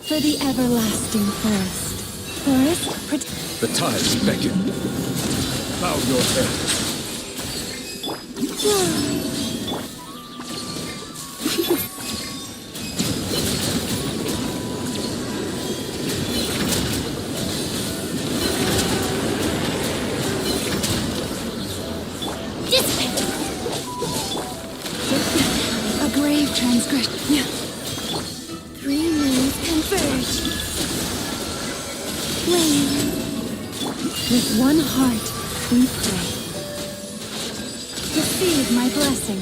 For the everlasting forest. The tides beckon. Bow your head. A grave transgression. Three moons converge. Flame. With one heart, we pray. Receive my blessing.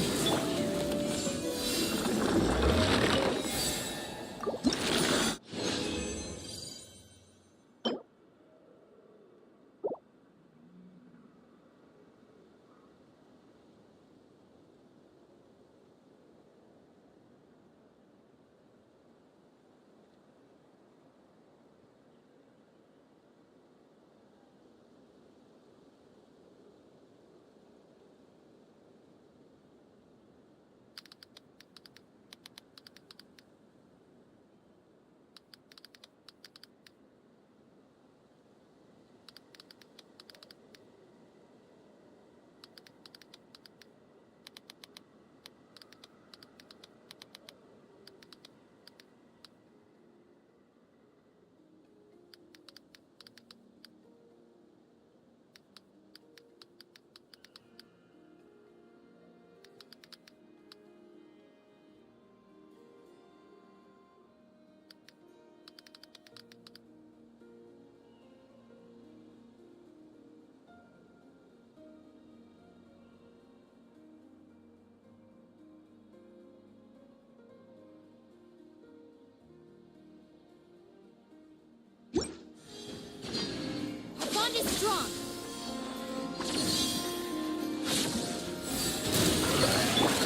Strong.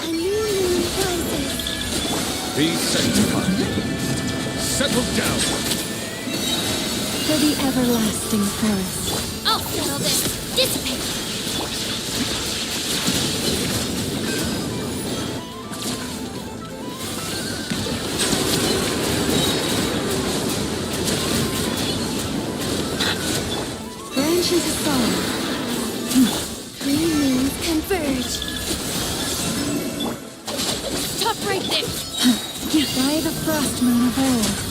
A new moon rises. Be sanctified. Settle down. For the everlasting forest. I'll settle this. Dissipate. Branches of song. Three moons converge. Stop right there. By the frost moon of old.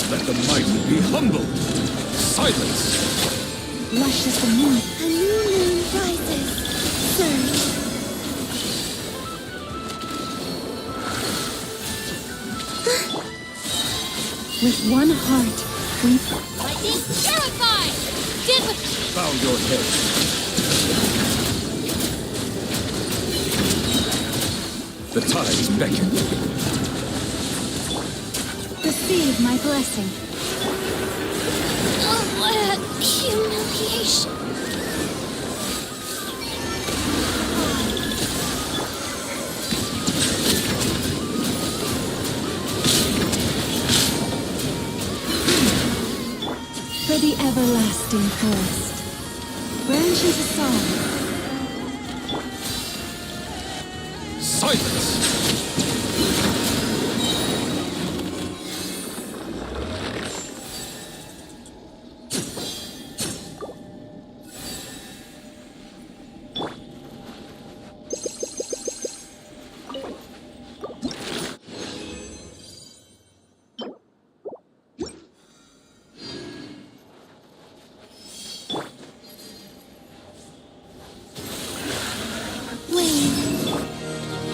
Let the mighty be humbled. Silence. Lush as the moon. A new moon rises. Surge. With one heart, we Lightning terrified. Did with Bow your head. The tides beckon. receive my blessing. Humiliation. For the everlasting forest, branches a song. Silence!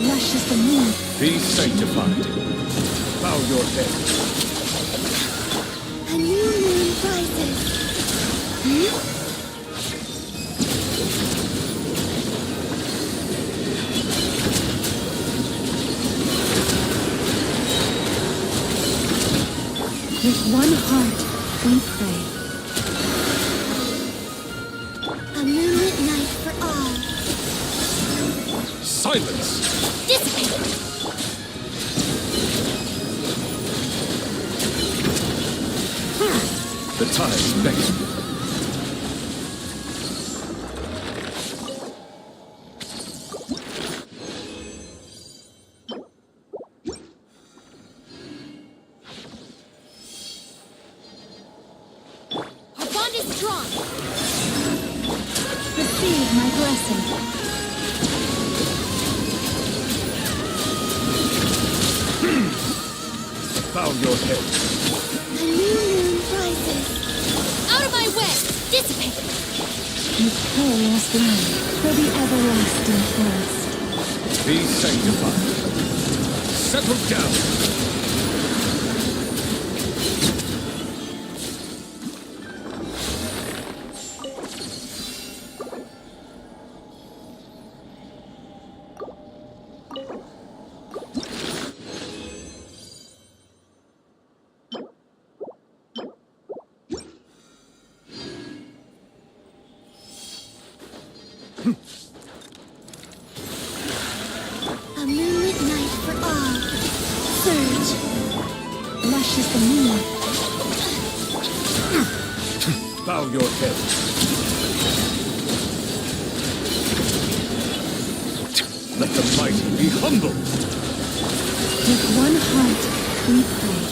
Lush as the moon. Be sanctified. Bow your head. A new moon rises. With one heart, we pray. A moonlit night for all. Silence! Dissipate! The tides beckon. Our bond is strong! Receive my blessing. Bow your head. A new moon rises. Out of my way! Dissipate! Victorious land for the everlasting forest. Be sanctified. Settle down. A moonlit night for all. Surge. Lush as the moon. Bow your head. Let the mighty be humble. With one heart, we pray.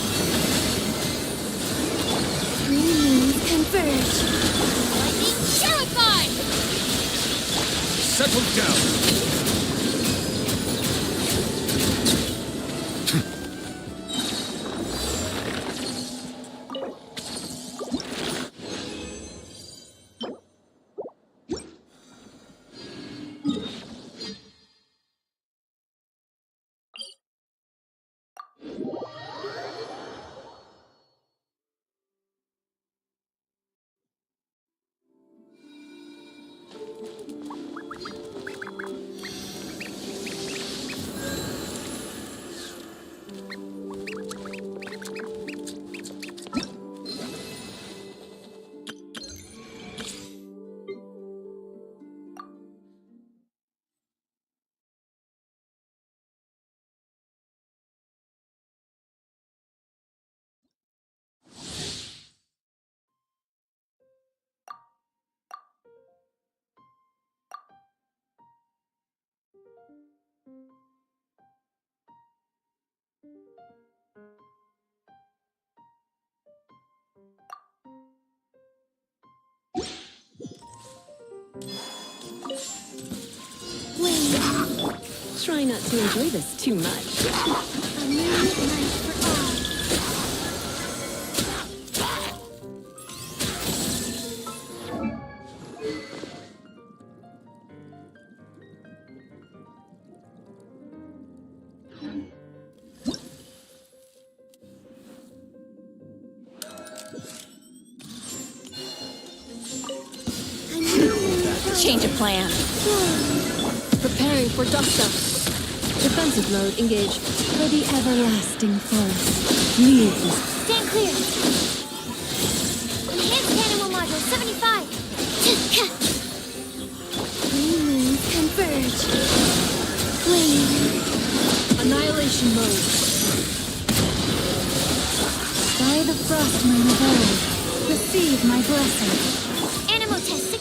Three moons converge. Lightning terrified! Settle down. Try not to enjoy this too much. A moonlit night for all. A new moon Change of plan. Preparing for dust-up. Defensive mode engaged. for the everlasting forest. Leave. Stand clear! Enhanced cannon module 75! Three moons converge. Flame. Annihilation mode. By the frost moon of old, receive my blessing. Animal testing!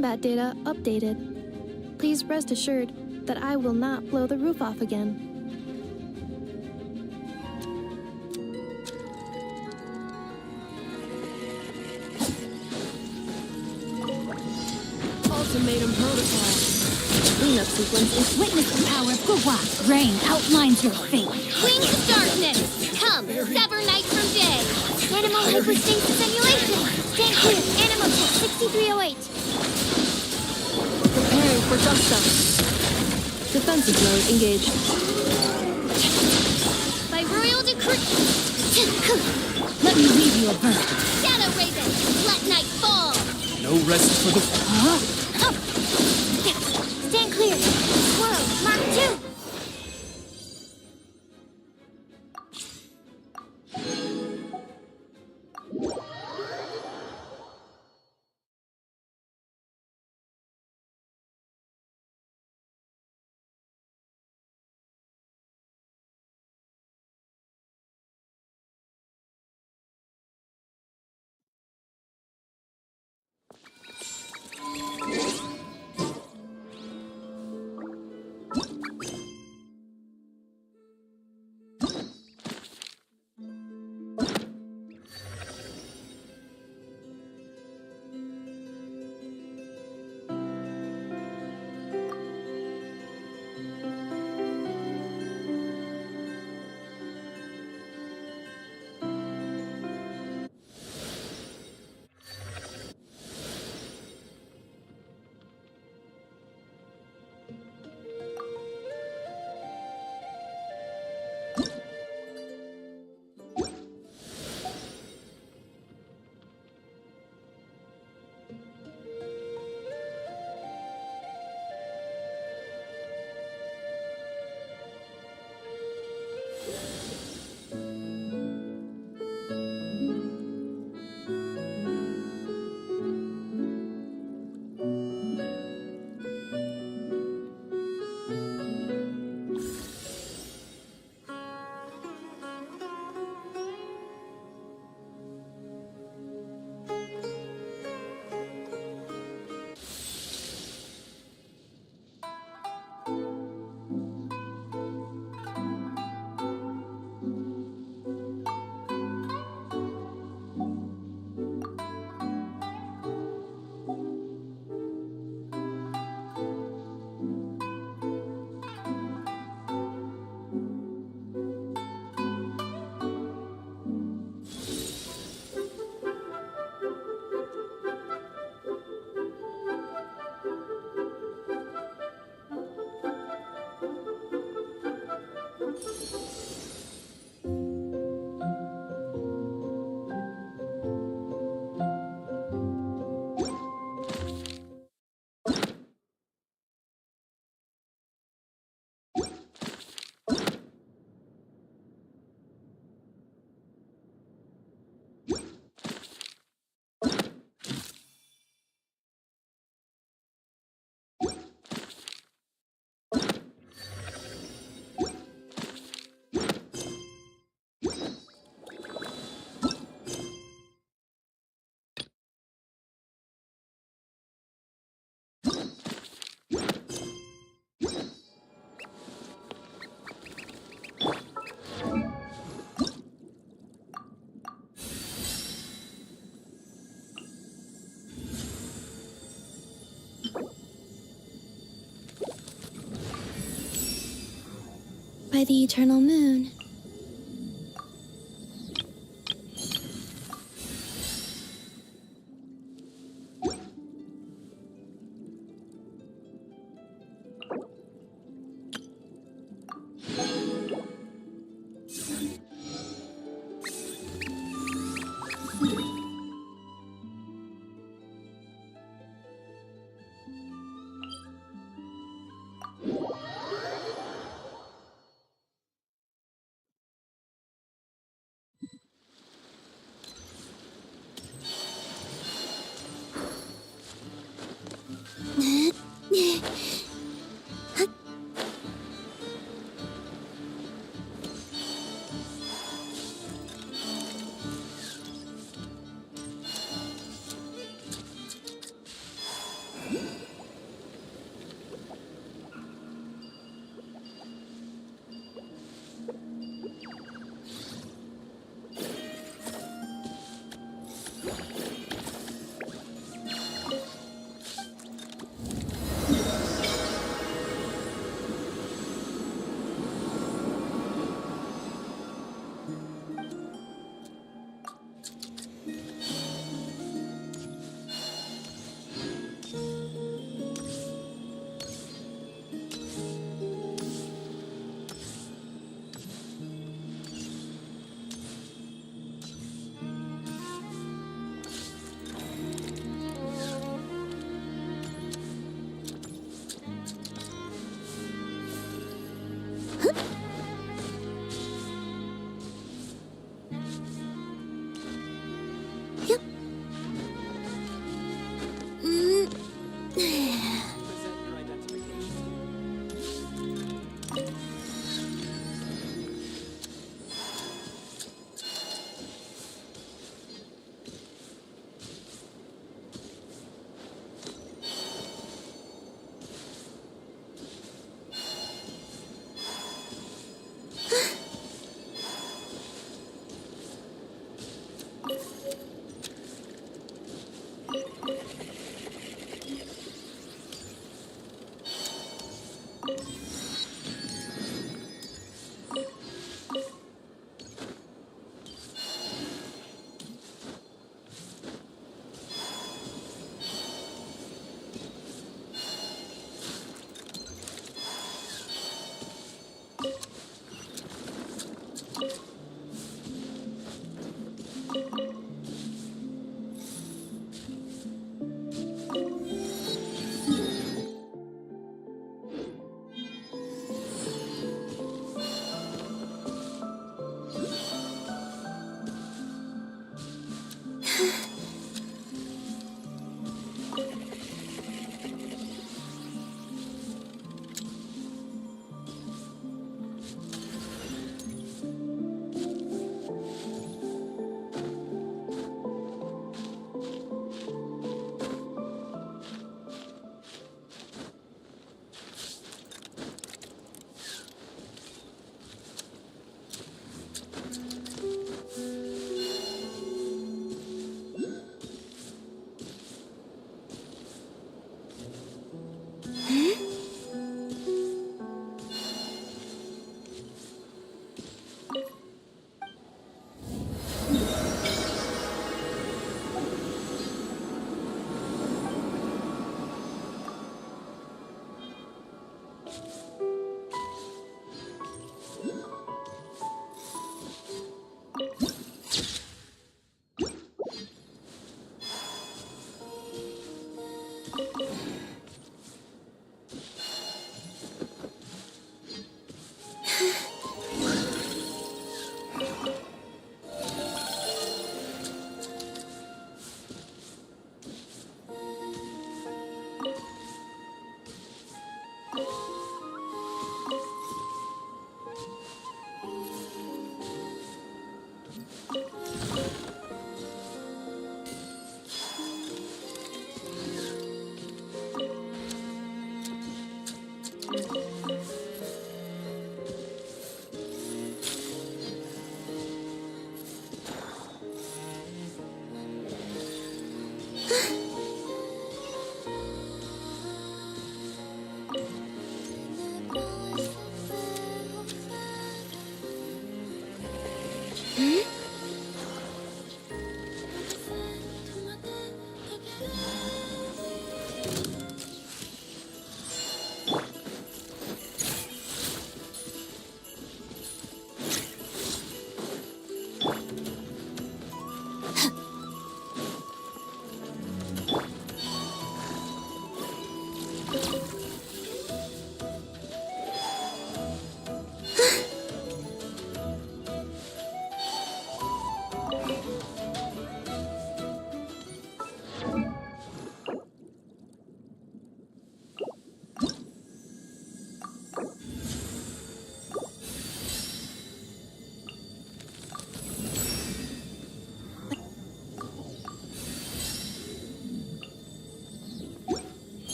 combat data updated. Please rest assured that I will not blow the roof off again. Ultimatum protocol. Cleanup sequence is Witness the power of Gua. Rain outlines your fate. Wings of darkness. Come, sever night from day. Animal hypostasis simulation. Stand clear. Animal check 6308. preparing for dust up. Defensive mode engaged. By royal decree. Let me leave you a bird. Shadow Raven. Let night fall. No rest for the... Stand clear. Swirl. Mark 2. By the eternal moon.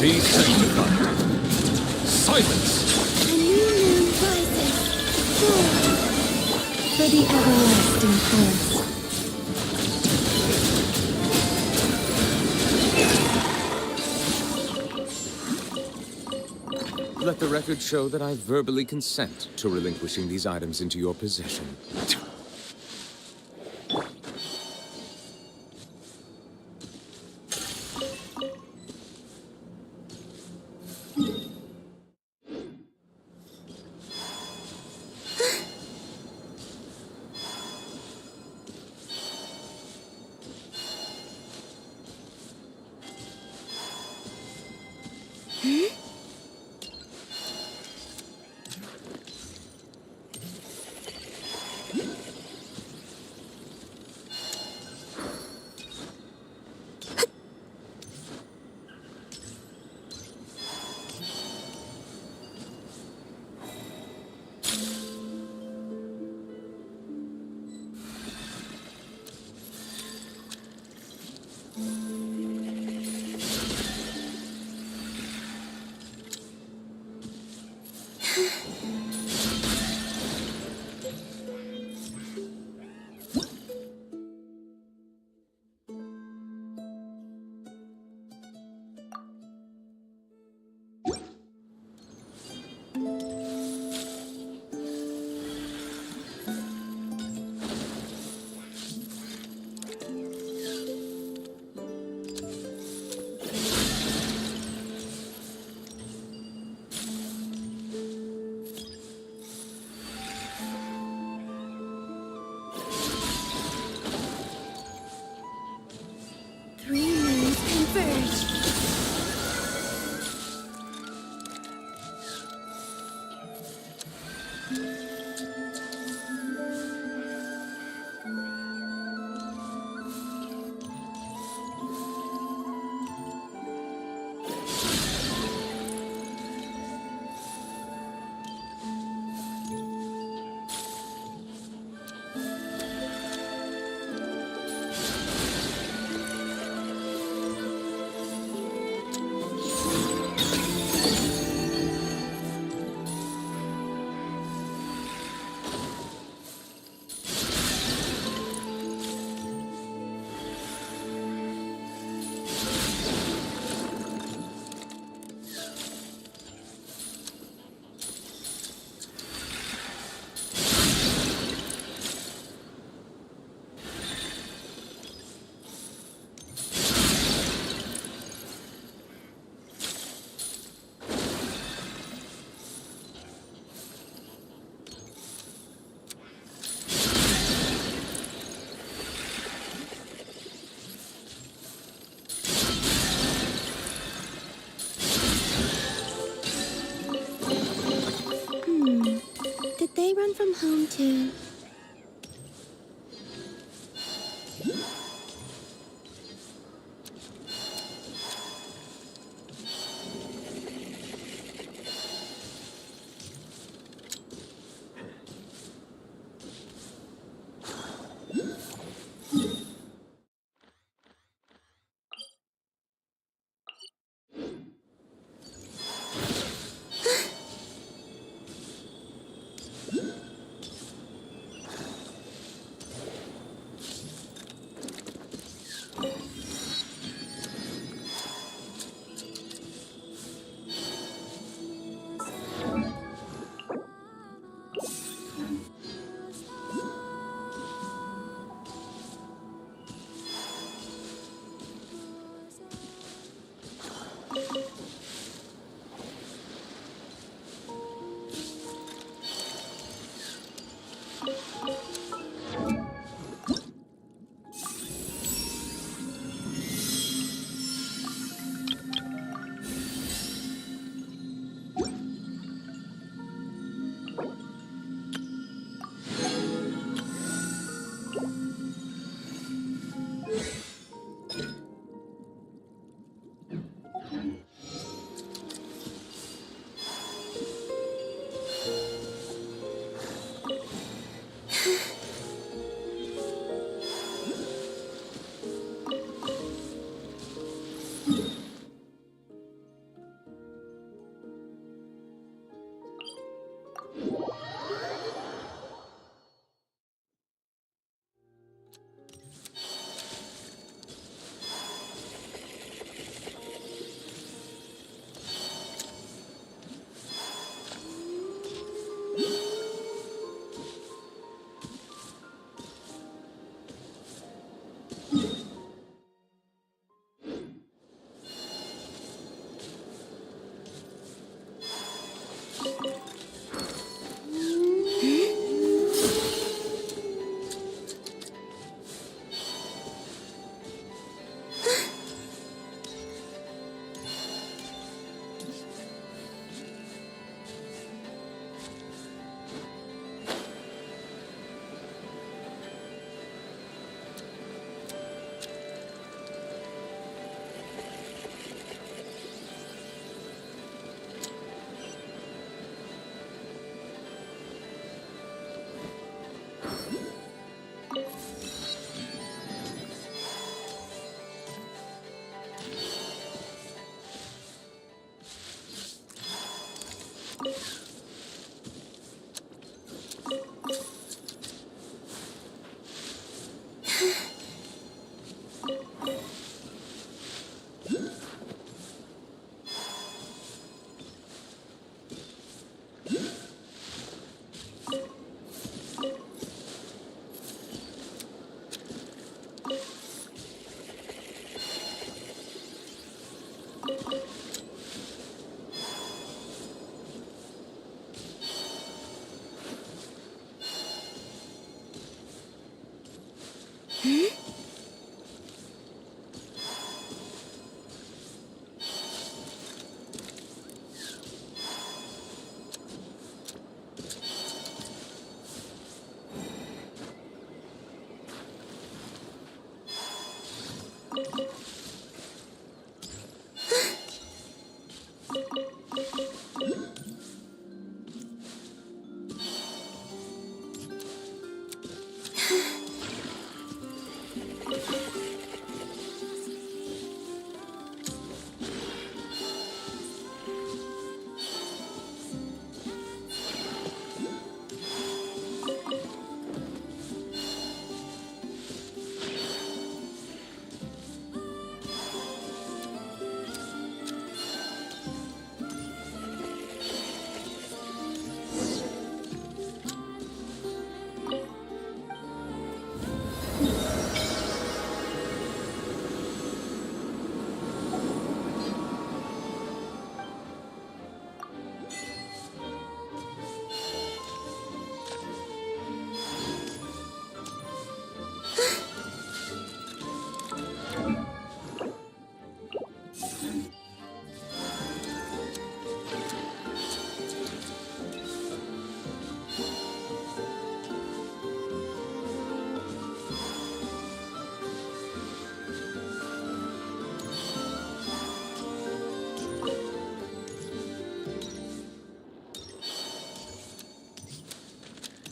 Be sanctified. Silence! A new moon rises. Forward. For the everlasting course. Let the record show that I verbally consent to relinquishing these items into your possession. Three moons converge.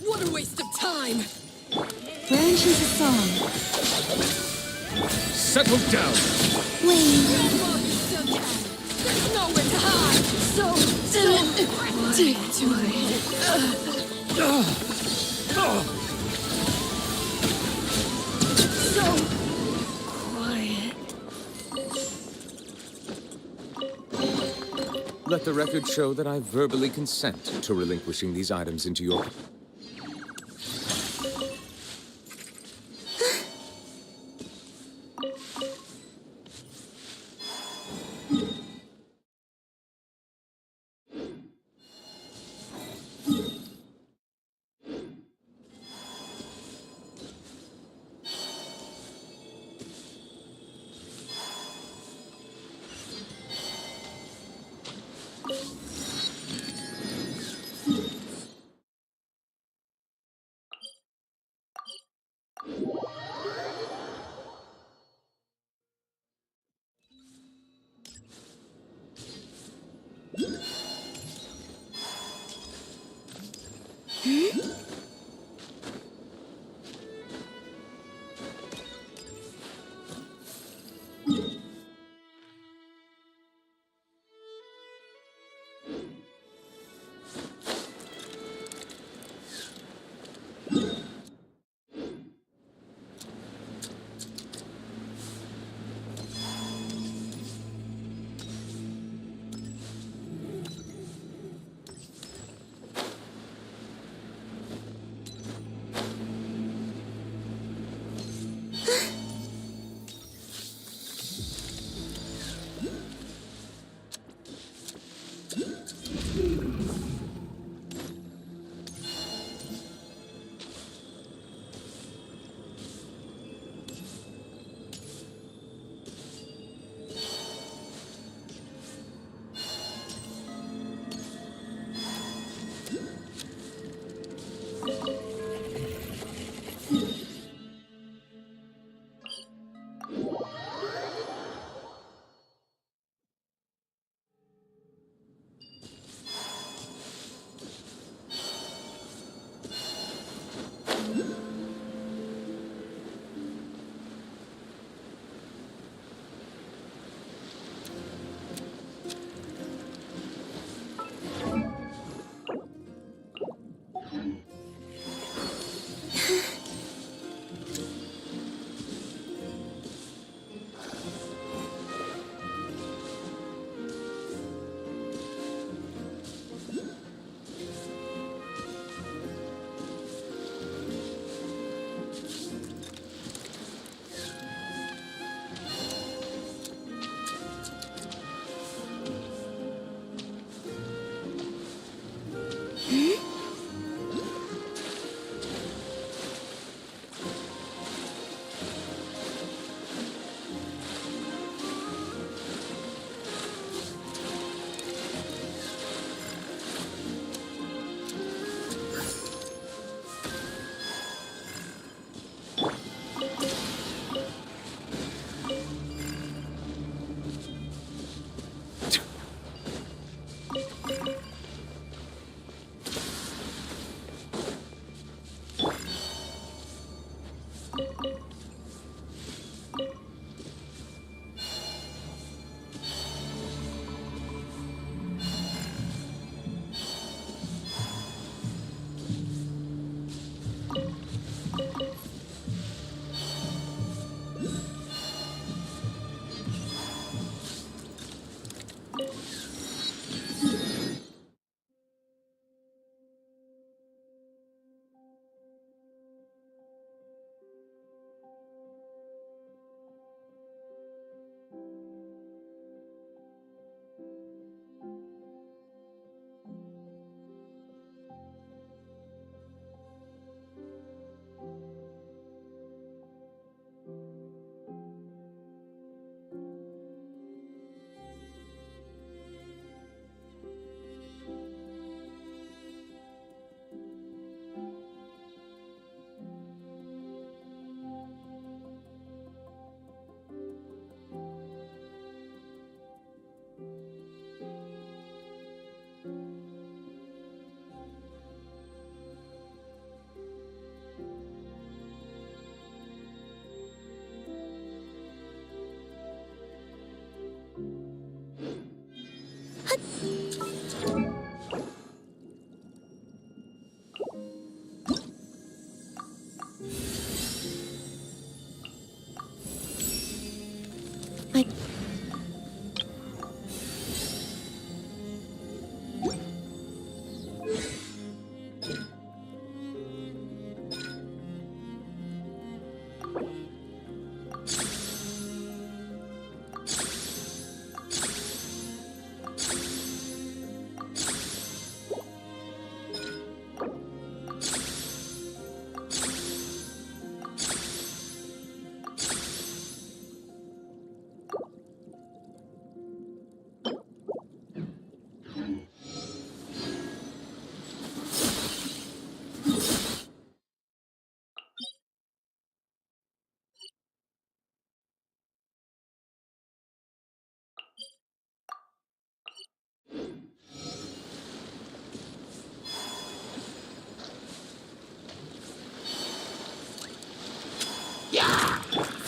What a waste of time! Branch is a song. Settle down! Wayne. Grandma, you still can! There's nowhere to hide! Take to it. So quiet. Let the record show that I verbally consent to relinquishing these items into your...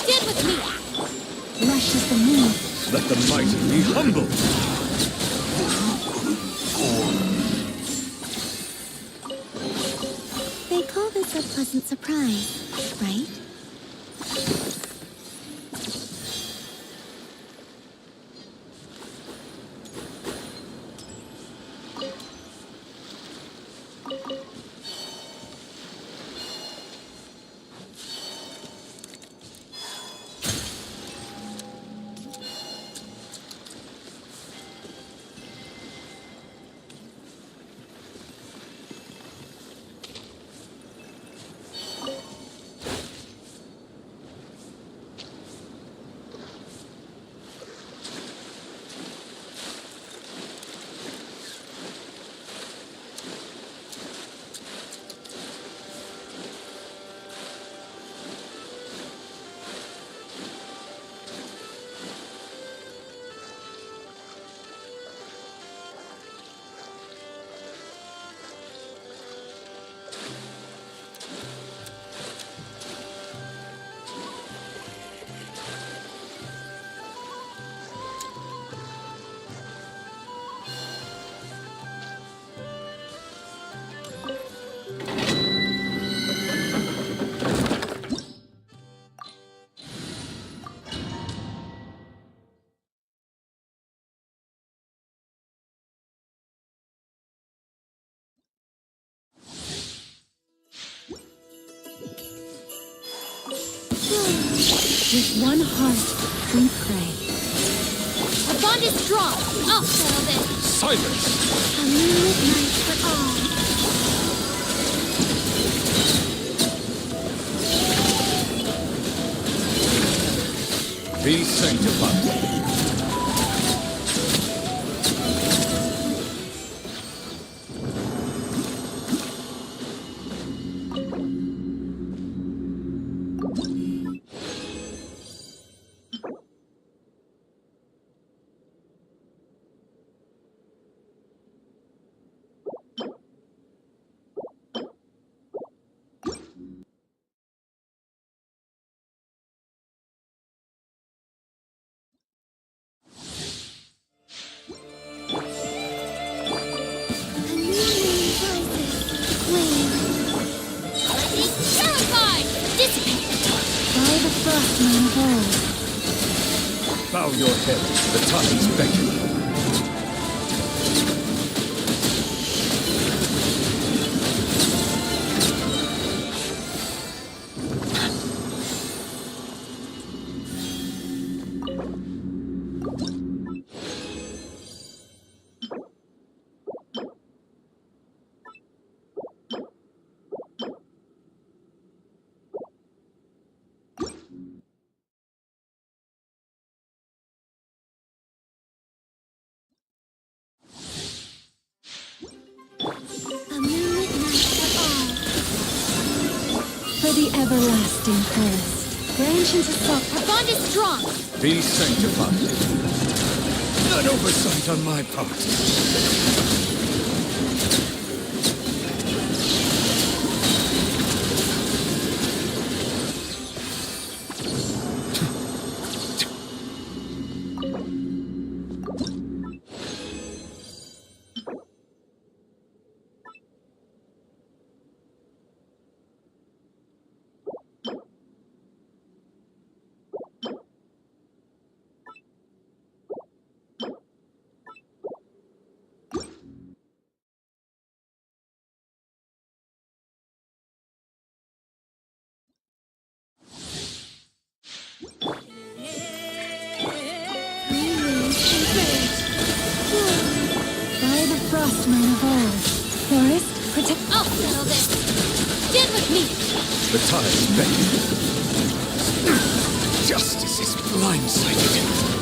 Stand with me! Rush is the moon. Let the mighty be humbled! They call this a pleasant surprise, right? With one heart, we pray. A bond is strong. I'll settle this. Silence! A moonlit night for all. Be sanctified. A new moon rises. Flame. Lightning terrified. Dissipate. By the frost moon of old. Bow your head. The tides beckon. A moonlit night for all. For the everlasting forest. Where ancient assault. Our bond is strong. Be sanctified. An oversight on my part. Three moons converge. By the frost moon of old. Forest, protect. I'll settle this. Get with me. The tides beckon. Justice is blindsided.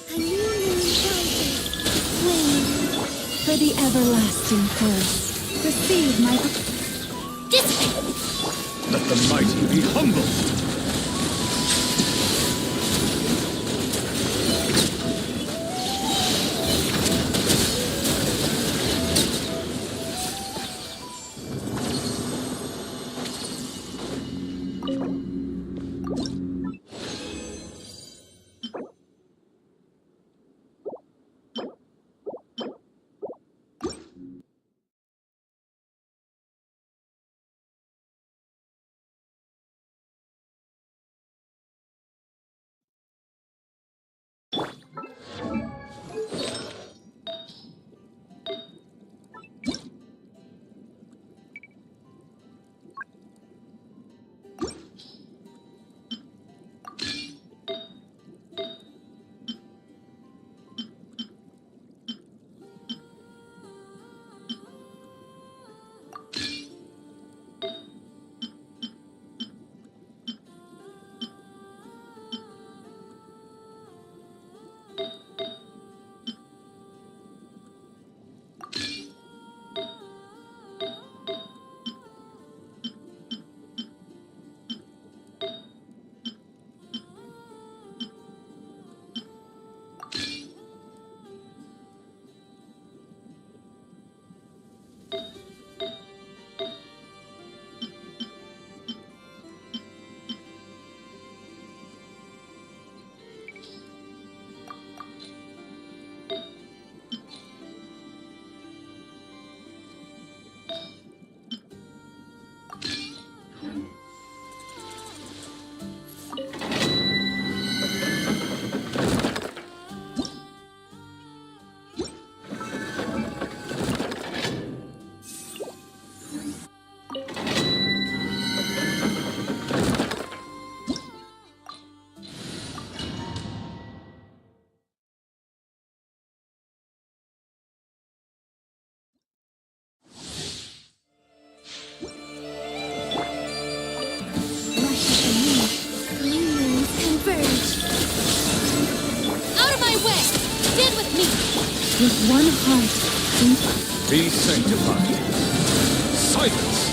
A new moon rises. Flame. For the everlasting forest. Receive my. Dissipate. Let the mighty be humbled. With one heart. Be sanctified. Silence!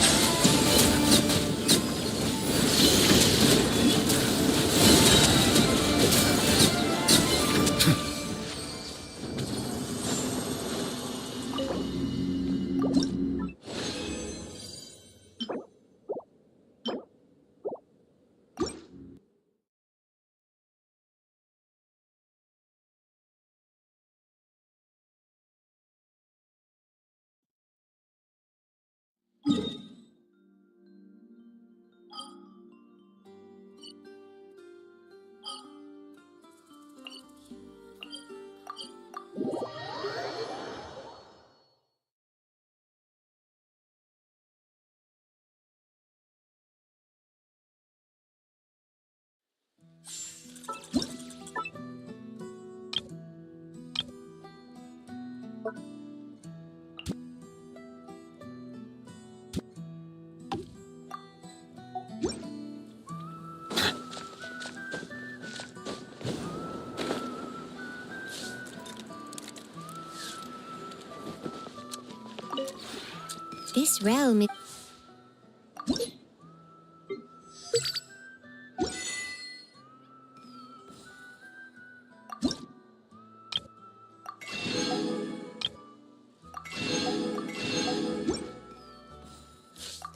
This realm is...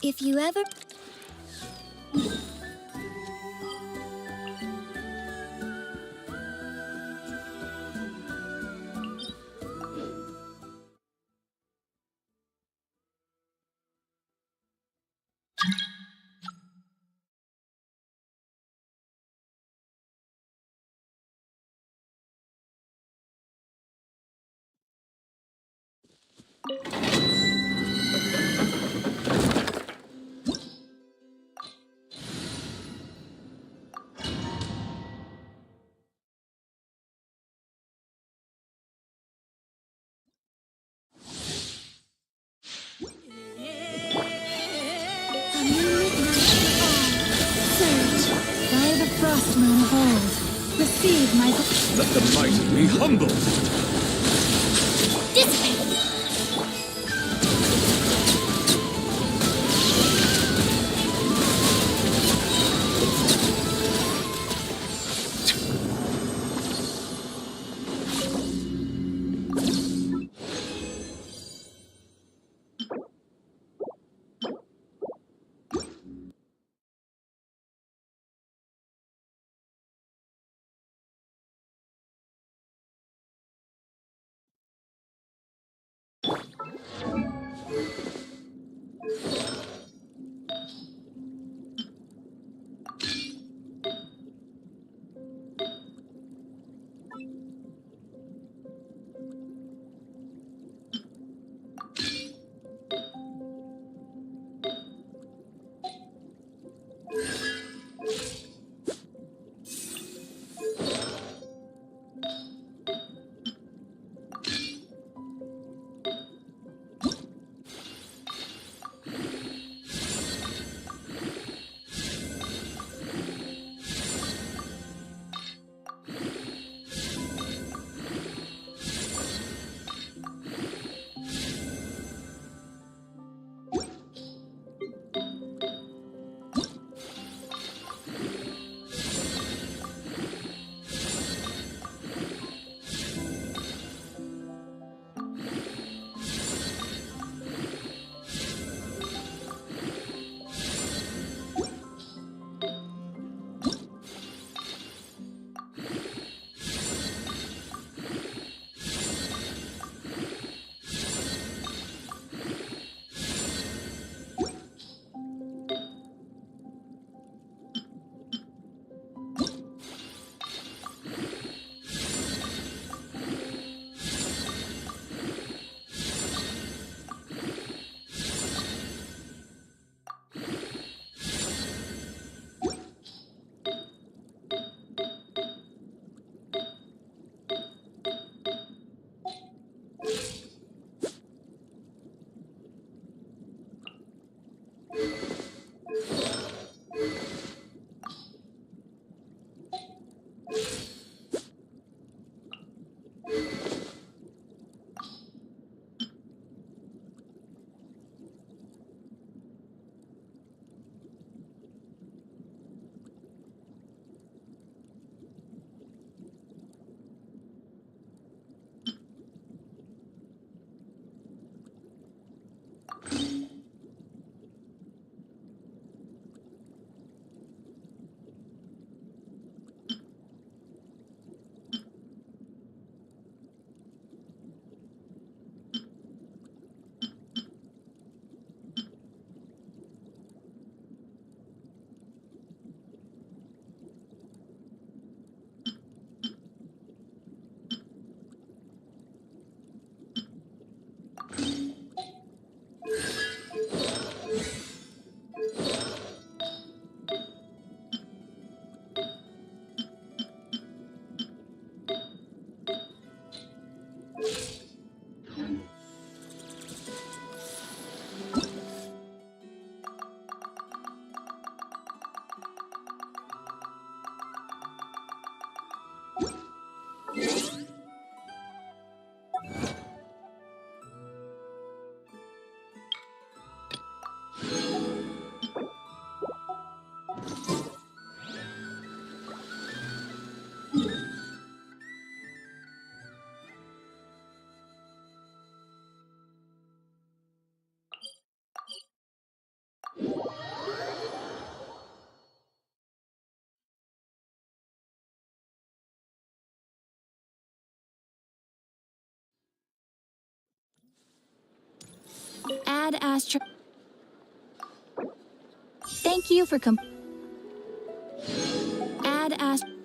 If you ever... A moonlit night for all. Surge. By the frost moon of old. Receive my... Let the mighty be humbled! Dissipate! Add Astra. Thank you for Add Astra.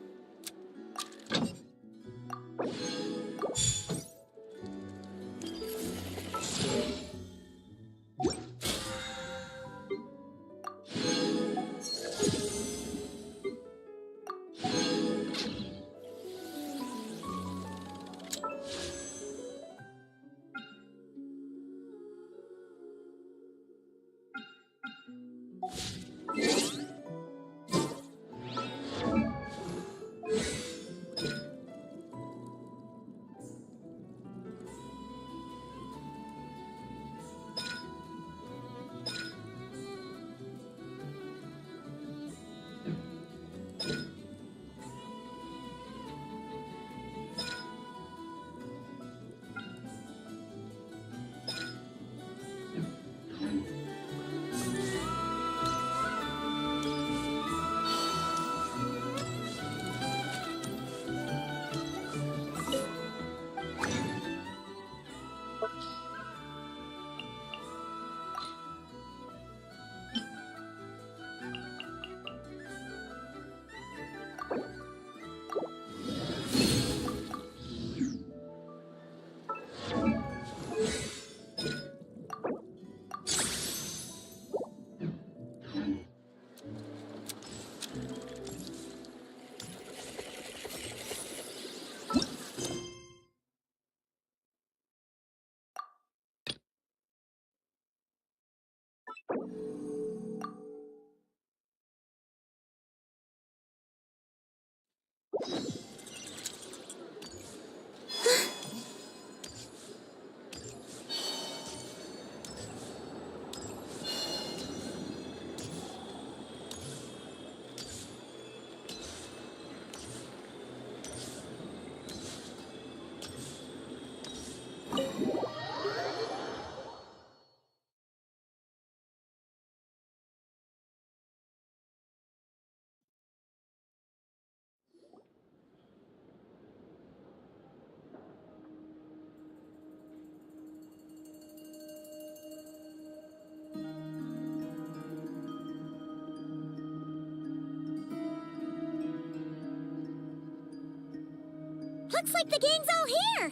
Looks like the gang's all here!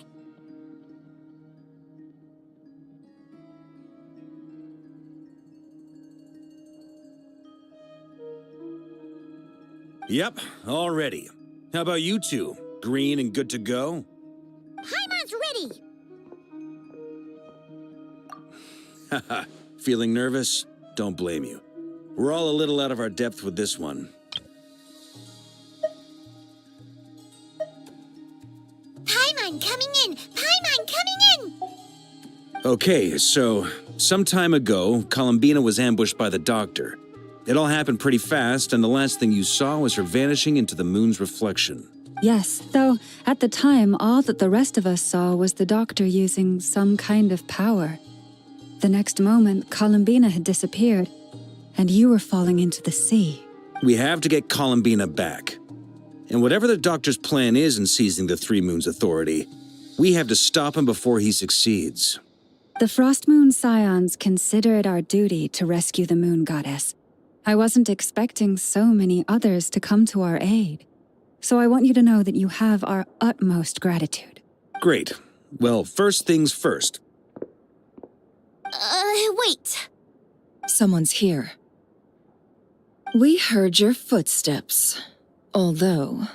Yep, all ready. How about you two? Green and good to go? Paimon's ready! Haha, feeling nervous? Don't blame you. We're all a little out of our depth with this one. Paimon coming in! Paimon coming in! Okay, so, some time ago, Columbina was ambushed by the Doctor. It all happened pretty fast, and the last thing you saw was her vanishing into the moon's reflection. Yes, though at the time, all that the rest of us saw was the Doctor using some kind of power. The next moment, Columbina had disappeared, and you were falling into the sea. We have to get Columbina back. And whatever the Doctor's plan is in seizing the Three Moons Authority, we have to stop him before he succeeds. The Frost Moon Scions consider it our duty to rescue the Moon Goddess. I wasn't expecting so many others to come to our aid. So I want you to know that you have our utmost gratitude. Great. Well, first things first. Wait. Someone's here. We heard your footsteps. Although...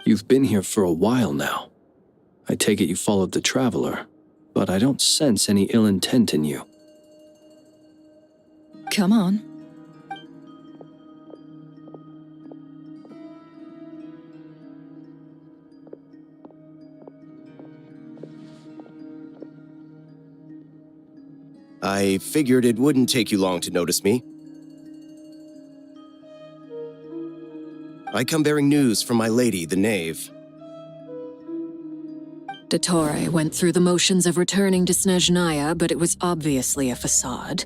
You've been here for a while now. I take it you followed the Traveler, but I don't sense any ill intent in you. Come on. I figured it wouldn't take you long to notice me. I come bearing news from my lady, the Knave. Dottore went through the motions of returning to Snezhnaya, but it was obviously a facade.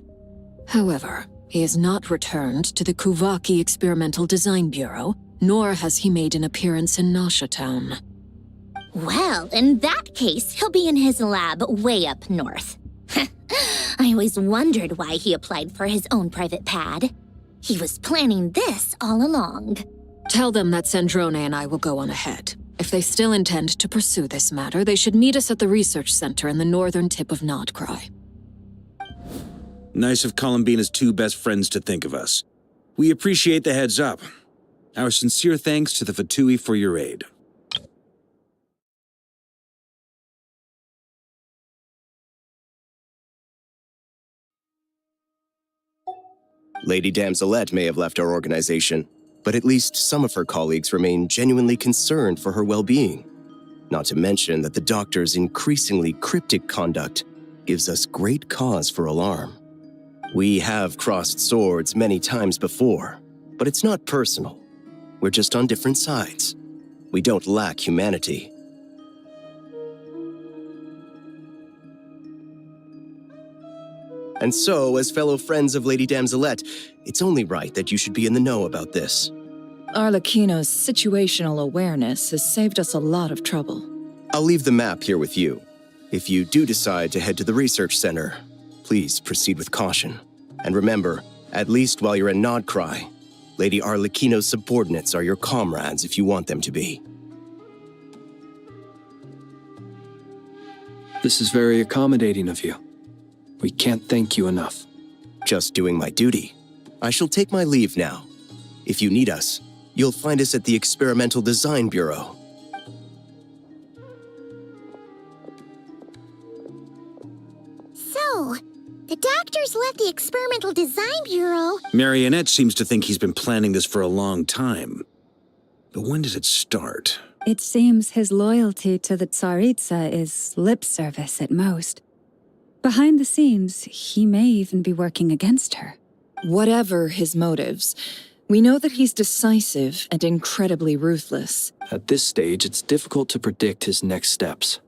However, he has not returned to the Kuvaki Experimental Design Bureau, nor has he made an appearance in Nasha Town. Well, in that case, he'll be in his lab way up north. I always wondered why he applied for his own private pad. He was planning this all along. Tell them that Sandrone and I will go on ahead. If they still intend to pursue this matter, they should meet us at the research center in the northern tip of Nodcry. Nice of Columbina's two best friends to think of us. We appreciate the heads up. Our sincere thanks to the VIII for your aid. Lady Damselette may have left our organization, but at least some of her colleagues remain genuinely concerned for her well-being. Not to mention that the Doctor's increasingly cryptic conduct gives us great cause for alarm. We have crossed swords many times before, but it's not personal. We're just on different sides. We don't lack humanity. And so, as fellow friends of Lady Damselette, it's only right that you should be in the know about this. Arlecchino's situational awareness has saved us a lot of trouble. I'll leave the map here with you. If you do decide to head to the research center, please proceed with caution. And remember, at least while you're in Nodcry, Lady Arlecchino's subordinates are your comrades if you want them to be. This is very accommodating of you. We can't thank you enough. Just doing my duty. I shall take my leave now. If you need us, you'll find us at the Experimental Design Bureau. So, the Doctor's left the Experimental Design Bureau. Marionette seems to think he's been planning this for a long time. But when did it start? It seems his loyalty to the Tsaritsa is lip service at most. Behind the scenes, he may even be working against her. Whatever his motives, we know that he's decisive and incredibly ruthless. At this stage, it's difficult to predict his next steps.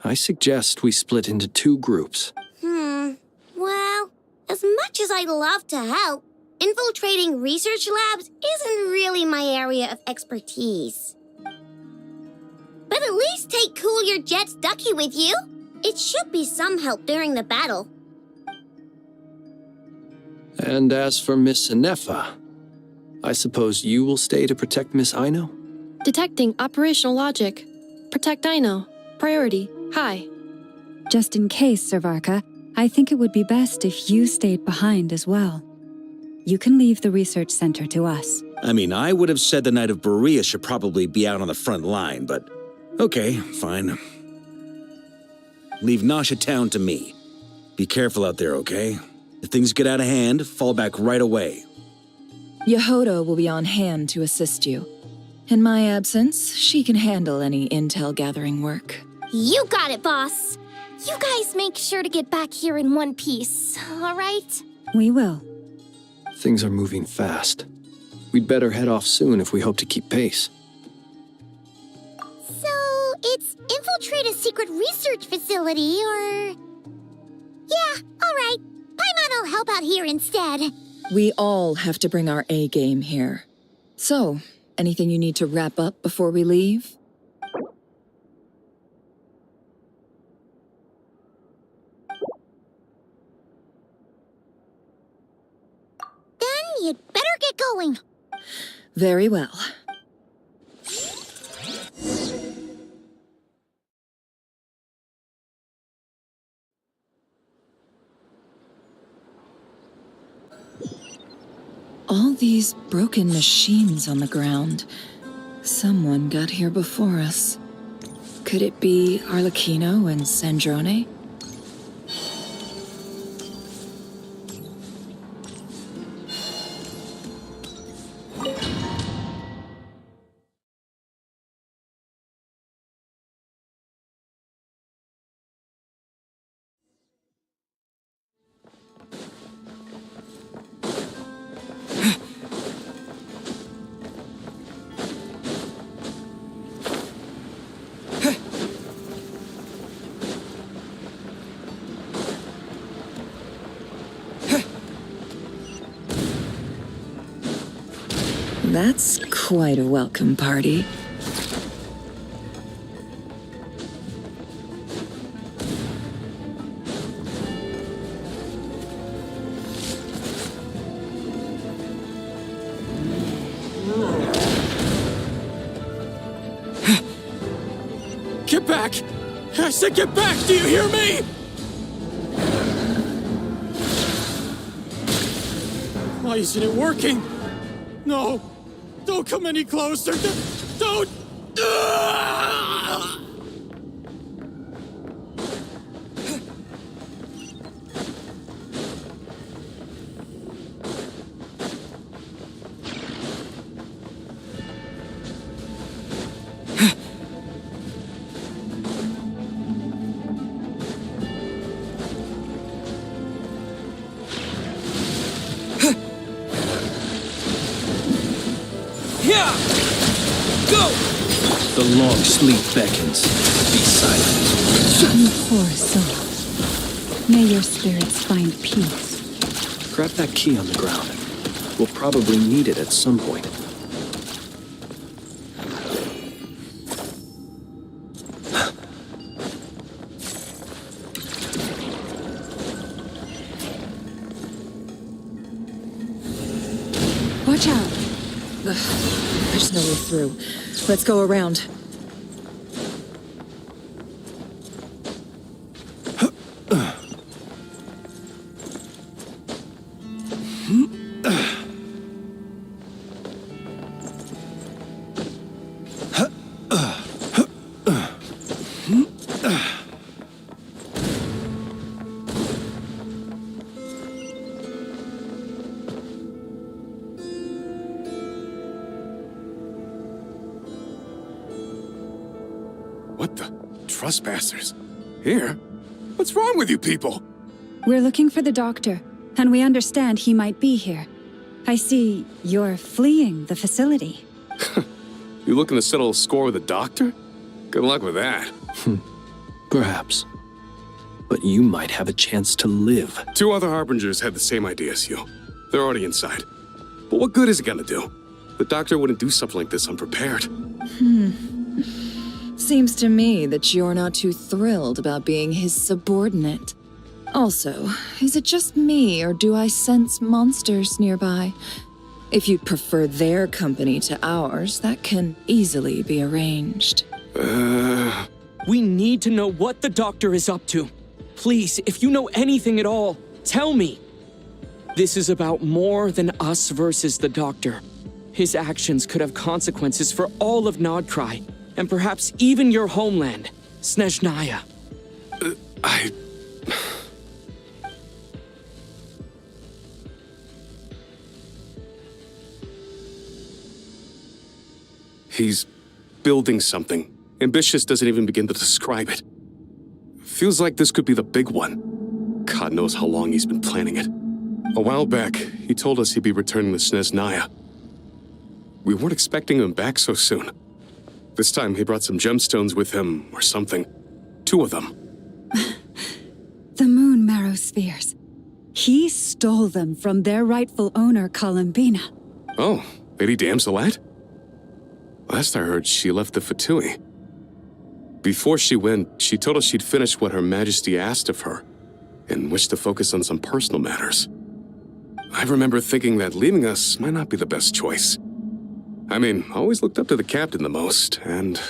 I suggest we split into two groups. Well, as much as I'd love to help, infiltrating research labs isn't really my area of expertise. But at least take Cool Jet's Ducky with you. It should be some help during the battle. And as for Miss Inefa, I suppose you will stay to protect Miss Aino? Detecting operational logic. Protect Aino. Priority. High. Just in case, Servarka, I think it would be best if you stayed behind as well. You can leave the research center to us. I mean, I would have said the Knight of Berea should probably be out on the front line, but okay, fine. Leave Nasha Town to me. Be careful out there, okay? If things get out of hand, fall back right away. Yehodo will be on hand to assist you. In my absence, she can handle any intel gathering work. You got it, boss. You guys make sure to get back here in one piece, all right? We will. Things are moving fast. We'd better head off soon if we hope to keep pace. So, it's infiltrate a secret research facility, or... Yeah, all right. Paimon will help out here instead. We all have to bring our A game here. So, anything you need to wrap up before we leave? Then you'd better get going. Very well. All these broken machines on the ground. Someone got here before us. Could it be Arlecchino and Sandrone? That's quite a welcome party. I said get back! Do you hear me? Why isn't it working? No! Don't come any closer! Don't! Ah! The long sleep beckons. Be silent. You poor soul. May your spirits find peace. Grab that key on the ground. We'll probably need it at some point. Watch out. There's no way through. Let's go around. What the? Trespassers? Here? What's wrong with you people? We're looking for the doctor, and we understand he might be here. I see you're fleeing the facility. You looking to settle a score with the doctor? Good luck with that. Perhaps. But you might have a chance to live. 2 other Harbingers had the same idea as you. They're already inside. But what good is it gonna do? The doctor wouldn't do something like this unprepared. Seems to me that you're not too thrilled about being his subordinate. Also, is it just me, or do I sense monsters nearby? If you'd prefer their company to ours, that can easily be arranged. We need to know what the doctor is up to. Please, if you know anything at all, tell me. This is about more than us versus the doctor. His actions could have consequences for all of Nodcry, and perhaps even your homeland, Snezhnaya. He's building something. Ambitious doesn't even begin to describe it. Feels like this could be the big one. God knows how long he's been planning it. A while back, he told us he'd be returning to Snezhnaya. We weren't expecting him back so soon. This time he brought some gemstones with him, or something. 2 of them. The moon marrow spheres. He stole them from their rightful owner, Columbina. Oh, Lady Damselat? Last I heard, she left the Fatui. Before she went, she told us she'd finished what Her Majesty asked of her, and wished to focus on some personal matters. I remember thinking that leaving us might not be the best choice. I mean, I always looked up to the captain the most, and...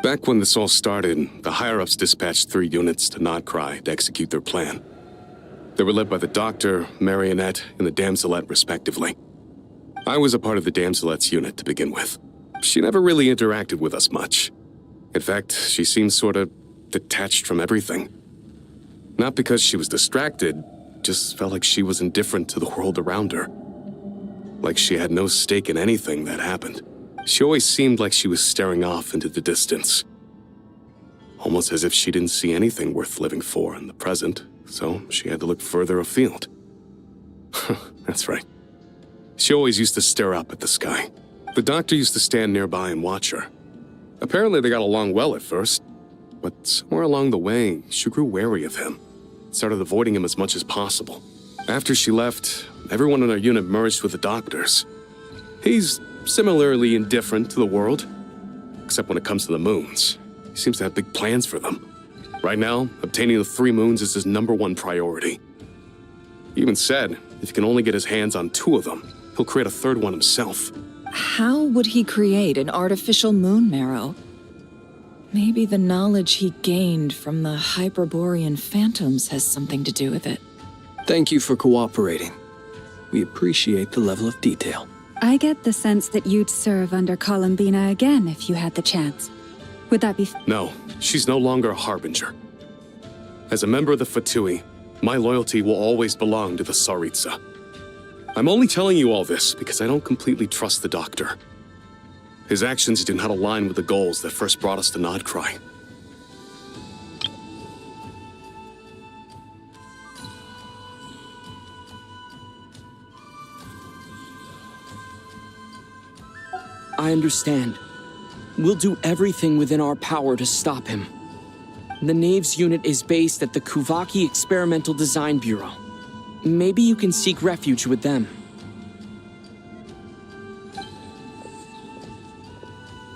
Back when this all started, the higher-ups dispatched 3 units to Nodcry to execute their plan. They were led by the Doctor, Marionette, and the Damselet, respectively. I was a part of the Damselet's unit to begin with. She never really interacted with us much. In fact, she seemed sort of detached from everything. Not because she was distracted, just felt like she was indifferent to the world around her. Like she had no stake in anything that happened. She always seemed like she was staring off into the distance. Almost as if she didn't see anything worth living for in the present, so she had to look further afield. That's right. She always used to stare up at the sky. The Doctor used to stand nearby and watch her. Apparently they got along well at first, but somewhere along the way, she grew wary of him. Started avoiding him as much as possible. After she left, everyone in our unit merged with the Doctor's. He's similarly indifferent to the world, except when it comes to the moons. He seems to have big plans for them. Right now, obtaining the 3 moons is his #1 priority. He even said, if he can only get his hands on 2 of them, he'll create a 3rd one himself. How would he create an artificial moon marrow? Maybe the knowledge he gained from the Hyperborean phantoms has something to do with it. Thank you for cooperating. We appreciate the level of detail. I get the sense that you'd serve under Columbina again if you had the chance. Would that be... No, she's no longer a harbinger. As a member of the Fatui, my loyalty will always belong to the Tsaritsa. I'm only telling you all this because I don't completely trust the Doctor. His actions do not align with the goals that first brought us to Nodcry. I understand. We'll do everything within our power to stop him. The Knaves unit is based at the Kuvaki Experimental Design Bureau. Maybe you can seek refuge with them.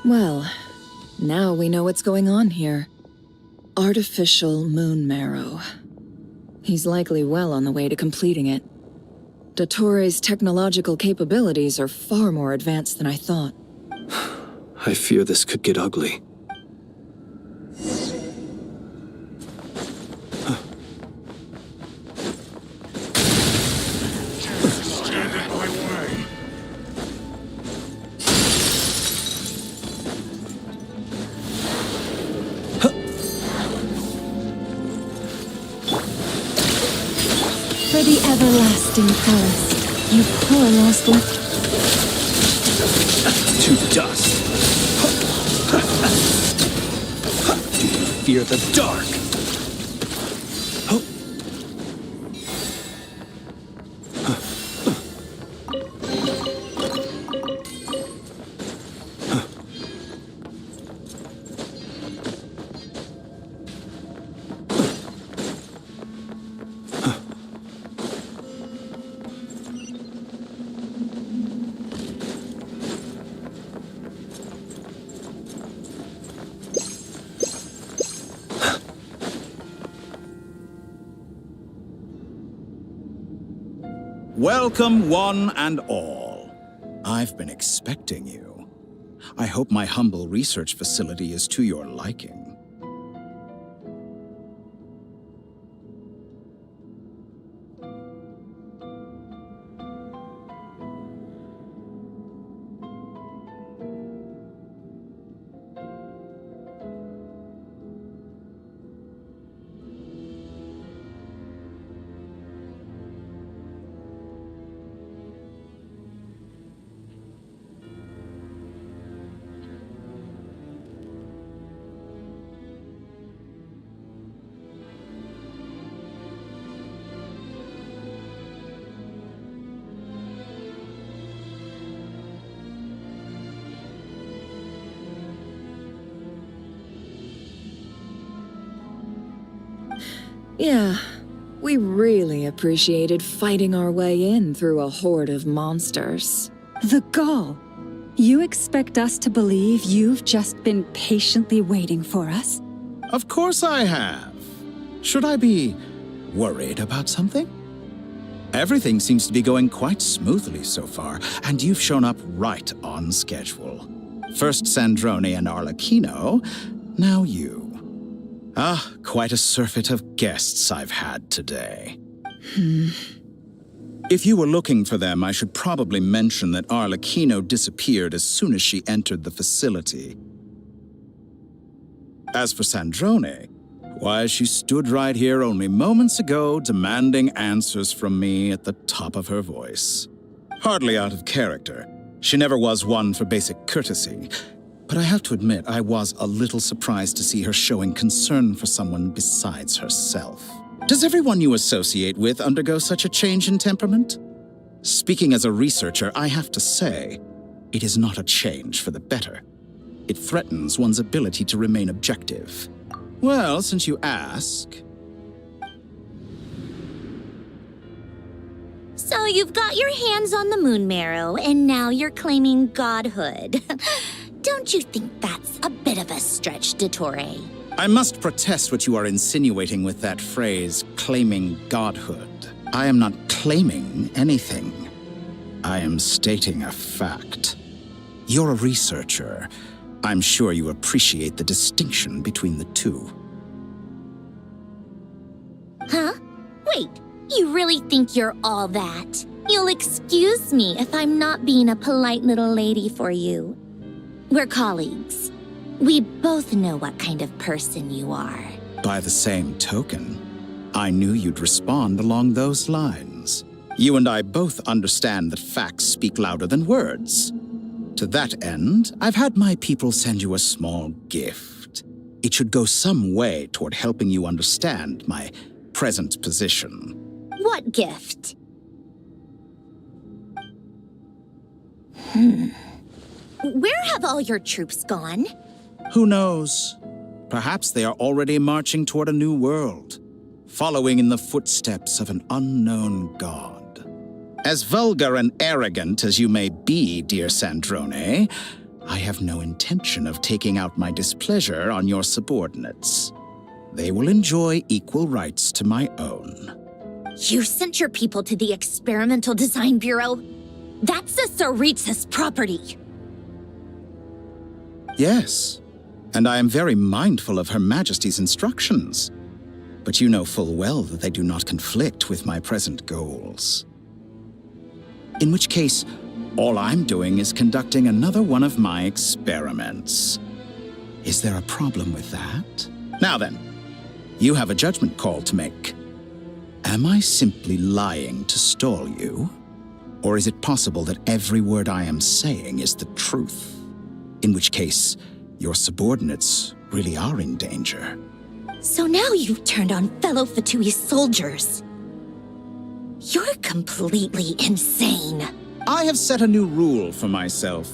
Well, now we know what's going on here. Artificial moon marrow. He's likely well on the way to completing it. Dottore's technological capabilities are far more advanced than I thought. I fear this could get ugly. For the everlasting forest, you poor lost one. To dust. Do you fear the dark? Welcome, one and all. I've been expecting you. I hope my humble research facility is to your liking. Yeah, we really appreciated fighting our way in through a horde of monsters. The gall! You expect us to believe you've just been patiently waiting for us? Of course I have. Should I be worried about something? Everything seems to be going quite smoothly so far, and you've shown up right on schedule. First Sandrone and Arlecchino, now you. Ah, quite a surfeit of guests I've had today. If you were looking for them, I should probably mention that Arlecchino disappeared as soon as she entered the facility. As for Sandrone, why, she stood right here only moments ago demanding answers from me at the top of her voice. Hardly out of character. She never was one for basic courtesy. But I have to admit, I was a little surprised to see her showing concern for someone besides herself. Does everyone you associate with undergo such a change in temperament? Speaking as a researcher, I have to say, it is not a change for the better. It threatens one's ability to remain objective. Well, since you ask... So you've got your hands on the moon marrow, and now you're claiming godhood. Don't you think that's a bit of a stretch, Dottore? I must protest what you are insinuating with that phrase, claiming godhood. I am not claiming anything. I am stating a fact. You're a researcher. I'm sure you appreciate the distinction between the two. Huh? Wait, you really think you're all that? You'll excuse me if I'm not being a polite little lady for you. We're colleagues. We both know what kind of person you are. By the same token, I knew you'd respond along those lines. You and I both understand that facts speak louder than words. To that end, I've had my people send you a small gift. It should go some way toward helping you understand my present position. What gift? Where have all your troops gone? Who knows? Perhaps they are already marching toward a new world, following in the footsteps of an unknown god. As vulgar and arrogant as you may be, dear Sandrone, I have no intention of taking out my displeasure on your subordinates. They will enjoy equal rights to my own. You sent your people to the Experimental Design Bureau? That's the Tsaritsas property. Yes, and I am very mindful of Her Majesty's instructions. But you know full well that they do not conflict with my present goals. In which case, all I'm doing is conducting another one of my experiments. Is there a problem with that? Now then, you have a judgment call to make. Am I simply lying to stall you? Or is it possible that every word I am saying is the truth? In which case, your subordinates really are in danger. So now you've turned on fellow Fatui soldiers. You're completely insane. I have set a new rule for myself.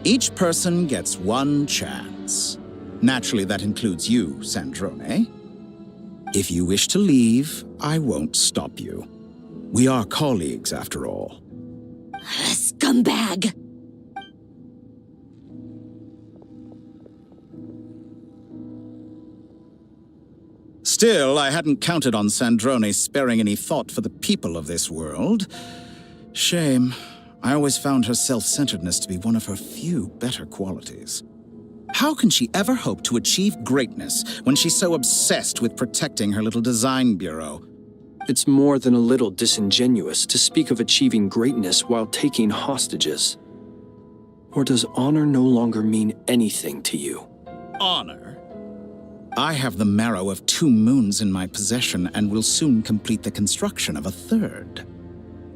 Each person gets one chance. Naturally, that includes you, Sandrone. If you wish to leave, I won't stop you. We are colleagues, after all. Scumbag! Still, I hadn't counted on Sandrone sparing any thought for the people of this world. Shame. I always found her self-centeredness to be one of her few better qualities. How can she ever hope to achieve greatness when she's so obsessed with protecting her little design bureau? It's more than a little disingenuous to speak of achieving greatness while taking hostages. Or does honor no longer mean anything to you? Honor? I have the marrow of 2 moons in my possession and will soon complete the construction of a 3rd.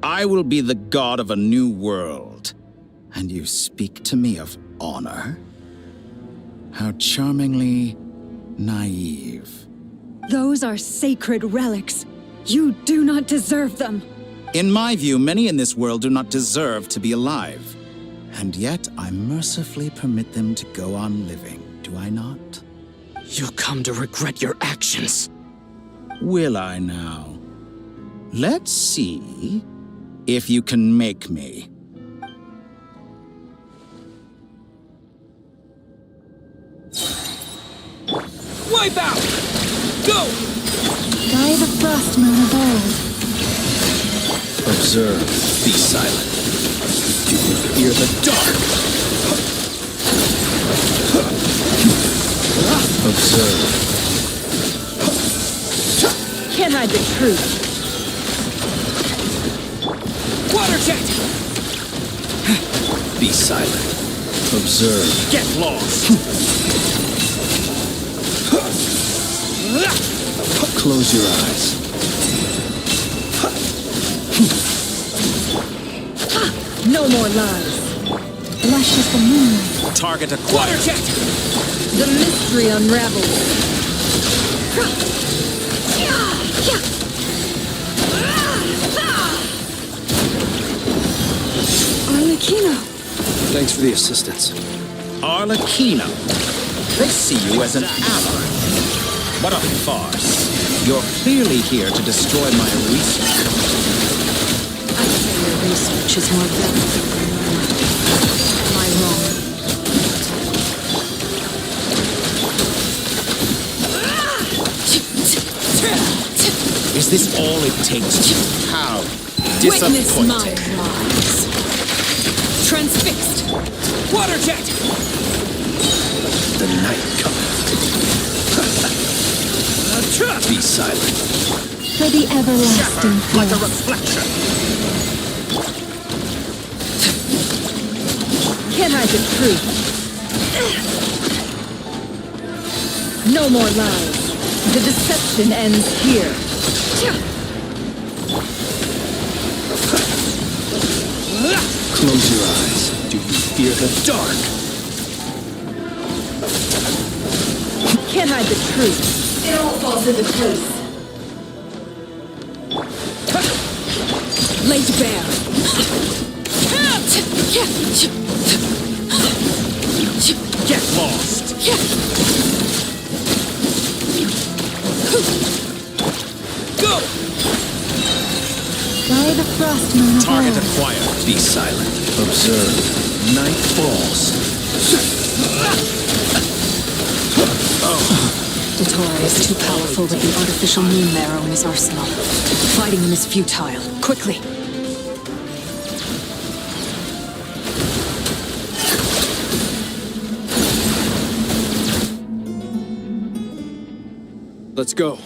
I will be the god of a new world. And you speak to me of honor? How charmingly naive. Those are sacred relics. You do not deserve them. In my view, many in this world do not deserve to be alive. And yet, I mercifully permit them to go on living, do I not? You'll come to regret your actions. Will I now? Let's see if you can make me. Wipe out! Go! Guy the Frost Moon of old. Observe, be silent. Do you fear the dark? Observe. Can't hide the truth. Water jet! Be silent. Observe. Get lost! Close your eyes. No more lies. Lush as the moonlight. Target acquired. Water jet! The mystery unravels. Arlecchino. Thanks for the assistance. Arlecchino. They see you as an ally. What a farce. You're clearly here to destroy my research. I'd say your research is more valuable than mine. Am I wrong? Is this all it takes? How Witness my disappointing. lies. Transfixed. Water jet! The night cometh. Be silent. For the everlasting Like a force. reflection. Can't hide the truth. No more lies. The deception ends here. Close your eyes. Do you fear the dark? Can't hide the truth. It all falls into place. Laid bare. Get lost. Go! By the frost moon of Target old. acquired. Be silent. Observe. Night falls. Dottore is too powerful with the artificial moon marrow in his arsenal. Fighting him is futile. Quickly! Let's go.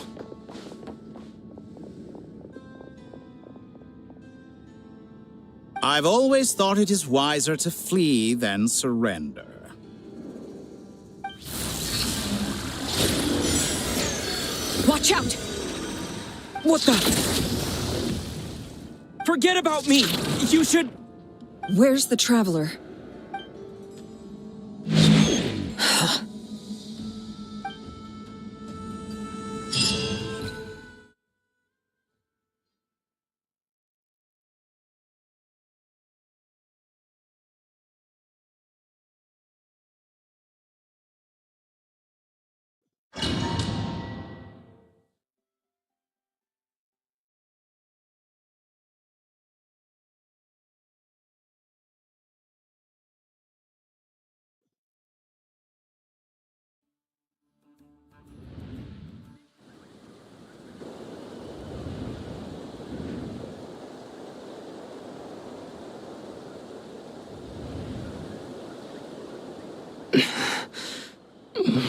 I've always thought it is wiser to flee than surrender. Watch out! What the? Forget about me! You should... Where's the Traveler?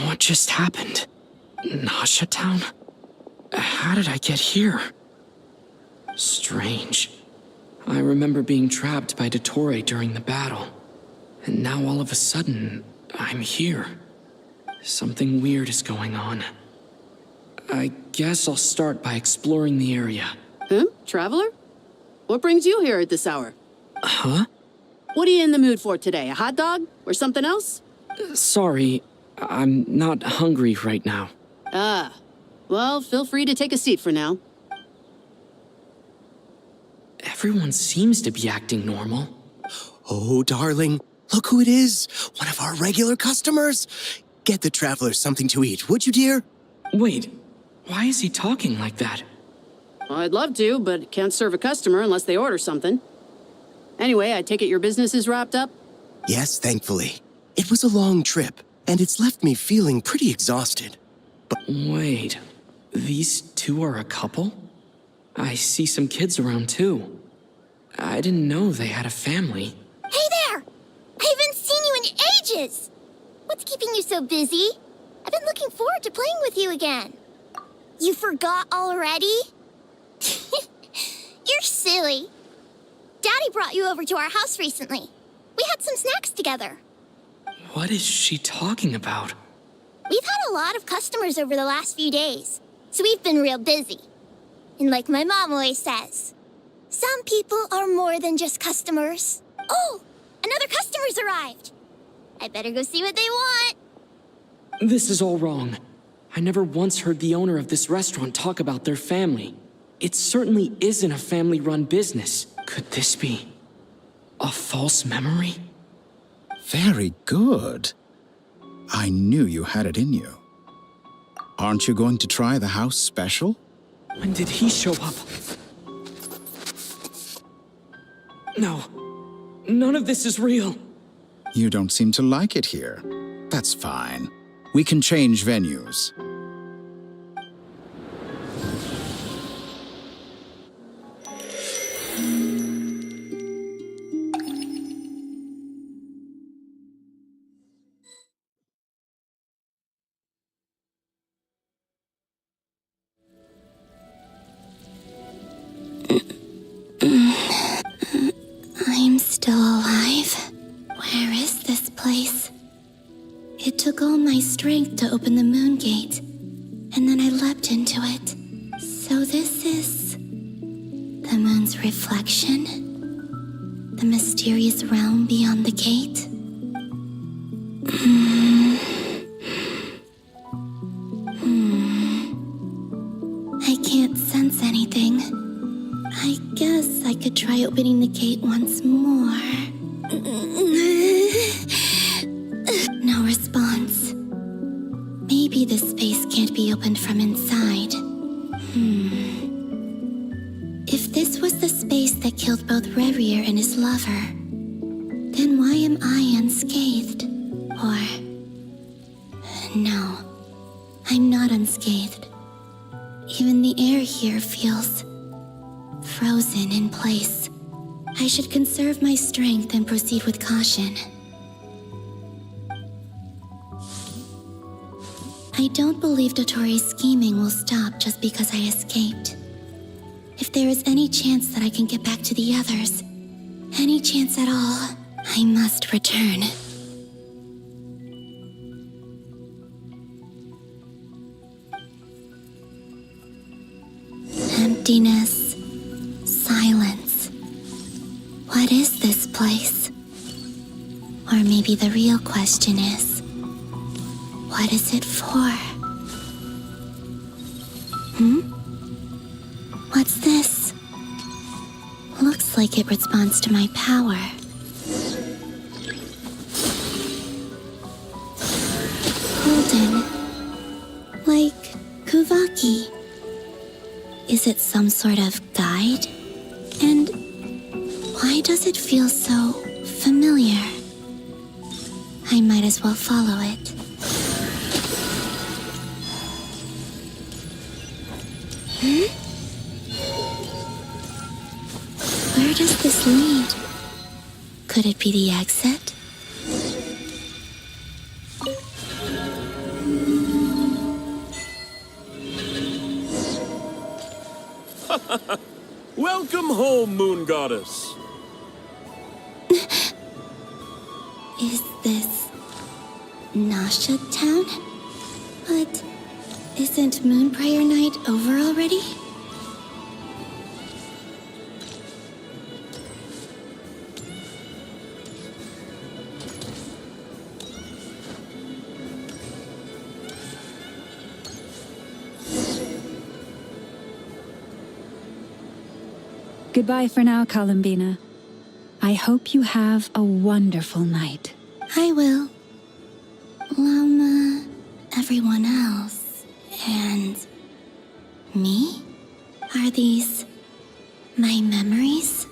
What just happened? Nasha Town? How did I get here? Strange. I remember being trapped by Dottore during the battle. And now all of a sudden, I'm here. Something weird is going on. I guess I'll start by exploring the area. Huh? Traveler? What brings you here at this hour? Huh? What are you in the mood for today? A hot dog? Or something else? Sorry, I'm not hungry right now. Ah. Well, feel free to take a seat for now. Everyone seems to be acting normal. Oh, darling, look who it is. One of our regular customers. Get the traveler something to eat, would you, dear? Wait, why is he talking like that? Well, I'd love to, but can't serve a customer unless they order something. Anyway, I take it your business is wrapped up? Yes, thankfully. It was a long trip, and it's left me feeling pretty exhausted. Wait, these two are a couple? I see some kids around too. I didn't know they had a family. Hey there! I haven't seen you in ages! What's keeping you so busy? I've been looking forward to playing with you again. You forgot already? You're silly. Daddy brought you over to our house recently. We had some snacks together. What is she talking about? We've had a lot of customers over the last few days, so we've been real busy. And like my mom always says, some people are more than just customers. Oh, another customer's arrived. I better go see what they want. This is all wrong. I never once heard the owner of this restaurant talk about their family. It certainly isn't a family-run business. Could this be a false memory? Very good. I knew you had it in you. Aren't you going to try the house special? When did he show up? No, none of this is real. You don't seem to like it here. That's fine. We can change venues. my strength to open the moon gate, and then I leapt into it. So this is the moon's reflection? The mysterious realm beyond the gate? I can't sense anything. I guess I could try opening the gate once more. No response. Maybe this space can't be opened from inside. If this was the space that killed both Revier and his lover, then why am I unscathed? Or... no, I'm not unscathed. Even the air here feels frozen in place. I should conserve my strength and proceed with caution. I don't believe Dotori's scheming will stop just because I escaped. If there is any chance that I can get back to the others, any chance at all, I must return. Emptiness, silence. What is this place? Or maybe the real question is, what is it for? What's this? Looks like it responds to my power. Golden. Like Kuvaki. Is it some sort of guide? And why does it feel so familiar? I might as well follow it. Where does this lead? Could it be the exit? Welcome home, Moon Goddess. Is this Nasha Town? But isn't Moon Prayer Night over already? Goodbye for now, Columbina. I hope you have a wonderful night. I will. Lama, everyone else, and me? Are these my memories?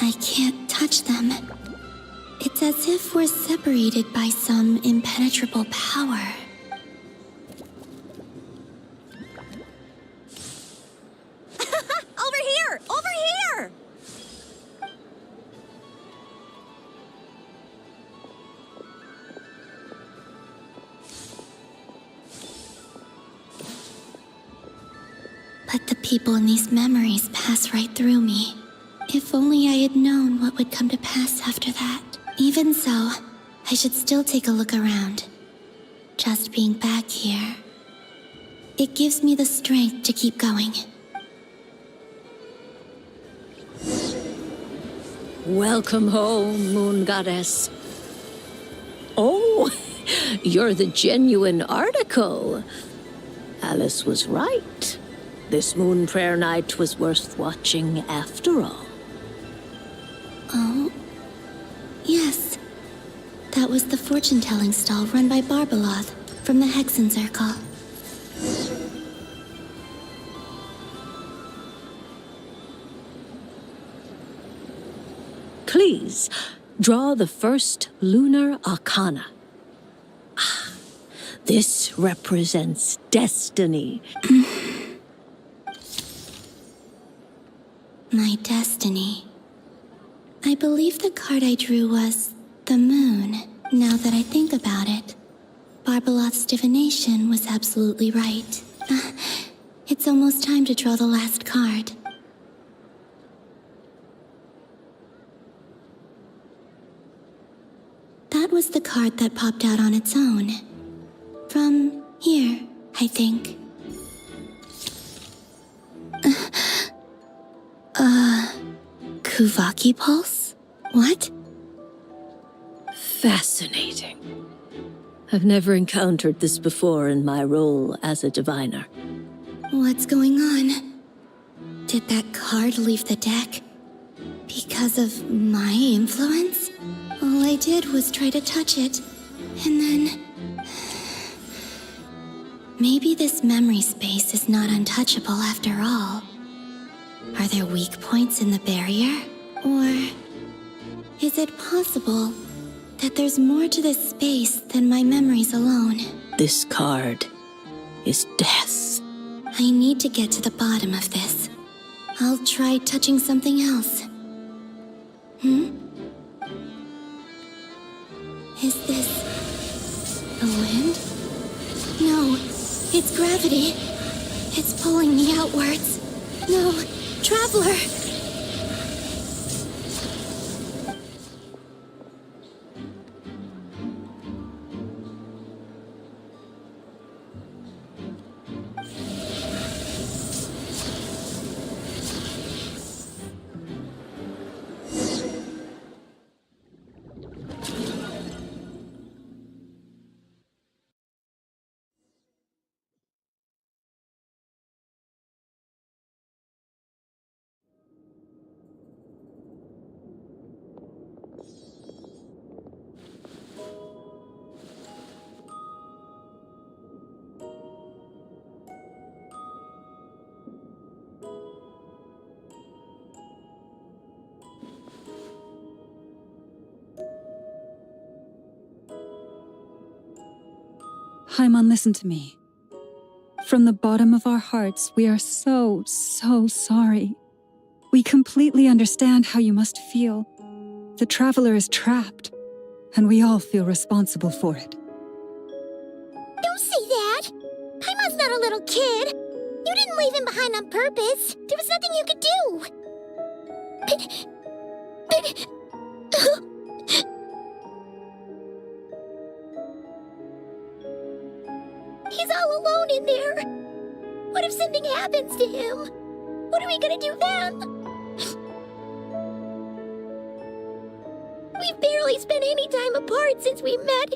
I can't touch them. It's as if we're separated by some impenetrable power. Over here! Over here! But the people in these memories pass right through me. If only I had known what would come to pass after that. Even so, I should still take a look around. Just being back here, it gives me the strength to keep going. Welcome home, Moon Goddess. Oh, you're the genuine article. Alice was right. This Moon Prayer Night was worth watching after all. Oh, yes. That was the fortune-telling stall run by Barbeloth from the Hexen Circle. Please, draw the first lunar arcana. Ah, this represents destiny. My destiny. I believe the card I drew was the moon, now that I think about it. Barbalot's divination was absolutely right. It's almost time to draw the last card. That was the card that popped out on its own. From here, I think. Kuvaki Pulse? What? Fascinating. I've never encountered this before in my role as a diviner. What's going on? Did that card leave the deck? Because of my influence? All I did was try to touch it, and then... Maybe this memory space is not untouchable after all. Are there weak points in the barrier? Or is it possible that there's more to this space than my memories alone? This card is death. I need to get to the bottom of this. I'll try touching something else. Is this the wind? No, it's gravity. It's pulling me outwards. No, Traveler! Haimon, listen to me. From the bottom of our hearts, we are so sorry. We completely understand how you must feel. The Traveler is trapped, and we all feel responsible for it. Don't say that! Paimon's not a little kid! You didn't leave him behind on purpose! There was nothing you could do! He's all alone in there! What if something happens to him? What are we gonna do then? We've barely spent any time apart since we met.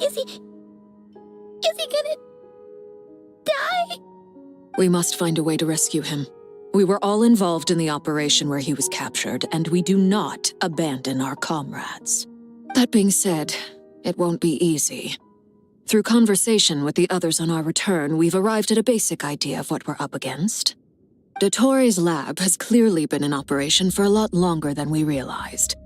Is he gonna die? We must find a way to rescue him. We were all involved in the operation where he was captured, and we do not abandon our comrades. That being said, it won't be easy. Through conversation with the others on our return, we've arrived at a basic idea of what we're up against. Dottore's lab has clearly been in operation for a lot longer than we realized.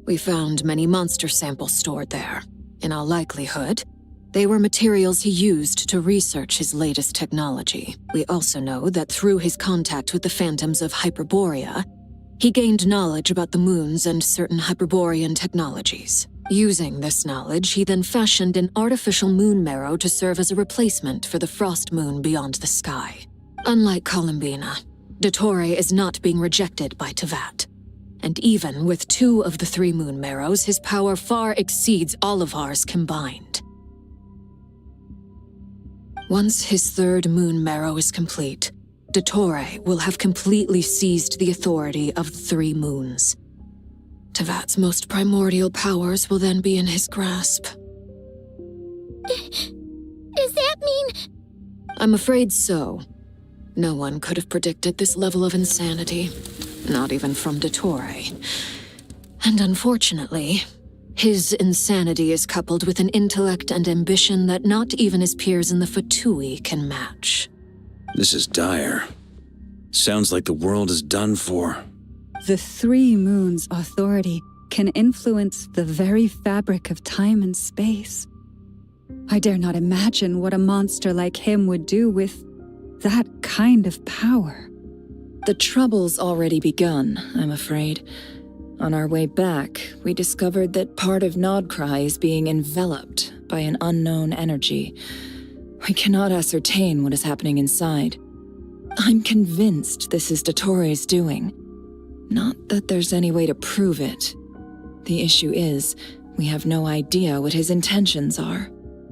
We found many monster samples stored there. In all likelihood, they were materials he used to research his latest technology. We also know that through his contact with the phantoms of Hyperborea, he gained knowledge about the moons and certain Hyperborean technologies. Using this knowledge, he then fashioned an artificial moon marrow to serve as a replacement for the frost moon beyond the sky. Unlike Columbina, Dottore is not being rejected by Teyvat. And even with 2 of the 3 moon marrows, his power far exceeds all of ours combined. Once his 3rd moon marrow is complete, Dottore will have completely seized the authority of the 3 moons. Teyvat's most primordial powers will then be in his grasp. Does that mean... I'm afraid so. No one could have predicted this level of insanity. Not even from Dottore. And unfortunately, his insanity is coupled with an intellect and ambition that not even his peers in the Fatui can match. This is dire. Sounds like the world is done for. The 3 moons' authority can influence the very fabric of time and space. I dare not imagine what a monster like him would do with that kind of power. The trouble's already begun, I'm afraid. On our way back, we discovered that part of Nodcry is being enveloped by an unknown energy. We cannot ascertain what is happening inside. I'm convinced this is Dottore doing. Not that there's any way to prove it. The issue is, we have no idea what his intentions are.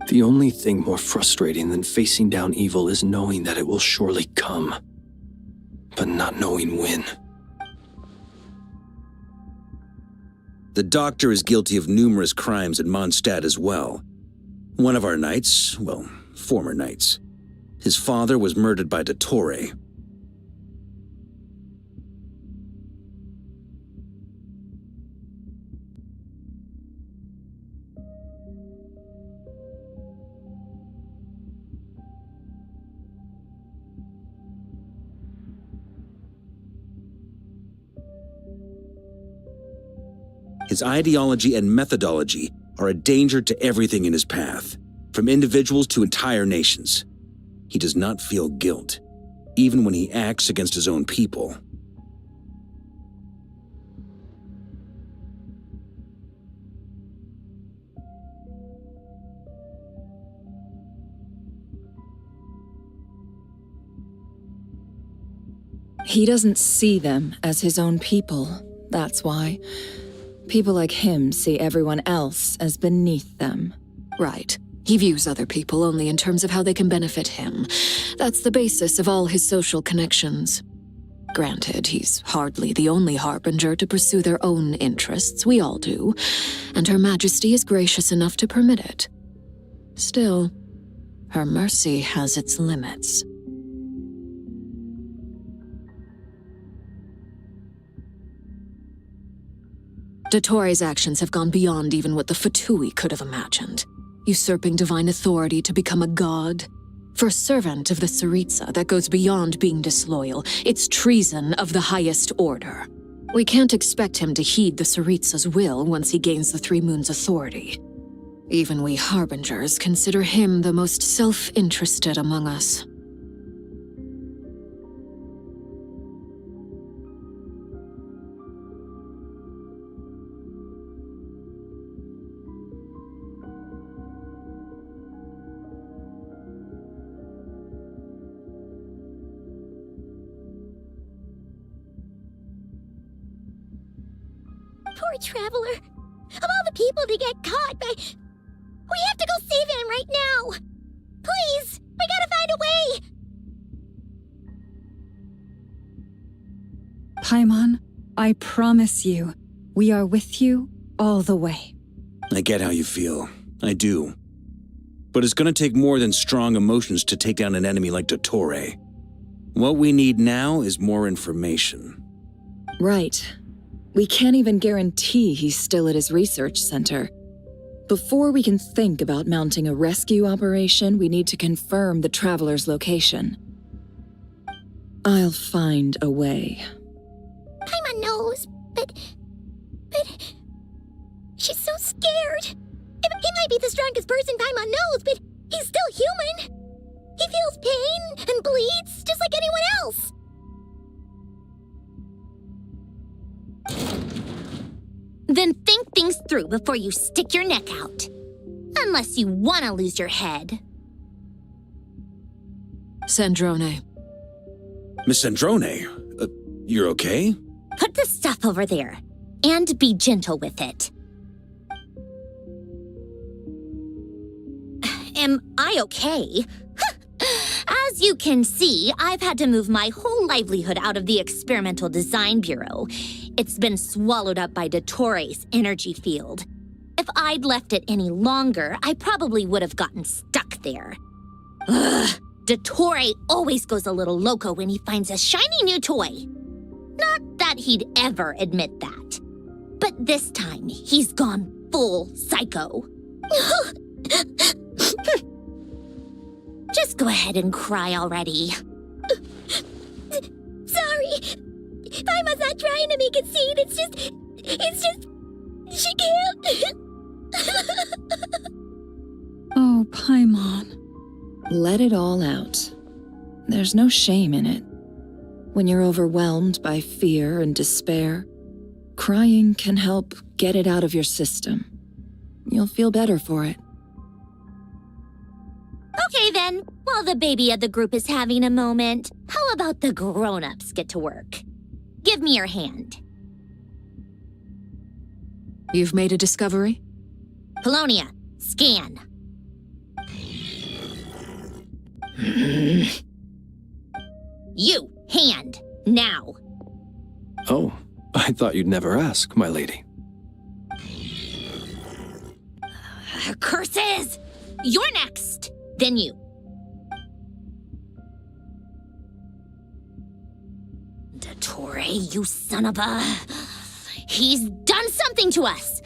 The only thing more frustrating than facing down evil is knowing that it will surely come, but not knowing when. The Doctor is guilty of numerous crimes at Mondstadt as well. One of our knights, well, former knights. His father was murdered by Dottore. His ideology and methodology are a danger to everything in his path, from individuals to entire nations. He does not feel guilt, even when he acts against his own people. He doesn't see them as his own people, that's why. People like him see everyone else as beneath them. Right. He views other people only in terms of how they can benefit him. That's the basis of all his social connections. Granted, he's hardly the only harbinger to pursue their own interests. We all do. And Her Majesty is gracious enough to permit it. Still, her mercy has its limits. Dottore's actions have gone beyond even what the Fatui could have imagined. Usurping divine authority to become a god. For a servant of the Tsaritsa, that goes beyond being disloyal. It's treason of the highest order. We can't expect him to heed the Tsaritsa's will once he gains the Three Moons' authority. Even we harbingers consider him the most self-interested among us. Poor Traveler. Of all the people to get caught by... We have to go save him right now! Please! We gotta find a way! Paimon, I promise you, we are with you all the way. I get how you feel. I do. But it's gonna take more than strong emotions to take down an enemy like Dottore. What we need now is more information. Right. We can't even guarantee he's still at his research center. Before we can think about mounting a rescue operation, we need to confirm the Traveler's location. I'll find a way. Paimon knows, but... She's so scared. He might be the strongest person Paimon knows, but he's still human. He feels pain and bleeds just like anyone else. Then think things through before you stick your neck out. Unless you want to lose your head. Sandrone. Miss Sandrone, you're okay? Put the stuff over there, and be gentle with it. Am I okay? As you can see, I've had to move my whole livelihood out of the Experimental Design Bureau. It's been swallowed up by Dottore's energy field. If I'd left it any longer, I probably would have gotten stuck there. Ugh, Dottore always goes a little loco when he finds a shiny new toy. Not that he'd ever admit that. But this time, he's gone full psycho. Just go ahead and cry already. Sorry. Paimon's not trying to make it seem. It's just... She can't... Oh, Paimon. Let it all out. There's no shame in it. When you're overwhelmed by fear and despair, crying can help get it out of your system. You'll feel better for it. While the baby of the group is having a moment, how about the grown-ups get to work? Give me your hand. You've made a discovery? Polonia, scan. You, hand, now. Oh, I thought you'd never ask, my lady. Curses! You're next! Then you. Dottore, you son of a... He's done something to us!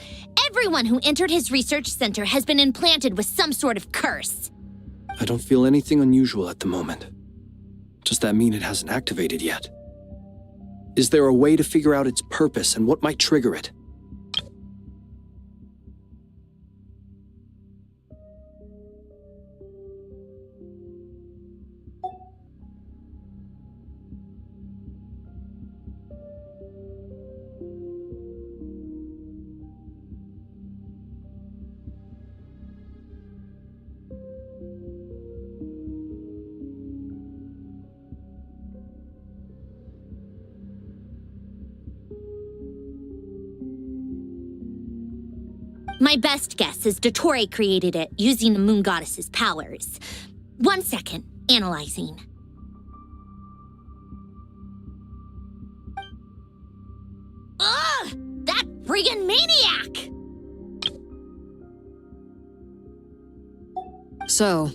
Everyone who entered his research center has been implanted with some sort of curse. I don't feel anything unusual at the moment. Does that mean it hasn't activated yet? Is there a way to figure out its purpose and what might trigger it? My best guess is Dottore created it using the moon goddess's powers. 1 second, analyzing. Ugh! That friggin' maniac! So,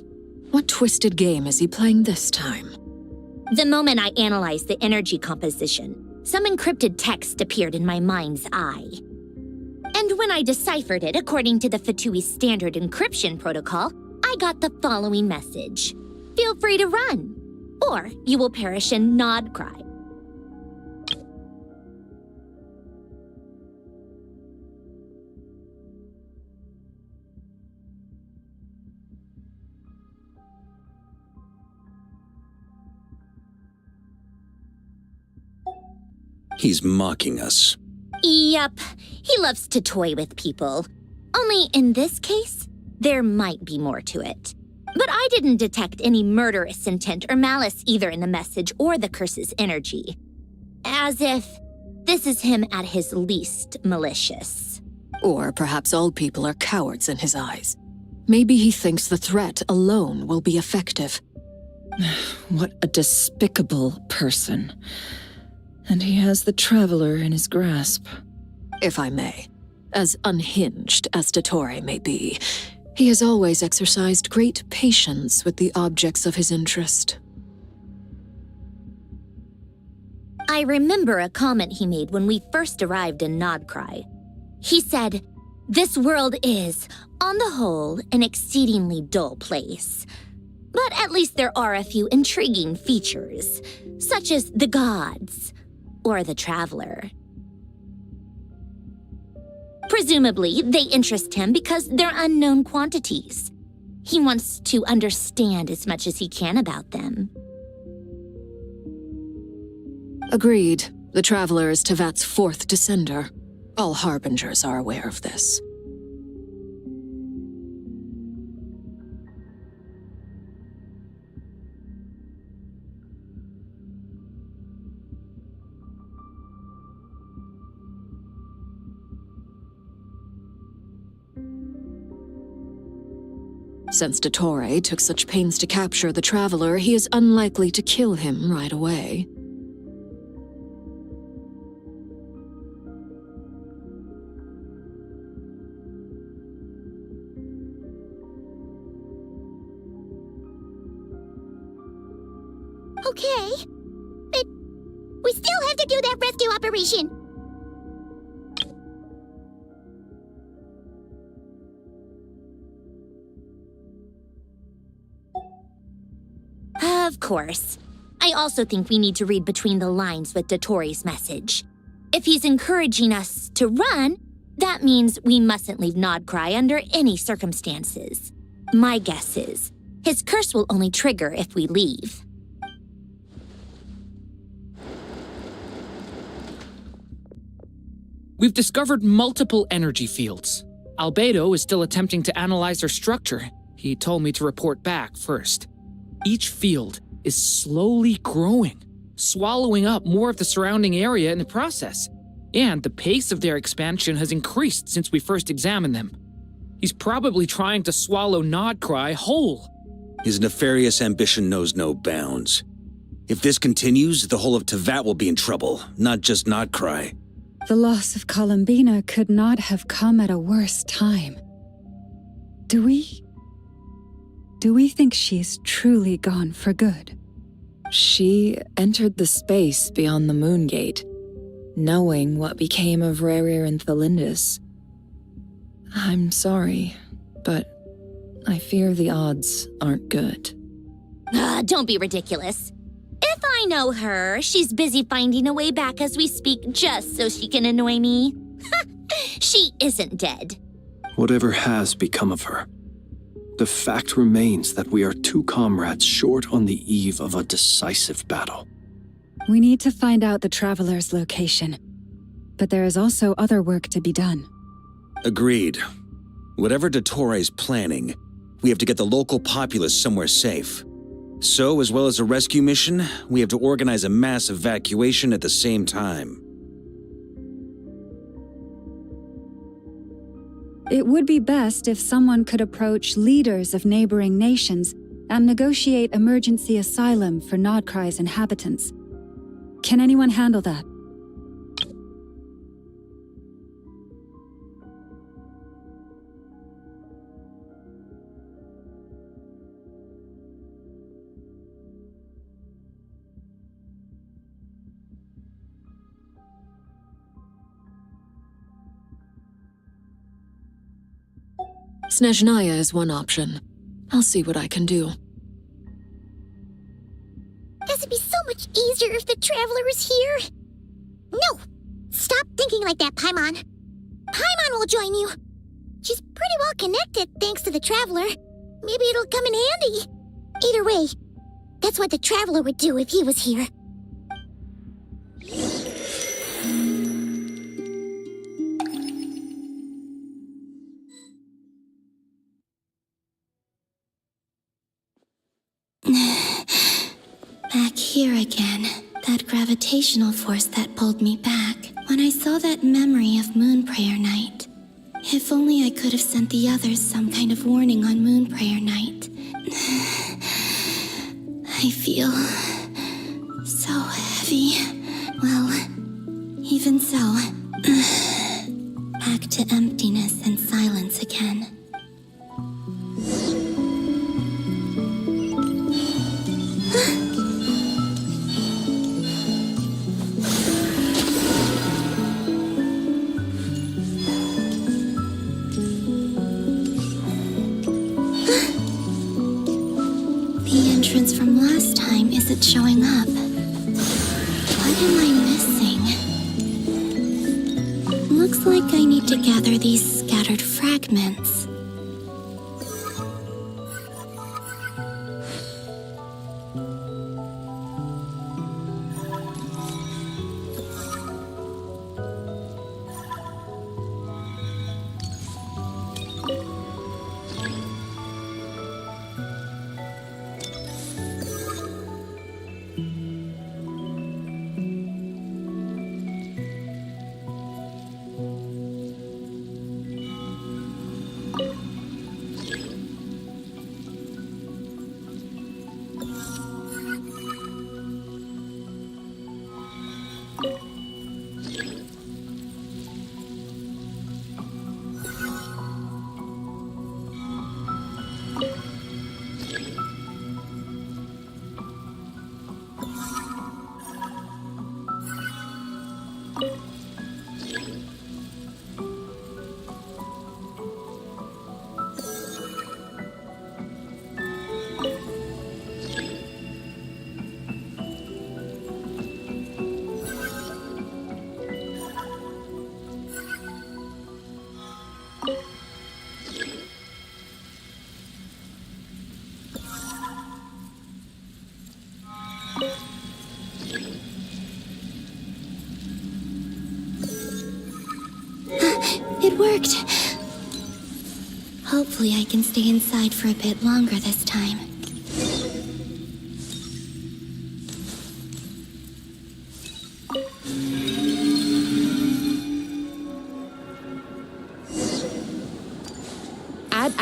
what twisted game is he playing this time? The moment I analyzed the energy composition, some encrypted text appeared in my mind's eye. And when I deciphered it according to the VIII standard encryption protocol, I got the following message. Feel free to run, or you will perish in nod cry. He's mocking us. Yep, he loves to toy with people. Only in this case, there might be more to it. But I didn't detect any murderous intent or malice either in the message or the curse's energy. As if this is him at his least malicious. Or perhaps all people are cowards in his eyes. Maybe he thinks the threat alone will be effective. What a despicable person. And he has the Traveler in his grasp. If I may, as unhinged as Dottore may be, he has always exercised great patience with the objects of his interest. I remember a comment he made when we first arrived in Nodcry. He said, "This world is, on the whole, an exceedingly dull place. But at least there are a few intriguing features, such as the gods, or the Traveler. Presumably, they interest him because they're unknown quantities. He wants to understand as much as he can about them." Agreed. The Traveler is Tevat's fourth descender. All harbingers are aware of this. Since Dottore took such pains to capture the Traveler, he is unlikely to kill him right away. Okay, but we still have to do that rescue operation. Of course. I also think we need to read between the lines with Dottore's message. If he's encouraging us to run, that means we mustn't leave Nodcry under any circumstances. My guess is, his curse will only trigger if we leave. We've discovered multiple energy fields. Albedo is still attempting to analyze their structure. He told me to report back first. Each field is slowly growing, swallowing up more of the surrounding area in the process. And the pace of their expansion has increased since we first examined them. He's probably trying to swallow Nodcry whole. His nefarious ambition knows no bounds. If this continues, the whole of Tevat will be in trouble, not just Nodcry. The loss of Columbina could not have come at a worse time. Do we think she's truly gone for good? She entered the space beyond the Moon Gate, knowing what became of Rerir and Thalindus. I'm sorry, but I fear the odds aren't good. Don't be ridiculous. If I know her, she's busy finding a way back as we speak just so she can annoy me. She isn't dead. Whatever has become of her, the fact remains that we are two comrades short on the eve of a decisive battle. We need to find out the Traveler's location. But there is also other work to be done. Agreed. Whatever Dottore planning, we have to get the local populace somewhere safe. So, as well as a rescue mission, we have to organize a mass evacuation at the same time. It would be best if someone could approach leaders of neighboring nations and negotiate emergency asylum for Nodcry's inhabitants. Can anyone handle that? Snezhnaya is one option. I'll see what I can do. This would be so much easier if the Traveler was here. No! Stop thinking like that, Paimon. Paimon will join you. She's pretty well connected thanks to the Traveler. Maybe it'll come in handy. Either way, that's what the Traveler would do if he was here. Back here again. That gravitational force that pulled me back when I saw that memory of Moon Prayer Night. If only I could have sent the others some kind of warning on Moon Prayer Night. I feel so heavy. Well, even so, back to emptiness and silence again. From last time isn't showing up. What am I missing? Looks like I need to gather these scattered fragments. It worked. Hopefully I can stay inside for a bit longer this time.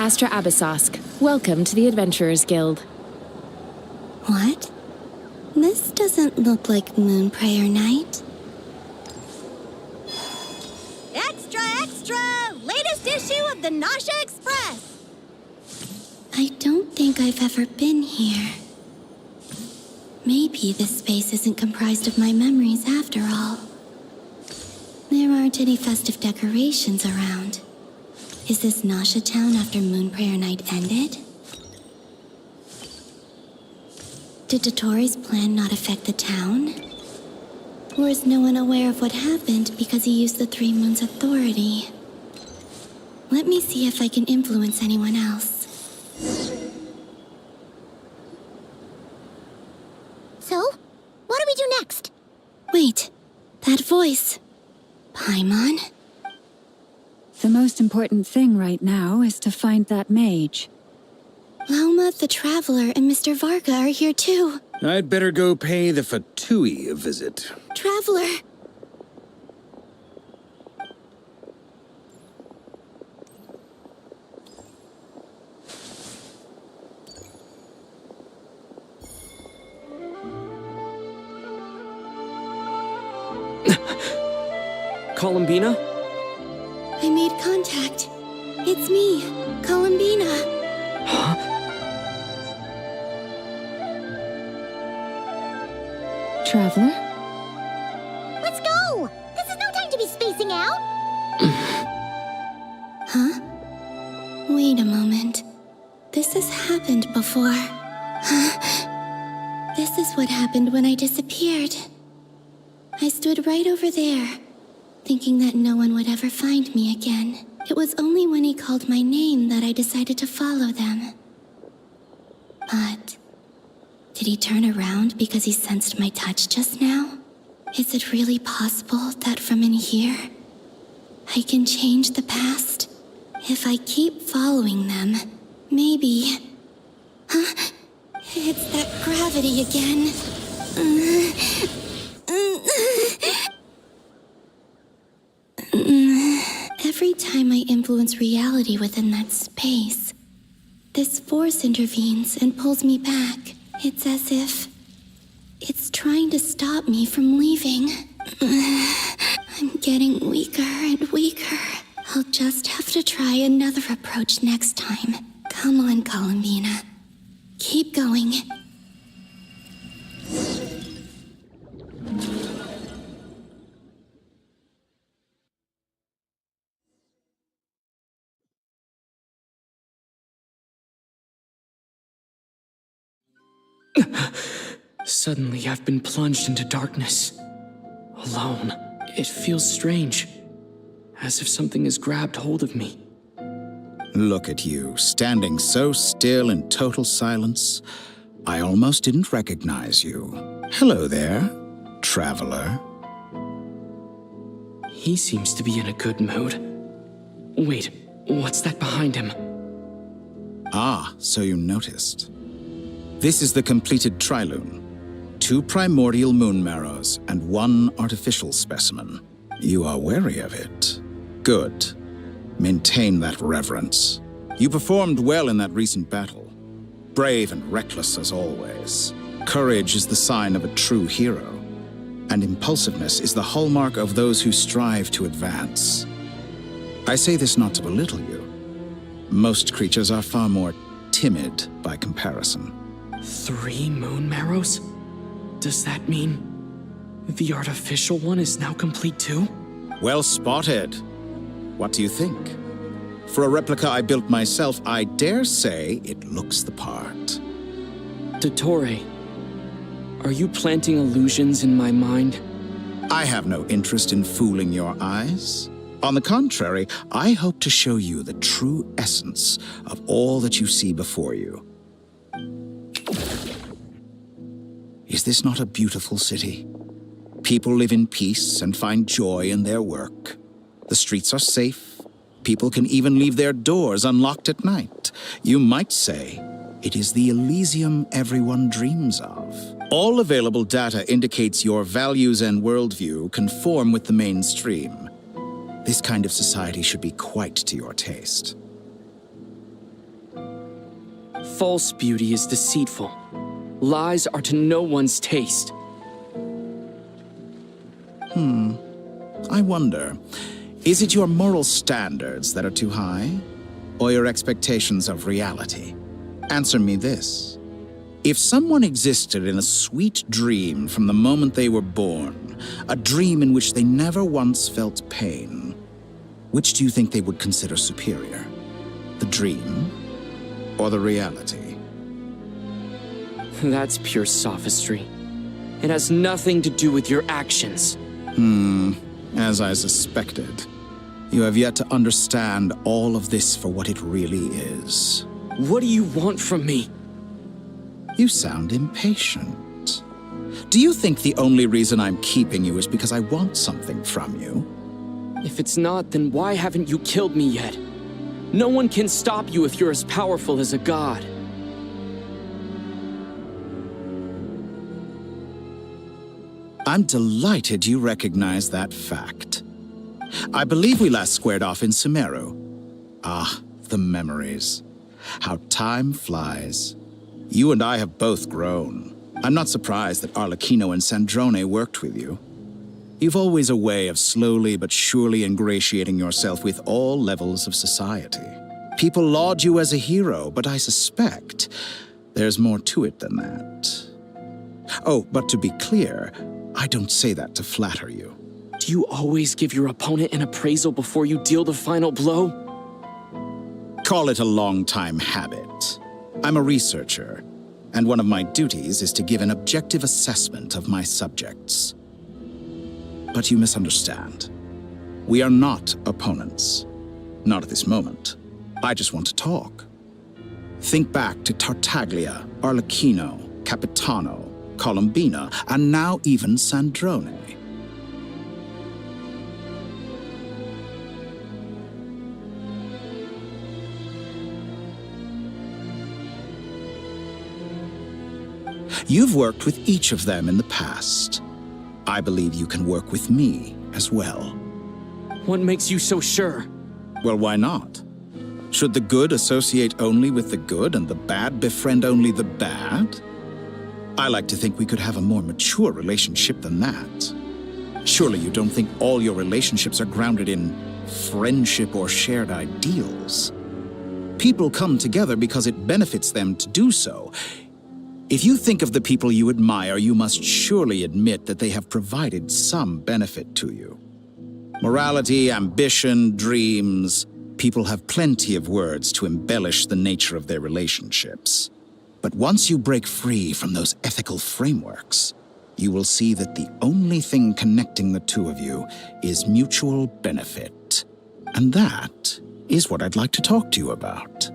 Astra Abyssosque. Welcome to the Adventurers Guild. What? This doesn't look like Moon Prayer Night. Extra, extra! Latest issue of the Nasha Express! I don't think I've ever been here. Maybe this space isn't comprised of my memories after all. There aren't any festive decorations around. Is this Nasha town after Moon Prayer Night ended? Did Dottoro's plan not affect the town? Or is no one aware of what happened because he used the Three Moons' authority? Let me see if I can influence anyone else. So, what do we do next? Wait, that voice. Paimon? The most important thing right now is to find that mage. Lauma the Traveler and Mr. Varga are here too. I'd better go pay the Fatui a visit. Traveler! Columbina? I made contact. It's me, Columbina. Traveler? Let's go! This is no time to be spacing out! Huh? Wait a moment. This has happened before. This is what happened when I disappeared. I stood right over there, thinking that no one would ever find me again. It was only when he called my name that I decided to follow them. But did he turn around because he sensed my touch just now? Is it really possible that from in here, I can change the past? If I keep following them, maybe... Huh? It's that gravity again. Every time I influence reality within that space, this force intervenes and pulls me back. It's as if it's trying to stop me from leaving. I'm getting weaker and weaker. I'll just have to try another approach next time. Come on, Columbina. Keep going. Suddenly, I've been plunged into darkness. Alone. It feels strange. As if something has grabbed hold of me. Look at you, standing so still in total silence. I almost didn't recognize you. Hello there, traveler. He seems to be in a good mood. Wait, what's that behind him? Ah, so you noticed. This is the completed Trilune. 2 primordial moon marrows and 1 artificial specimen. You are wary of it. Good. Maintain that reverence. You performed well in that recent battle. Brave and reckless as always. Courage is the sign of a true hero. And impulsiveness is the hallmark of those who strive to advance. I say this not to belittle you. Most creatures are far more timid by comparison. 3 moon marrows? Does that mean the artificial one is now complete too? Well spotted. What do you think? For a replica I built myself, I dare say it looks the part. Dottore, are you planting illusions in my mind? I have no interest in fooling your eyes. On the contrary, I hope to show you the true essence of all that you see before you. Is this not a beautiful city? People live in peace and find joy in their work. The streets are safe. People can even leave their doors unlocked at night. You might say it is the Elysium everyone dreams of. All available data indicates your values and worldview conform with the mainstream. This kind of society should be quite to your taste. False beauty is deceitful. Lies are to no one's taste. I wonder, is it your moral standards that are too high? Or your expectations of reality? Answer me this. If someone existed in a sweet dream from the moment they were born, a dream in which they never once felt pain, which do you think they would consider superior? The dream or the reality? That's pure sophistry. It has nothing to do with your actions. As I suspected. You have yet to understand all of this for what it really is. What do you want from me? You sound impatient. Do you think the only reason I'm keeping you is because I want something from you? If it's not, then why haven't you killed me yet? No one can stop you if you're as powerful as a god. I'm delighted you recognize that fact. I believe we last squared off in Sumeru. Ah, the memories. How time flies. You and I have both grown. I'm not surprised that Arlecchino and Sandrone worked with you. You've always a way of slowly but surely ingratiating yourself with all levels of society. People laud you as a hero, but I suspect there's more to it than that. Oh, but to be clear, I don't say that to flatter you. Do you always give your opponent an appraisal before you deal the final blow? Call it a long-time habit. I'm a researcher, and one of my duties is to give an objective assessment of my subjects. But you misunderstand. We are not opponents. Not at this moment. I just want to talk. Think back to Tartaglia, Arlecchino, Capitano, Columbina, and now even Sandrone. You've worked with each of them in the past. I believe you can work with me as well. What makes you so sure? Well, why not? Should the good associate only with the good and the bad befriend only the bad? I like to think we could have a more mature relationship than that. Surely you don't think all your relationships are grounded in friendship or shared ideals? People come together because it benefits them to do so. If you think of the people you admire, you must surely admit that they have provided some benefit to you. Morality, ambition, dreams. People have plenty of words to embellish the nature of their relationships. But once you break free from those ethical frameworks, you will see that the only thing connecting the two of you is mutual benefit. And that is what I'd like to talk to you about.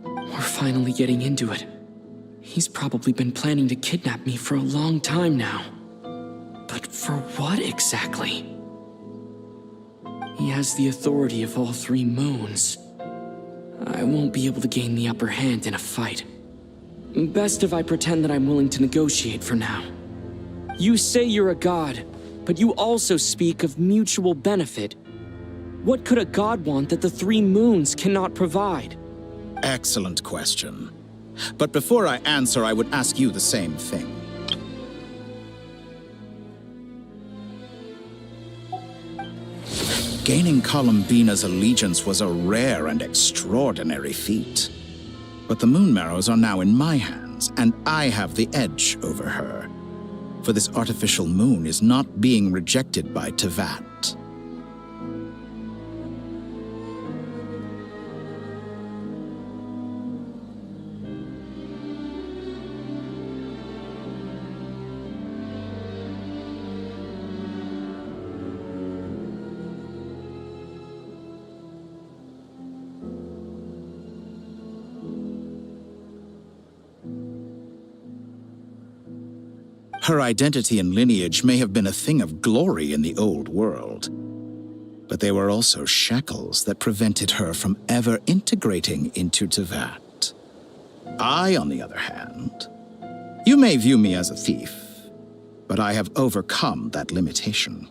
We're finally getting into it. He's probably been planning to kidnap me for a long time now. But for what exactly? He has the authority of all three moons. I won't be able to gain the upper hand in a fight. Best if I pretend that I'm willing to negotiate for now. You say you're a god, but you also speak of mutual benefit. What could a god want that the three moons cannot provide? Excellent question. But before I answer, I would ask you the same thing. Gaining Columbina's allegiance was a rare and extraordinary feat. But the Moon Marrows are now in my hands, and I have the edge over her. For this artificial moon is not being rejected by Tevat. Her identity and lineage may have been a thing of glory in the old world, but they were also shackles that prevented her from ever integrating into Tevat. I, on the other hand, you may view me as a thief, but I have overcome that limitation.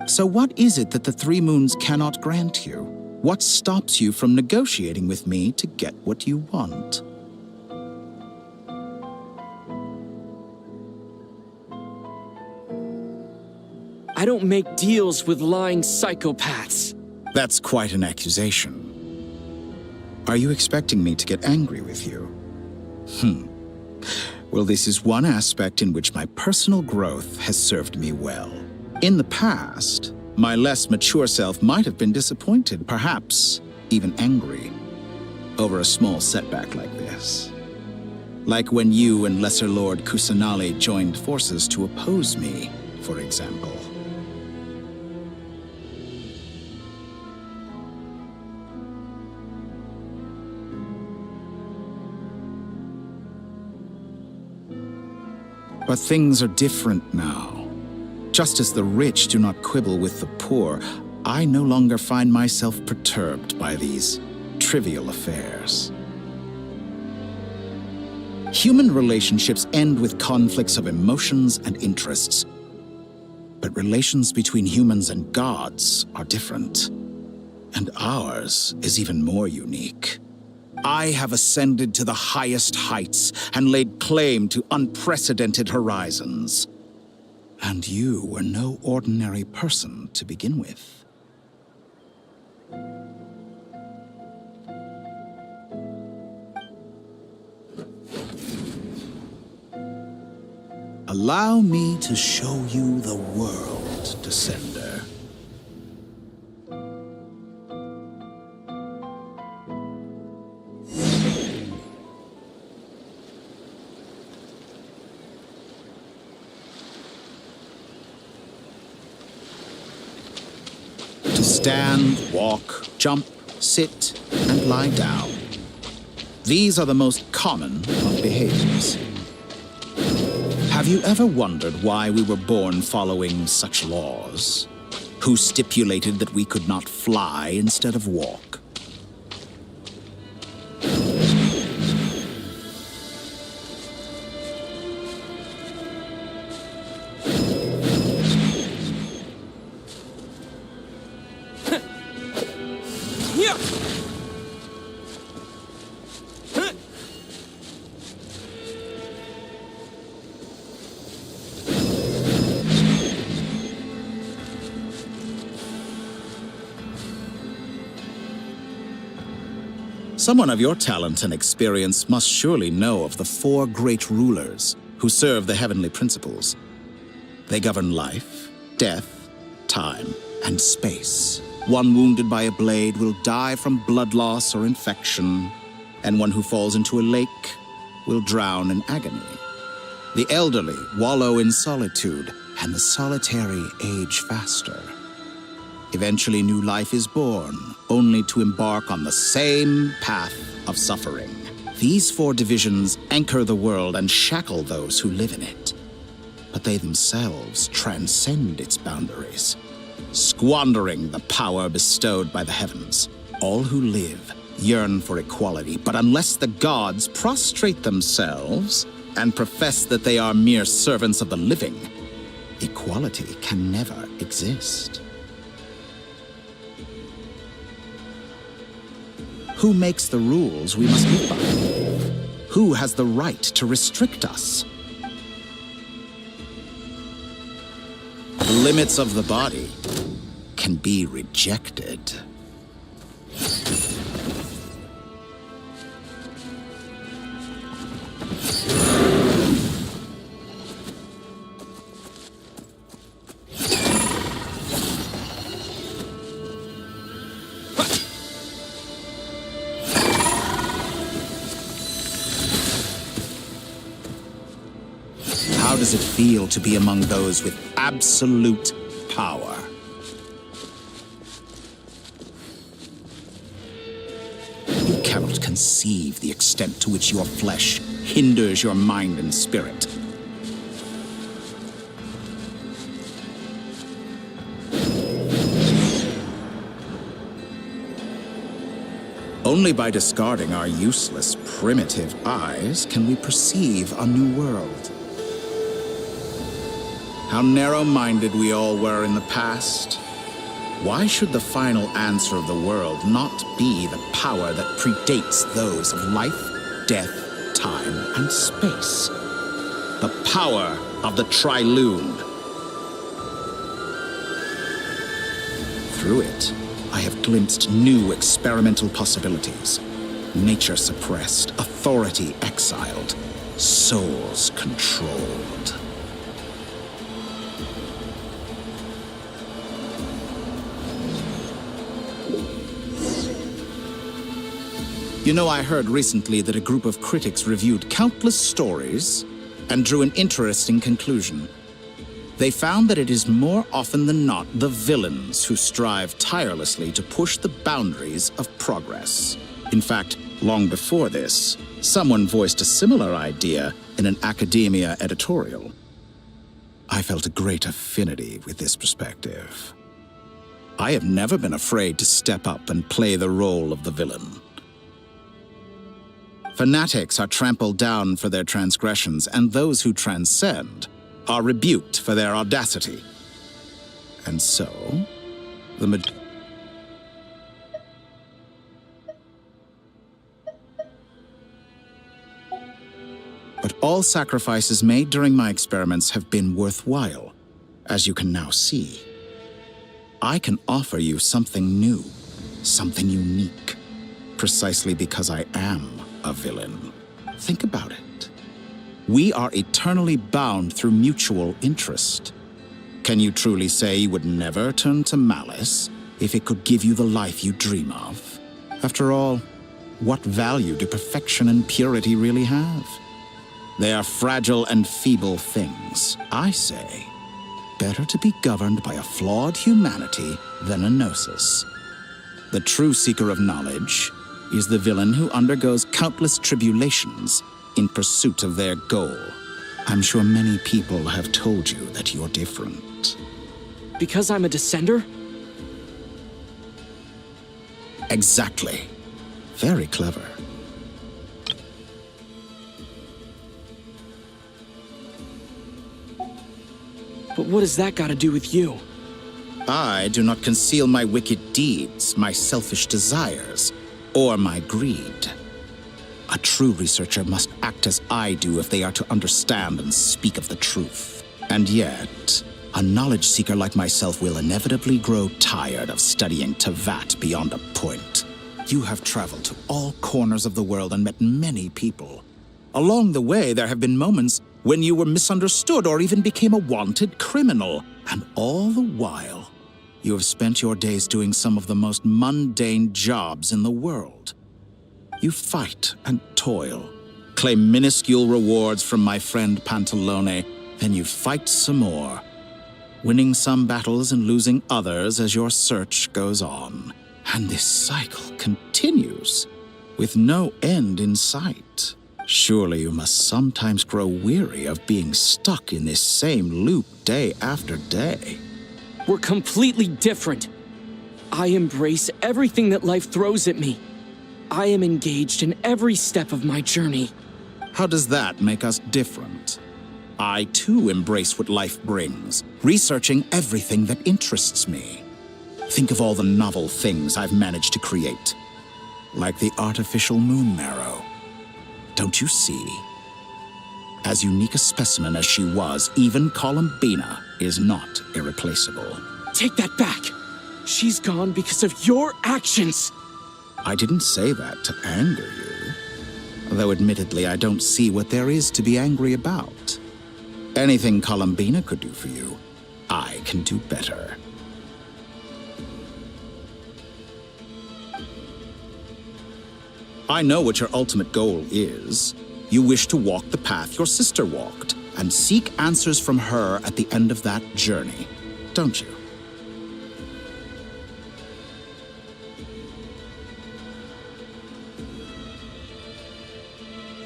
So what is it that the Three Moons cannot grant you? What stops you from negotiating with me to get what you want? I don't make deals with lying psychopaths. That's quite an accusation. Are you expecting me to get angry with you? Well, this is one aspect in which my personal growth has served me well. In the past, my less mature self might have been disappointed, perhaps even angry, over a small setback like this. Like when you and Lesser Lord Kusanali joined forces to oppose me, for example. But things are different now. Just as the rich do not quibble with the poor, I no longer find myself perturbed by these trivial affairs. Human relationships end with conflicts of emotions and interests. But relations between humans and gods are different. And ours is even more unique. I have ascended to the highest heights and laid claim to unprecedented horizons. And you were no ordinary person to begin with. Allow me to show you the world, Descender. To stand, walk, jump, sit, and lie down. These are the most common of behaviors. Have you ever wondered why we were born following such laws? Who stipulated that we could not fly instead of walk? Someone of your talent and experience must surely know of the 4 great rulers who serve the heavenly principles. They govern life, death, time, and space. One wounded by a blade will die from blood loss or infection, and one who falls into a lake will drown in agony. The elderly wallow in solitude, and the solitary age faster. Eventually, new life is born, only to embark on the same path of suffering. These 4 divisions anchor the world and shackle those who live in it. But they themselves transcend its boundaries, squandering the power bestowed by the heavens. All who live yearn for equality, but unless the gods prostrate themselves and profess that they are mere servants of the living, equality can never exist. Who makes the rules we must live by? Who has the right to restrict us? The limits of the body can be rejected. How does it feel to be among those with absolute power? You cannot conceive the extent to which your flesh hinders your mind and spirit. Only by discarding our useless, primitive eyes can we perceive a new world. How narrow-minded we all were in the past. Why should the final answer of the world not be the power that predates those of life, death, time, and space? The power of the Trilune. Through it, I have glimpsed new experimental possibilities. Nature suppressed, authority exiled, souls controlled. You know, I heard recently that a group of critics reviewed countless stories and drew an interesting conclusion. They found that it is more often than not the villains who strive tirelessly to push the boundaries of progress. In fact, long before this, someone voiced a similar idea in an academia editorial. I felt a great affinity with this perspective. I have never been afraid to step up and play the role of the villain. Fanatics are trampled down for their transgressions, and those who transcend are rebuked for their audacity. And so, But all sacrifices made during my experiments have been worthwhile, as you can now see. I can offer you something new, something unique, precisely because I am a villain. Think about it. We are eternally bound through mutual interest. Can you truly say you would never turn to malice if it could give you the life you dream of? After all, what value do perfection and purity really have? They are fragile and feeble things. I say, better to be governed by a flawed humanity than a gnosis. The true seeker of knowledge is the villain who undergoes countless tribulations in pursuit of their goal. I'm sure many people have told you that you're different. Because I'm a descender? Exactly. Very clever. But what does that got to do with you? I do not conceal my wicked deeds, my selfish desires, or my greed. A true researcher must act as I do if they are to understand and speak of the truth. And yet, a knowledge seeker like myself will inevitably grow tired of studying Tevat beyond a point. You have traveled to all corners of the world and met many people. Along the way, there have been moments when you were misunderstood or even became a wanted criminal. And all the while, you have spent your days doing some of the most mundane jobs in the world. You fight and toil, claim minuscule rewards from my friend Pantalone, then you fight some more, winning some battles and losing others as your search goes on. And this cycle continues, with no end in sight. Surely you must sometimes grow weary of being stuck in this same loop day after day. We're completely different. I embrace everything that life throws at me. I am engaged in every step of my journey. How does that make us different? I too embrace what life brings, researching everything that interests me. Think of all the novel things I've managed to create, like the artificial moon marrow. Don't you see? As unique a specimen as she was, even Columbina is not irreplaceable. Take that back. She's gone because of your actions. I didn't say that to anger you. Though admittedly, I don't see what there is to be angry about. Anything Columbina could do for you, I can do better. I know what your ultimate goal is. You wish to walk the path your sister walked, and seek answers from her at the end of that journey, don't you?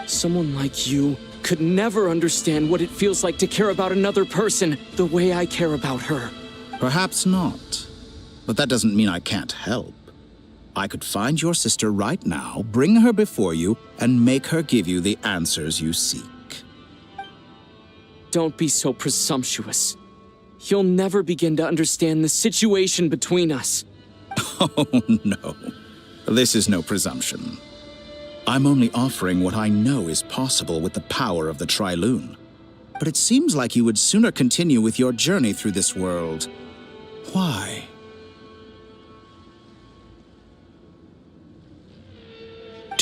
Someone like you could never understand what it feels like to care about another person the way I care about her. Perhaps not. But that doesn't mean I can't help. I could find your sister right now, bring her before you, and make her give you the answers you seek. Don't be so presumptuous. You'll never begin to understand the situation between us. Oh, no. This is no presumption. I'm only offering what I know is possible with the power of the Trilune. But it seems like you would sooner continue with your journey through this world. Why?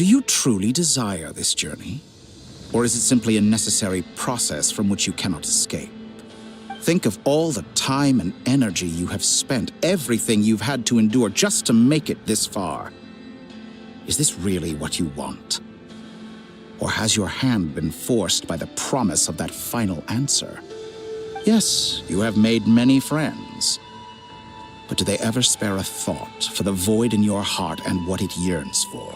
Do you truly desire this journey? Or is it simply a necessary process from which you cannot escape? Think of all the time and energy you have spent, everything you've had to endure just to make it this far. Is this really what you want? Or has your hand been forced by the promise of that final answer? Yes, you have made many friends. But do they ever spare a thought for the void in your heart and what it yearns for?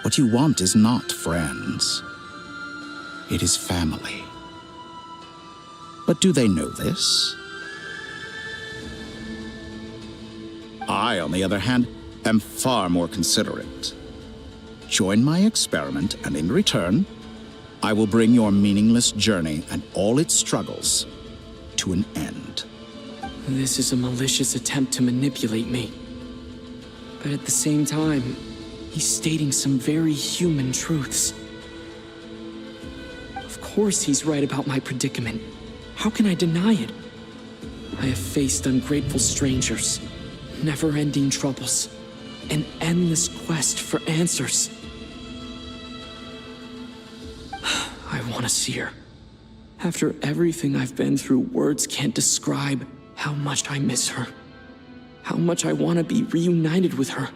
What you want is not friends. It is family. But do they know this? I, on the other hand, am far more considerate. Join my experiment, and in return, I will bring your meaningless journey and all its struggles to an end. This is a malicious attempt to manipulate me. But at the same time, he's stating some very human truths. Of course he's right about my predicament. How can I deny it? I have faced ungrateful strangers, never-ending troubles, an endless quest for answers. I want to see her. After everything I've been through, words can't describe how much I miss her. How much I want to be reunited with her,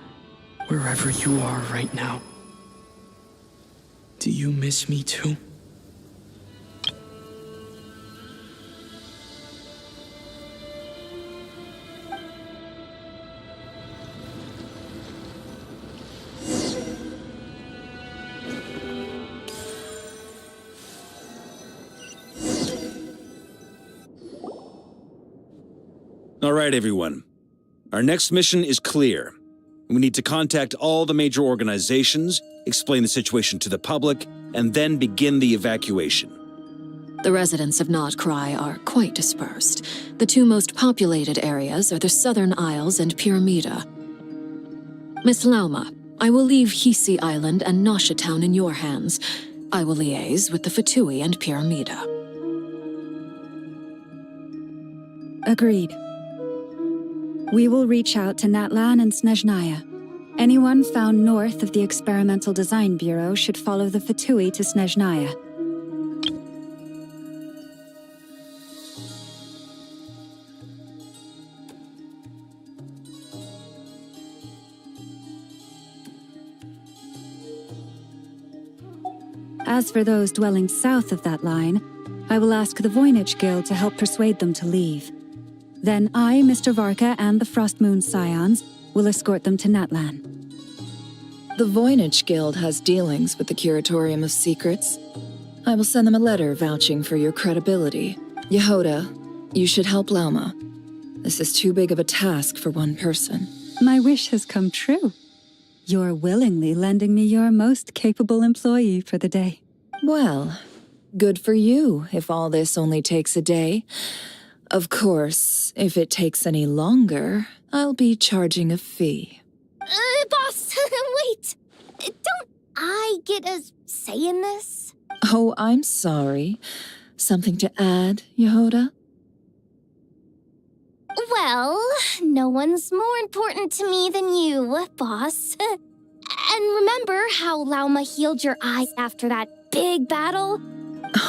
wherever you are right now. Do you miss me too? All right, everyone. Our next mission is clear. We need to contact all the major organizations, explain the situation to the public, and then begin the evacuation. The residents of Nodcry are quite dispersed. The two most populated areas are the Southern Isles and Pyramida. Miss Lauma, I will leave Hisi Island and Nasha Town in your hands. I will liaise with the Fatui and Pyramida. Agreed. We will reach out to Natlan and Snezhnaya. Anyone found north of the Experimental Design Bureau should follow the Fatui to Snezhnaya. As for those dwelling south of that line, I will ask the Voynich Guild to help persuade them to leave. Then I, Mr. Varka, and the Frostmoon Scions will escort them to Natlan. The Voynich Guild has dealings with the Curatorium of Secrets. I will send them a letter vouching for your credibility. Yehoda, you should help Lauma. This is too big of a task for one person. My wish has come true. You're willingly lending me your most capable employee for the day. Well, good for you if all this only takes a day. Of course, if it takes any longer, I'll be charging a fee. Boss, wait! Don't I get a say in this? Oh, I'm sorry. Something to add, Yehoda? Well, no one's more important to me than you, boss. And remember how Lauma healed your eyes after that big battle?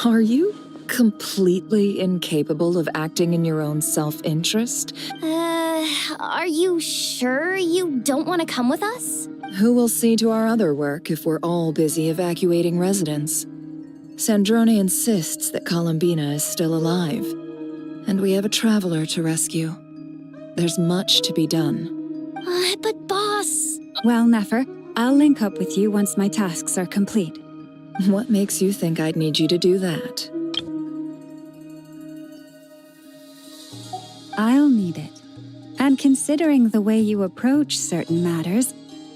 Are you completely incapable of acting in your own self-interest? Are you sure you don't want to come with us? Who will see to our other work if we're all busy evacuating residents? Sandrone insists that Columbina is still alive, and we have a traveler to rescue. There's much to be done. But boss... Well, Nefer, I'll link up with you once my tasks are complete. What makes you think I'd need you to do that? I'll need it. And considering the way you approach certain matters,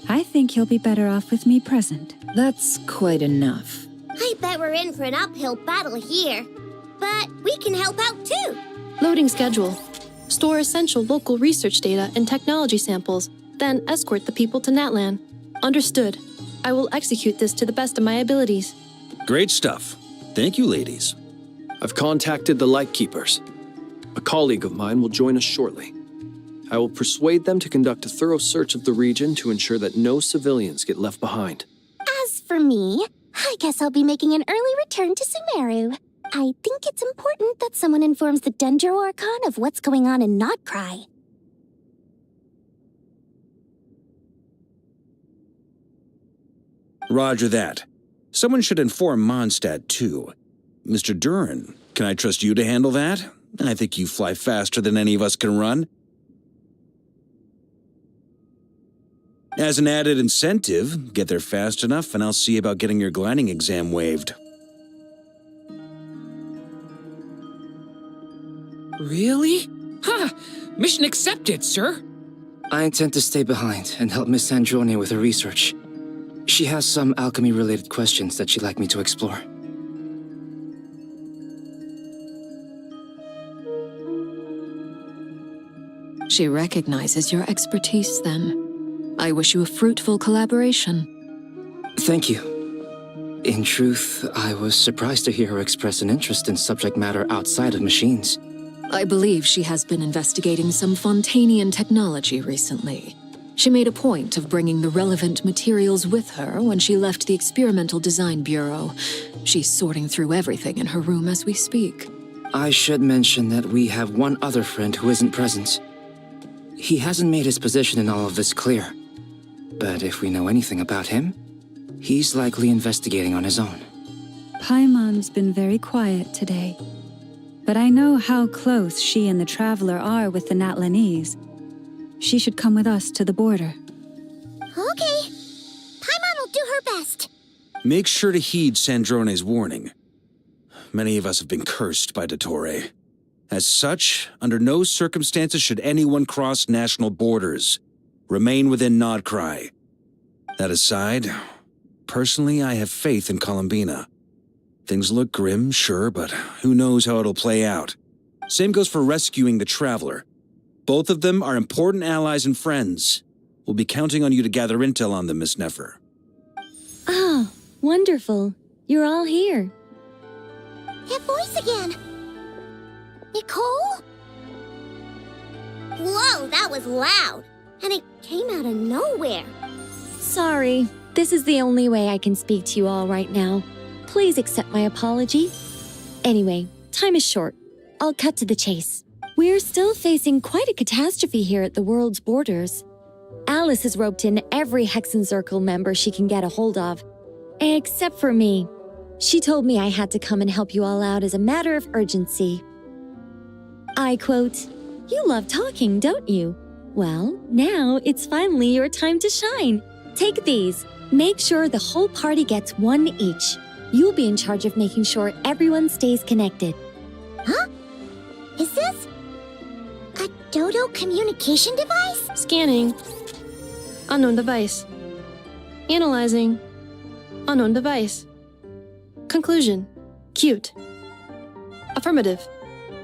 I think you'll be better off with me present. That's quite enough. I bet we're in for an uphill battle here. But we can help out too. Loading schedule. Store essential local research data and technology samples, then escort the people to Natlan. Understood. I will execute this to the best of my abilities. Great stuff. Thank you, ladies. I've contacted the Lightkeepers. A colleague of mine will join us shortly. I will persuade them to conduct a thorough search of the region to ensure that no civilians get left behind. As for me, I guess I'll be making an early return to Sumeru. I think it's important that someone informs the Dendro Archon of what's going on in Nodcry. Roger that. Someone should inform Mondstadt, too. Mr. Duran, can I trust you to handle that? I think you fly faster than any of us can run. As an added incentive, get there fast enough and I'll see about getting your gliding exam waived. Really? Ha! Mission accepted, sir. I intend to stay behind and help Miss Androne with her research. She has some alchemy-related questions that she'd like me to explore. She recognizes your expertise, then. I wish you a fruitful collaboration. Thank you. In truth, I was surprised to hear her express an interest in subject matter outside of machines. I believe she has been investigating some Fontanian technology recently. She made a point of bringing the relevant materials with her when she left the Experimental Design Bureau. She's sorting through everything in her room as we speak. I should mention that we have one other friend who isn't present. He hasn't made his position in all of this clear. But if we know anything about him, he's likely investigating on his own. Paimon's been very quiet today. But I know how close she and the Traveler are with the Natlanese. She should come with us to the border. Okay. Paimon will do her best. Make sure to heed Sandrone's warning. Many of us have been cursed by Dottore. As such, under no circumstances should anyone cross national borders. Remain within Nodcry. That aside, personally I have faith in Columbina. Things look grim, sure, but who knows how it'll play out. Same goes for rescuing the Traveler. Both of them are important allies and friends. We'll be counting on you to gather intel on them, Miss Nefer. Oh, wonderful. You're all here. That voice again. Nicole? Whoa, that was loud. And it came out of nowhere. Sorry. This is the only way I can speak to you all right now. Please accept my apology. Anyway, time is short. I'll cut to the chase. We're still facing quite a catastrophe here at the world's borders. Alice has roped in every Hexen Circle member she can get a hold of. Except for me. She told me I had to come and help you all out as a matter of urgency. I quote, "You love talking, don't you? Well, now it's finally your time to shine. Take these. Make sure the whole party gets one each. You'll be in charge of making sure everyone stays connected." Huh? Is this a Dodo communication device? Scanning. Unknown device. Analyzing. Unknown device. Conclusion. Cute. Affirmative.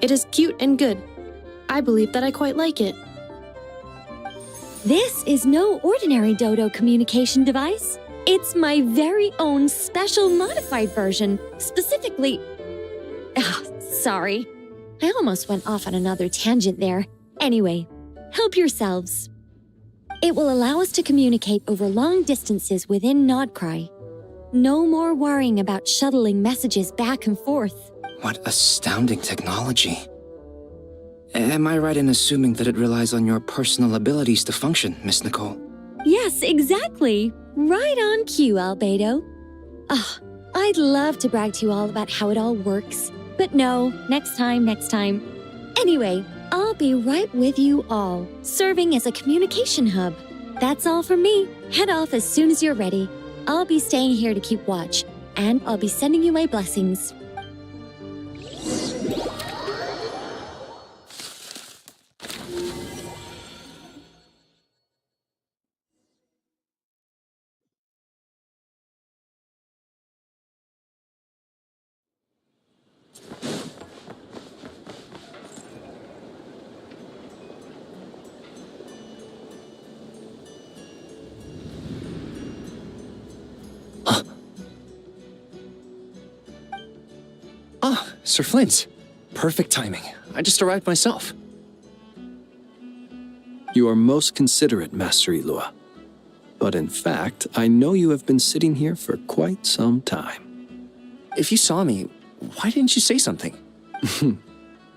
It is cute and good. I believe that I quite like it. This is no ordinary Dodo communication device. It's my very own special modified version, specifically... sorry. I almost went off on another tangent there. Anyway, help yourselves. It will allow us to communicate over long distances within Nodcry. No more worrying about shuttling messages back and forth. What astounding technology. Am I right in assuming that it relies on your personal abilities to function, Miss Nicole? Yes, exactly. Right on cue, Albedo. I'd love to brag to you all about how it all works. But no, next time. Anyway, I'll be right with you all, serving as a communication hub. That's all from me. Head off as soon as you're ready. I'll be staying here to keep watch, and I'll be sending you my blessings. Sir Flint. Perfect timing. I just arrived myself. You are most considerate, Master Ilua. But in fact, I know you have been sitting here for quite some time. If you saw me, why didn't you say something?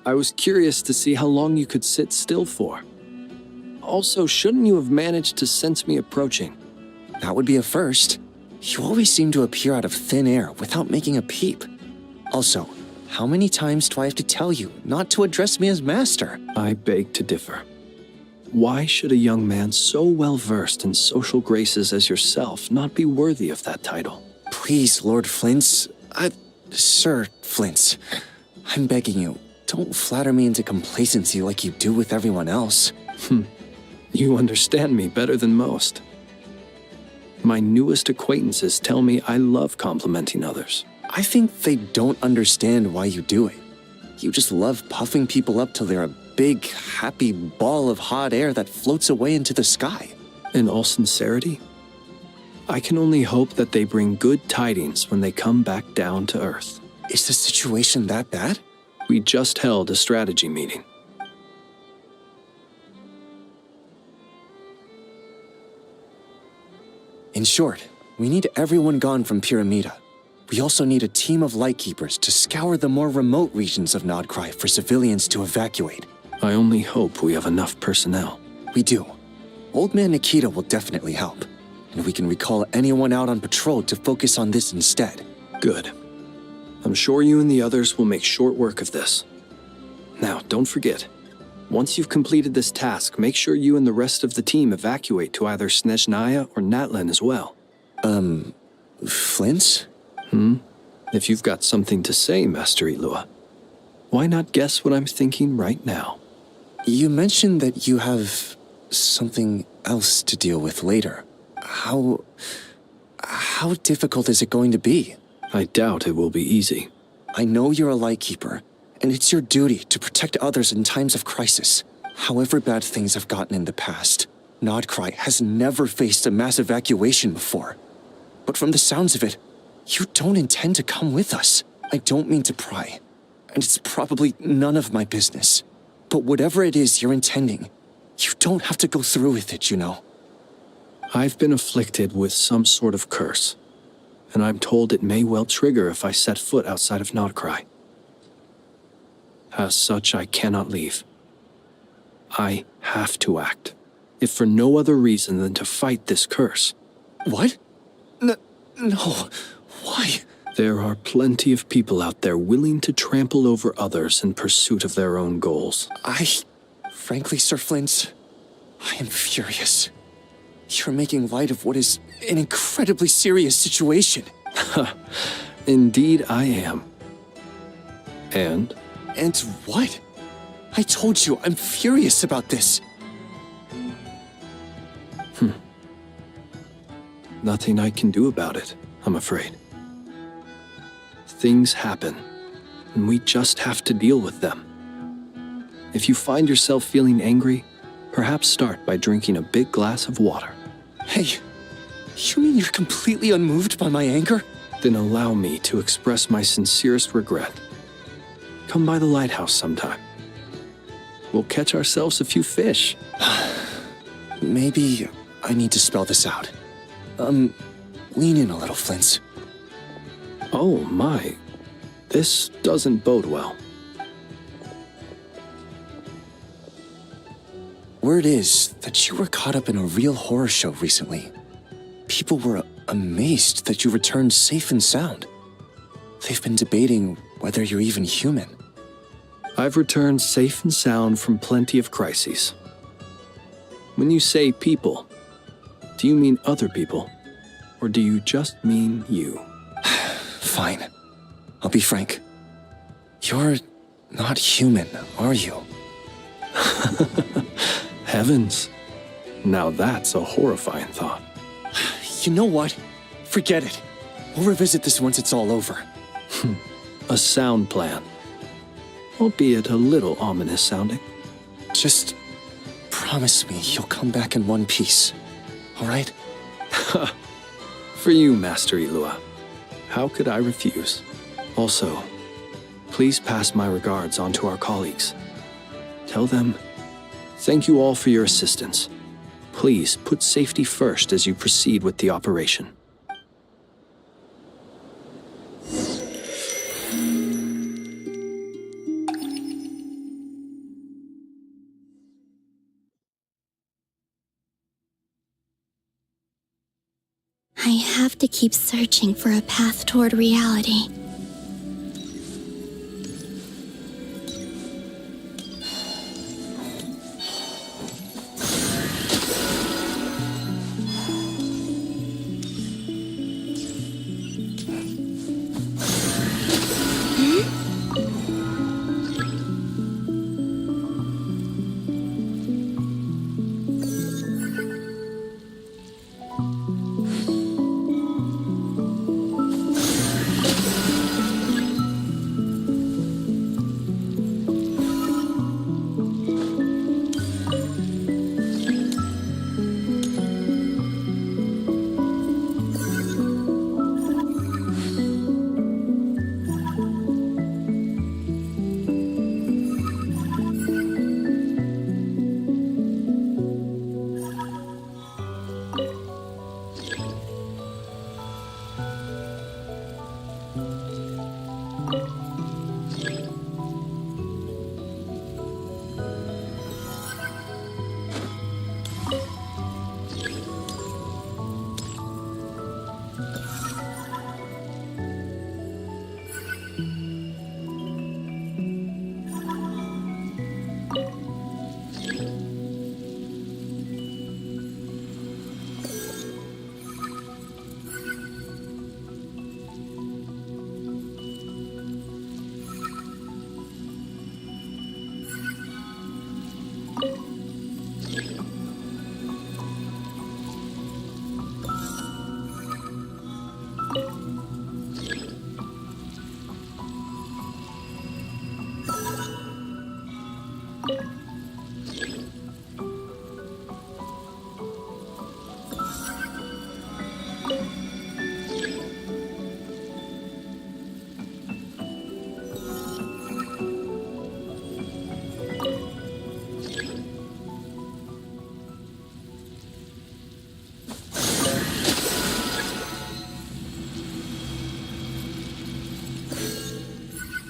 I was curious to see how long you could sit still for. Also, shouldn't you have managed to sense me approaching? That would be a first. You always seem to appear out of thin air without making a peep. Also, how many times do I have to tell you not to address me as master? I beg to differ. Why should a young man so well versed in social graces as yourself not be worthy of that title? Please, Lord Flint's. Sir Flint's. I'm begging you, don't flatter me into complacency like you do with everyone else. You understand me better than most. My newest acquaintances tell me I love complimenting others. I think they don't understand why you do it. You just love puffing people up till they're a big, happy ball of hot air that floats away into the sky. In all sincerity, I can only hope that they bring good tidings when they come back down to Earth. Is the situation that bad? We just held a strategy meeting. In short, we need everyone gone from Pyramida. We also need a team of lightkeepers to scour the more remote regions of Nodcry for civilians to evacuate. I only hope we have enough personnel. We do. Old Man Nikita will definitely help, and we can recall anyone out on patrol to focus on this instead. Good. I'm sure you and the others will make short work of this. Now, don't forget, once you've completed this task, make sure you and the rest of the team evacuate to either Snezhnaya or Natlan as well. Flint's? If you've got something to say, Master Ilua, why not guess what I'm thinking right now? You mentioned that you have something else to deal with later. How difficult is it going to be? I doubt it will be easy. I know you're a lightkeeper, and it's your duty to protect others in times of crisis. However bad things have gotten in the past, Nodcry has never faced a mass evacuation before. But from the sounds of it, you don't intend to come with us. I don't mean to pry, and it's probably none of my business. But whatever it is you're intending, you don't have to go through with it, you know. I've been afflicted with some sort of curse, and I'm told it may well trigger if I set foot outside of Nodcry. As such, I cannot leave. I have to act, if for no other reason than to fight this curse. What? No. Why? There are plenty of people out there willing to trample over others in pursuit of their own goals. Frankly, Sir Flint, I am furious. You're making light of what is an incredibly serious situation. Indeed I am. And? And what? I told you, I'm furious about this. Nothing I can do about it, I'm afraid. Things happen, and we just have to deal with them. If you find yourself feeling angry, perhaps start by drinking a big glass of water. Hey, you mean you're completely unmoved by my anger? Then allow me to express my sincerest regret. Come by the lighthouse sometime. We'll catch ourselves a few fish. Maybe I need to spell this out. Lean in a little, Flint. Oh my, this doesn't bode well. Word is that you were caught up in a real horror show recently. People were amazed that you returned safe and sound. They've been debating whether you're even human. I've returned safe and sound from plenty of crises. When you say people, do you mean other people? Or do you just mean you? Fine. I'll be frank. You're not human, are you? Heavens. Now that's a horrifying thought. You know what? Forget it. We'll revisit this once it's all over. A sound plan. Albeit a little ominous sounding. Just promise me you'll come back in one piece, all right? For you, Master Ilua. How could I refuse? Also, please pass my regards on to our colleagues. Tell them, Thank you all for your assistance. Please put safety first as you proceed with the operation. I have to keep searching for a path toward reality.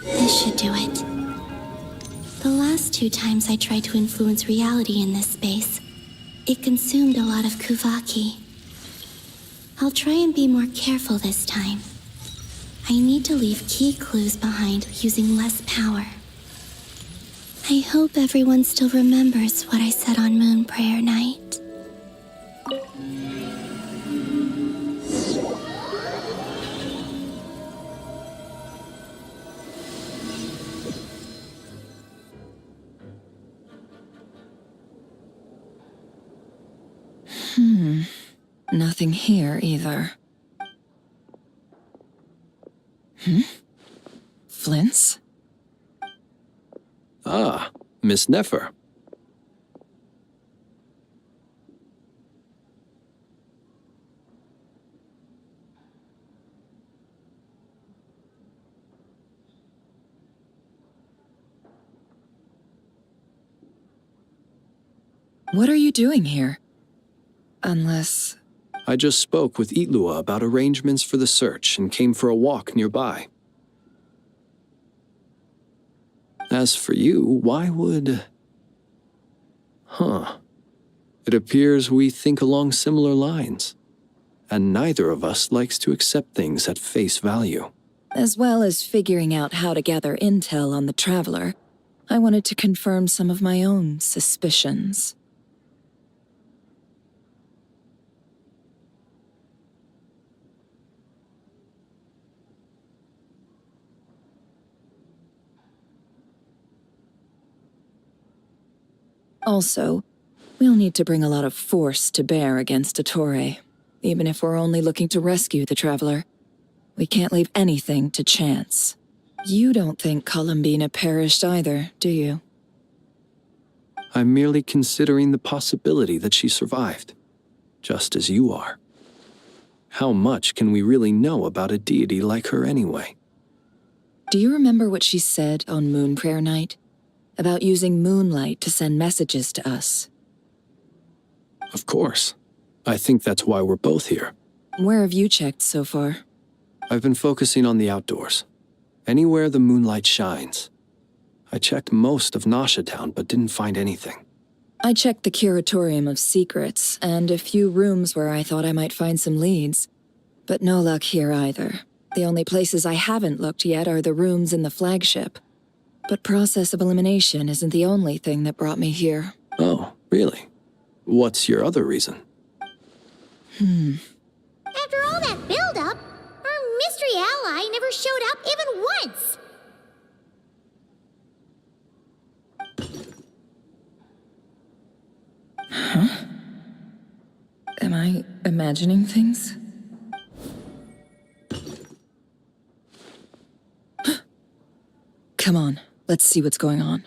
This should do it. The last 2 times I tried to influence reality in this space, it consumed a lot of Kuvaki. I'll try and be more careful this time. I need to leave key clues behind using less power. I hope everyone still remembers what I said on Moon Prayer Night. Nothing here either. Flints? Ah, Miss Nefer. What are you doing here? Unless... I just spoke with Itlua about arrangements for the search and came for a walk nearby. As for you, why would... It appears we think along similar lines, and neither of us likes to accept things at face value. As well as figuring out how to gather intel on the Traveler, I wanted to confirm some of my own suspicions. Also, we'll need to bring a lot of force to bear against Ettore, even if we're only looking to rescue the Traveler. We can't leave anything to chance. You don't think Columbina perished either, do you? I'm merely considering the possibility that she survived, just as you are. How much can we really know about a deity like her anyway? Do you remember what she said on Moon Prayer Night? about using moonlight to send messages to us. Of course. I think that's why we're both here. Where have you checked so far? I've been focusing on the outdoors. Anywhere the moonlight shines. I checked most of Nasha Town, but didn't find anything. I checked the Curatorium of Secrets and a few rooms where I thought I might find some leads. But no luck here either. The only places I haven't looked yet are the rooms in the flagship. But process of elimination isn't the only thing that brought me here. Oh, really? What's your other reason? After all that build-up, our mystery ally never showed up even once. Huh? Am I imagining things? Come on, let's see what's going on.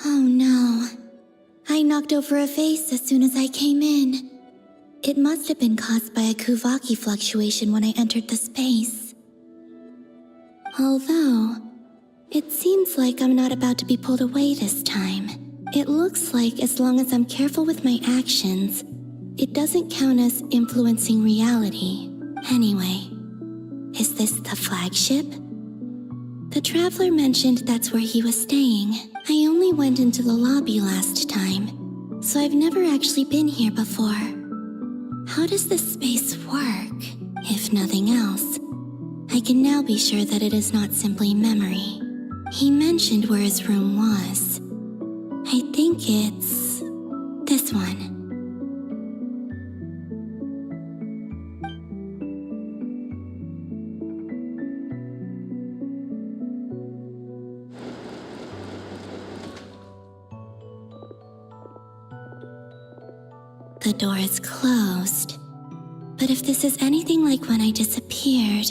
Oh no. I knocked over a vase as soon as I came in. It must have been caused by a Kuvaki fluctuation when I entered the space. Although, it seems like I'm not about to be pulled away this time. It looks like as long as I'm careful with my actions, it doesn't count as influencing reality. Anyway, is this the flagship? The traveler mentioned that's where he was staying. I only went into the lobby last time, so I've never actually been here before. How does this space work? If nothing else, I can now be sure that it is not simply memory. He mentioned where his room was. I think it's this one. The door is closed. But if this is anything like when I disappeared,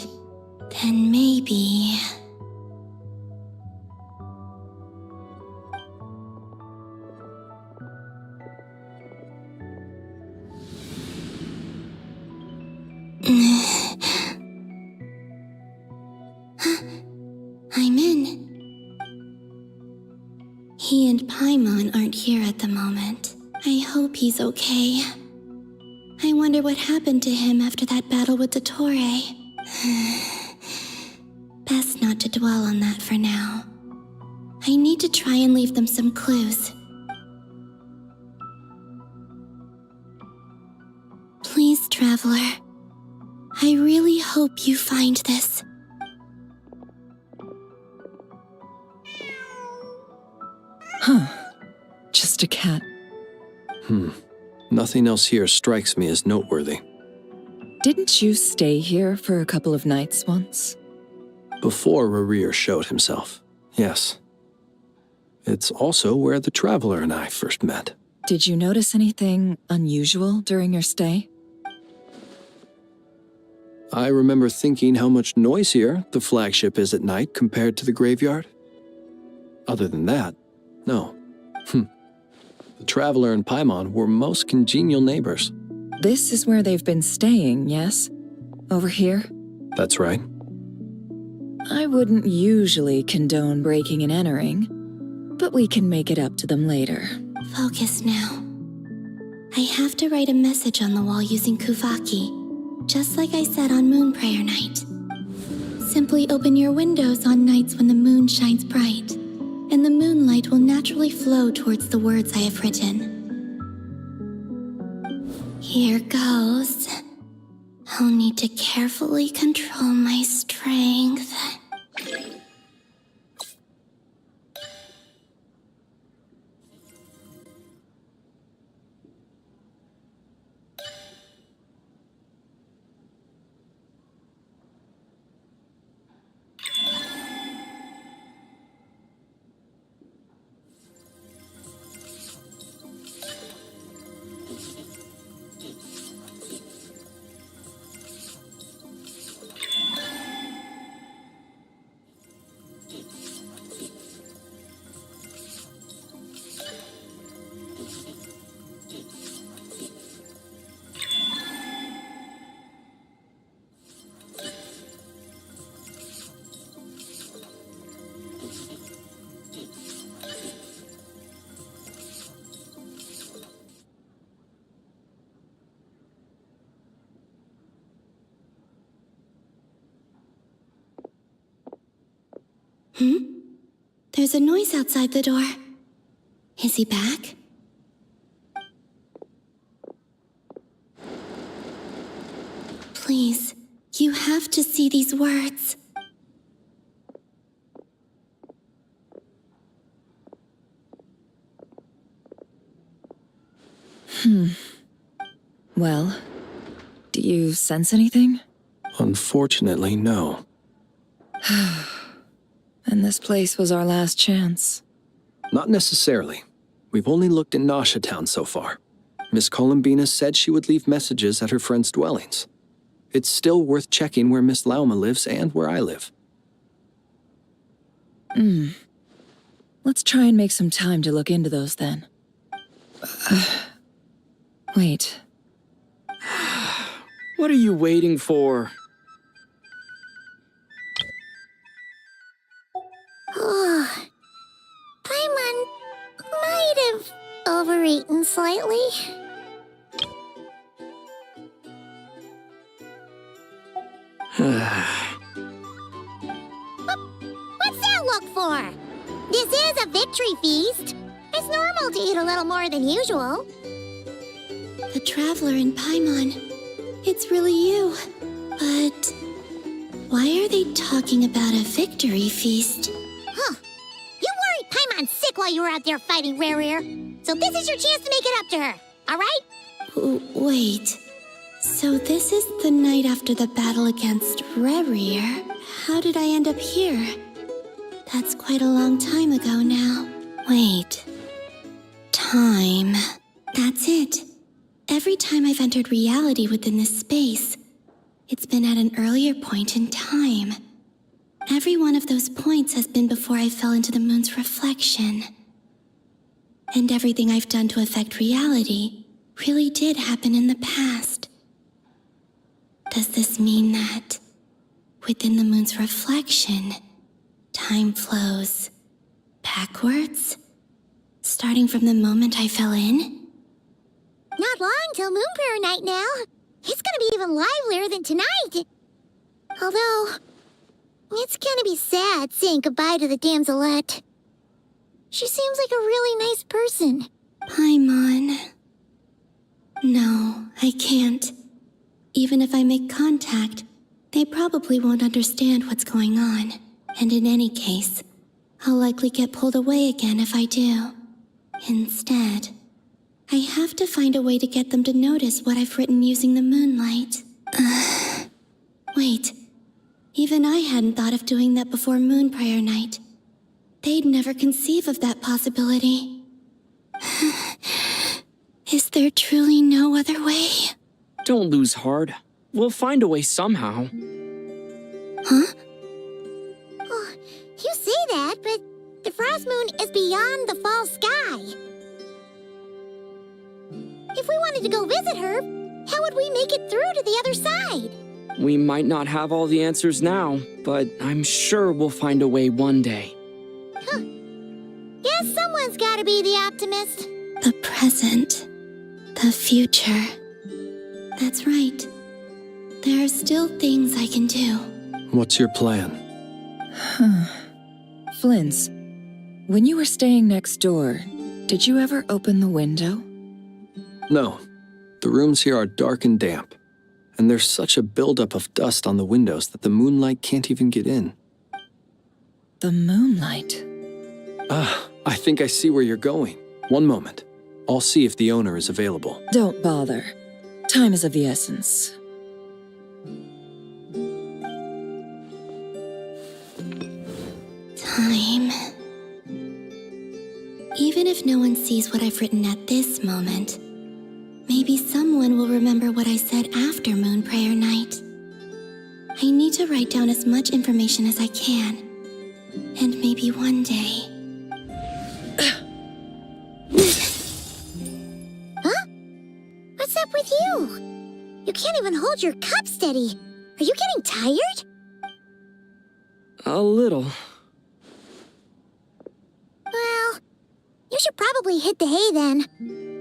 then maybe... I'm in. He and Paimon aren't here at the moment. I hope he's okay. I wonder what happened to him after that battle with Dottore. Best not to dwell on that for now. I need to try and leave them some clues. Please, Traveler. I really hope you find this. Huh. Just a cat. Nothing else here strikes me as noteworthy. Didn't you stay here for a couple of nights once? Before Rerir showed himself, yes. It's also where the Traveler and I first met. Did you notice anything unusual during your stay? I remember thinking how much noisier the flagship is at night compared to the graveyard. Other than that, no. The Traveler and Paimon were most congenial neighbors. This is where they've been staying, yes? Over here? That's right. I wouldn't usually condone breaking and entering, but we can make it up to them later. Focus now. I have to write a message on the wall using Kuvaki, just like I said on Moon Prayer Night. Simply open your windows on nights when the moon shines bright, and the moonlight will naturally flow towards the words I have written. Here goes. I'll need to carefully control my strength. There's a noise outside the door. Is he back? Please, you have to see these words. Well, do you sense anything? Unfortunately, no. And this place was our last chance. Not necessarily. We've only looked in Nasha Town so far. Miss Columbina said she would leave messages at her friends' dwellings. It's still worth checking where Miss Lauma lives and where I live. Let's try and make some time to look into those then. Wait. What are you waiting for? Paimon might have overeaten slightly. What's that look for? This is a victory feast. It's normal to eat a little more than usual. The Traveler in Paimon. It's really you. But why are they talking about a victory feast? Huh. You worried Paimon sick while you were out there fighting Rare. So this is your chance to make it up to her, all right? Wait. So this is the night after the battle against Rare. How did I end up here? That's quite a long time ago now. Wait. Time. That's it. Every time I've entered reality within this space, it's been at an earlier point in time. Every one of those points has been before I fell into the moon's reflection. And everything I've done to affect reality really did happen in the past. Does this mean that, within the moon's reflection, time flows backwards? Starting from the moment I fell in? Not long till Moon Prayer Night now. It's gonna be even livelier than tonight. Although, it's gonna be sad saying goodbye to the damselette. She seems like a really nice person. Paimon. No, I can't. Even if I make contact, they probably won't understand what's going on. And in any case, I'll likely get pulled away again if I do. Instead, I have to find a way to get them to notice what I've written using the moonlight. Wait. Even I hadn't thought of doing that before Moon Prayer Night. They'd never conceive of that possibility. Is there truly no other way? Don't lose heart. We'll find a way somehow. Huh? Oh, you say that, but the Frost Moon is beyond the fall sky. If we wanted to go visit her, how would we make it through to the other side? We might not have all the answers now, but I'm sure we'll find a way one day. Huh. Guess someone's gotta be the optimist. The present. The future. That's right. There are still things I can do. What's your plan? Flint's, when you were staying next door, did you ever open the window? No. The rooms here are dark and damp. And there's such a buildup of dust on the windows that the moonlight can't even get in. The moonlight? I think I see where you're going. One moment. I'll see if the owner is available. Don't bother. Time is of the essence. Time. Even if no one sees what I've written at this moment, maybe someone will remember what I said after Moon Prayer Night. I need to write down as much information as I can. And maybe one day... Huh? What's up with you? You can't even hold your cup steady. Are you getting tired? A little. Well, you should probably hit the hay then.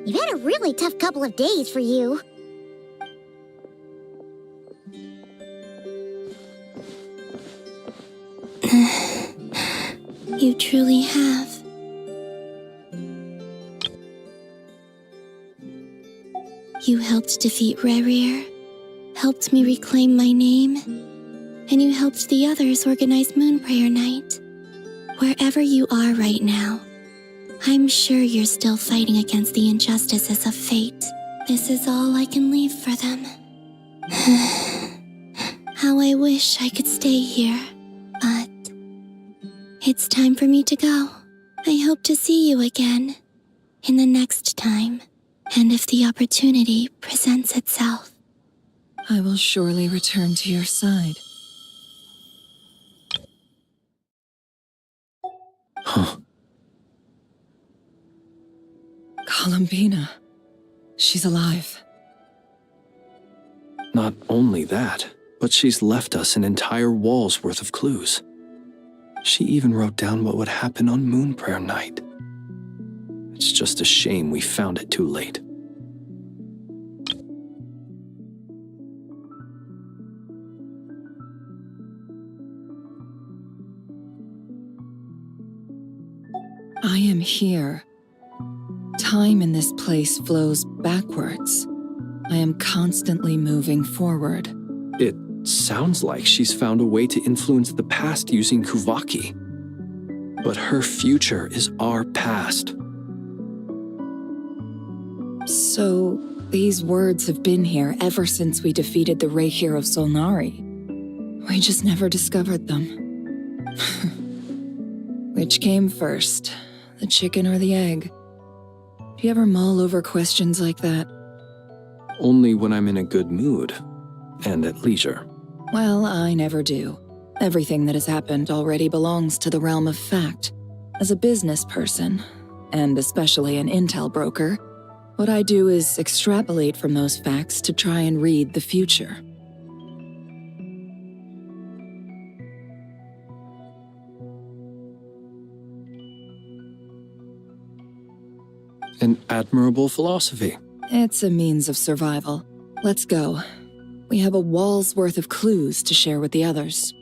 You've had a really tough couple of days for you. You truly have. You helped defeat Rerir, helped me reclaim my name, and you helped the others organize Moon Prayer Night. Wherever you are right now, I'm sure you're still fighting against the injustices of fate. This is all I can leave for them. How I wish I could stay here, but it's time for me to go. I hope to see you again in the next time, and if the opportunity presents itself. I will surely return to your side. Huh. Columbina. She's alive. Not only that, but she's left us an entire wall's worth of clues. She even wrote down what would happen on Moon Prayer Night. It's just a shame we found it too late. I am here. Time in this place flows backwards. I am constantly moving forward. It sounds like she's found a way to influence the past using Kuvaki. But her future is our past. So, these words have been here ever since we defeated the Reikir of Solnari. We just never discovered them. Which came first, the chicken or the egg? Do you ever mull over questions like that? Only when I'm in a good mood and at leisure. Well, I never do. Everything that has happened already belongs to the realm of fact. As a business person, and especially an intel broker, what I do is extrapolate from those facts to try and read the future. An admirable philosophy. It's a means of survival. Let's go. We have a wall's worth of clues to share with the others.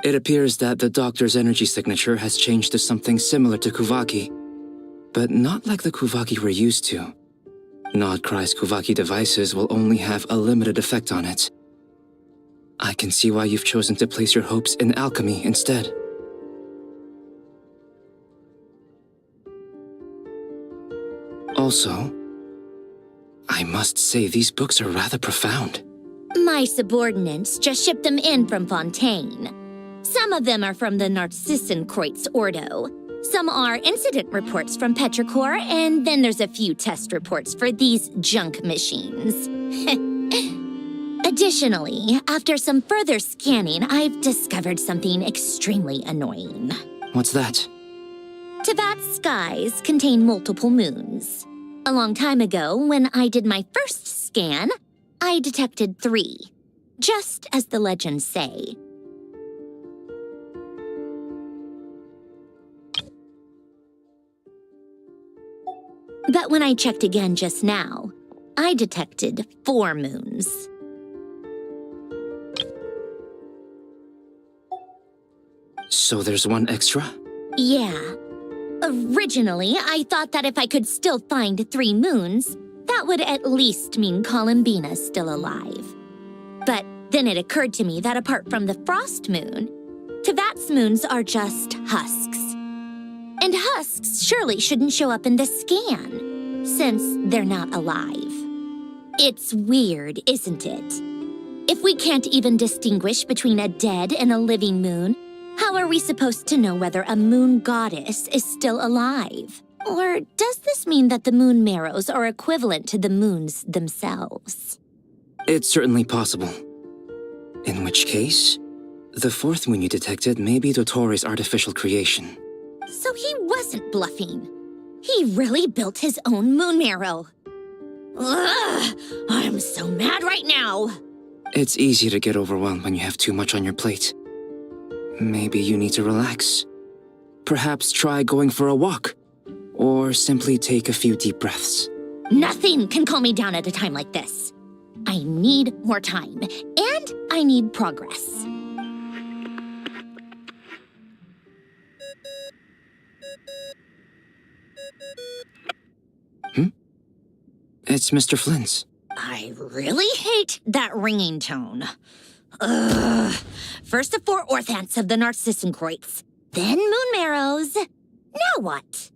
It appears that the doctor's energy signature has changed to something similar to Kuvaki, but not like the Kuvaki we're used to. Nodcry's Kuvaki devices will only have a limited effect on it. I can see why you've chosen to place your hopes in alchemy instead. Also, I must say these books are rather profound. My subordinates just shipped them in from Fontaine. Some of them are from the Narcissenkreuz Ordo. Some are incident reports from Petrichor, and then there's a few test reports for these junk machines. Additionally, after some further scanning, I've discovered something extremely annoying. What's that? Teyvat's skies contain multiple moons. A long time ago, when I did my first scan, I detected 3, just as the legends say. But when I checked again just now, I detected 4 moons. So there's one extra? Yeah. Originally, I thought that if I could still find 3 moons, that would at least mean Columbina's still alive. But then it occurred to me that apart from the frost moon, Teyvat's moons are just husks. And husks surely shouldn't show up in the scan, since they're not alive. It's weird, isn't it? If we can't even distinguish between a dead and a living moon, how are we supposed to know whether a moon goddess is still alive? Or does this mean that the moon marrows are equivalent to the moons themselves? It's certainly possible. In which case, the 4th moon you detected may be Dottore artificial creation. So he wasn't bluffing. He really built his own moon marrow. Ugh, I'm so mad right now. It's easy to get overwhelmed when you have too much on your plate. Maybe you need to relax. Perhaps try going for a walk. Or simply take a few deep breaths. Nothing can calm me down at a time like this. I need more time, and I need progress. It's Mr. Flynn's. I really hate that ringing tone. Ugh. First the 4 orthants of the Narcissenkreuz, then moon marrows. Now what?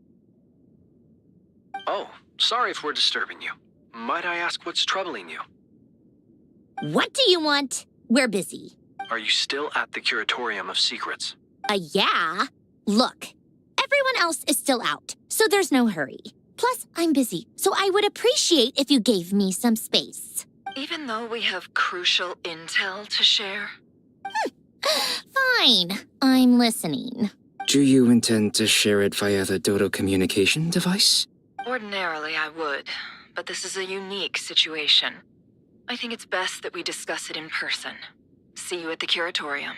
Oh, sorry if we're disturbing you. Might I ask what's troubling you? What do you want? We're busy. Are you still at the Curatorium of Secrets? Yeah. Look, everyone else is still out, so there's no hurry. Plus, I'm busy, so I would appreciate if you gave me some space. Even though we have crucial intel to share? Fine, I'm listening. Do you intend to share it via the Dodo communication device? Ordinarily, I would, but this is a unique situation. I think it's best that we discuss it in person. See you at the Curatorium.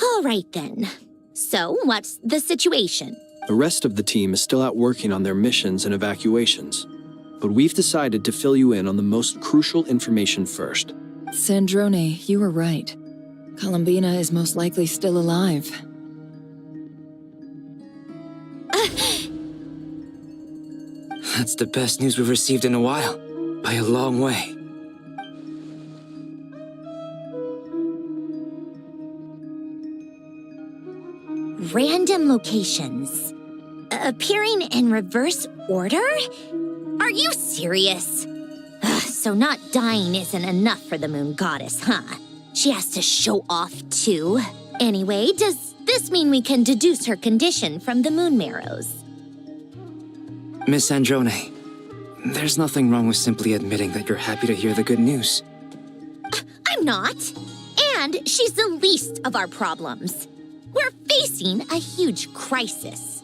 All right, then. So, what's the situation? The rest of the team is still out working on their missions and evacuations. But we've decided to fill you in on the most crucial information first. Sandrone, you were right. Columbina is most likely still alive. That's the best news we've received in a while. By a long way. Random locations. Appearing in reverse order? Are you serious? So not dying isn't enough for the moon goddess, huh? She has to show off too. Anyway, does this mean we can deduce her condition from the moon marrows? Miss Androne, there's nothing wrong with simply admitting that you're happy to hear the good news. I'm not. And she's the least of our problems. We're facing a huge crisis.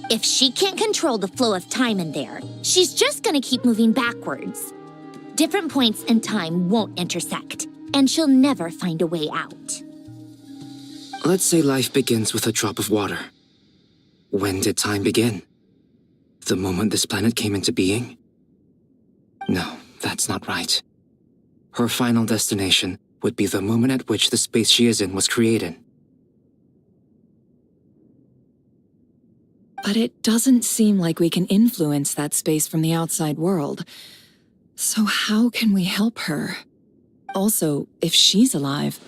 If she can't control the flow of time in there, she's just gonna keep moving backwards. Different points in time won't intersect, and she'll never find a way out. Let's say life begins with a drop of water. When did time begin? The moment this planet came into being? No, that's not right. Her final destination would be the moment at which the space she is in was created. But it doesn't seem like we can influence that space from the outside world. So how can we help her? Also, if she's alive,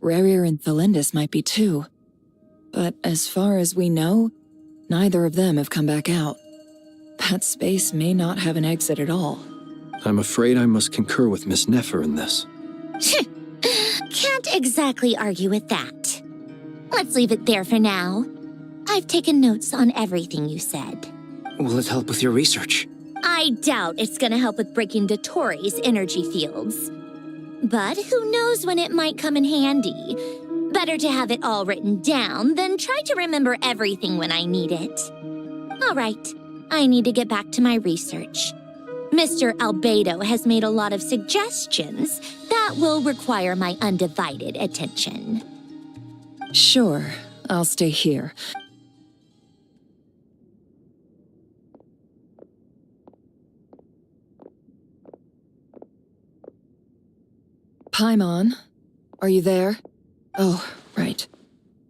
Rerir and Thelindis might be too. But as far as we know, neither of them have come back out. That space may not have an exit at all. I'm afraid I must concur with Miss Nefer in this. Can't exactly argue with that. Let's leave it there for now. I've taken notes on everything you said. Will it help with your research? I doubt it's gonna help with breaking Dottoro's energy fields. But who knows when it might come in handy. Better to have it all written down than try to remember everything when I need it. All right, I need to get back to my research. Mr. Albedo has made a lot of suggestions that will require my undivided attention. Sure, I'll stay here. Paimon, are you there? Oh, right.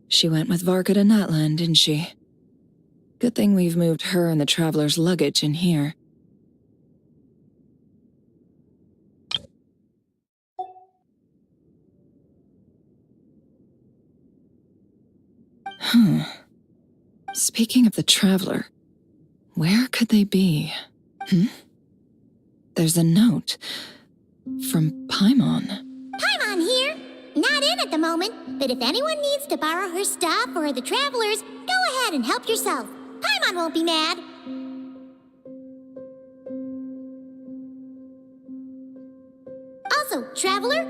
She went with Varka to Natlan, didn't she? Good thing we've moved her and the Traveler's luggage in here. Speaking of the Traveler, where could they be? There's a note from Paimon. Paimon here. Not in at the moment, but if anyone needs to borrow her stuff or the Travelers, go ahead and help yourself. Paimon won't be mad. Also, Traveler,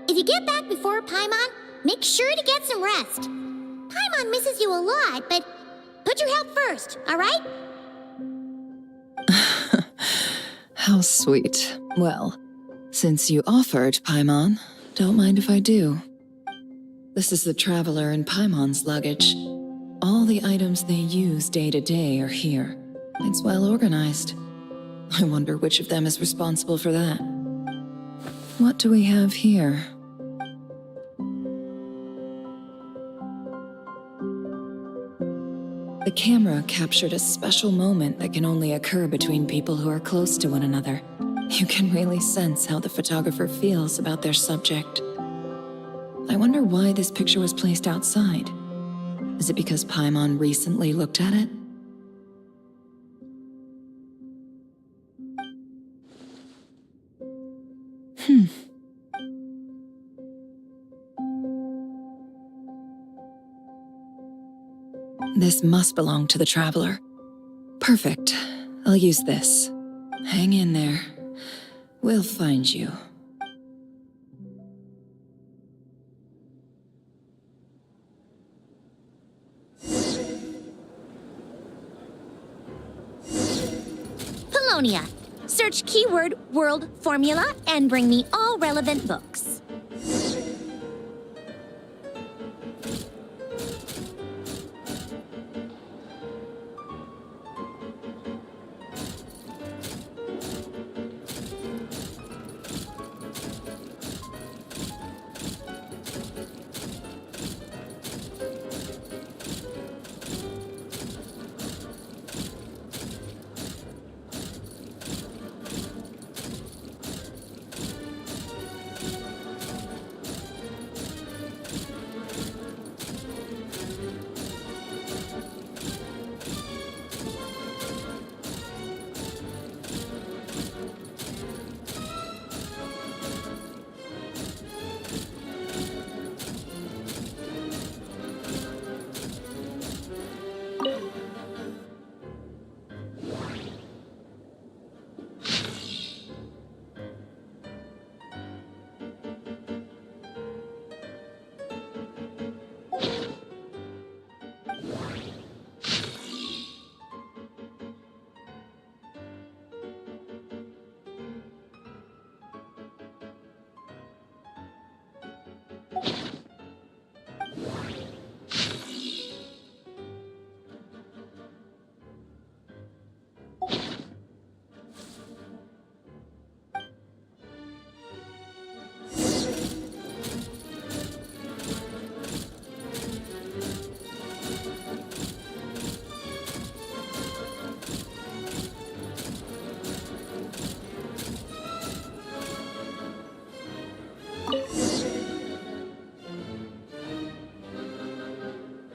if you get back before Paimon, make sure to get some rest. Paimon misses you a lot, but put your health first, all right? How sweet. Well, since you offered, Paimon, don't mind if I do. This is the Traveler and Paimon's luggage. All the items they use day to day are here. It's well organized. I wonder which of them is responsible for that. What do we have here? The camera captured a special moment that can only occur between people who are close to one another. You can really sense how the photographer feels about their subject. I wonder why this picture was placed outside. Is it because Paimon recently looked at it? This must belong to the Traveler. Perfect. I'll use this. Hang in there. We'll find you. Polonia. Search keyword world formula and bring me all relevant books.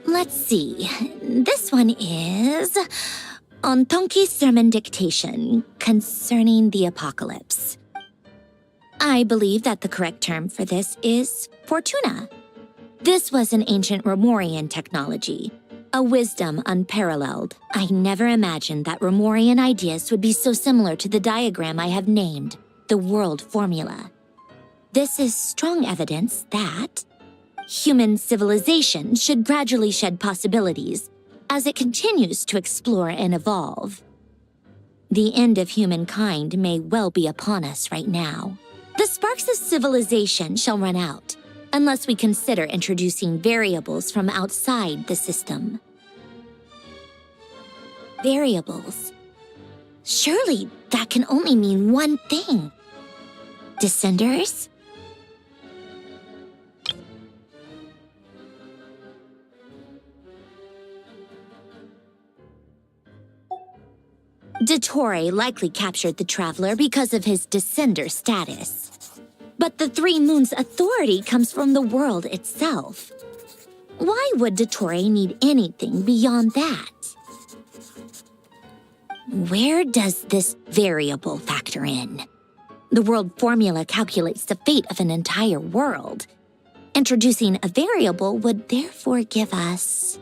Let's see. This one is on Tonki's sermon dictation concerning the apocalypse. I believe that the correct term for this is Fortuna. This was an ancient Romorian technology, a wisdom unparalleled. I never imagined that Romorian ideas would be so similar to the diagram I have named, the world formula. This is strong evidence that human civilization should gradually shed possibilities as it continues to explore and evolve. The end of humankind may well be upon us right now. The sparks of civilization shall run out, unless we consider introducing variables from outside the system. Variables. Surely that can only mean one thing. Descenders? Dottore likely captured the Traveler because of his descender status. But the Three Moons' authority comes from the world itself. Why would Dottore need anything beyond that? Where does this variable factor in? The world formula calculates the fate of an entire world. Introducing a variable would therefore give us...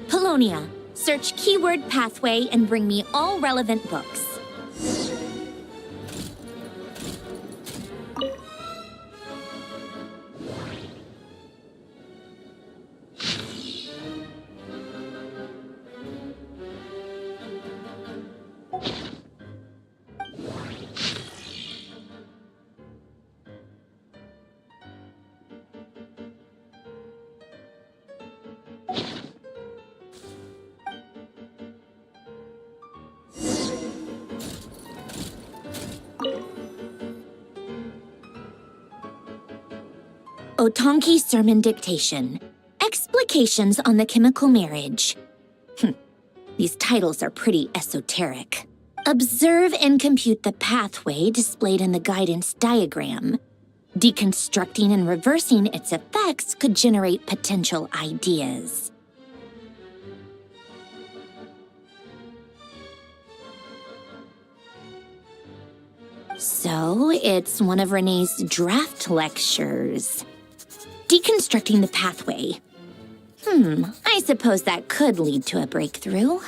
Polonia, search keyword pathway and bring me all relevant books. Otonki Sermon Dictation. Explications on the Chemical Marriage. These titles are pretty esoteric. Observe and compute the pathway displayed in the guidance diagram. Deconstructing and reversing its effects could generate potential ideas. So, it's one of Renee's draft lectures. Deconstructing the pathway. I suppose that could lead to a breakthrough.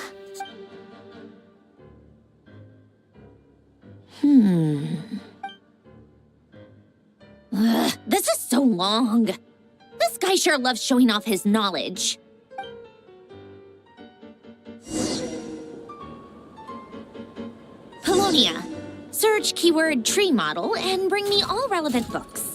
This is so long. This guy sure loves showing off his knowledge. Polonia. Search keyword tree model and bring me all relevant books.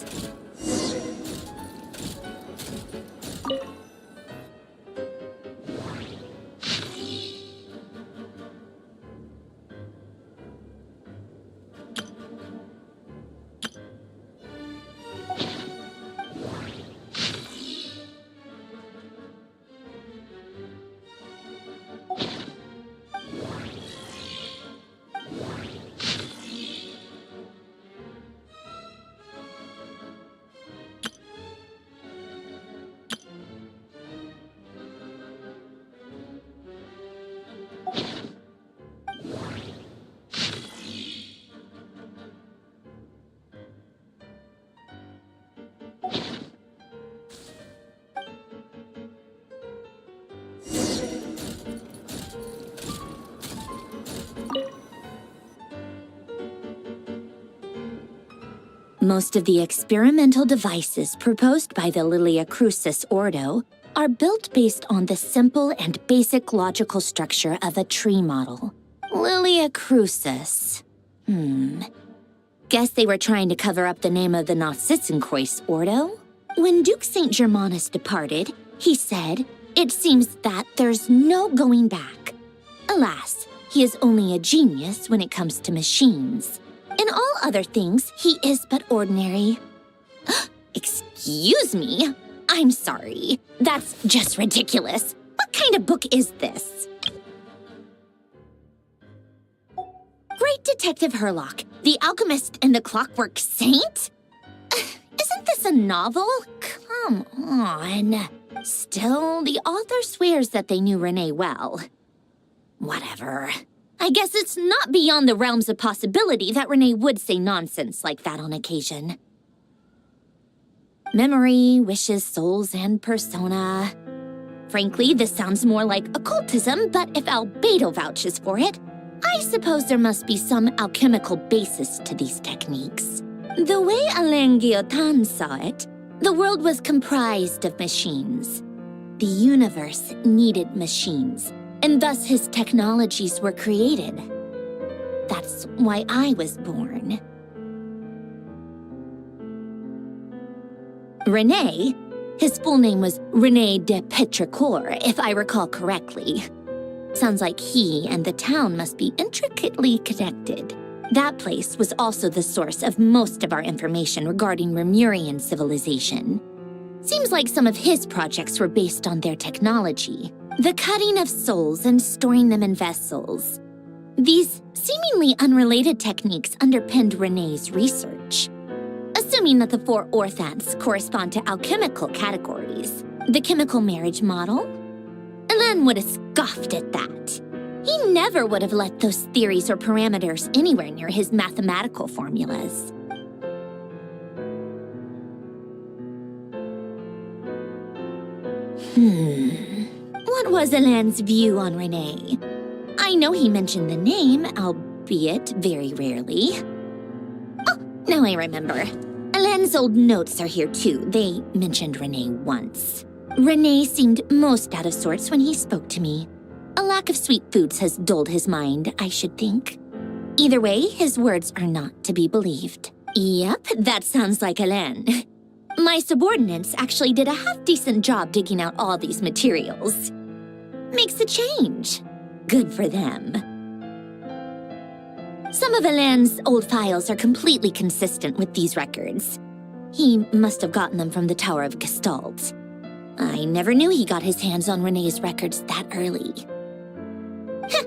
Most of the experimental devices proposed by the Lilia Crucis Ordo are built based on the simple and basic logical structure of a tree model. Lilia Crucis. Guess they were trying to cover up the name of the Nautitzenkreuz Ordo? When Duke St. Germanus departed, he said, "It seems that there's no going back." Alas, he is only a genius when it comes to machines. In all other things, he is but ordinary. Excuse me? I'm sorry. That's just ridiculous. What kind of book is this? Great Detective Herlock, the Alchemist and the Clockwork Saint? Isn't this a novel? Come on. Still, the author swears that they knew Renee well. Whatever. I guess it's not beyond the realms of possibility that Renee would say nonsense like that on occasion. Memory, wishes, souls, and persona. Frankly, this sounds more like occultism, but if Albedo vouches for it, I suppose there must be some alchemical basis to these techniques. The way Alain Guillotin saw it, the world was comprised of machines. The universe needed machines, and thus his technologies were created. That's why I was born. René, his full name was René de Petrichor, if I recall correctly. Sounds like he and the town must be intricately connected. That place was also the source of most of our information regarding Remurian civilization. Seems like some of his projects were based on their technology. The cutting of souls and storing them in vessels. These seemingly unrelated techniques underpinned René's research. Assuming that the 4 orthants correspond to alchemical categories. The chemical marriage model? Alain would have scoffed at that. He never would have let those theories or parameters anywhere near his mathematical formulas. What was Alain's view on René? I know he mentioned the name, albeit very rarely. Oh, now I remember. Alain's old notes are here too. They mentioned René once. René seemed most out of sorts when he spoke to me. A lack of sweet foods has dulled his mind, I should think. Either way, his words are not to be believed. Yep, that sounds like Alain. My subordinates actually did a half-decent job digging out all these materials. Makes a change. Good for them. Some of Alain's old files are completely consistent with these records. He must have gotten them from the Tower of Gestalt. I never knew he got his hands on Renee's records that early. Heh,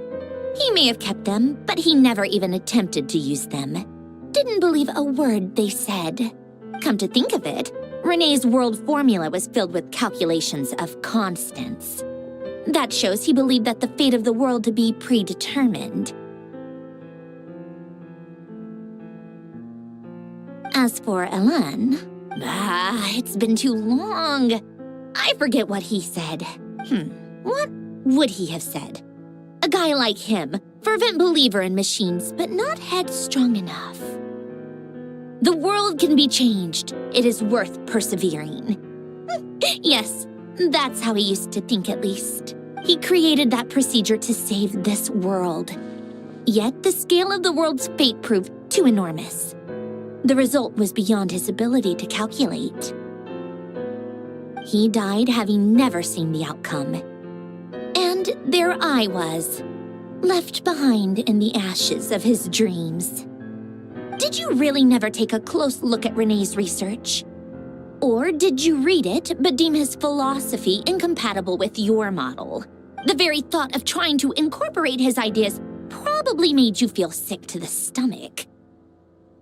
he may have kept them, but he never even attempted to use them. Didn't believe a word they said. Come to think of it, Renee's world formula was filled with calculations of constants. That shows he believed that the fate of the world to be predetermined. As for Elan, it's been too long. I forget what he said. What would he have said? A guy like him, fervent believer in machines, but not headstrong enough. The world can be changed. It is worth persevering. Yes, that's how he used to think at least. He created that procedure to save this world. Yet the scale of the world's fate proved too enormous. The result was beyond his ability to calculate. He died having never seen the outcome. And there I was, left behind in the ashes of his dreams. Did you really never take a close look at Renee's research? Or did you read it but deem his philosophy incompatible with your model? The very thought of trying to incorporate his ideas probably made you feel sick to the stomach.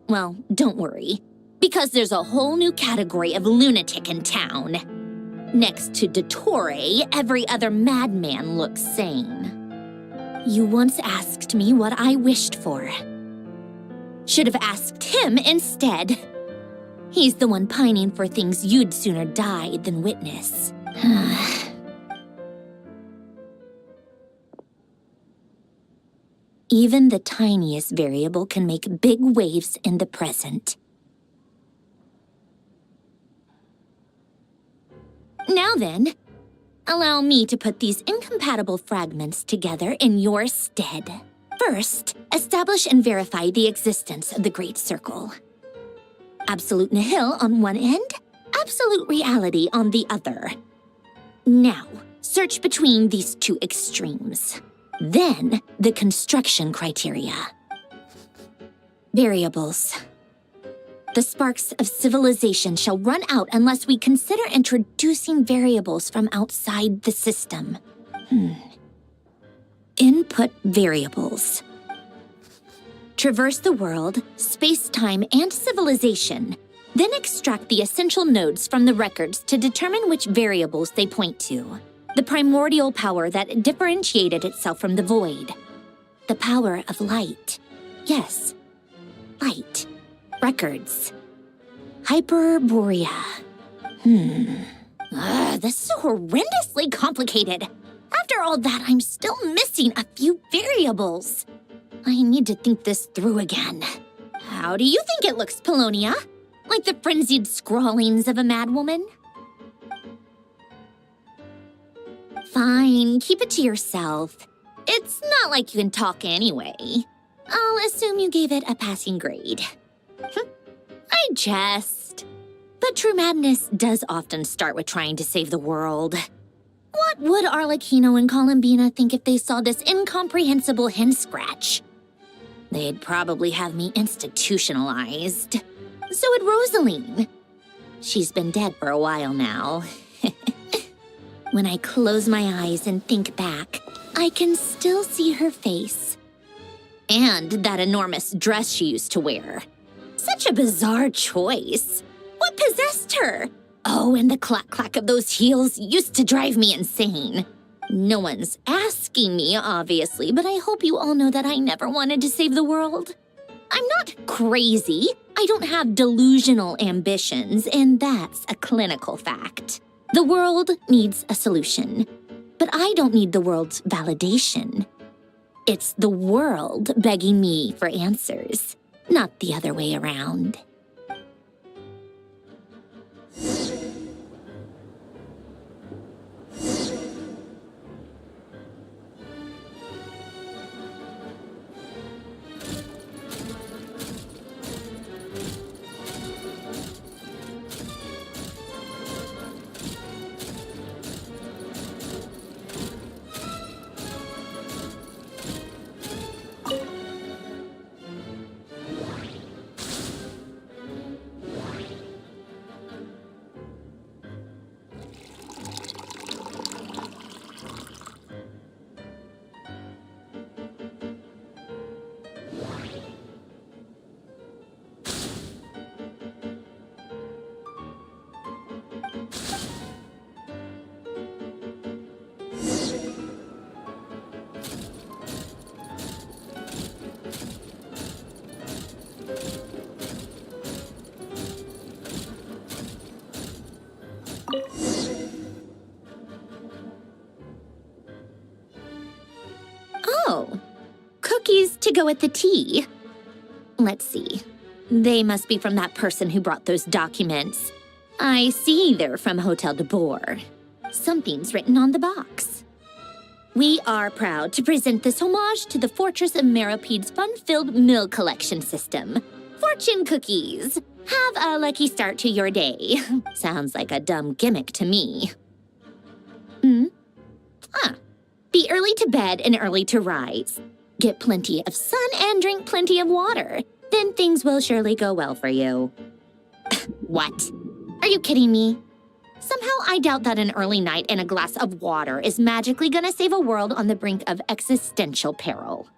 Well, don't worry, because there's a whole new category of lunatic in town. Next to Dottore, every other madman looks sane. You once asked me what I wished for. Should have asked him instead. He's the one pining for things you'd sooner die than witness. Even the tiniest variable can make big waves in the present. Now then, allow me to put these incompatible fragments together in your stead. First, establish and verify the existence of the Great Circle. Absolute nihil on one end, absolute reality on the other. Now, search between these two extremes. Then, the construction criteria. Variables. The sparks of civilization shall run out unless we consider introducing variables from outside the system. Input variables. Traverse the world, space-time, and civilization. Then extract the essential nodes from the records to determine which variables they point to. The primordial power that differentiated itself from the void. The power of light. Yes, light. Records. Hyperborea. This is horrendously complicated. After all that, I'm still missing a few variables. I need to think this through again. How do you think it looks, Polonia? Like the frenzied scrawlings of a madwoman? Fine, keep it to yourself. It's not like you can talk anyway. I'll assume you gave it a passing grade. I jest. But true madness does often start with trying to save the world. What would Arlecchino and Columbina think if they saw this incomprehensible hen scratch? They'd probably have me institutionalized. So would Rosaline. She's been dead for a while now. When I close my eyes and think back, I can still see her face. And that enormous dress she used to wear. Such a bizarre choice. What possessed her? Oh, and the clack-clack of those heels used to drive me insane. No one's asking me, obviously, but I hope you all know that I never wanted to save the world. I'm not crazy. I don't have delusional ambitions, and that's a clinical fact. The world needs a solution, but I don't need the world's validation. It's the world begging me for answers, not the other way around. go with the tea. Let's see. They must be from that person who brought those documents. I see they're from Hotel de Boer. Something's written on the box. We are proud to present this homage to the Fortress of Meropede's fun-filled mill collection system. Fortune cookies. Have a lucky start to your day. Sounds like a dumb gimmick to me. Be early to bed and early to rise. Get plenty of sun and drink plenty of water. Then things will surely go well for you. What? Are you kidding me? Somehow I doubt that an early night and a glass of water is magically gonna save a world on the brink of existential peril.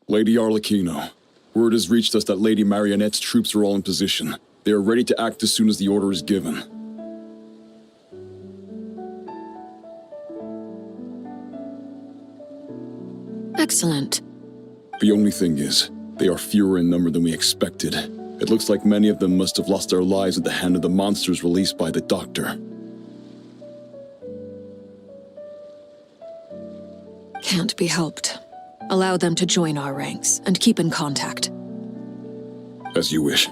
Lady Arlecchino, word has reached us that Lady Marionette's troops are all in position. They are ready to act as soon as the order is given. Excellent. The only thing is, they are fewer in number than we expected. It looks like many of them must have lost their lives at the hand of the monsters released by the Doctor. Can't be helped. Allow them to join our ranks and keep in contact. As you wish.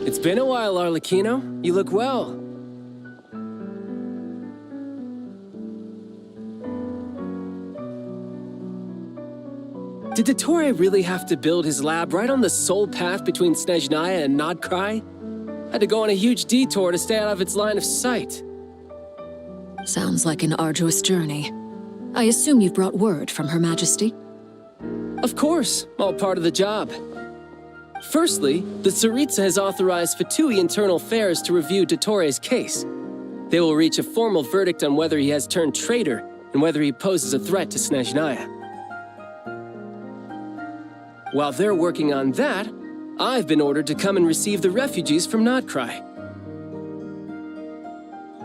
It's been a while, Arlecchino. You look well. Did Dottore really have to build his lab right on the sole path between Snezhnaya and Nodcry? Had to go on a huge detour to stay out of its line of sight. Sounds like an arduous journey. I assume you've brought word from Her Majesty? Of course, all part of the job. Firstly, the Tsaritsa has authorized VIII Internal Affairs to review Dottore's case. They will reach a formal verdict on whether he has turned traitor and whether he poses a threat to Snezhnaya. While they're working on that, I've been ordered to come and receive the refugees from Nodcry.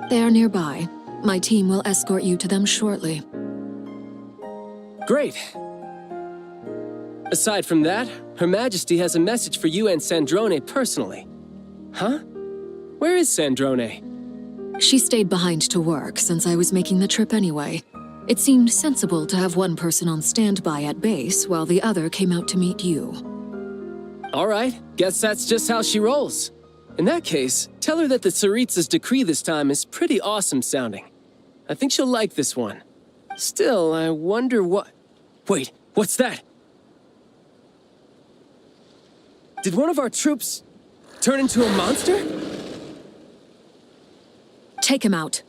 They are nearby. My team will escort you to them shortly. Great. Aside from that, Her Majesty has a message for you and Sandrone personally. Huh? Where is Sandrone? She stayed behind to work since I was making the trip anyway. It seemed sensible to have one person on standby at base while the other came out to meet you. All right, guess that's just how she rolls. In that case, tell her that the Tsaritsa's decree this time is pretty awesome sounding. I think she'll like this one. Still, I wonder what... Wait, what's that? Did one of our troops turn into a monster? Take him out.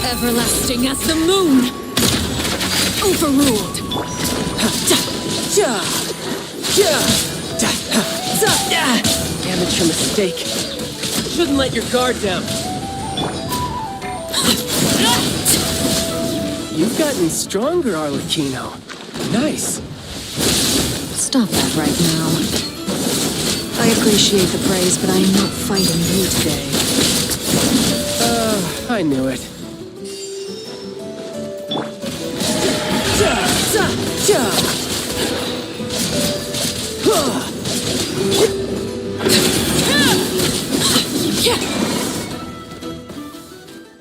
Everlasting as the moon! Overruled! Amateur mistake. Shouldn't let your guard down. You've gotten stronger, Arlecchino. Nice. Stop that right now. I appreciate the praise, but I am not fighting you today. I knew it.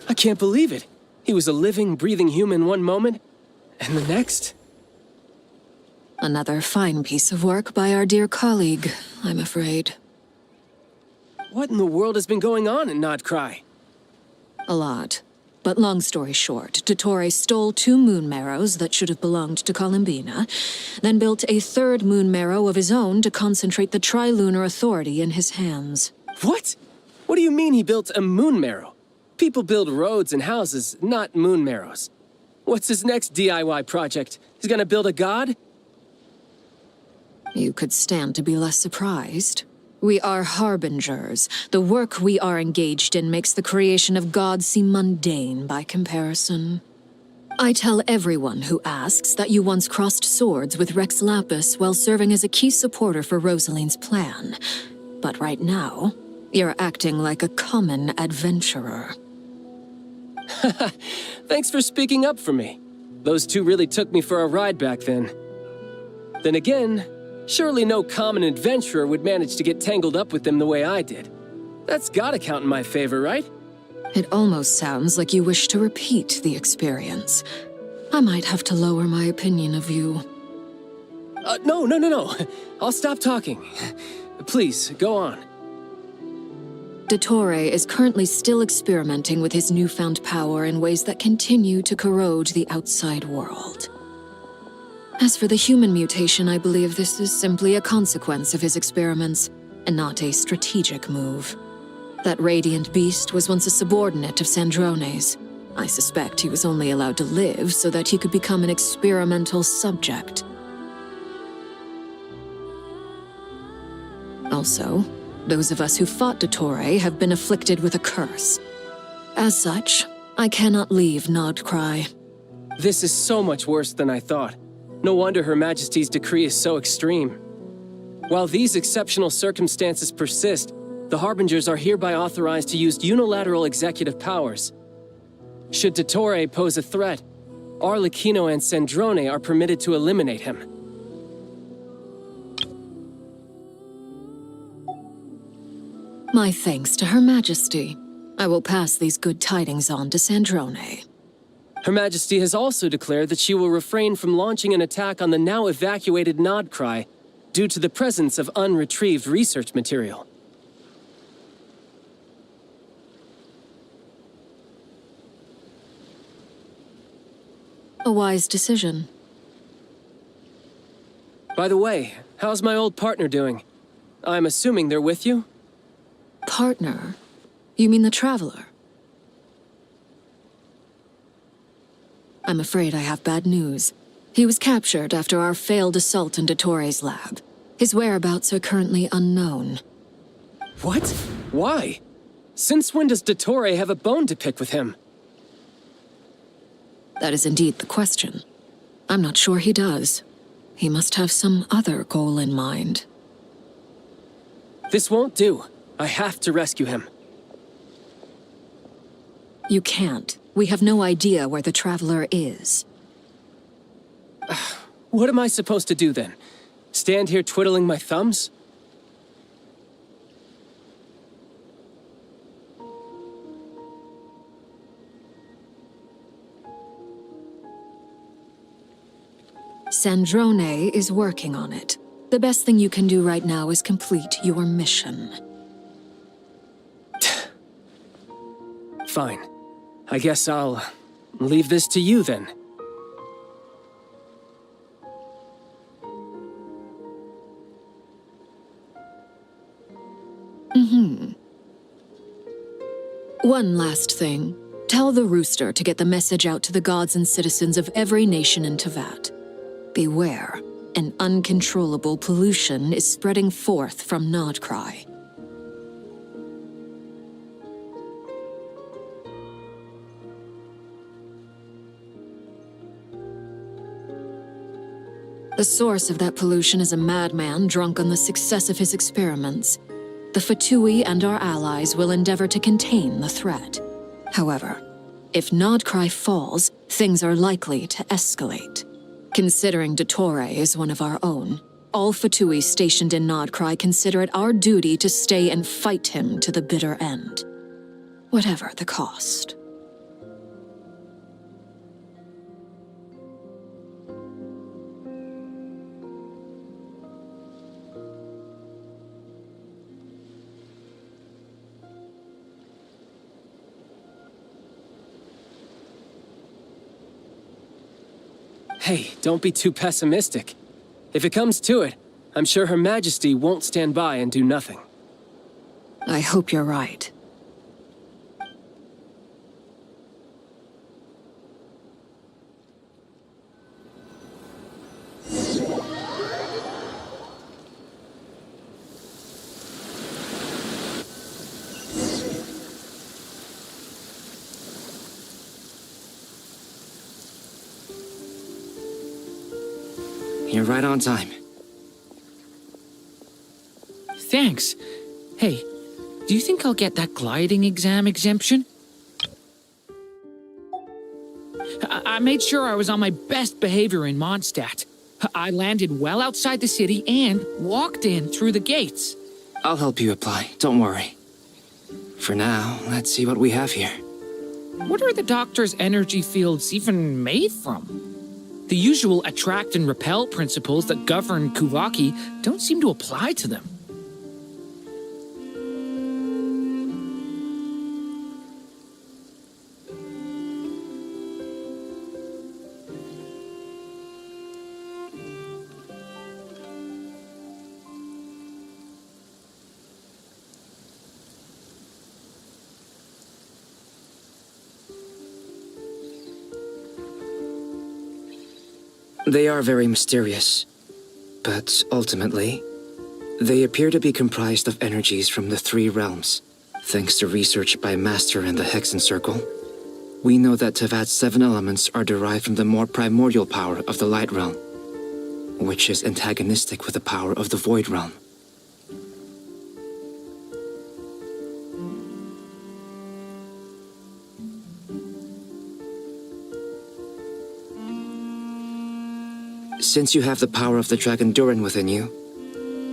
I can't believe it. He was a living, breathing human one moment, and the next? Another fine piece of work by our dear colleague, I'm afraid. What in the world has been going on in Nodcry? A lot. But long story short, Dottore stole 2 moon marrows that should have belonged to Columbina, then built a 3rd moon marrow of his own to concentrate the Trilunar Authority in his hands. What? What do you mean he built a moon marrow? People build roads and houses, not moon marrows. What's his next DIY project? He's gonna build a god? You could stand to be less surprised. We are harbingers. The work we are engaged in makes the creation of gods seem mundane by comparison. I tell everyone who asks that you once crossed swords with Rex Lapis while serving as a key supporter for Rosaline's plan. But right now, you're acting like a common adventurer. Thanks for speaking up for me. Those two really took me for a ride back then. Then again, surely no common adventurer would manage to get tangled up with them the way I did. That's gotta count in my favor, right? It almost sounds like you wish to repeat the experience. I might have to lower my opinion of you. No. I'll stop talking. Please, go on. Dottore is currently still experimenting with his newfound power in ways that continue to corrode the outside world. As for the human mutation, I believe this is simply a consequence of his experiments, and not a strategic move. That radiant beast was once a subordinate of Sandrone's. I suspect he was only allowed to live so that he could become an experimental subject. Also, those of us who fought Dottore have been afflicted with a curse. As such, I cannot leave Nodcry. This is so much worse than I thought. No wonder Her Majesty's decree is so extreme. While these exceptional circumstances persist, the Harbingers are hereby authorized to use unilateral executive powers. Should Dottore pose a threat, Arlecchino and Sandrone are permitted to eliminate him. My thanks to Her Majesty. I will pass these good tidings on to Sandrone. Her Majesty has also declared that she will refrain from launching an attack on the now evacuated Nodcry due to the presence of unretrieved research material. A wise decision. By the way, how's my old partner doing? I'm assuming they're with you? Partner? You mean the Traveler? I'm afraid I have bad news. He was captured after our failed assault in Dottore's lab. His whereabouts are currently unknown. What? Why? Since when does Dottore have a bone to pick with him? That is indeed the question. I'm not sure he does. He must have some other goal in mind. This won't do. I have to rescue him. You can't. We have no idea where the Traveler is. What am I supposed to do then? Stand here twiddling my thumbs? Sandrone is working on it. The best thing you can do right now is complete your mission. Fine. I guess I'll leave this to you then. One last thing. Tell the Rooster to get the message out to the gods and citizens of every nation in Teyvat. Beware. An uncontrollable pollution is spreading forth from Nodcry. The source of that pollution is a madman drunk on the success of his experiments. The VIII and our allies will endeavor to contain the threat. However, if Nodcry falls, things are likely to escalate. Considering Dottore is one of our own, all VIII stationed in Nodcry consider it our duty to stay and fight him to the bitter end. Whatever the cost. Hey, don't be too pessimistic. If it comes to it, I'm sure Her Majesty won't stand by and do nothing. I hope you're right. You're right on time. Thanks. Hey, do you think I'll get that gliding exam exemption? I made sure I was on my best behavior in Mondstadt. I landed well outside the city and walked in through the gates. I'll help you apply, don't worry. For now, let's see what we have here. What are the doctor's energy fields even made from? The usual attract and repel principles that govern Kuvaki don't seem to apply to them. They are very mysterious, but ultimately, they appear to be comprised of energies from the three realms. Thanks to research by Master in the Hexen Circle, we know that Tevat's 7 elements are derived from the more primordial power of the Light Realm, which is antagonistic with the power of the Void Realm. Since you have the power of the Dragon Durin within you,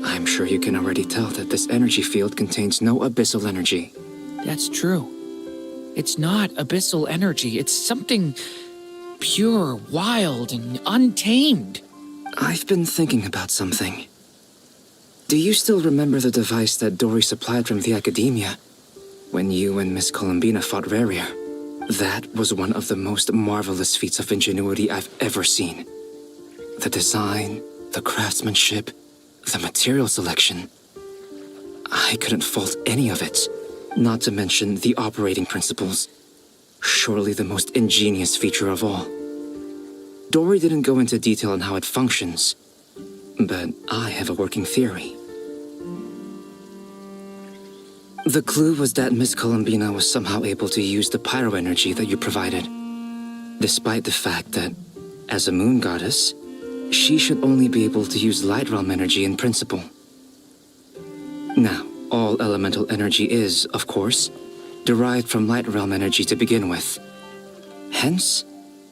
I'm sure you can already tell that this energy field contains no abyssal energy. That's true. It's not abyssal energy. It's something pure, wild, and untamed. I've been thinking about something. Do you still remember the device that Dory supplied from the Academia when you and Miss Columbina fought Raria? That was one of the most marvelous feats of ingenuity I've ever seen. The design, the craftsmanship, the material selection. I couldn't fault any of it, not to mention the operating principles. Surely the most ingenious feature of all. Dory didn't go into detail on how it functions, but I have a working theory. The clue was that Miss Columbina was somehow able to use the pyro energy that you provided, despite the fact that, as a moon goddess, she should only be able to use Light Realm energy in principle. Now, all elemental energy is, of course, derived from Light Realm energy to begin with. Hence,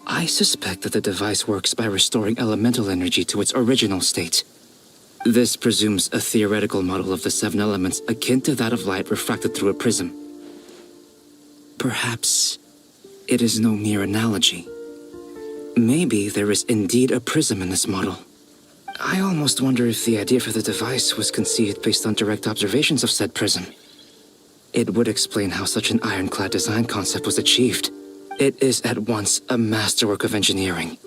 I suspect that the device works by restoring elemental energy to its original state. This presumes a theoretical model of the 7 elements akin to that of light refracted through a prism. Perhaps it is no mere analogy. Maybe there is indeed a prism in this model. I almost wonder if the idea for the device was conceived based on direct observations of said prism. It would explain how such an ironclad design concept was achieved. It is at once a masterwork of engineering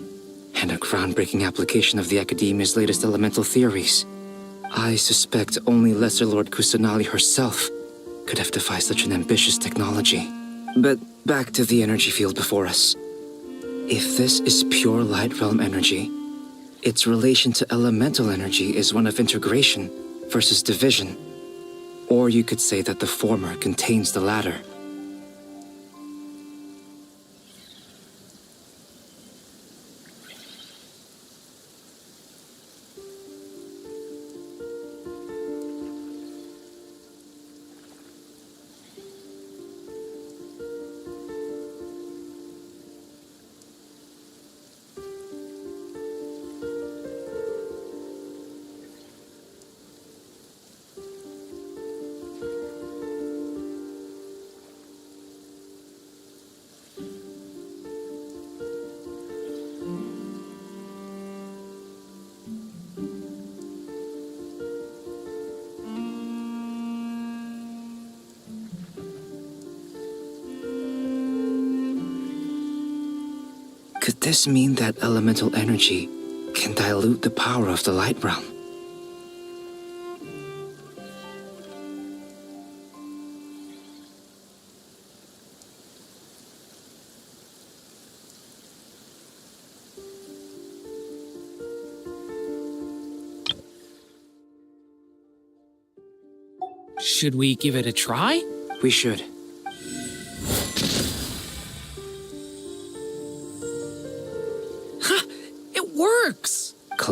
and a groundbreaking application of the Academia's latest elemental theories. I suspect only Lesser Lord Kusanali herself could have devised such an ambitious technology. But back to the energy field before us. If this is pure Light Realm energy, its relation to elemental energy is one of integration versus division. Or you could say that the former contains the latter. Could this mean that elemental energy can dilute the power of the Light Realm? Should we give it a try? We should.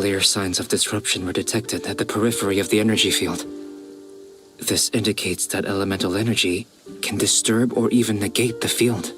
Clear signs of disruption were detected at the periphery of the energy field. This indicates that elemental energy can disturb or even negate the field.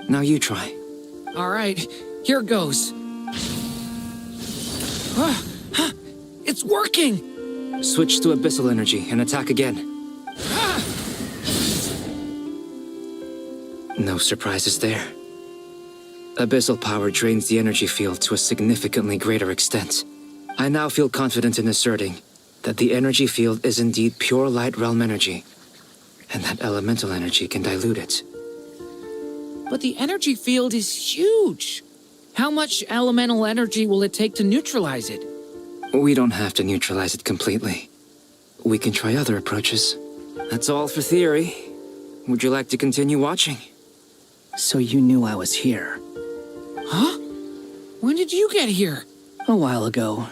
Now you try. All right, here goes. It's working! Switch to abyssal energy and attack again. No surprises there. Abyssal power drains the energy field to a significantly greater extent. I now feel confident in asserting that the energy field is indeed pure light realm energy, and that elemental energy can dilute it. But the energy field is huge. How much elemental energy will it take to neutralize it? We don't have to neutralize it completely. We can try other approaches. That's all for theory. Would you like to continue watching? So you knew I was here? Huh? When did you get here? A while ago.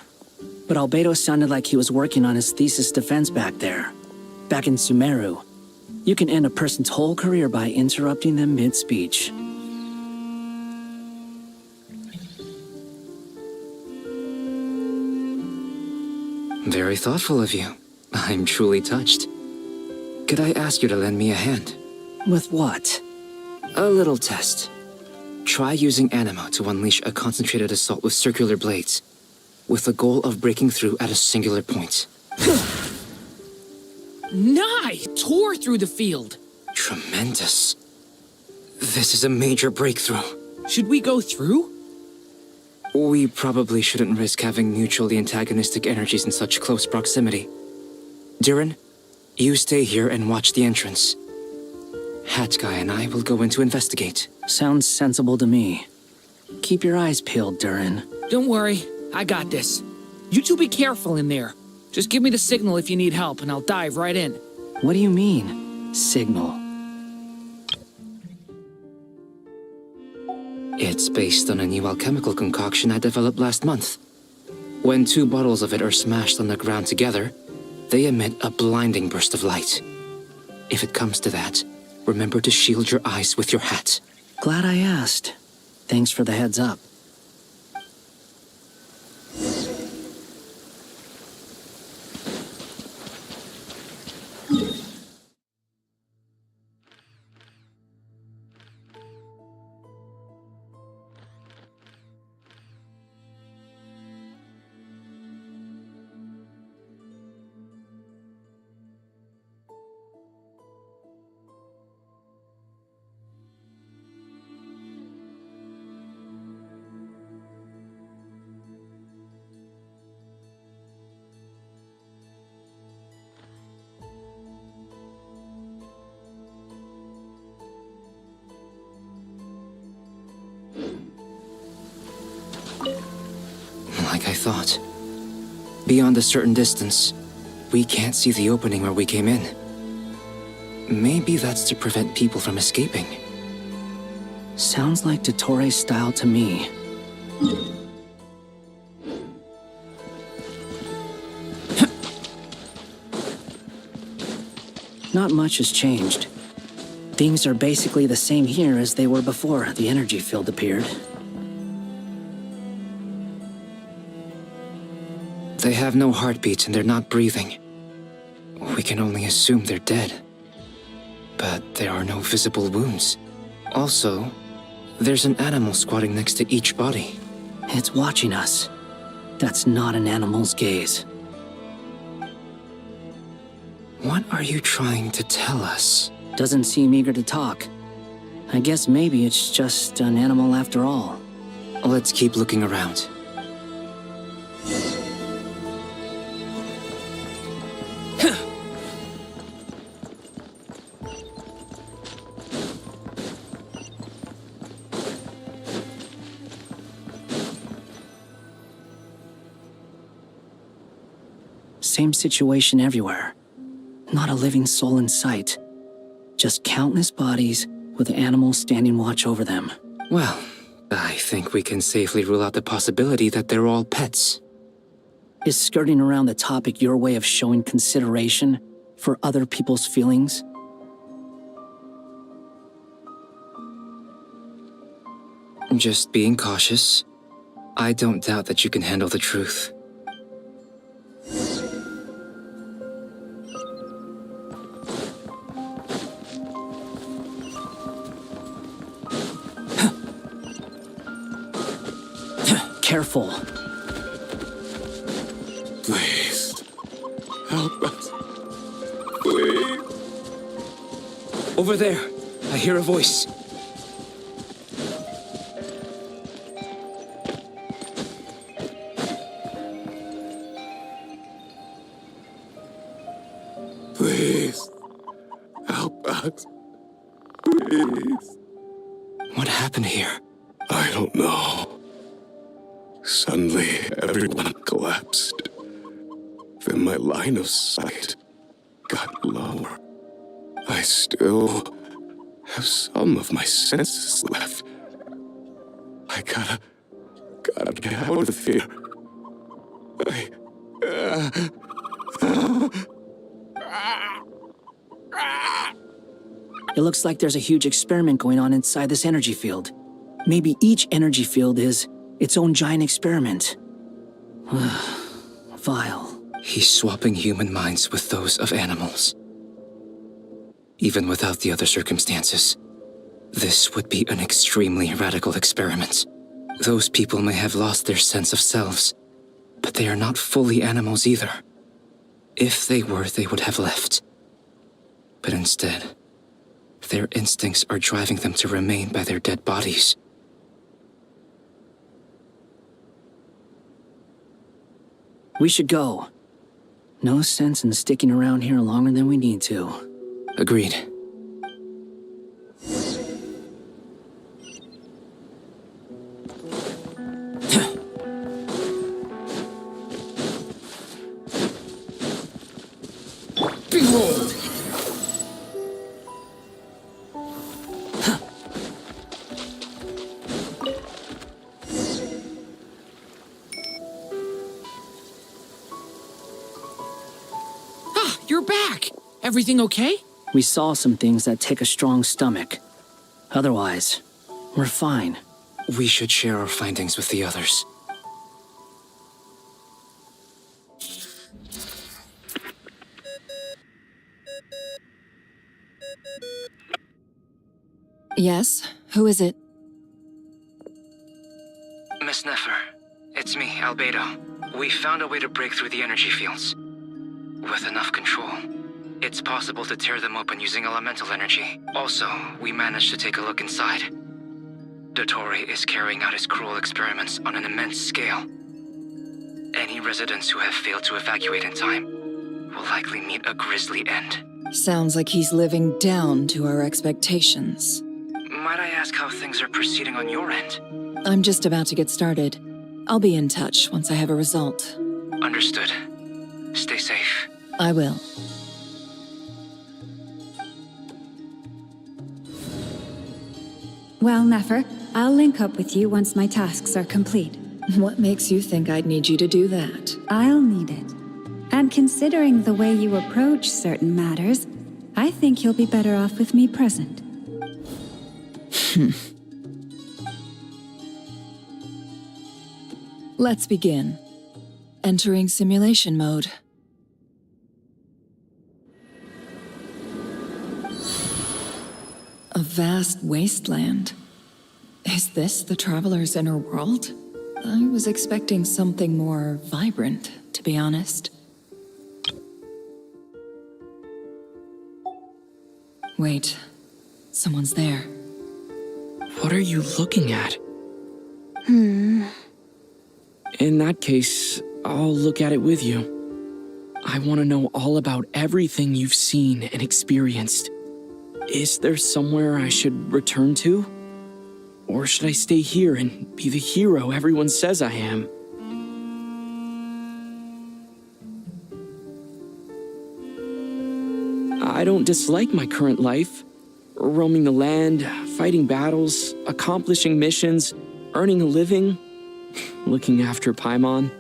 But Albedo sounded like he was working on his thesis defense back there. Back in Sumeru. You can end a person's whole career by interrupting them mid-speech. Very thoughtful of you. I'm truly touched. Could I ask you to lend me a hand? With what? A little test. Try using Animo to unleash a concentrated assault with circular blades, with the goal of breaking through at a singular point. Nice! Tore through the field. Tremendous. This is a major breakthrough. Should we go through? We probably shouldn't risk having mutually antagonistic energies in such close proximity. Durin, you stay here and watch the entrance. Hat Guy and I will go in to investigate. Sounds sensible to me. Keep your eyes peeled, Durin. Don't worry, I got this. You two be careful in there. Just give me the signal if you need help, and I'll dive right in. What do you mean, signal? It's based on a new alchemical concoction I developed last month. When 2 bottles of it are smashed on the ground together, they emit a blinding burst of light. If it comes to that, remember to shield your eyes with your hat. Glad I asked. Thanks for the heads up. Like I thought. Beyond a certain distance, we can't see the opening where we came in. Maybe that's to prevent people from escaping. Sounds like Dottore style to me. Not much has changed. Things are basically the same here as they were before the energy field appeared. They have no heartbeats and they're not breathing. We can only assume they're dead. But there are no visible wounds. Also, there's an animal squatting next to each body. It's watching us. That's not an animal's gaze. What are you trying to tell us? Doesn't seem eager to talk. I guess maybe it's just an animal after all. Let's keep looking around. Same situation everywhere. Not a living soul in sight. Just countless bodies with animals standing watch over them. Well, I think we can safely rule out the possibility that they're all pets. Is skirting around the topic your way of showing consideration for other people's feelings? Just being cautious. I don't doubt that you can handle the truth. Careful. Please. Help us. Please. Over there. I hear a voice. Please. Help us. Please. What happened here? I don't know. Suddenly, everyone collapsed. Then my line of sight got lower. I still have some of my senses left. I gotta get out of here. It looks like there's a huge experiment going on inside this energy field. Maybe each energy field is its own giant experiment. Vile. He's swapping human minds with those of animals. Even without the other circumstances, this would be an extremely radical experiment. Those people may have lost their sense of selves, but they are not fully animals either. If they were, they would have left. But instead, their instincts are driving them to remain by their dead bodies. We should go. No sense in sticking around here longer than we need to. Agreed. Behold! You're back! Everything okay? We saw some things that take a strong stomach. Otherwise, we're fine. We should share our findings with the others. Yes? Who is it? Miss Nefer, it's me, Albedo. We found a way to break through the energy fields. With enough control, it's possible to tear them open using elemental energy. Also, we managed to take a look inside. Dottore is carrying out his cruel experiments on an immense scale. Any residents who have failed to evacuate in time will likely meet a grisly end. Sounds like he's living down to our expectations. Might I ask how things are proceeding on your end? I'm just about to get started. I'll be in touch once I have a result. Understood. Stay safe. I will. Well, Nefer, I'll link up with you once my tasks are complete. What makes you think I'd need you to do that? I'll need it. And considering the way you approach certain matters, I think you'll be better off with me present. Let's begin. Entering simulation mode. A vast wasteland. Is this the Traveler's inner world? I was expecting something more vibrant, to be honest. Wait, someone's there. What are you looking at? Hmm. In that case, I'll look at it with you. I want to know all about everything you've seen and experienced. Is there somewhere I should return to? Or should I stay here and be the hero everyone says I am? I don't dislike my current life. Roaming the land, fighting battles, accomplishing missions, earning a living, looking after Paimon.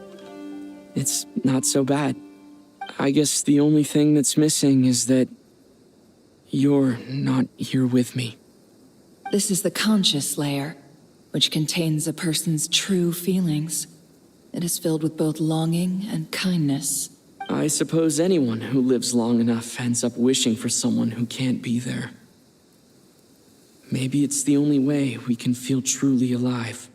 It's not so bad. I guess the only thing that's missing is that you're not here with me. This is the conscious layer, which contains a person's true feelings. It is filled with both longing and kindness. I suppose anyone who lives long enough ends up wishing for someone who can't be there. Maybe it's the only way we can feel truly alive.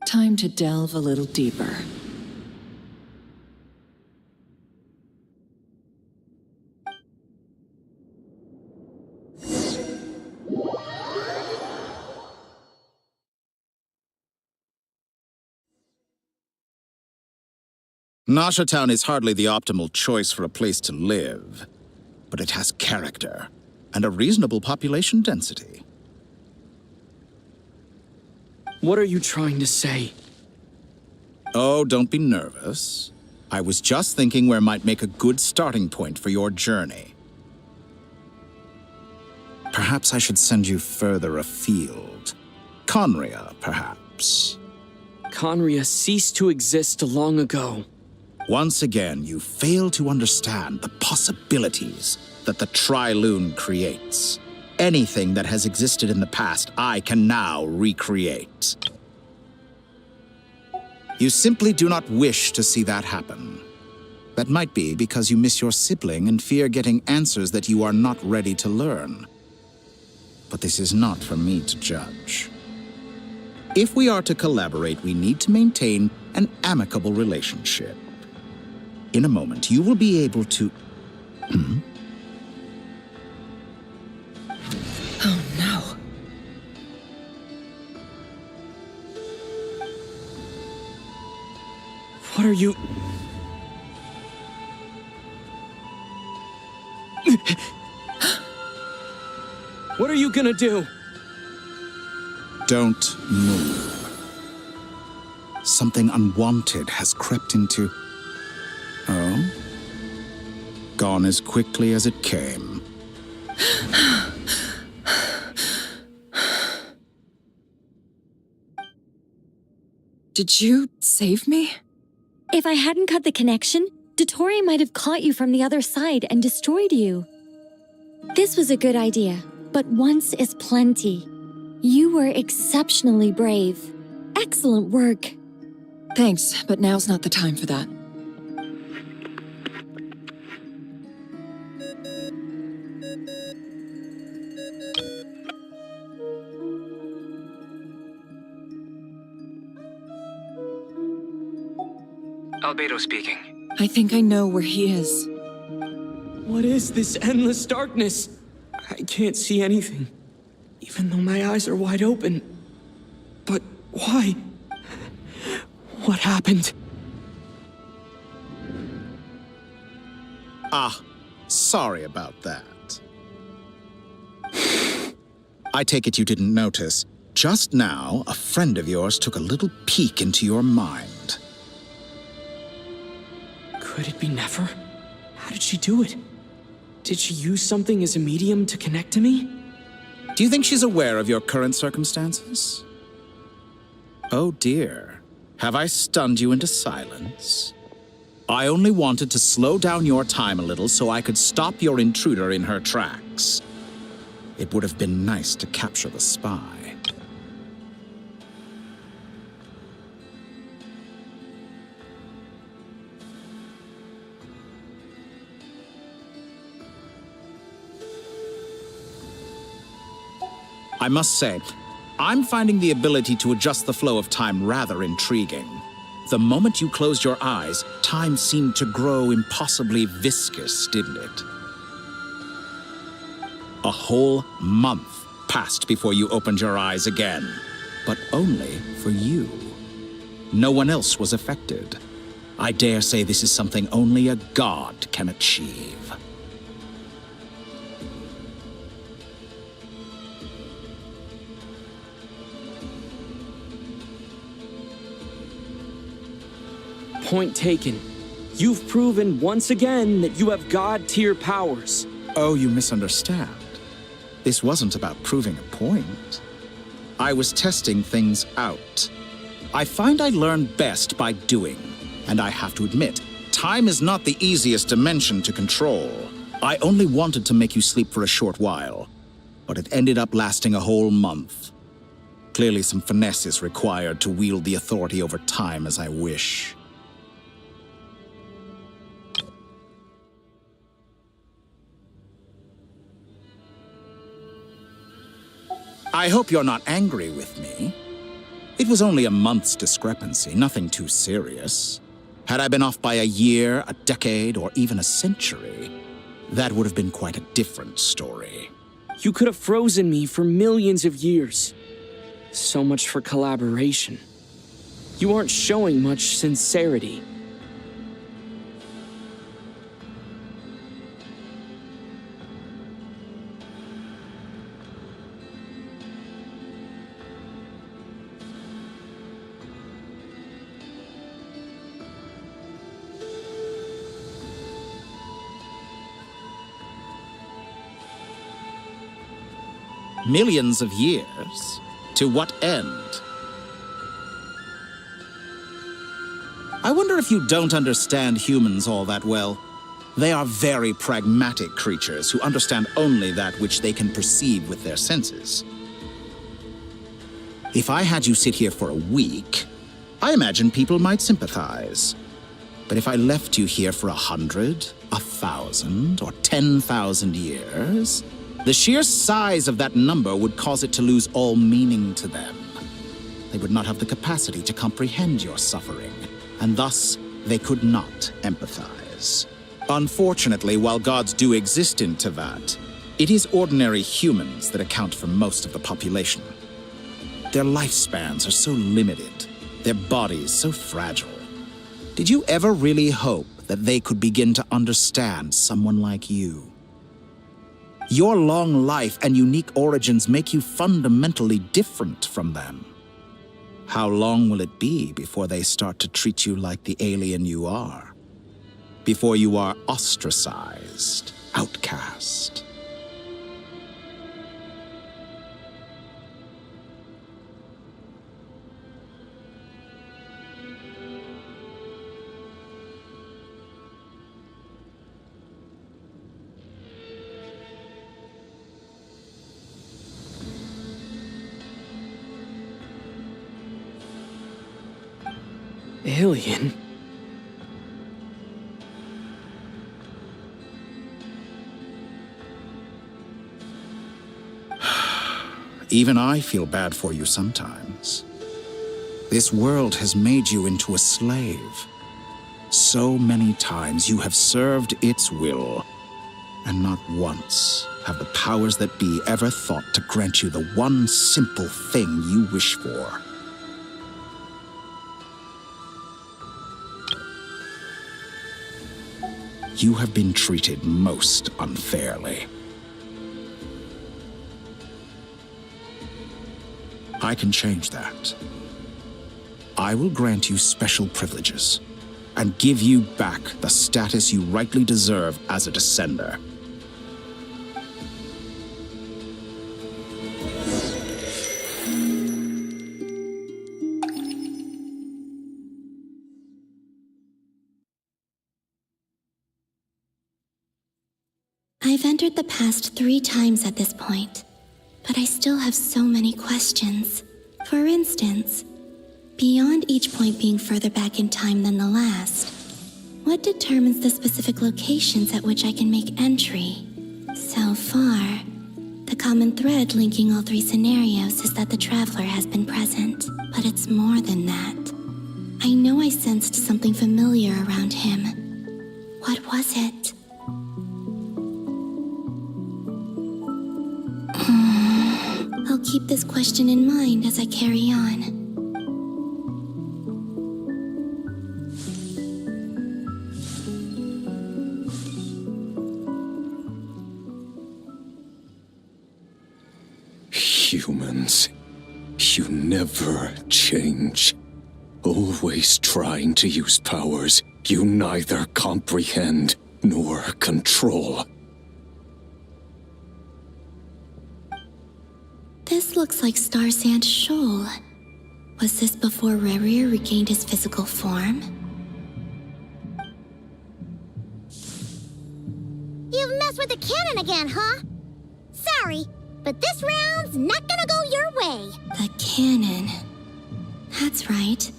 Time to delve a little deeper. Nasha Town is hardly the optimal choice for a place to live, but it has character and a reasonable population density. What are you trying to say? Oh, don't be nervous. I was just thinking where might make a good starting point for your journey. Perhaps I should send you further afield. Conria, perhaps. Conria ceased to exist long ago. Once again, you fail to understand the possibilities that the Tri-Lune creates. Anything that has existed in the past, I can now recreate. You simply do not wish to see that happen. That might be because you miss your sibling and fear getting answers that you are not ready to learn. But this is not for me to judge. If we are to collaborate, we need to maintain an amicable relationship. In a moment, you will be able to... Oh no. What are you... What are you gonna do? Don't move. Something unwanted has crept into... Oh? Gone as quickly as it came. Did you save me? If I hadn't cut the connection, Dottore might have caught you from the other side and destroyed you. This was a good idea, but once is plenty. You were exceptionally brave. Excellent work. Thanks, but now's not the time for that. Albedo speaking. I think I know where he is. What is this endless darkness? I can't see anything, even though my eyes are wide open. But why? What happened? Ah, sorry about that. I take it you didn't notice. Just now, a friend of yours took a little peek into your mind. Could it be Nefer? How did she do it? Did she use something as a medium to connect to me? Do you think she's aware of your current circumstances? Oh dear. Have I stunned you into silence? I only wanted to slow down your time a little so I could stop your intruder in her tracks. It would have been nice to capture the spy. I must say, I'm finding the ability to adjust the flow of time rather intriguing. The moment you closed your eyes, time seemed to grow impossibly viscous, didn't it? A whole month passed before you opened your eyes again, but only for you. No one else was affected. I dare say this is something only a god can achieve. Point taken. You've proven once again that you have god-tier powers. Oh, you misunderstand. This wasn't about proving a point. I was testing things out. I find I learn best by doing, and I have to admit, time is not the easiest dimension to control. I only wanted to make you sleep for a short while, but it ended up lasting a whole month. Clearly some finesse is required to wield the authority over time as I wish. I hope you're not angry with me. It was only a month's discrepancy, nothing too serious. Had I been off by a year, a decade, or even a century, that would have been quite a different story. You could have frozen me for millions of years. So much for collaboration. You aren't showing much sincerity. Millions of years? To what end? I wonder if you don't understand humans all that well. They are very pragmatic creatures who understand only that which they can perceive with their senses. If I had you sit here for a week, I imagine people might sympathize. But if I left you here for 100, 1,000, or 10,000 years, the sheer size of that number would cause it to lose all meaning to them. They would not have the capacity to comprehend your suffering, and thus they could not empathize. Unfortunately, while gods do exist in Teyvat, it is ordinary humans that account for most of the population. Their lifespans are so limited, their bodies so fragile. Did you ever really hope that they could begin to understand someone like you? Your long life and unique origins make you fundamentally different from them. How long will it be before they start to treat you like the alien you are? Before you are ostracized, outcast? Alien? Even I feel bad for you sometimes. This world has made you into a slave. So many times you have served its will, and not once have the powers that be ever thought to grant you the one simple thing you wish for. You have been treated most unfairly. I can change that. I will grant you special privileges and give you back the status you rightly deserve as a descender. I've entered the past 3 times at this point, but I still have so many questions. For instance, beyond each point being further back in time than the last, what determines the specific locations at which I can make entry? So far, the common thread linking all three scenarios is that the Traveler has been present, but it's more than that. I know I sensed something familiar around him. What was it? I'll keep this question in mind as I carry on. Humans, you never change. Always trying to use powers you neither comprehend nor control. This looks like Star Sand Shoal. Was this before Rerir regained his physical form? You've messed with the cannon again, huh? Sorry, but this round's not gonna go your way. The cannon. That's right.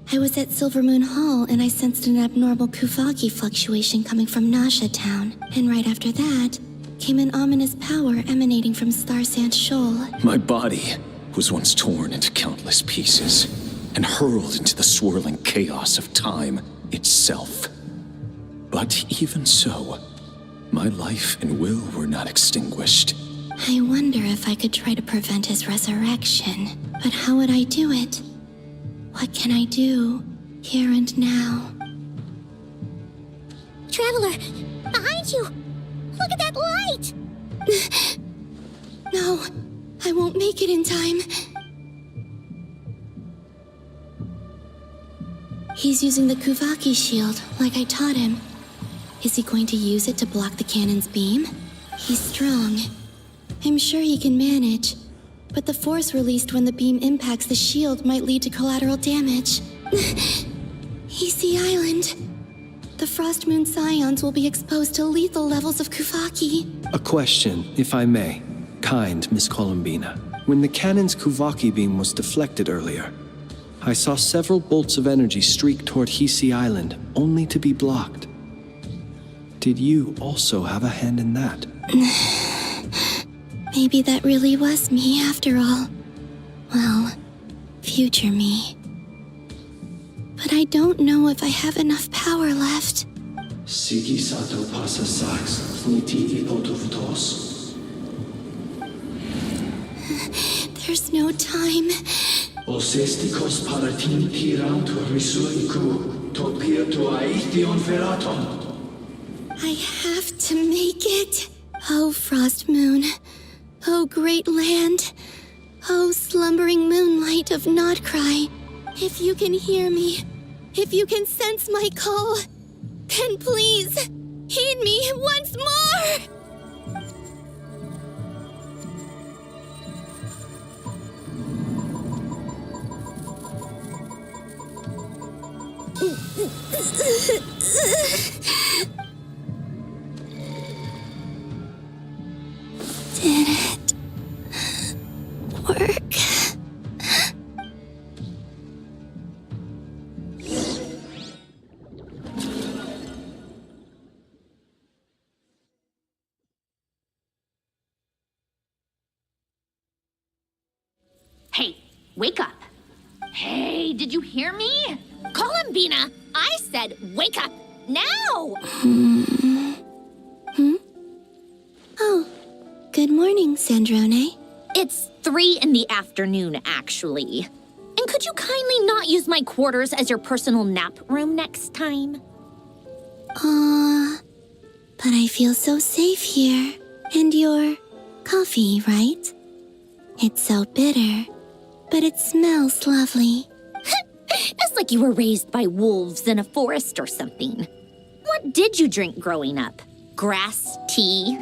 I was at Silvermoon Hall and I sensed an abnormal Kuvaki fluctuation coming from Nasha Town. And right after that, came an ominous power emanating from Star Sand Shoal. My body was once torn into countless pieces and hurled into the swirling chaos of time itself. But even so, my life and will were not extinguished. I wonder if I could try to prevent his resurrection. But how would I do it? What can I do, here and now? Traveler, behind you! Look at that light! No, I won't make it in time. He's using the Kuvaki shield, like I taught him. Is he going to use it to block the cannon's beam? He's strong. I'm sure he can manage. But the force released when the beam impacts the shield might lead to collateral damage. Easy Island. The Frostmoon Scions will be exposed to lethal levels of Kuvaki. A question, if I may. Kind Miss Columbina. When the cannon's Kuvaki beam was deflected earlier, I saw several bolts of energy streak toward Hisi Island, only to be blocked. Did you also have a hand in that? Maybe that really was me after all. Well, future me. But I don't know if I have enough power left. Sigi sato pasa sax, flititi potovtos. There's no time. Osestikos palatini tirantur risuiku, topia to aithion feraton. I have to make it. Oh, Frost Moon. Oh, great land. Oh, slumbering moonlight of Nodcry. If you can hear me, if you can sense my call, then please, heed me once more! Did it work? Hey, wake up. Hey, did you hear me? Columbina, I said wake up now! Oh, good morning, Sandrone. It's 3 in the afternoon, actually. And could you kindly not use my quarters as your personal nap room next time? But I feel so safe here. And your coffee, right? It's so bitter, but it smells lovely. It's like you were raised by wolves in a forest or something. What did you drink growing up? Grass tea?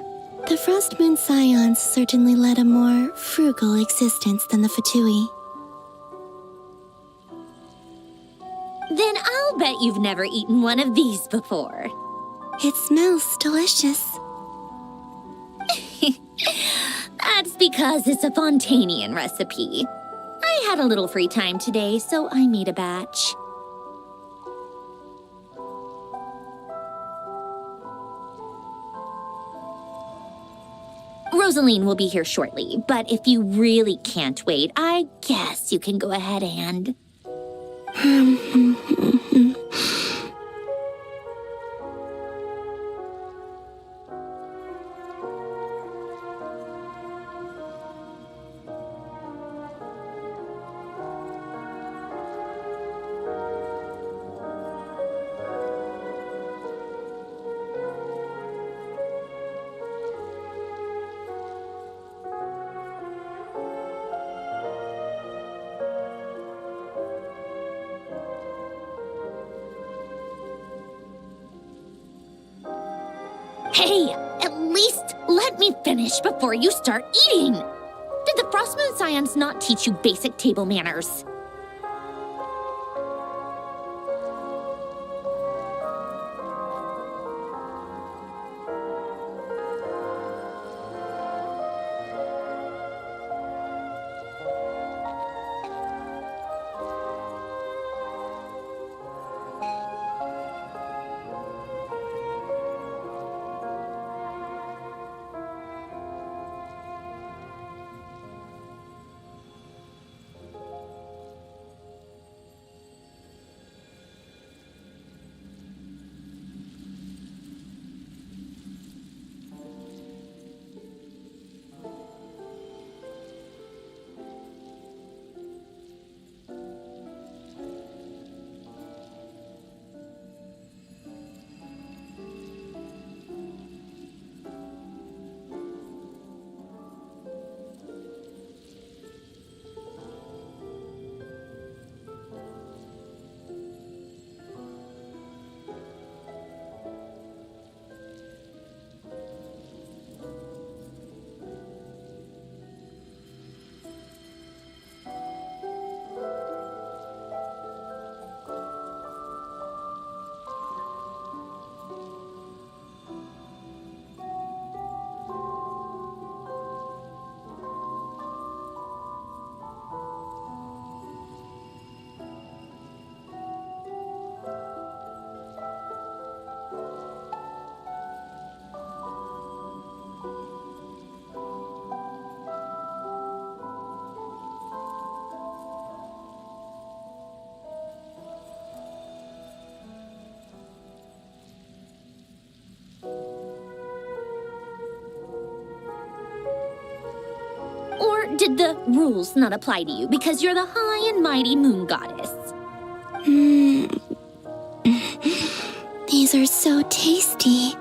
The Frostmoon Scions certainly led a more frugal existence than the Fatui. Then I'll bet you've never eaten one of these before. It smells delicious. That's because it's a Fontanian recipe. I had a little free time today, so I made a batch. Rosaline will be here shortly, but if you really can't wait, I guess you can go ahead and... Hey, at least let me finish before you start eating! Did the Frostmoon Scions not teach you basic table manners? Or did the rules not apply to you because you're the high and mighty moon goddess? These are so tasty.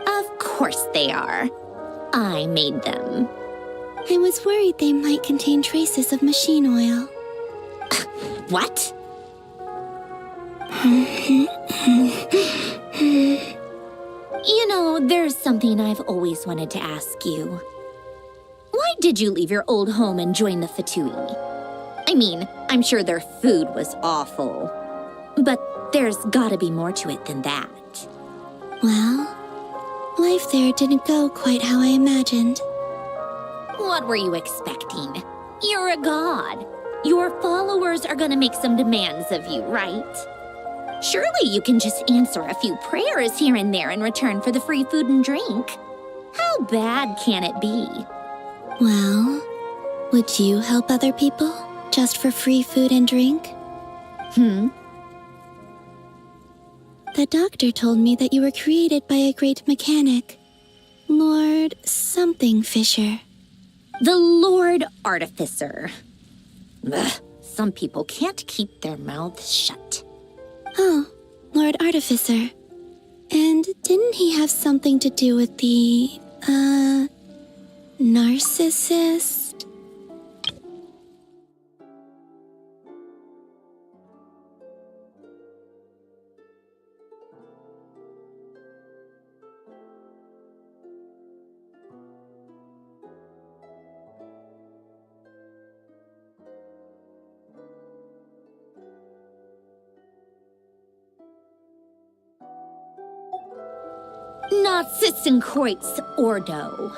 Of course they are. I made them. I was worried they might contain traces of machine oil. What? You know, there's something I've always wanted to ask you. Why did you leave your old home and join the VIII? I mean, I'm sure their food was awful. But there's gotta be more to it than that. Well, life there didn't go quite how I imagined. What were you expecting? You're a god. Your followers are gonna make some demands of you, right? Surely you can just answer a few prayers here and there in return for the free food and drink. How bad can it be? Well, would you help other people just for free food and drink? The doctor told me that you were created by a great mechanic, Lord something Fisher. The Lord Artificer. Ugh, some people can't keep their mouths shut. Oh, Lord Artificer. And didn't he have something to do with the, narcissist? Narcissenkreuz Ordo.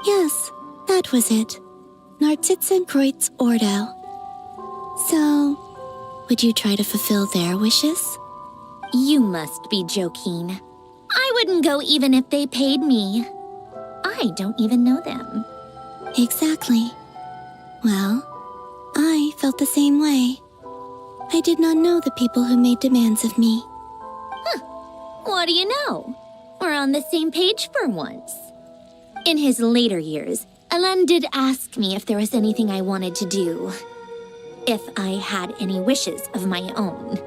Yes, that was it. Narcissenkreuz Ordo. So, would you try to fulfill their wishes? You must be joking. I wouldn't go even if they paid me. I I don't even know them. Exactly. Well, I felt the same way. I did not know the people who made demands of me. What do you know? We're on the same page for once. In his later years, Alan did ask me if there was anything I wanted to do. If I had any wishes of my own.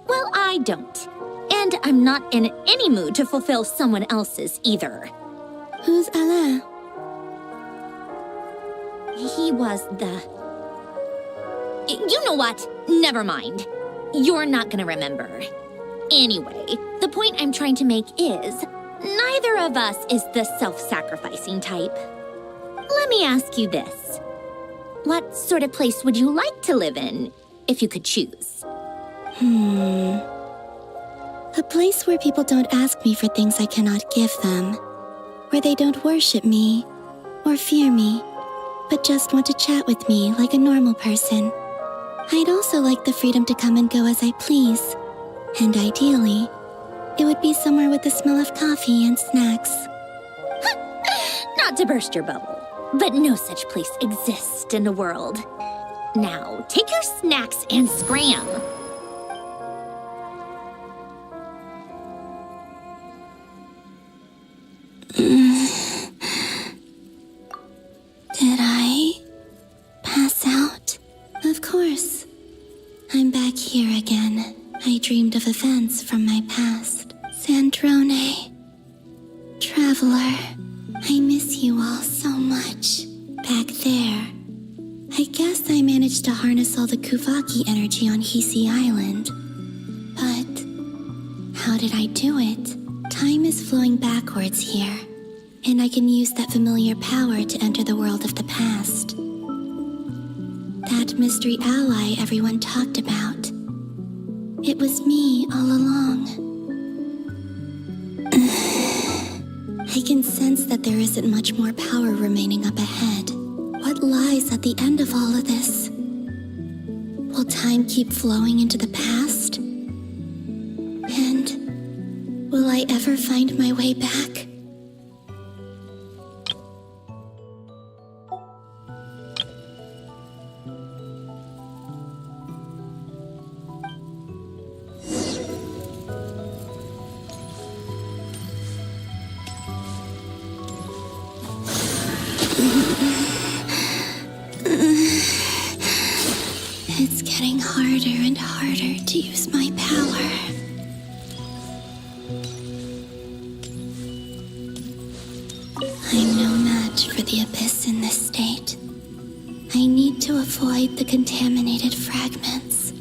Well, I don't. And I'm not in any mood to fulfill someone else's either. Who's Alain? He was the... You know what? Never mind. You're not gonna remember. Anyway, the point I'm trying to make is, neither of us is the self-sacrificing type. Let me ask you this. What sort of place would you like to live in, if you could choose? A place where people don't ask me for things I cannot give them. Where they don't worship me, or fear me, but just want to chat with me like a normal person. I'd also like the freedom to come and go as I please. And ideally, it would be somewhere with the smell of coffee and snacks. Not to burst your bubble, but no such place exists in the world. Now, take your snacks and scram. Did I pass out? Of course. I'm back here again. I dreamed of events from my past. Sandrone. Traveler. I miss you all so much. Back there. I guess I managed to harness all the Kuvaki energy on Hisi Island. But how did I do it? Time is flowing backwards here, and I can use that familiar power to enter the world of the past. That mystery ally everyone talked about. It was me all along. I can sense that there isn't much more power remaining up ahead. What lies at the end of all of this? Will time keep flowing into the past? And will I ever find my way back? It's getting harder and harder to use my power. I'm no match for the Abyss in this state. I need to avoid the contaminated fragments.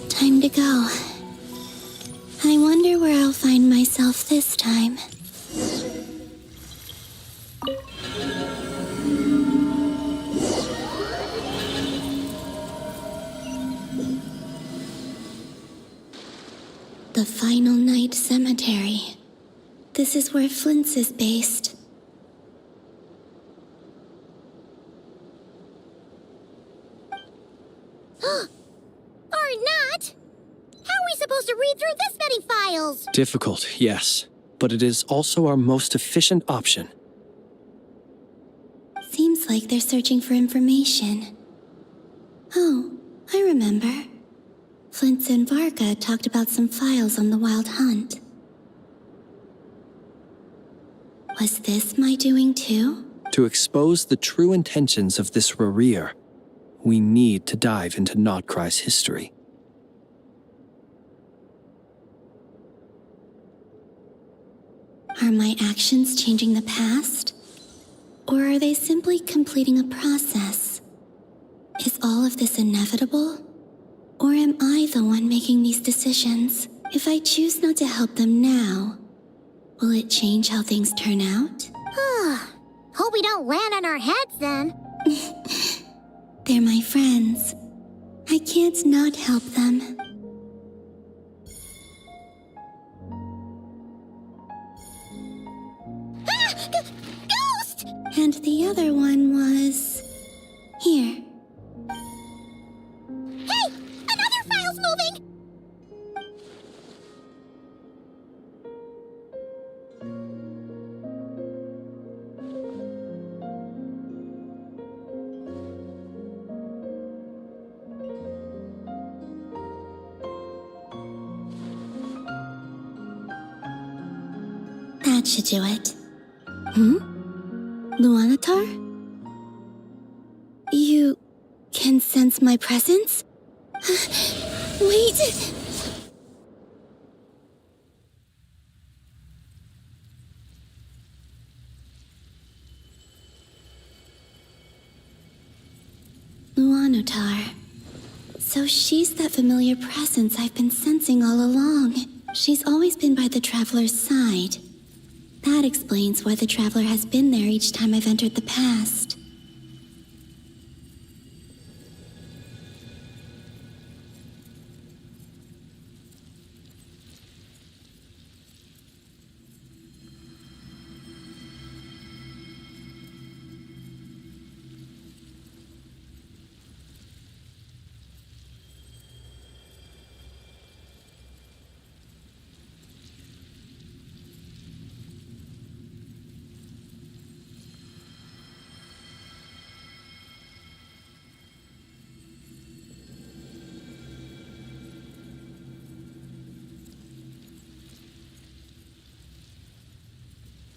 Time to go. I wonder where I'll find myself this time. The Final Night Cemetery. This is where Flint's is based. Or not! How are we supposed to read through this many files? Difficult, yes, but it is also our most efficient option. Seems like they're searching for information. Oh, I remember. Flint and Varga talked about some files on the Wild Hunt. Was this my doing too? To expose the true intentions of this Rarir, we need to dive into Nodcry's history. Are my actions changing the past? Or are they simply completing a process? Is all of this inevitable? Or am I the one making these decisions? If I choose not to help them now, will it change how things turn out? Hope we don't land on our heads then. They're my friends. I can't not help them. Ghost! And the other one was... here. Hey! Another file's moving! That should do it. Luanatar? You can sense my presence? Wait! Luanatar. So she's that familiar presence I've been sensing all along. She's always been by the Traveler's side. That explains why the Traveler has been there each time I've entered the past.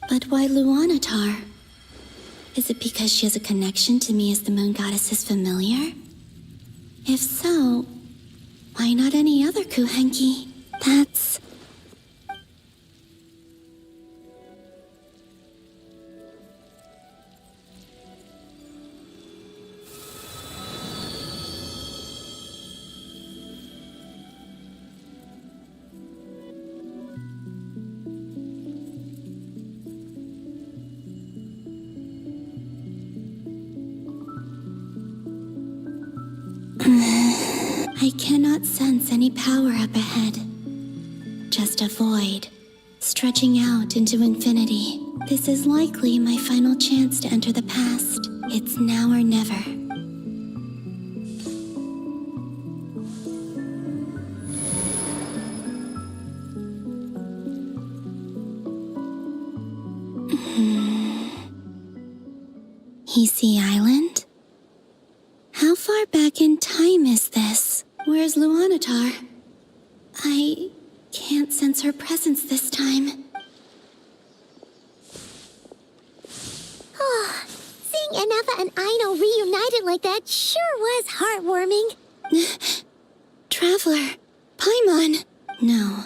But why Luanatar? Is it because she has a connection to me as the Moon Goddess's familiar? If so, why not any other Kuhenki? That's... I cannot sense any power up ahead. Just a void, stretching out into infinity. This is likely my final chance to enter the past. It's now or never. Hisi Island? How far back in time is this? Where's Luanatar? I can't sense her presence this time. Oh, seeing Enefa and Aino reunited like that sure was heartwarming. Traveler, Paimon. No,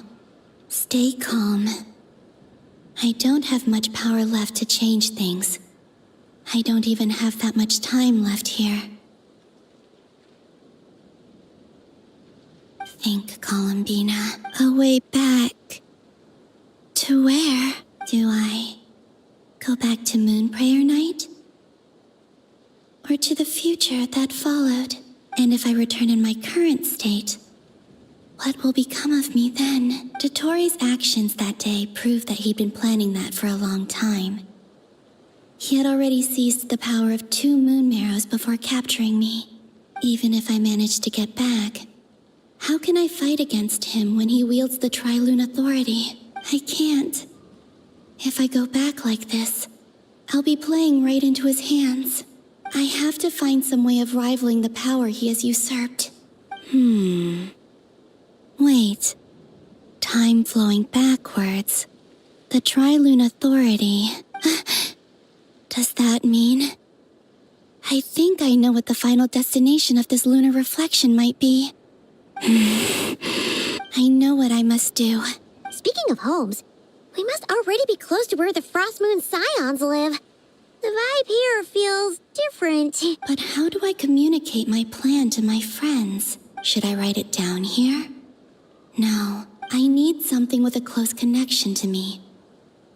stay calm. I don't have much power left to change things. I don't even have that much time left here. Think, Columbina. A way back. To where? Do I go back to Moon Prayer Night? Or to the future that followed? And if I return in my current state, what will become of me then? Dotori's actions that day proved that he'd been planning that for a long time. He had already seized the power of 2 moon marrows before capturing me. Even if I managed to get back, how can I fight against him when he wields the Tri-Lune Authority? I can't. If I go back like this, I'll be playing right into his hands. I have to find some way of rivaling the power he has usurped. Wait. Time flowing backwards. The Tri-Lune Authority. Does that mean? I think I know what the final destination of this lunar reflection might be. I know what I must do. Speaking of homes, we must already be close to where the Frost Moon Scions live. The vibe here feels different. But how do I communicate my plan to my friends? Should I write it down here? No, I need something with a close connection to me.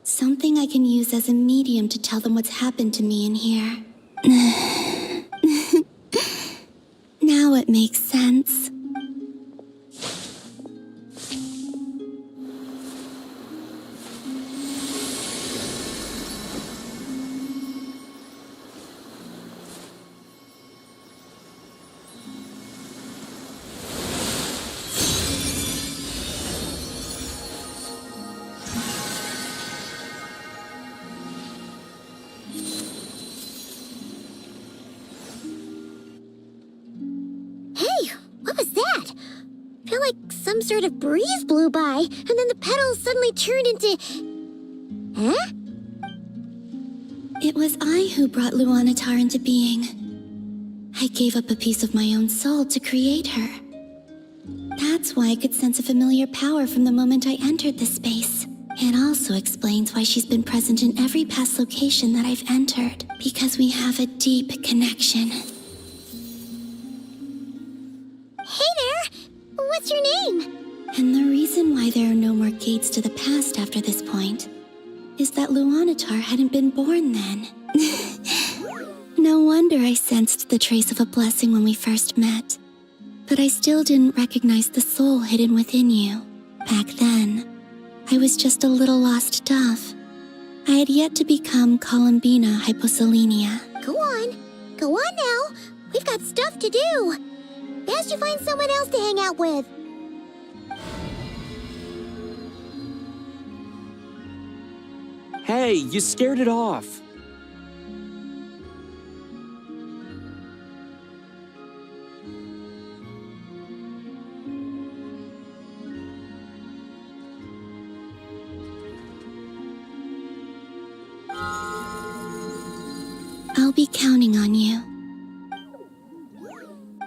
Something I can use as a medium to tell them what's happened to me in here. Now it makes sense. Some sort of breeze blew by, and then the petals suddenly turned into... Huh? It was I who brought Luanatar into being. I gave up a piece of my own soul to create her. That's why I could sense a familiar power from the moment I entered this space. It also explains why she's been present in every past location that I've entered, because we have a deep connection. Hey there! What's your name? And the reason why there are no more gates to the past after this point is that Luanatar hadn't been born then. No wonder I sensed the trace of a blessing when we first met. But I still didn't recognize the soul hidden within you. Back then, I was just a little lost dove. I had yet to become Columbina Hyposelenia. Go on now. We've got stuff to do. Best you find someone else to hang out with. Hey, you scared it off. I'll be counting on you.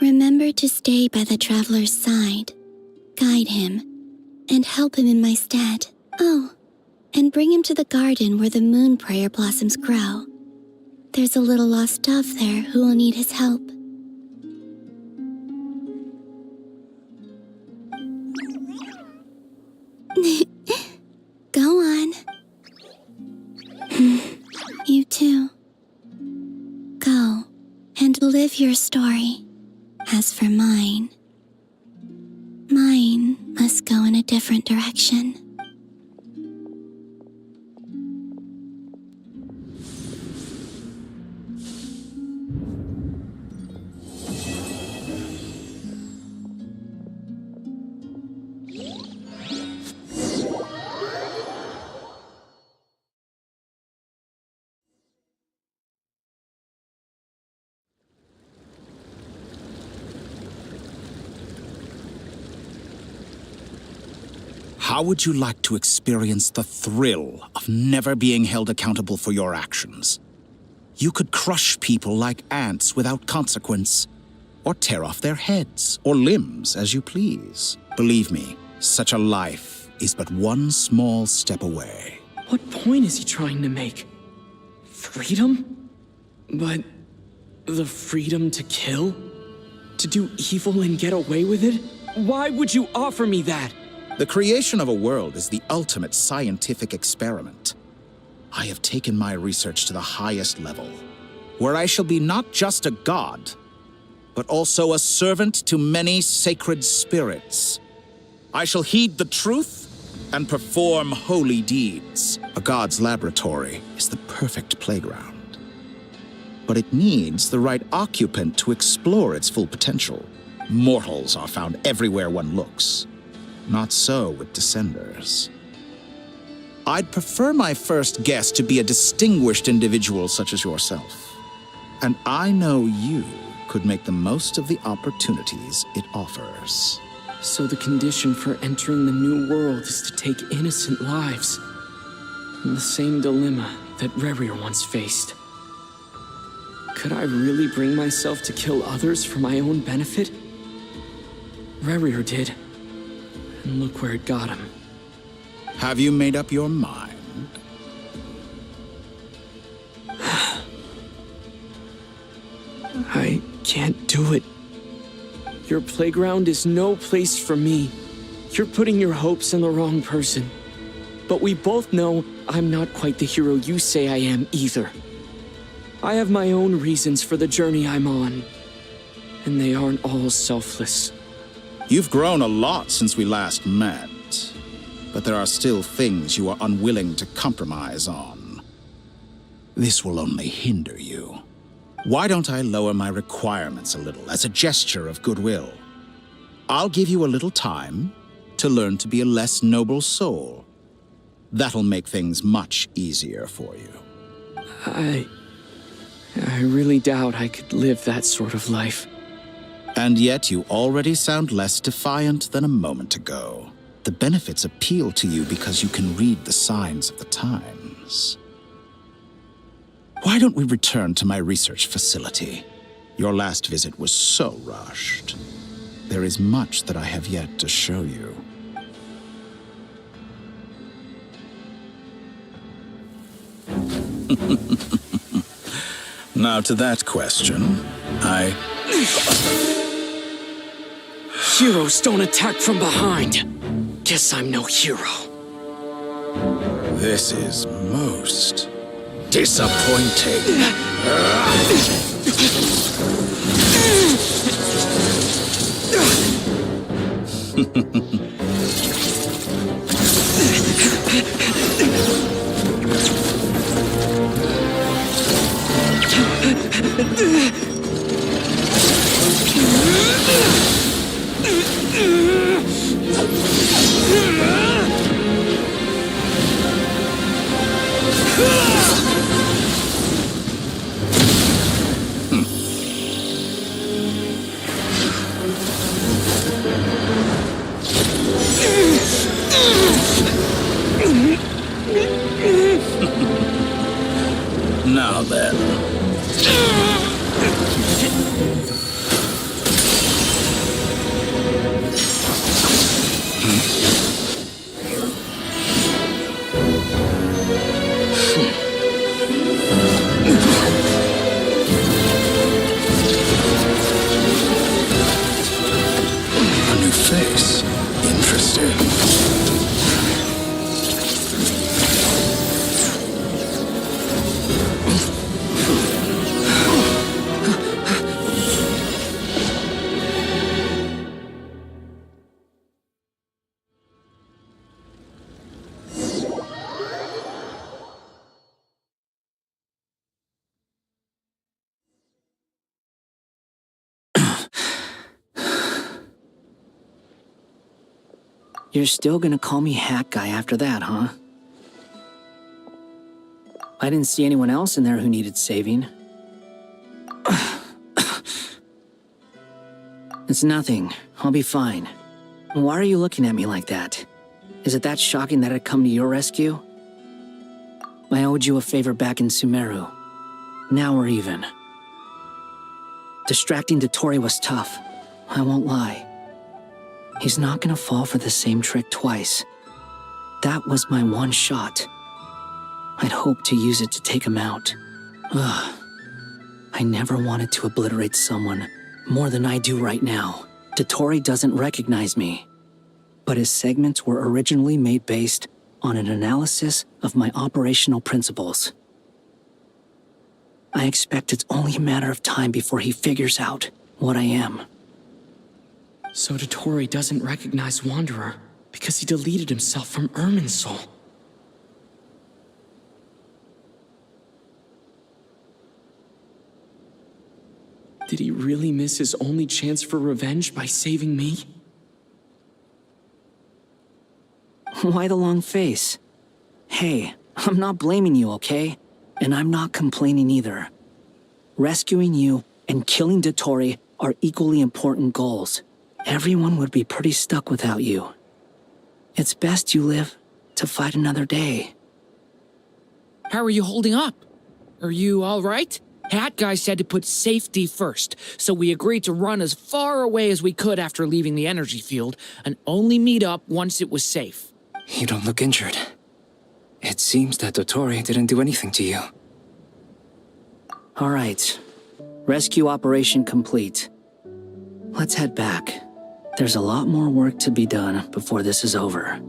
Remember to stay by the traveler's side, guide him, and help him in my stead. Oh, and bring him to the garden where the moon prayer blossoms grow. There's a little lost dove there who will need his help. Go on. You too. Go and live your story. As for mine must go in a different direction. How would you like to experience the thrill of never being held accountable for your actions? You could crush people like ants without consequence, or tear off their heads or limbs as you please. Believe me, such a life is but one small step away. What point is he trying to make? Freedom? But the freedom to kill? To do evil and get away with it? Why would you offer me that? The creation of a world is the ultimate scientific experiment. I have taken my research to the highest level, where I shall be not just a god, but also a servant to many sacred spirits. I shall heed the truth and perform holy deeds. A god's laboratory is the perfect playground, but it needs the right occupant to explore its full potential. Mortals are found everywhere one looks. Not so with Descenders. I'd prefer my first guest to be a distinguished individual such as yourself. And I know you could make the most of the opportunities it offers. So the condition for entering the new world is to take innocent lives. The same dilemma that Rerir once faced. Could I really bring myself to kill others for my own benefit? Rerir did. And look where it got him. Have you made up your mind? I can't do it. Your playground is no place for me. You're putting your hopes in the wrong person. But we both know I'm not quite the hero you say I am either. I have my own reasons for the journey I'm on. And they aren't all selfless. You've grown a lot since we last met, but there are still things you are unwilling to compromise on. This will only hinder you. Why don't I lower my requirements a little as a gesture of goodwill? I'll give you a little time to learn to be a less noble soul. That'll make things much easier for you. I really doubt I could live that sort of life. And yet you already sound less defiant than a moment ago. The benefits appeal to you because you can read the signs of the times. Why don't we return to my research facility? Your last visit was so rushed. There is much that I have yet to show you. Now to that question, Heroes don't attack from behind. Guess I'm no hero. This is most disappointing. Now then. A new face. Interesting. You're still gonna call me Hack Guy after that, huh? I didn't see anyone else in there who needed saving. It's nothing. I'll be fine. Why are you looking at me like that? Is it that shocking that I'd come to your rescue? I owed you a favor back in Sumeru. Now we're even. Distracting Dottore was tough, I won't lie. He's not gonna fall for the same trick twice. That was my one shot. I'd hoped to use it to take him out. Ugh. I never wanted to obliterate someone more than I do right now. Dottore doesn't recognize me, but his segments were originally made based on an analysis of my operational principles. I expect it's only a matter of time before he figures out what I am. So Dottore doesn't recognize Wanderer because he deleted himself from Irminsul. Did he really miss his only chance for revenge by saving me? Why the long face? Hey, I'm not blaming you, okay? And I'm not complaining either. Rescuing you and killing Dottore are equally important goals. Everyone would be pretty stuck without you. It's best you live to fight another day. How are you holding up? Are you all right? Hat Guy said to put safety first, so we agreed to run as far away as we could after leaving the energy field and only meet up once it was safe. You don't look injured. It seems that Dottore didn't do anything to you. All right. Rescue operation complete. Let's head back. There's a lot more work to be done before this is over.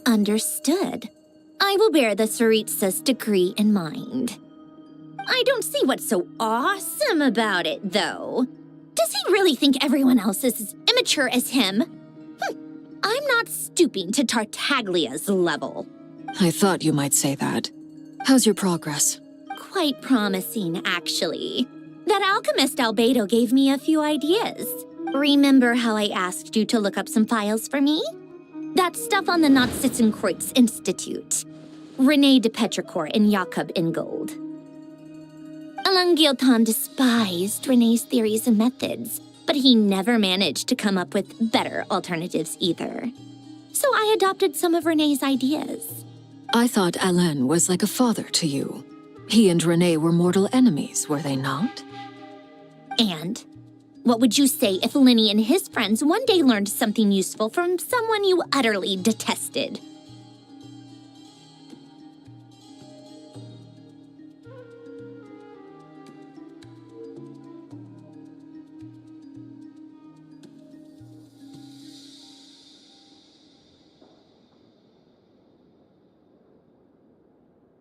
Understood. I will bear the Tsaritsa's degree in mind. I don't see what's so awesome about it, though. Does he really think everyone else is as immature as him? I'm not stooping to Tartaglia's level. I thought you might say that. How's your progress? Quite promising, actually. That alchemist Albedo gave me a few ideas. Remember how I asked you to look up some files for me? That stuff on the Nazi-Kreuz Institute. René de Petrichor and Jakob Ingold. Alain Guillotin despised René's theories and methods, but he never managed to come up with better alternatives either. So I adopted some of René's ideas. I thought Alain was like a father to you. He and René were mortal enemies, were they not? And what would you say if Lenny and his friends one day learned something useful from someone you utterly detested?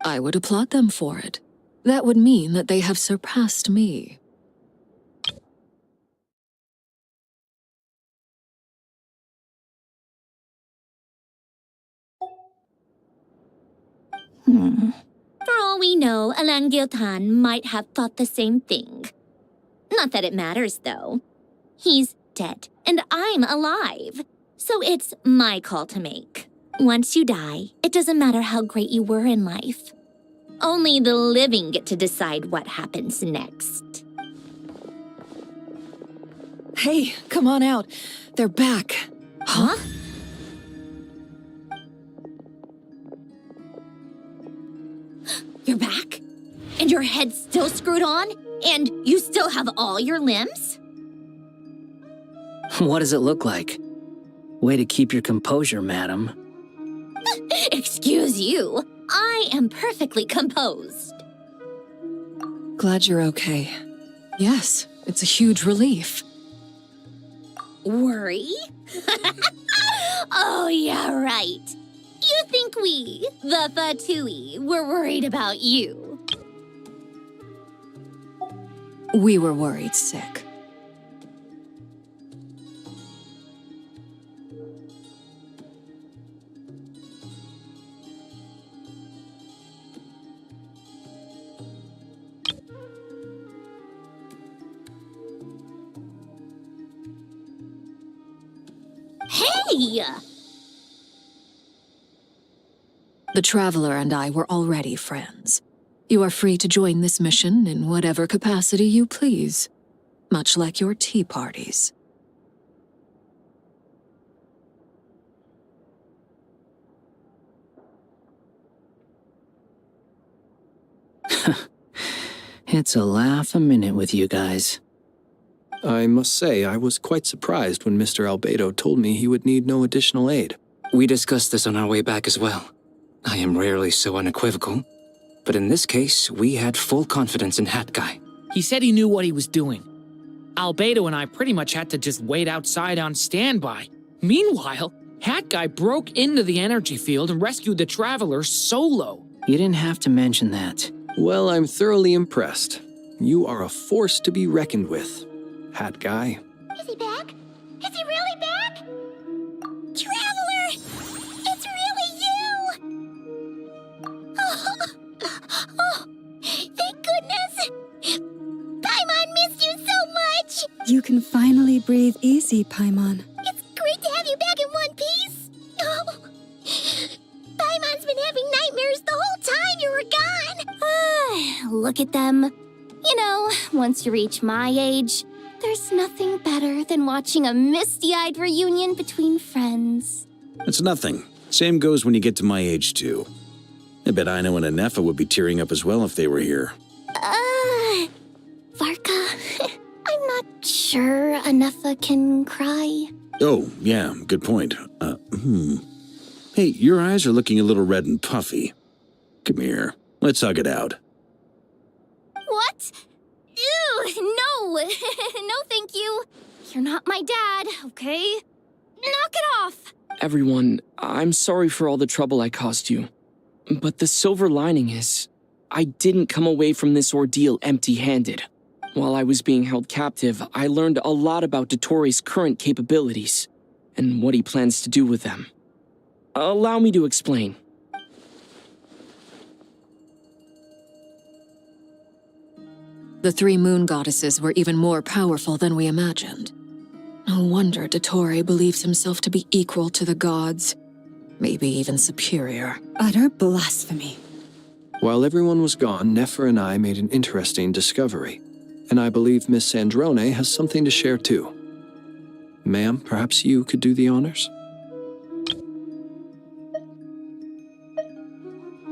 I would applaud them for it. That would mean that they have surpassed me. For all we know, Alain Guillotin might have thought the same thing. Not that it matters, though. He's dead, and I'm alive. So it's my call to make. Once you die, it doesn't matter how great you were in life. Only the living get to decide what happens next. Hey, come on out. They're back. Huh? You're back? And your head's still screwed on? And you still have all your limbs? What does it look like? Way to keep your composure, madam. Excuse you. I am perfectly composed. Glad you're okay. Yes, it's a huge relief. Worry? Oh, yeah, right. You think we, the Fatui, were worried about you? We were worried sick. Hey! The Traveler and I were already friends. You are free to join this mission in whatever capacity you please, much like your tea parties. It's a laugh a minute with you guys. I must say, I was quite surprised when Mr. Albedo told me he would need no additional aid. We discussed this on our way back as well. I am rarely so unequivocal, but in this case, we had full confidence in Hat Guy. He said he knew what he was doing. Albedo and I pretty much had to just wait outside on standby. Meanwhile, Hat Guy broke into the energy field and rescued the Traveler solo. You didn't have to mention that. Well, I'm thoroughly impressed. You are a force to be reckoned with, Hat Guy. Is he back? Is he really back? Traveler! It's really you! Oh, thank goodness! Paimon missed you so much! You can finally breathe easy, Paimon. It's great to have you back in one piece! Oh, Paimon's been having nightmares the whole time you were gone! Look at them. You know, once you reach my age, there's nothing better than watching a misty-eyed reunion between friends. It's nothing. Same goes when you get to my age, too. I bet Aino and Anefa would be tearing up as well if they were here. Varka, I'm not sure Anefa can cry. Oh, yeah, good point. Hey, your eyes are looking a little red and puffy. Come here, let's hug it out. What? Ew, no! No, thank you. You're not my dad, okay? Knock it off! Everyone, I'm sorry for all the trouble I caused you. But the silver lining is, I didn't come away from this ordeal empty-handed. While I was being held captive, I learned a lot about Dottoro's current capabilities, and what he plans to do with them. Allow me to explain. The three moon goddesses were even more powerful than we imagined. No wonder Dottore believes himself to be equal to the gods, maybe even superior. Utter blasphemy. While everyone was gone, Nefer and I made an interesting discovery, and I believe Miss Sandrone has something to share too. Ma'am, perhaps you could do the honors?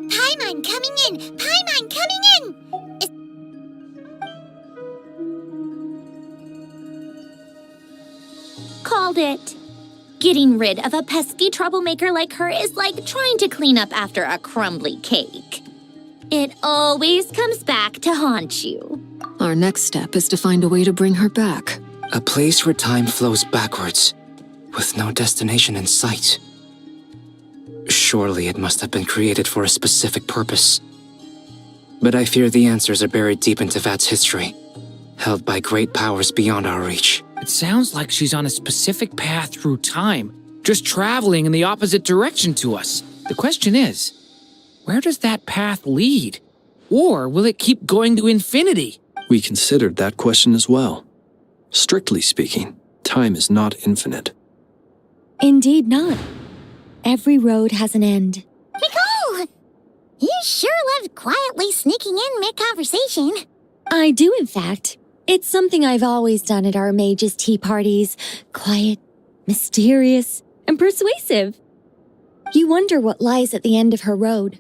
Paimon coming in! Paimon coming in! Called it. Getting rid of a pesky troublemaker like her is like trying to clean up after a crumbly cake. It always comes back to haunt you. Our next step is to find a way to bring her back. A place where time flows backwards, with no destination in sight. Surely it must have been created for a specific purpose. But I fear the answers are buried deep into VIII's history, held by great powers beyond our reach. It sounds like she's on a specific path through time, just traveling in the opposite direction to us. The question is, where does that path lead? Or will it keep going to infinity? We considered that question as well. Strictly speaking, time is not infinite. Indeed not. Every road has an end. Nicole! You sure loved quietly sneaking in mid-conversation. I do, in fact. It's something I've always done at our mages' tea parties. Quiet, mysterious, and persuasive. You wonder what lies at the end of her road.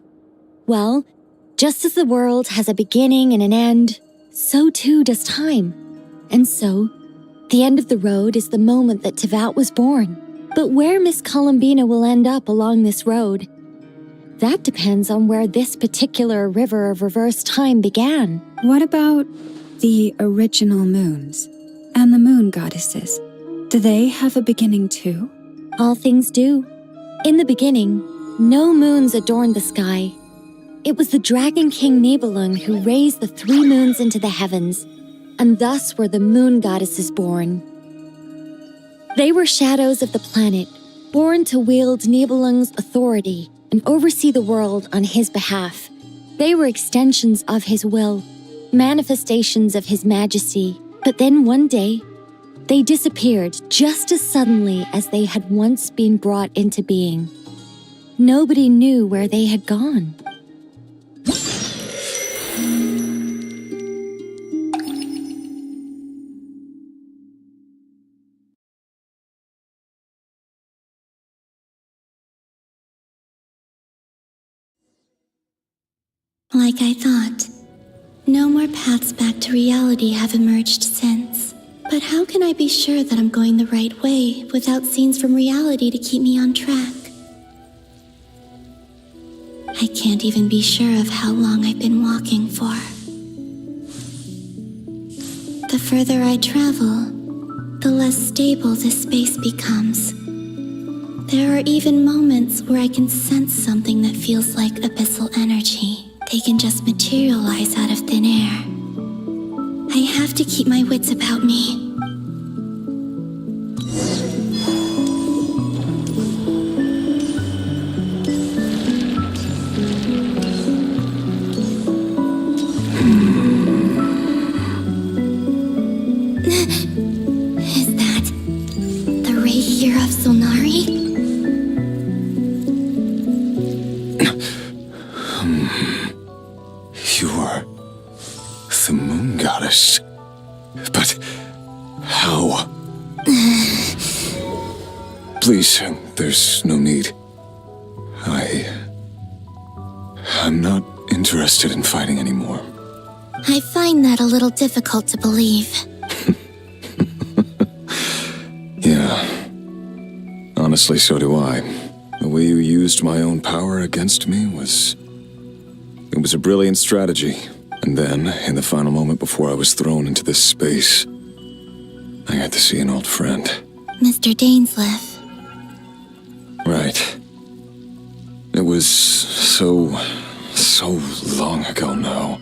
Well, just as the world has a beginning and an end, so too does time. And so, the end of the road is the moment that Tevat was born. But where Miss Columbina will end up along this road, that depends on where this particular river of reverse time began. What about the original moons and the moon goddesses? Do they have a beginning too? All things do. In the beginning, no moons adorned the sky. It was the Dragon King Nibelung who raised the three moons into the heavens, and thus were the moon goddesses born. They were shadows of the planet, born to wield Nibelung's authority and oversee the world on his behalf. They were extensions of his will, manifestations of his majesty. But then one day, They disappeared just as suddenly as they had once been brought into being. Nobody knew where they had gone. Like I thought, no more paths back to reality have emerged since. But how can I be sure that I'm going the right way without scenes from reality to keep me on track? I can't even be sure of how long I've been walking for. The further I travel, the less stable this space becomes. There are even moments where I can sense something that feels like abyssal energy. They can just materialize out of thin air. I have to keep my wits about me. Is that the ray here of Solnari? You're the moon goddess. But how? Please, there's no need. I'm not interested in fighting anymore. I find that a little difficult to believe. Yeah. Honestly, so do I. The way you used my own power against me was... It was a brilliant strategy. And then, in the final moment before I was thrown into this space, I got to see an old friend. Mr. Dainsleif. Right. It was so long ago now.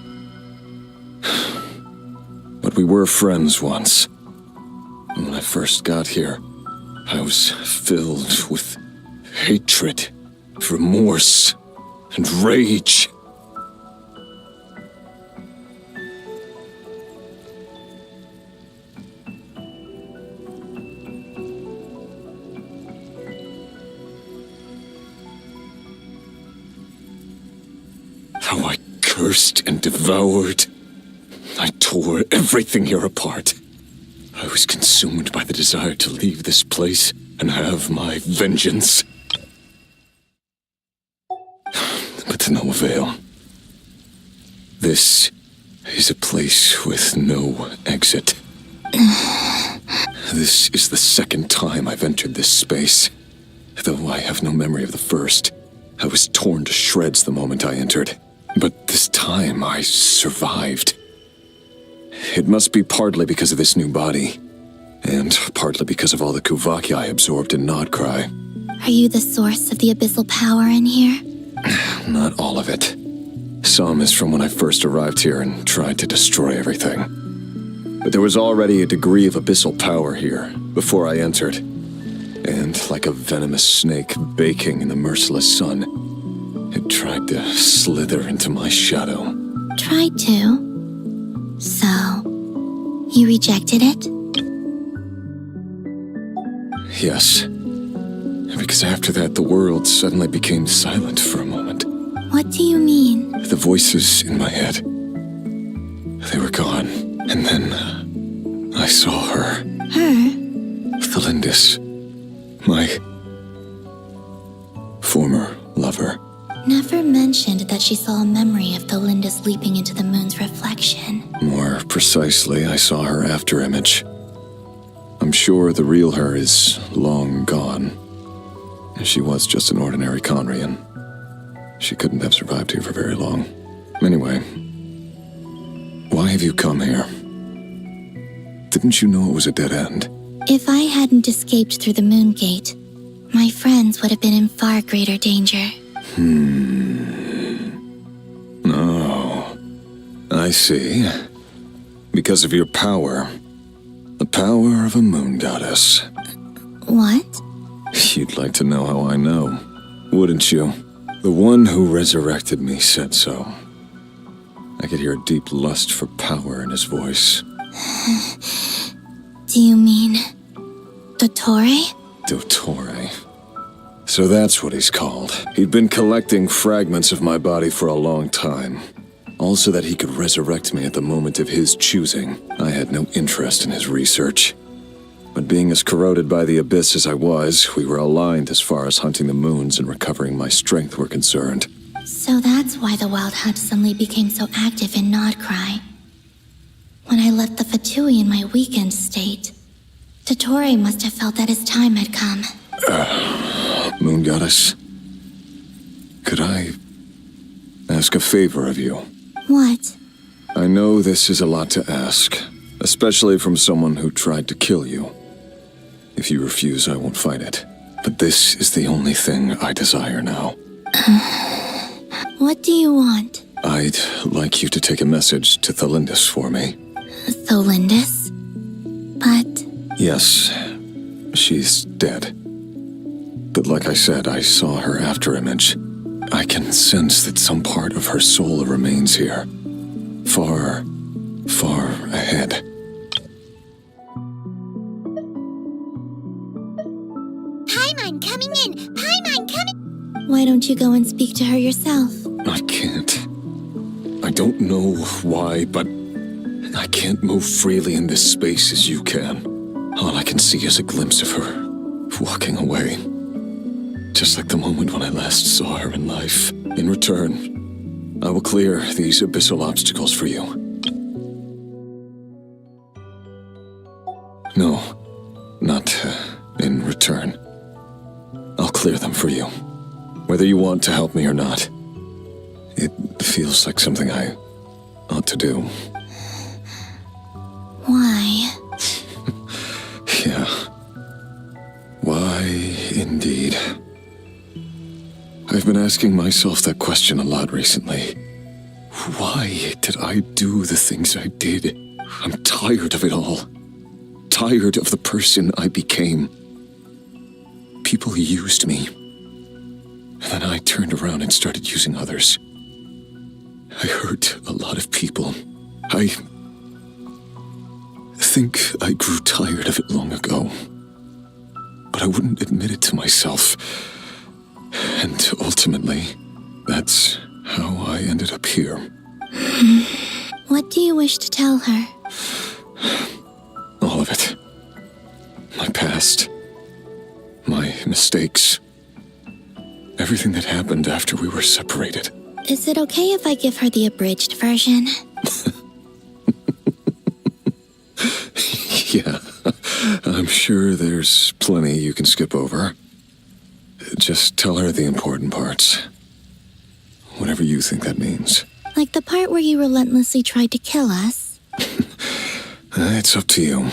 But we were friends once. When I first got here, I was filled with hatred, remorse, and rage. How I cursed and devoured. I tore everything here apart. I was consumed by the desire to leave this place and have my vengeance. But to no avail. This is a place with no exit. This is the second time I've entered this space. Though I have no memory of the first. I was torn to shreds the moment I entered. But this time I survived. It must be partly because of this new body, and partly because of all the Kuvaki I absorbed in Nodcry. Are you the source of the abyssal power in here? Not all of it. Some is from when I first arrived here and tried to destroy everything. But there was already a degree of abyssal power here before I entered. And like a venomous snake baking in the merciless sun, it tried to slither into my shadow. Tried to? So, you rejected it? Yes. Because after that, the world suddenly became silent for a moment. What do you mean? The voices in my head, they were gone. And then, I saw her. Her? The Lindis. My former lover. Never mentioned that she saw a memory of the Lindis leaping into the moon's reflection. More precisely, I saw her afterimage. I'm sure the real her is long gone. She was just an ordinary Conrian. She couldn't have survived here for very long. Anyway, why have you come here? Didn't you know it was a dead end? If I hadn't escaped through the moon gate, my friends would have been in far greater danger. Oh, I see. Because of your power. The power of a moon goddess. What? You'd like to know how I know, wouldn't you? The one who resurrected me said so. I could hear a deep lust for power in his voice. Do you mean... Dottore? Dottore. So that's what he's called. He'd been collecting fragments of my body for a long time. All so that he could resurrect me at the moment of his choosing. I had no interest in his research. But being as corroded by the abyss as I was, we were aligned as far as hunting the moons and recovering my strength were concerned. So that's why the Wild Hunt suddenly became so active in Nodcry. When I left the Fatui in my weakened state, Dottore must have felt that his time had come. Moon Goddess, could I ask a favor of you? What? I know this is a lot to ask, especially from someone who tried to kill you. If you refuse, I won't fight it. But this is the only thing I desire now. What do you want? I'd like you to take a message to Thelindis for me. Thelindis? But... Yes, she's dead. But like I said, I saw her afterimage. I can sense that some part of her soul remains here. Far, far ahead. Paimon coming in! Paimon coming! Why don't you go and speak to her yourself? I can't. I don't know why, but I can't move freely in this space as you can. All I can see is a glimpse of her, walking away. Just like the moment when I last saw her in life. In return, I will clear these abyssal obstacles for you. No, not in return. I'll clear them for you. Whether you want to help me or not. It feels like something I ought to do. Why? Yeah. Why, indeed. I've been asking myself that question a lot recently. Why did I do the things I did? I'm tired of it all. Tired of the person I became. People used me. And then I turned around and started using others. I hurt a lot of people. I think I grew tired of it long ago. But I wouldn't admit it to myself. And ultimately, that's how I ended up here. What do you wish to tell her? All of it. My past. My mistakes. Everything that happened after we were separated. Is it okay if I give her the abridged version? Yeah, I'm sure there's plenty you can skip over. Just tell her the important parts. Whatever you think that means. Like the part where you relentlessly tried to kill us? It's up to you.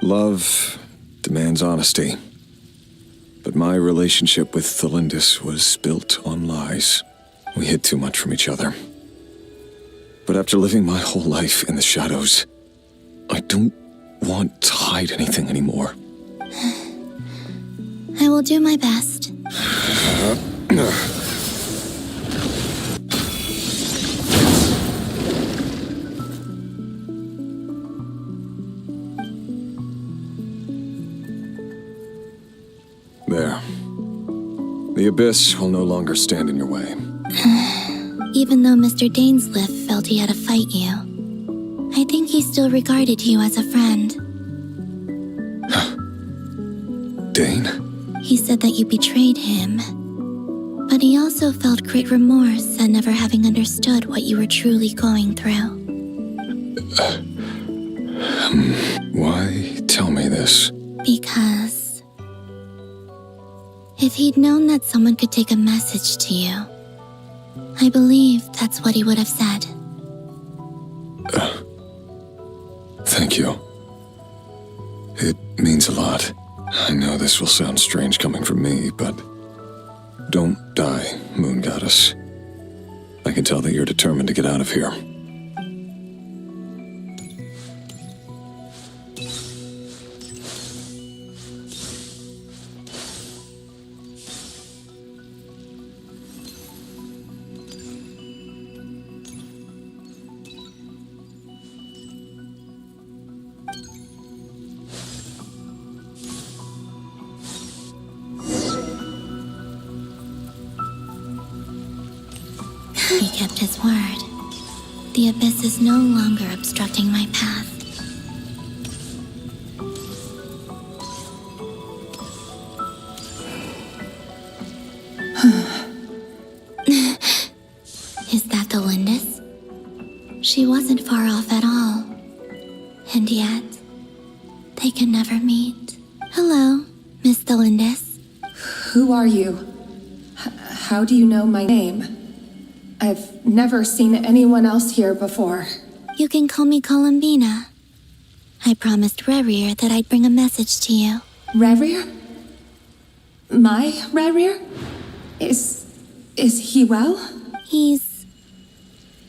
Love demands honesty. But my relationship with Thelindis was built on lies. We hid too much from each other. But after living my whole life in the shadows, I don't want to hide anything anymore. I will do my best. There. The abyss will no longer stand in your way. Even though Mr. Dainsliff felt he had to fight you, I think he still regarded you as a friend. Dane? He said that you betrayed him, but he also felt great remorse at never having understood what you were truly going through. Why tell me this? Because if he'd known that someone could take a message to you, I believe that's what he would have said. Thank you. It means a lot. I know this will sound strange coming from me, but don't die, Moon Goddess. I can tell that you're determined to get out of here. kept his word. The abyss is no longer obstructing my path. Is that the Lindis? She wasn't far off at all. And yet, they can never meet. Hello, Miss the Lindis. Who are you? How do you know my name? I've never seen anyone else here before. You can call me Columbina. I promised Rerir that I'd bring a message to you. Rerir? My Rerir? Is he well? He's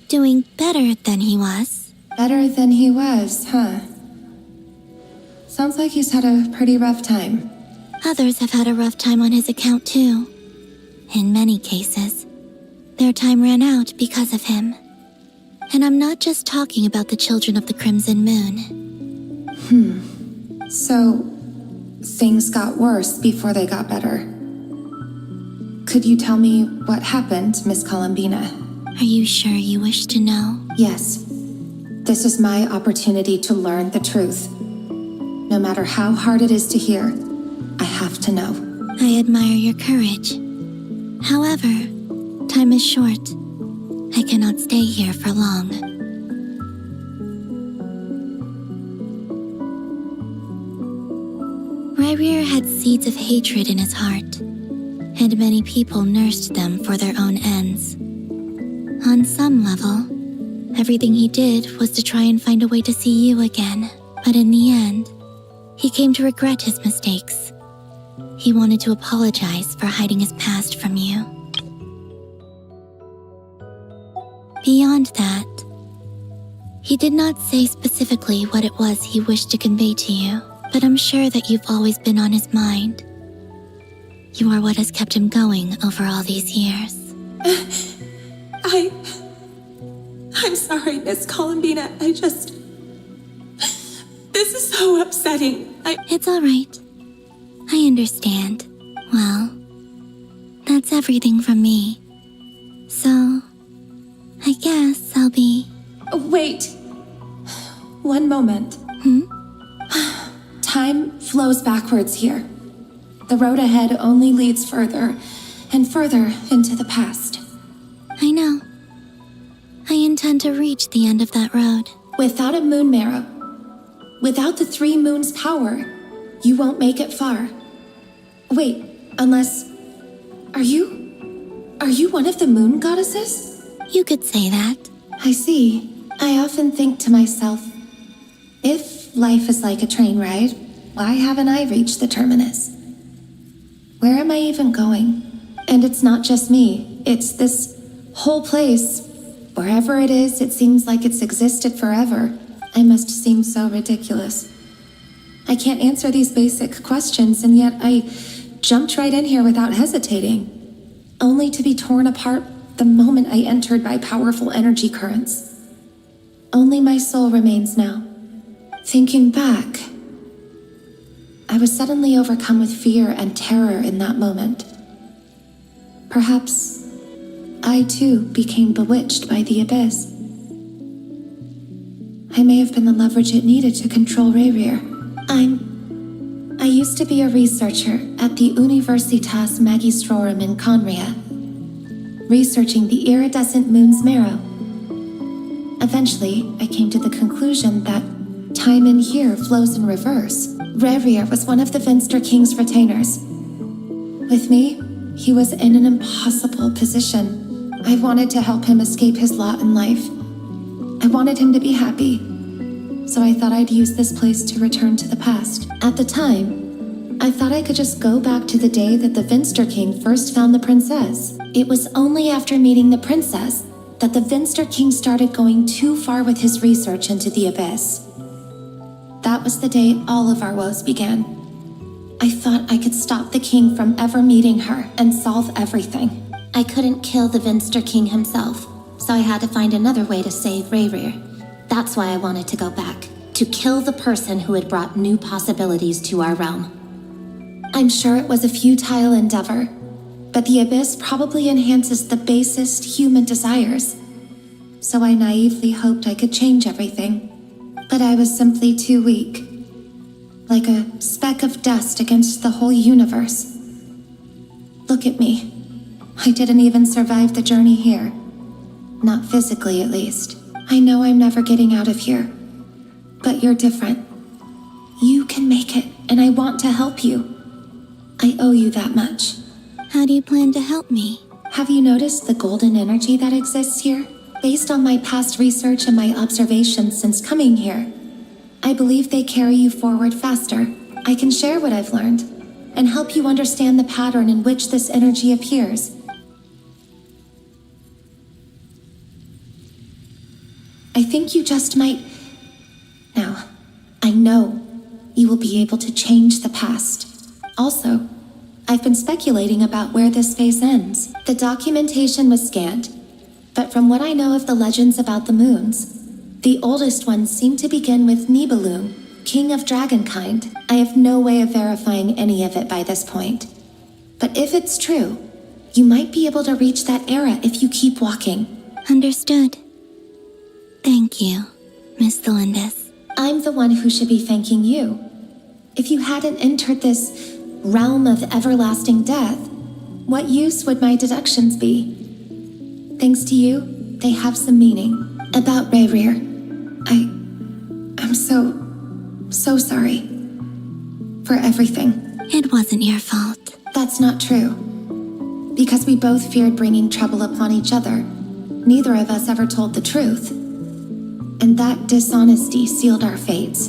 doing better than he was. Better than he was, huh? Sounds like he's had a pretty rough time. Others have had a rough time on his account too. In many cases, their time ran out because of him. And I'm not just talking about the children of the Crimson Moon. So, things got worse before they got better. Could you tell me what happened, Miss Columbina? Are you sure you wish to know? Yes. This is my opportunity to learn the truth. No matter how hard it is to hear, I have to know. I admire your courage. However, time is short. I cannot stay here for long. Rerir had seeds of hatred in his heart, and many people nursed them for their own ends. On some level, everything he did was to try and find a way to see you again, but in the end, he came to regret his mistakes. He wanted to apologize for hiding his past from you. Beyond that, he did not say specifically what it was he wished to convey to you, but I'm sure that you've always been on his mind. You are what has kept him going over all these years. I'm sorry, Miss Columbina. This is so upsetting. It's all right. I understand. Well, that's everything from me. So, I guess I'll be... Wait. One moment. Time flows backwards here. The road ahead only leads further and further into the past. I know. I intend to reach the end of that road. Without a moon marrow, without the 3 moons' power, you won't make it far. Wait, unless... Are you one of the moon goddesses? You could say that. I see. I often think to myself, if life is like a train ride, why haven't I reached the terminus? Where am I even going? And it's not just me. It's this whole place. Wherever it is, it seems like it's existed forever. I must seem so ridiculous. I can't answer these basic questions, and yet I jumped right in here without hesitating, only to be torn apart the moment I entered by powerful energy currents. Only my soul remains now. Thinking back, I was suddenly overcome with fear and terror in that moment. Perhaps I too became bewitched by the abyss. I may have been the leverage it needed to control Rerir. I used to be a researcher at the Universitas Magistrorum in Conria, researching the iridescent moon's marrow. Eventually, I came to the conclusion that time in here flows in reverse. Rerir was one of the Finster King's retainers. With me, he was in an impossible position. I wanted to help him escape his lot in life. I wanted him to be happy, so I thought I'd use this place to return to the past. At the time, I thought I could just go back to the day that the Finster King first found the princess. It was only after meeting the princess that the Finster King started going too far with his research into the abyss. That was the day all of our woes began. I thought I could stop the king from ever meeting her and solve everything. I couldn't kill the Finster King himself, so I had to find another way to save Rerir. That's why I wanted to go back, to kill the person who had brought new possibilities to our realm. I'm sure it was a futile endeavor, but the abyss probably enhances the basest human desires. so I naively hoped I could change everything. But I was simply too weak. Like a speck of dust against the whole universe. Look at me. I didn't even survive the journey here. Not physically, at least. I know I'm never getting out of here. But you're different. You can make it, and I want to help you. I owe you that much. How do you plan to help me? Have you noticed the golden energy that exists here? Based on my past research and my observations since coming here, I believe they carry you forward faster. I can share what I've learned, and help you understand the pattern in which this energy appears. I think you just might... Now, I know you will be able to change the past. Also, I've been speculating about where this phase ends. The documentation was scant, but from what I know of the legends about the moons, the oldest ones seem to begin with Nibelung, king of dragonkind. I have no way of verifying any of it by this point. But if it's true, you might be able to reach that era if you keep walking. Understood. Thank you, Miss Delindis. I'm the one who should be thanking you. If you hadn't entered this realm of everlasting death, what use would my deductions be? Thanks to you, they have some meaning. About Rayrir, I'm so sorry. For everything. It wasn't your fault. That's not true. Because we both feared bringing trouble upon each other, neither of us ever told the truth. And that dishonesty sealed our fates.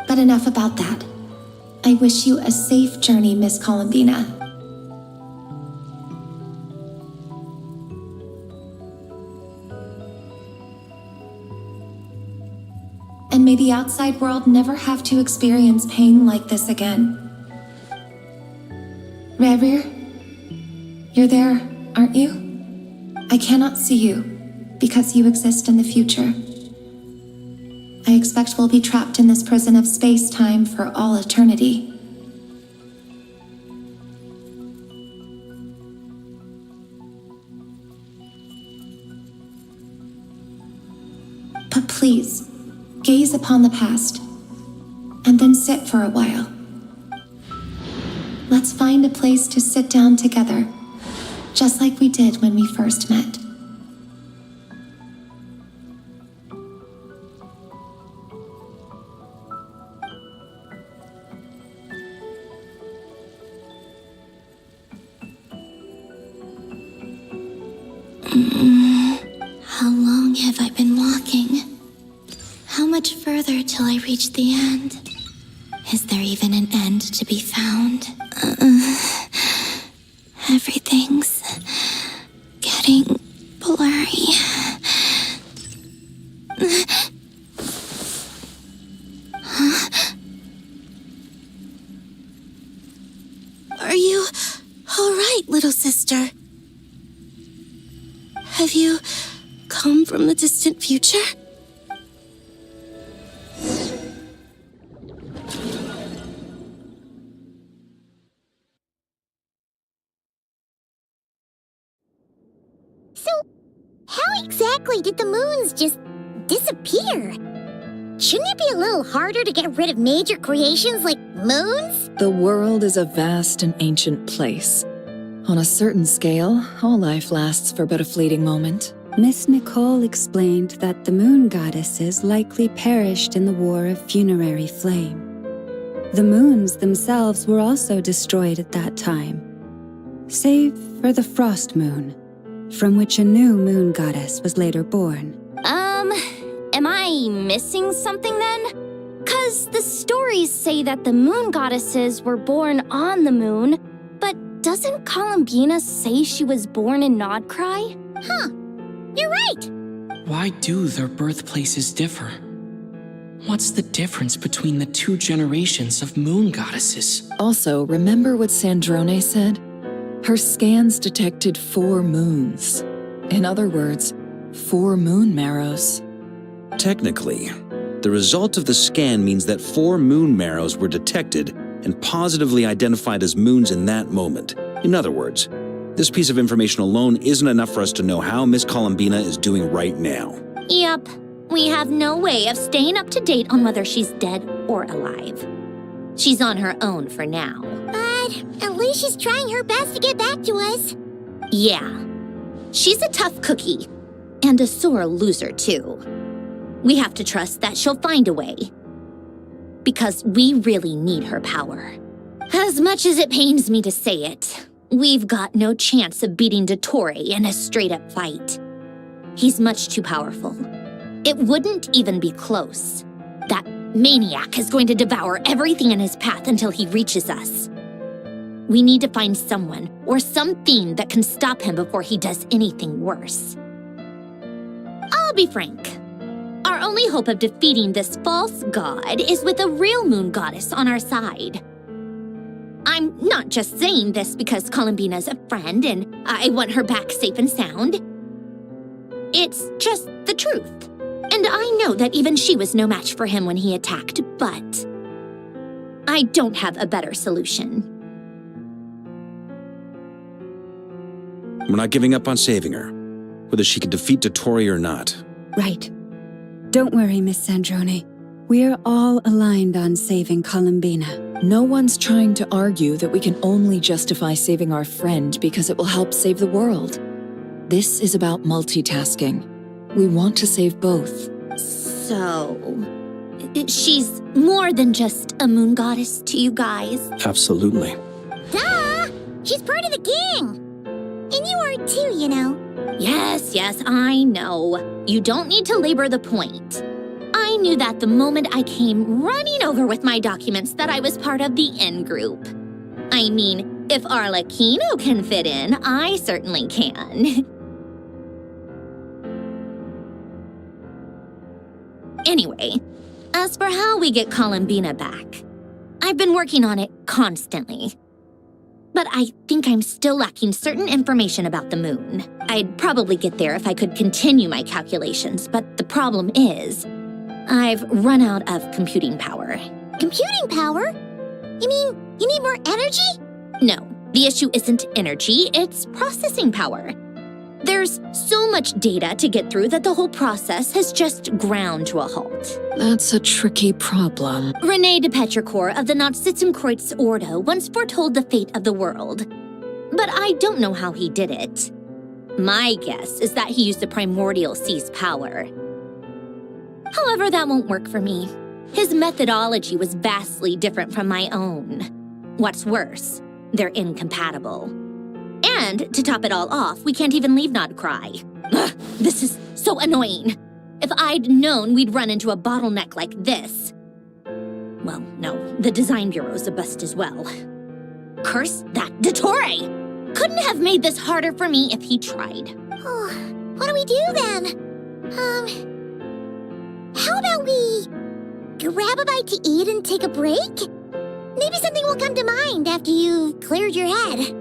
But enough about that. I wish you a safe journey, Miss Columbina. And may the outside world never have to experience pain like this again. Rayrir, you're there, aren't you? I cannot see you, because you exist in the future. I expect we'll be trapped in this prison of space-time for all eternity. But please, gaze upon the past, and then sit for a while. Let's find a place to sit down together, just like we did when we first met. How long have I been walking? How much further till I reach the end? Is there even an end to be found? Everything's getting blurry. Are you all right, little sister? Have you come from the distant future? So, how exactly did the moons just disappear? Shouldn't it be a little harder to get rid of major creations like moons? The world is a vast and ancient place. On a certain scale, all life lasts for but a fleeting moment. Miss Nicole explained that the moon goddesses likely perished in the War of Funerary Flame. The moons themselves were also destroyed at that time, save for the Frost Moon, from which a new moon goddess was later born. Am I missing something then? 'Cause the stories say that the moon goddesses were born on the moon, but doesn't Columbina say she was born in Nodcry? Huh, you're right. Why do their birthplaces differ? What's the difference between the two generations of moon goddesses? Also, remember what Sandrone said? Her scans detected 4 moons. In other words, 4 moon marrows. Technically, the result of the scan means that 4 moon marrows were detected and positively identified as moons in that moment. In other words, this piece of information alone isn't enough for us to know how Miss Columbina is doing right now. Yep. We have no way of staying up to date on whether she's dead or alive. She's on her own for now. But at least she's trying her best to get back to us. Yeah. She's a tough cookie. And a sore loser, too. We have to trust that she'll find a way. Because we really need her power. As much as it pains me to say it, we've got no chance of beating Dottore in a straight-up fight. He's much too powerful. It wouldn't even be close. That maniac is going to devour everything in his path until he reaches us. We need to find someone or something that can stop him before he does anything worse. I'll be frank. Our only hope of defeating this false god is with a real moon goddess on our side. I'm not just saying this because Columbina's a friend and I want her back safe and sound. It's just the truth. And I know that even she was no match for him when he attacked, but I don't have a better solution. We're not giving up on saving her, whether she can defeat Dottore or not. Right. Don't worry, Miss Sandrone. We're all aligned on saving Columbina. No one's trying to argue that we can only justify saving our friend because it will help save the world. This is about multitasking. We want to save both. So, she's more than just a moon goddess to you guys? Absolutely. Duh! She's part of the gang! And you are too, you know. Yes, I know. You don't need to labor the point. I knew that the moment I came running over with my documents that I was part of the in-group. I mean, if Arlecchino can fit in, I certainly can. Anyway, as for how we get Columbina back, I've been working on it constantly. But I think I'm still lacking certain information about the moon. I'd probably get there if I could continue my calculations, but the problem is, I've run out of computing power. Computing power? You mean you need more energy? No, the issue isn't energy, it's processing power. There's so much data to get through that the whole process has just ground to a halt. That's a tricky problem. René de Petrichor of the Nazissenkreuz Ordo once foretold the fate of the world. But I don't know how he did it. My guess is that he used the primordial sea's power. However, that won't work for me. His methodology was vastly different from my own. What's worse, they're incompatible. And, to top it all off, we can't even leave Nodcry. Ugh, this is so annoying. If I'd known we'd run into a bottleneck like this... Well, no, the design bureau's a bust as well. Curse that Dottore! Couldn't have made this harder for me if he tried. Oh, what do we do then? How about we grab a bite to eat and take a break? Maybe something will come to mind after you've cleared your head.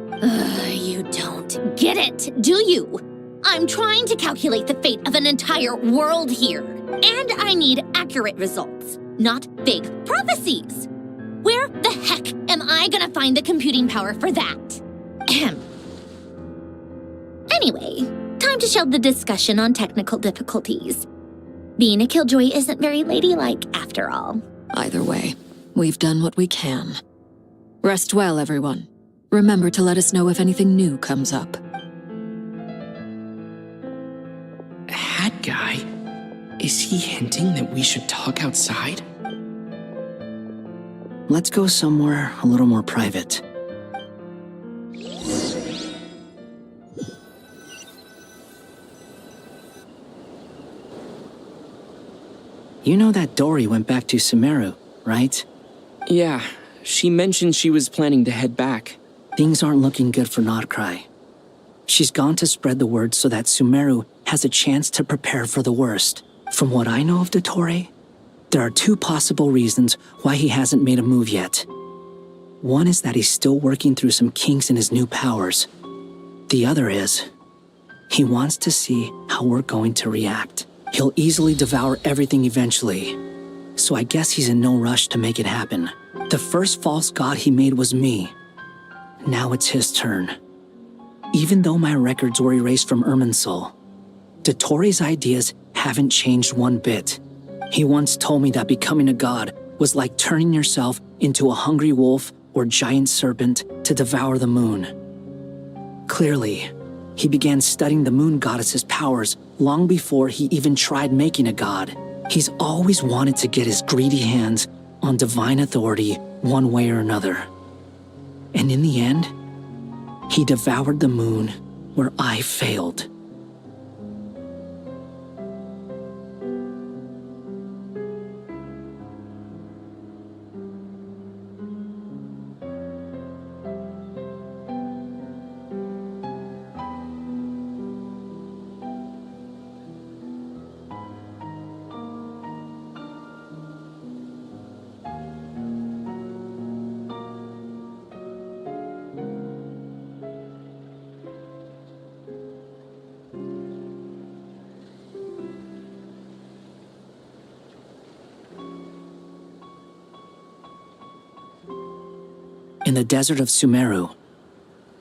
You don't get it, do you? I'm trying to calculate the fate of an entire world here. And I need accurate results, not vague prophecies. Where the heck am I gonna find the computing power for that? Ahem. Anyway, time to shelve the discussion on technical difficulties. Being a killjoy isn't very ladylike, after all. Either way, we've done what we can. Rest well, everyone. Remember to let us know if anything new comes up. Hat guy? Is he hinting that we should talk outside? Let's go somewhere a little more private. You know that Dory went back to Sumeru, right? Yeah, she mentioned she was planning to head back. Things aren't looking good for Nodcry. She's gone to spread the word so that Sumeru has a chance to prepare for the worst. From what I know of Dottore, there are 2 possible reasons why he hasn't made a move yet. One is that he's still working through some kinks in his new powers. The other is, he wants to see how we're going to react. He'll easily devour everything eventually, so I guess he's in no rush to make it happen. The first false god he made was me. Now it's his turn. Even though my records were erased from Irminsul, Dottore ideas haven't changed one bit. He once told me that becoming a god was like turning yourself into a hungry wolf or giant serpent to devour the moon. Clearly, he began studying the moon goddess's powers long before he even tried making a god. He's always wanted to get his greedy hands on divine authority one way or another. And in the end, he devoured the moon where I failed. In the desert of Sumeru,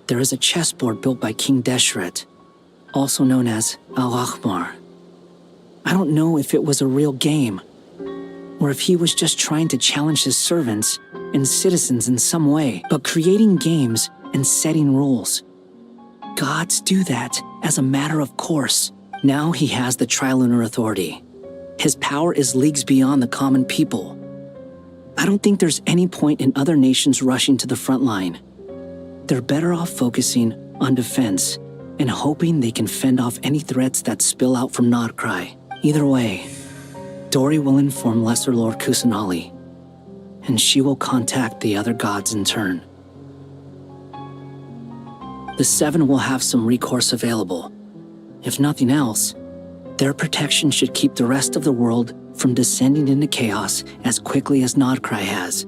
there is a chessboard built by King Deshret, also known as Al-Ahmar. I don't know if it was a real game, or if he was just trying to challenge his servants and citizens in some way, but creating games and setting rules. Gods do that as a matter of course. Now he has the Trilunar Authority. His power is leagues beyond the common people. I don't think there's any point in other nations rushing to the front line. They're better off focusing on defense and hoping they can fend off any threats that spill out from Nodcry. Either way, Dori will inform Lesser Lord Kusanali, and she will contact the other gods in turn. The Seven will have some recourse available. If nothing else, their protection should keep the rest of the world from descending into chaos as quickly as Nodcry has.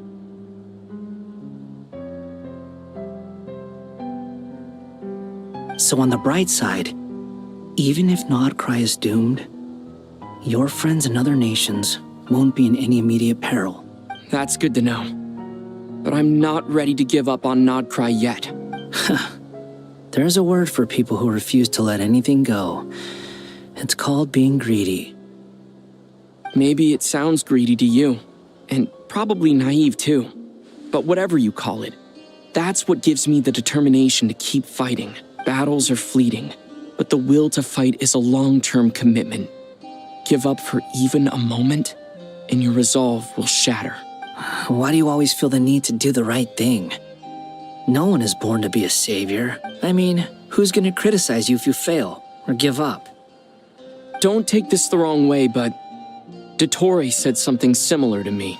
So on the bright side, even if Nodcry is doomed, your friends in other nations won't be in any immediate peril. That's good to know. But I'm not ready to give up on Nodcry yet. There's a word for people who refuse to let anything go. It's called being greedy. Maybe it sounds greedy to you, and probably naive too. But whatever you call it, that's what gives me the determination to keep fighting. Battles are fleeting, but the will to fight is a long-term commitment. Give up for even a moment, and your resolve will shatter. Why do you always feel the need to do the right thing? No one is born to be a savior. I mean, who's gonna criticize you if you fail or give up? Don't take this the wrong way, but Dottore said something similar to me.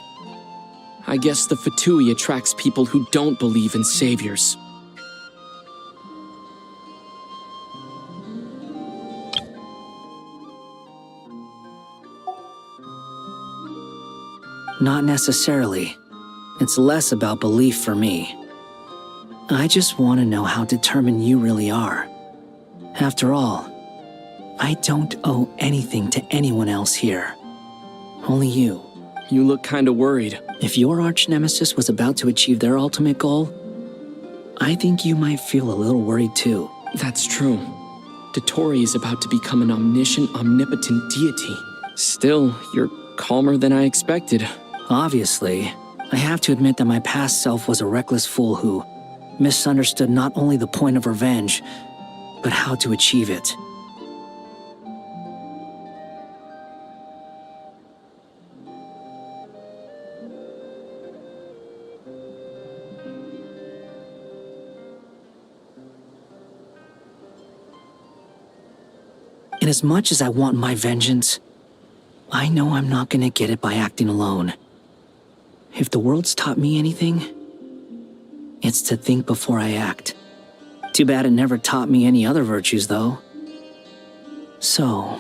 I guess the VIII attracts people who don't believe in saviors. Not necessarily. It's less about belief for me. I just want to know how determined you really are. After all, I don't owe anything to anyone else here. Only you. You look kinda worried. If your arch-nemesis was about to achieve their ultimate goal, I think you might feel a little worried too. That's true. Dottore is about to become an omniscient, omnipotent deity. Still, you're calmer than I expected. Obviously, I have to admit that my past self was a reckless fool who misunderstood not only the point of revenge, but how to achieve it. And as much as I want my vengeance, I know I'm not gonna get it by acting alone. If the world's taught me anything, it's to think before I act. Too bad it never taught me any other virtues, though. So,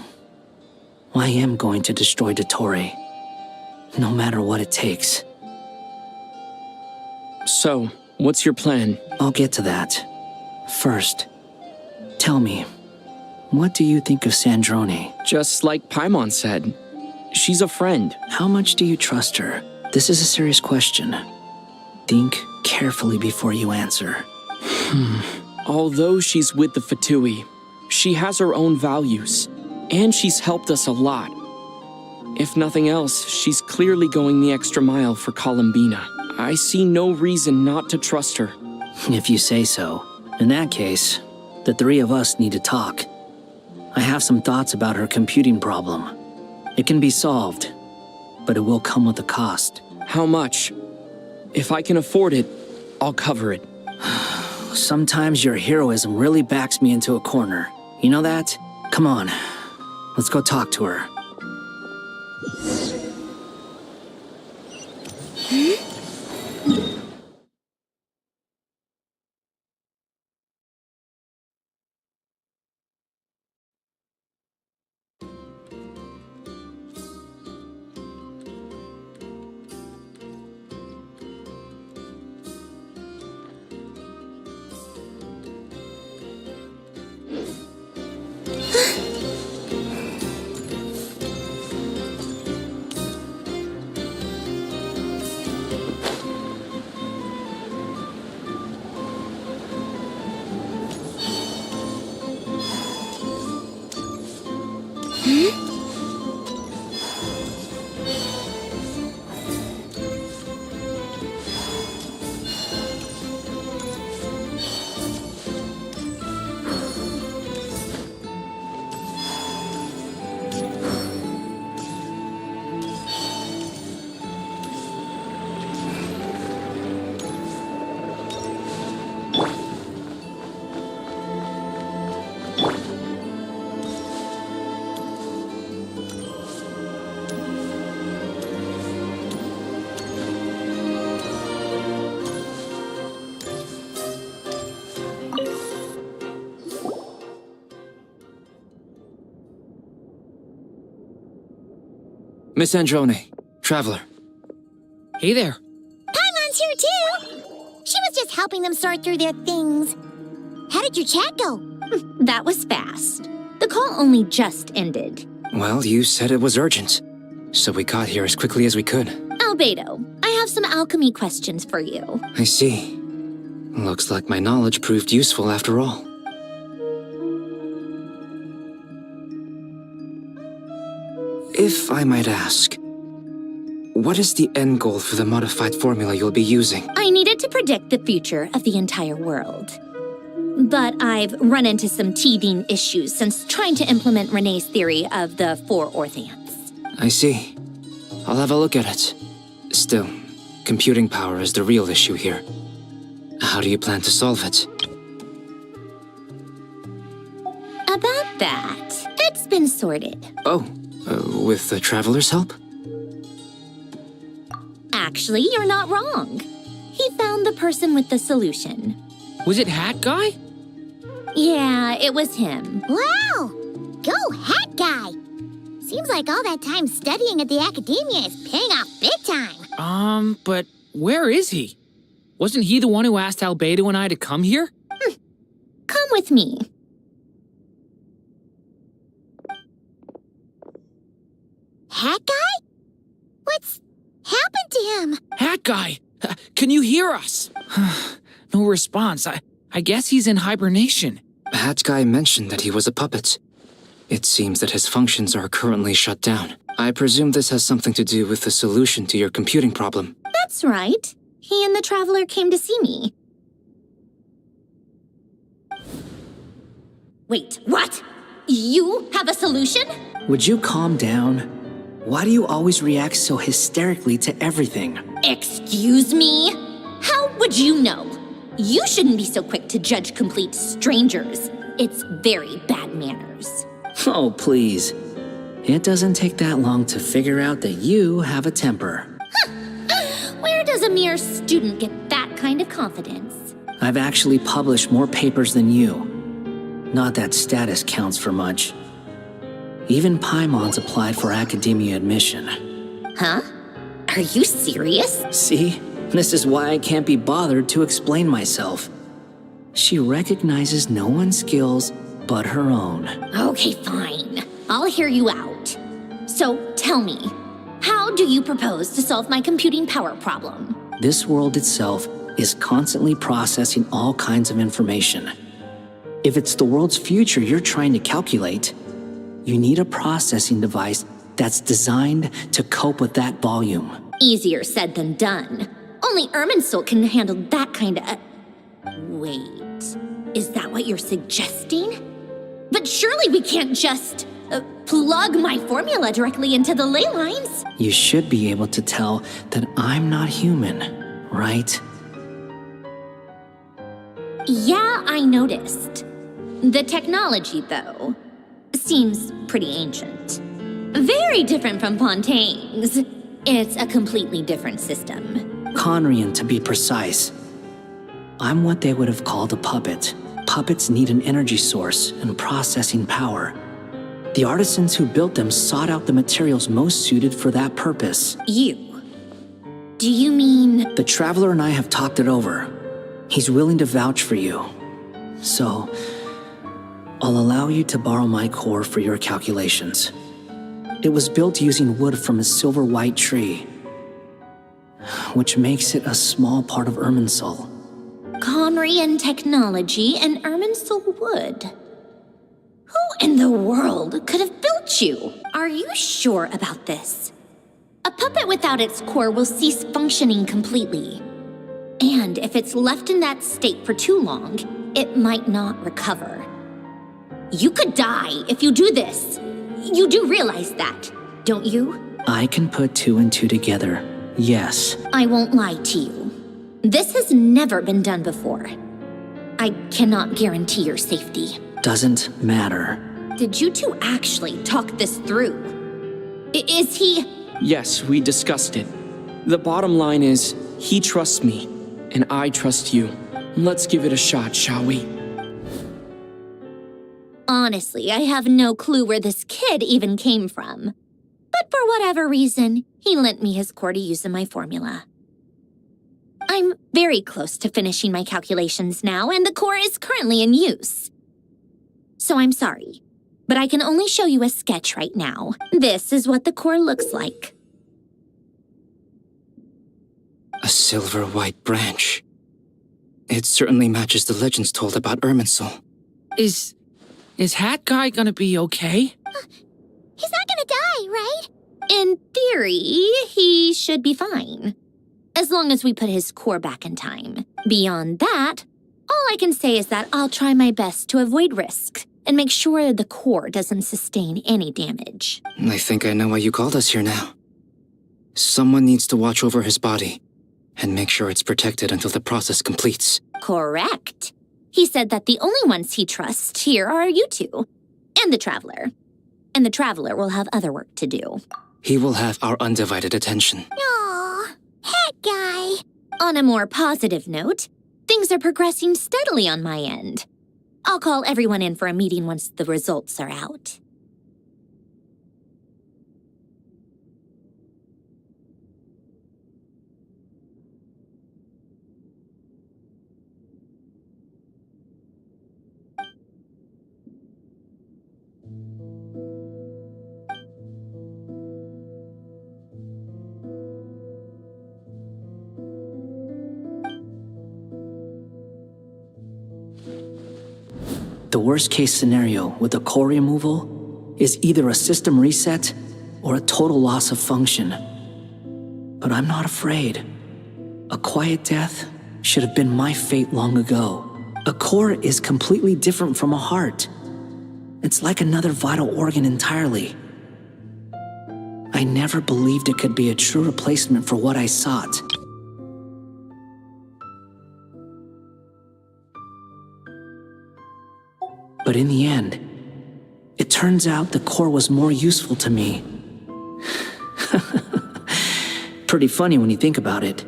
I am going to destroy Dottore, no matter what it takes. So, What's your plan? I'll get to that. First, tell me, what do you think of Sandrone? Just like Paimon said, she's a friend. How much do you trust her? This is a serious question. Think carefully before you answer. Although she's with the Fatui, she has her own values, and she's helped us a lot. If nothing else, she's clearly going the extra mile for Columbina. I see no reason not to trust her. If you say so. In that case, the three of us need to talk. I have some thoughts about her computing problem. It can be solved, but it will come with a cost. How much? If I can afford it, I'll cover it. Sometimes your heroism really backs me into a corner. You know that? Come on, let's go talk to her. Miss Androne, Traveler. Hey there. Paimon's here too! She was just helping them sort through their things. How did your chat go? That was fast. The call only just ended. Well, you said it was urgent, so we got here as quickly as we could. Albedo, I have some alchemy questions for you. I see. Looks like my knowledge proved useful after all. If I might ask, what is the end goal for the modified formula you'll be using? I needed to predict the future of the entire world. But I've run into some teething issues since trying to implement Renee's theory of the 4 orthants. I see. I'll have a look at it. Still, computing power is the real issue here. How do you plan to solve it? About that, it's been sorted. Oh, with the Traveler's help? Actually, you're not wrong. He found the person with the solution. Was it Hat Guy? Yeah, it was him. Wow! Go Hat Guy! Seems like all that time studying at the academia is paying off big time. But where is he? Wasn't he the one who asked Albedo and I to come here? Come with me. Hat Guy? What's happened to him? Hat Guy! Can you hear us? No response. I guess he's in hibernation. Hat Guy mentioned that he was a puppet. It seems that his functions are currently shut down. I presume this has something to do with the solution to your computing problem. That's right. He and the Traveler came to see me. Wait, what? You have a solution? Would you calm down? Why do you always react so hysterically to everything? Excuse me? How would you know? You shouldn't be so quick to judge complete strangers. It's very bad manners. Oh, please. It doesn't take that long to figure out that you have a temper. Where does a mere student get that kind of confidence? I've actually published more papers than you. Not that status counts for much. Even Paimon's applied for academia admission. Huh? Are you serious? See? This is why I can't be bothered to explain myself. She recognizes no one's skills but her own. Okay, fine. I'll hear you out. So tell me, how do you propose to solve my computing power problem? This world itself is constantly processing all kinds of information. If it's the world's future you're trying to calculate, you need a processing device that's designed to cope with that volume. Easier said than done. Only Irminsul can handle that kind of... Wait, is that what you're suggesting? But surely we can't just plug my formula directly into the ley lines. You should be able to tell that I'm not human, right? Yeah, I noticed. The technology, though, seems pretty ancient. Very different from Fontaine's. It's a completely different system. Conrian, to be precise. I'm what they would have called a puppet. Puppets need an energy source and processing power. The artisans who built them sought out the materials most suited for that purpose. You? Do you mean... The Traveler and I have talked it over. He's willing to vouch for you. So, I'll allow you to borrow my core for your calculations. It was built using wood from a silver-white tree, which makes it a small part of Irminsul. Conrian technology and Irminsul wood. Who in the world could have built you? Are you sure about this? A puppet without its core will cease functioning completely. And if it's left in that state for too long, it might not recover. You could die if you do this. You do realize that, don't you? I can put two and two together, yes. I won't lie to you. This has never been done before. I cannot guarantee your safety. Doesn't matter. Did you two actually talk this through? Is he... Yes, we discussed it. The bottom line is, he trusts me, and I trust you. Let's give it a shot, shall we? Honestly, I have no clue where this kid even came from. But for whatever reason, he lent me his core to use in my formula. I'm very close to finishing my calculations now, and the core is currently in use. So I'm sorry, but I can only show you a sketch right now. This is what the core looks like. A silver-white branch. It certainly matches the legends told about Irminsul. Is Hat Guy gonna be okay? He's not gonna die, right? In theory, he should be fine. As long as we put his core back in time. Beyond that, all I can say is that I'll try my best to avoid risk and make sure the core doesn't sustain any damage. I think I know why you called us here now. Someone needs to watch over his body and make sure it's protected until the process completes. Correct. He said that the only ones he trusts here are you two, and the Traveler. And the Traveler will have other work to do. He will have our undivided attention. Aww, Hat Guy. On a more positive note, things are progressing steadily on my end. I'll call everyone in for a meeting once the results are out. The worst-case scenario with the core removal is either a system reset or a total loss of function. But I'm not afraid. A quiet death should have been my fate long ago. A core is completely different from a heart. It's like another vital organ entirely. I never believed it could be a true replacement for what I sought. But in the end, it turns out the core was more useful to me. Pretty funny when you think about it.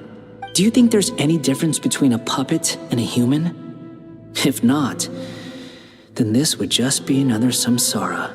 Do you think there's any difference between a puppet and a human? If not, then this would just be another samsara.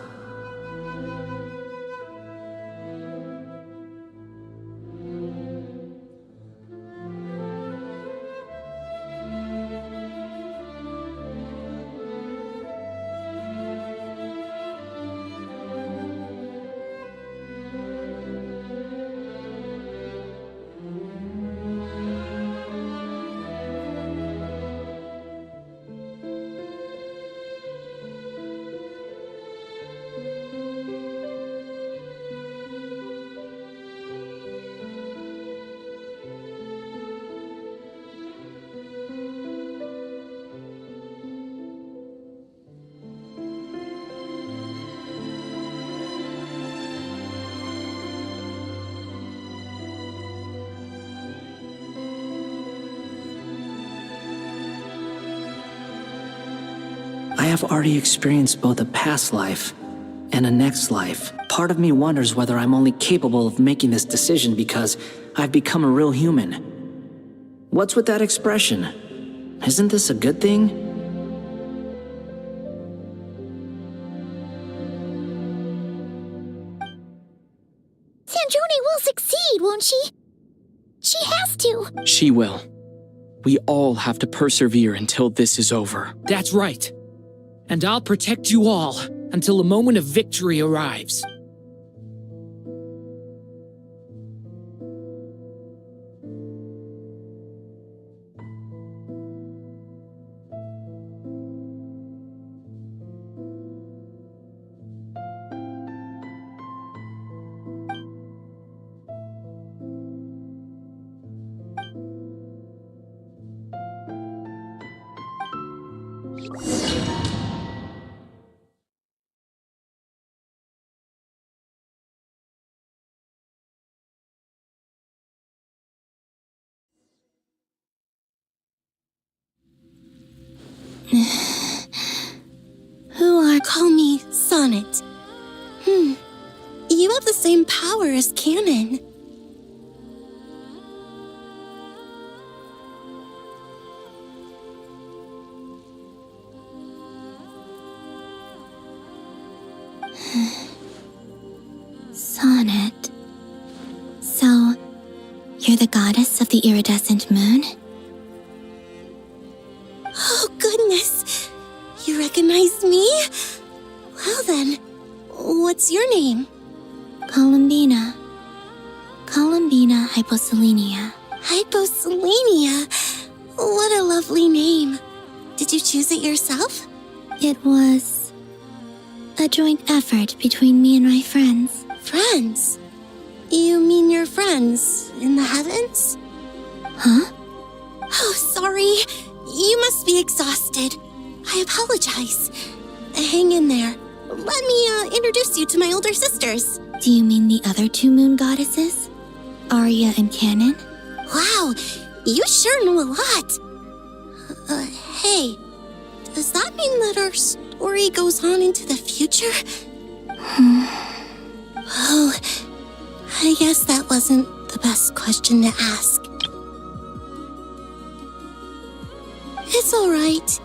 have already experienced both a past life and a next life. Part of me wonders whether I'm only capable of making this decision because I've become a real human. What's with that expression? Isn't this a good thing? Sanjoni will succeed, won't she? She has to. She will. We all have to persevere until this is over. That's right. And I'll protect you all until a moment of victory arrives. Call me Sonnet. You have the same power as Canon. Sonnet. So, you're the goddess of the iridescent moon? Oh, goodness! You recognize me? Well then, what's your name? Columbina. Columbina Hyposelenia. Hyposelenia? What a lovely name. Did you choose it yourself? It was a joint effort between me and my friends. Friends? You mean your friends in the heavens? Huh? Oh, sorry. You must be exhausted. I apologize. Hang in there. Let me introduce you to my older sisters. Do you mean the other two moon goddesses? Arya and Canon? Wow, you sure know a lot. Hey, does that mean that our story goes on into the future? Oh, I guess that wasn't the best question to ask. It's all right.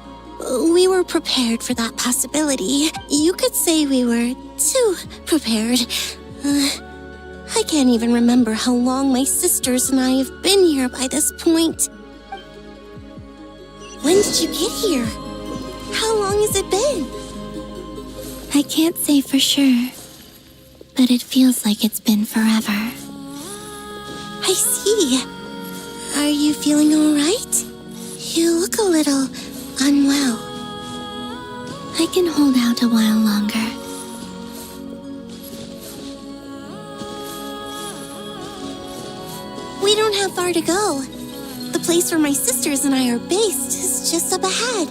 We were prepared for that possibility. You could say we were too prepared. I can't even remember how long my sisters and I have been here by this point. When did you get here? How long has it been? I can't say for sure, but it feels like it's been forever. I see. Are you feeling all right? You look a little unwell. I can hold out a while longer. We don't have far to go. The place where my sisters and I are based is just up ahead.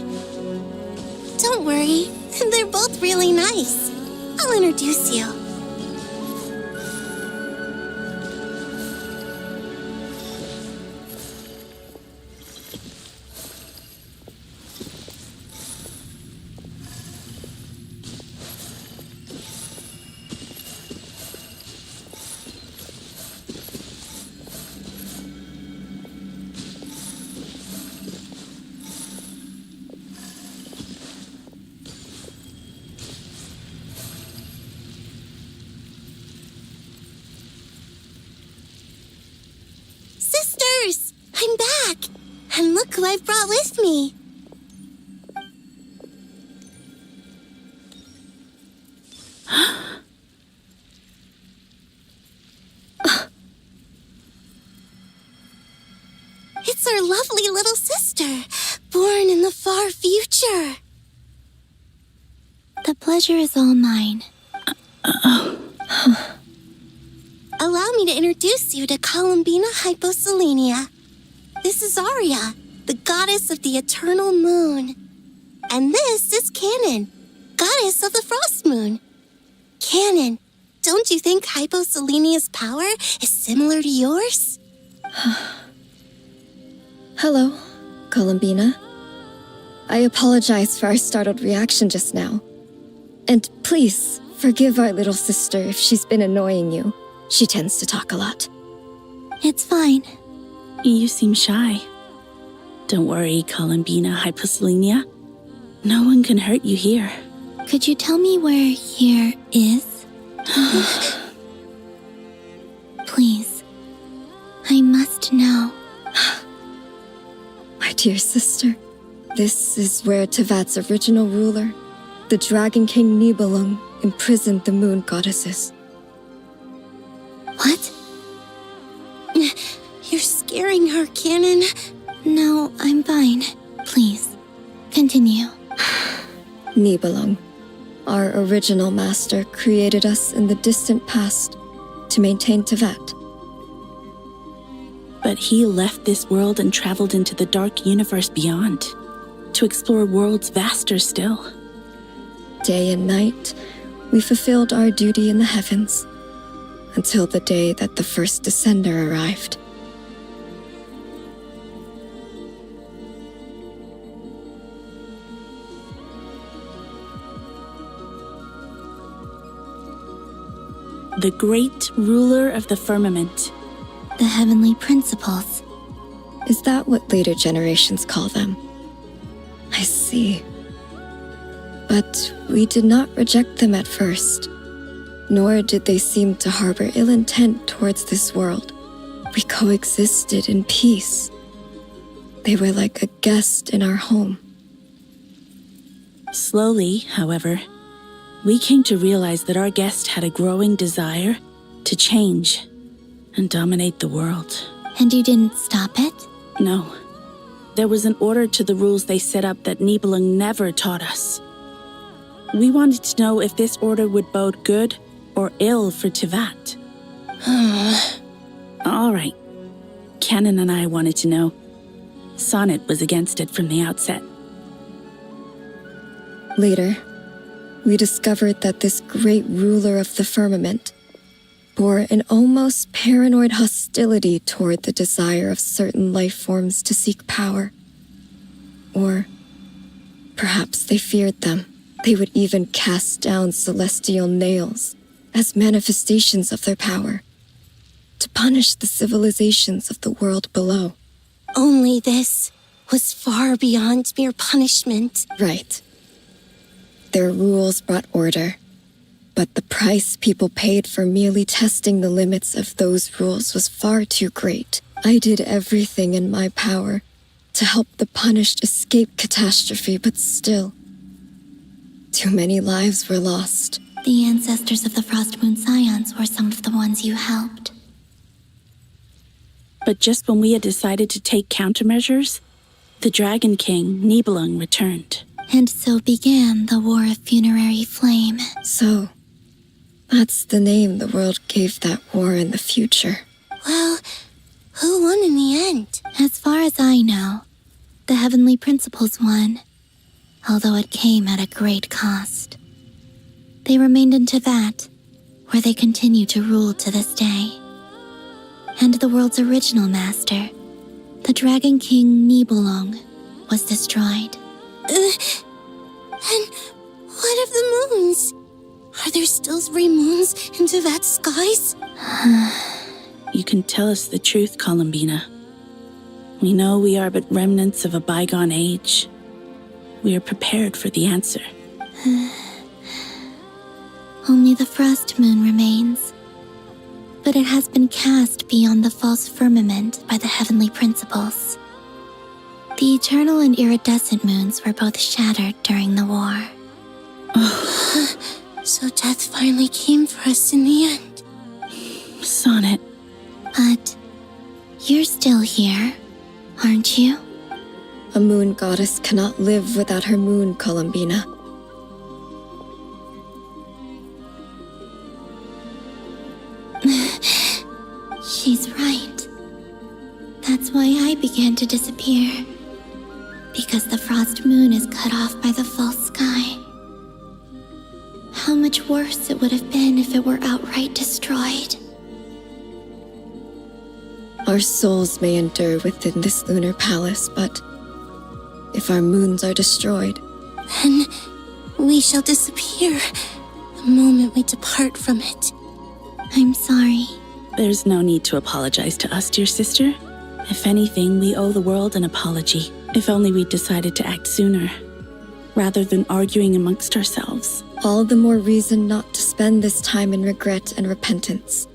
Don't worry, they're both really nice. I'll introduce you. Sisters! I'm back! And look who I've brought with me! It's our lovely little sister, born in the far future. The pleasure is all mine. Allow me to introduce you to Columbina Hyposelenia. This is Arya, the goddess of the eternal moon. And this is Canon, goddess of the frost moon. Canon, don't you think Hyposelenia's power is similar to yours? Hello, Columbina. I apologize for our startled reaction just now. And please, forgive our little sister if she's been annoying you. She tends to talk a lot. It's fine. You seem shy. Don't worry, Columbina Hyposelenia. No one can hurt you here. Could you tell me where here is? Please. I must know. My dear sister, this is where Tevat's original ruler, the Dragon King Nibelung, imprisoned the moon goddesses. What? You're scaring her, Canon. No, I'm fine. Please, continue. Nibelung, our original master, created us in the distant past to maintain Tevat. But he left this world and traveled into the dark universe beyond, to explore worlds vaster still. Day and night, we fulfilled our duty in the heavens, until the day that the first Descender arrived. The great ruler of the firmament. The heavenly principles. Is that what later generations call them? I see. But we did not reject them at first, nor did they seem to harbor ill intent towards this world. We coexisted in peace. They were like a guest in our home. Slowly, however, we came to realize that our guest had a growing desire to change and dominate the world. And you didn't stop it? No. There was an order to the rules they set up that Nibelung never taught us. We wanted to know if this order would bode good or ill for Tevat. All right. Canon and I wanted to know. Sonnet was against it from the outset. Later, we discovered that this great ruler of the firmament bore an almost paranoid hostility toward the desire of certain life forms to seek power. Or perhaps they feared them. They would even cast down celestial nails as manifestations of their power, to punish the civilizations of the world below. Only this was far beyond mere punishment. Right. Their rules brought order, but the price people paid for merely testing the limits of those rules was far too great. I did everything in my power to help the punished escape catastrophe, but still, too many lives were lost. The ancestors of the Frost Moon Scions were some of the ones you helped. But just when we had decided to take countermeasures, the Dragon King, Nibelung, returned. And so began the War of Funerary Flame. So, that's the name the world gave that war in the future. Well, who won in the end? As far as I know, the Heavenly Principles won, although it came at a great cost. They remained in Tevat, where they continue to rule to this day. And the world's original master, the Dragon King Nibelung, was destroyed. And what of the moons? Are there still 3 moons in Tevat's skies? You can tell us the truth, Columbina. We know we are but remnants of a bygone age. We are prepared for the answer. Only the Frost Moon remains. But it has been cast beyond the false firmament by the Heavenly Principles. The eternal and iridescent moons were both shattered during the war. So death finally came for us in the end. Sonnet. But you're still here, aren't you? A moon goddess cannot live without her moon, Columbina. She's right. That's why I began to disappear. Because the Frost Moon is cut off by the false sky. How much worse it would have been if it were outright destroyed. Our souls may endure within this lunar palace, but if our moons are destroyed. Then we shall disappear the moment we depart from it. I'm sorry. There's no need to apologize to us, dear sister. If anything, we owe the world an apology. If only we'd decided to act sooner, rather than arguing amongst ourselves. All the more reason not to spend this time in regret and repentance.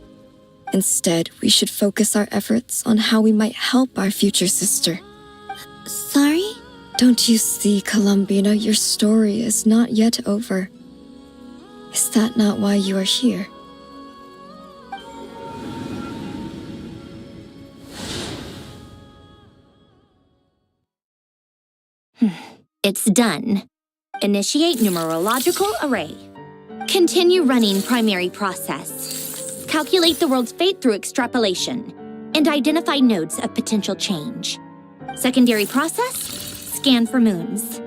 Instead, we should focus our efforts on how we might help our future sister. Sorry? Don't you see, Columbina, your story is not yet over. Is that not why you are here? It's done. Initiate numerological array. Continue running primary process. Calculate the world's fate through extrapolation. And identify nodes of potential change. Secondary process, scan for moons.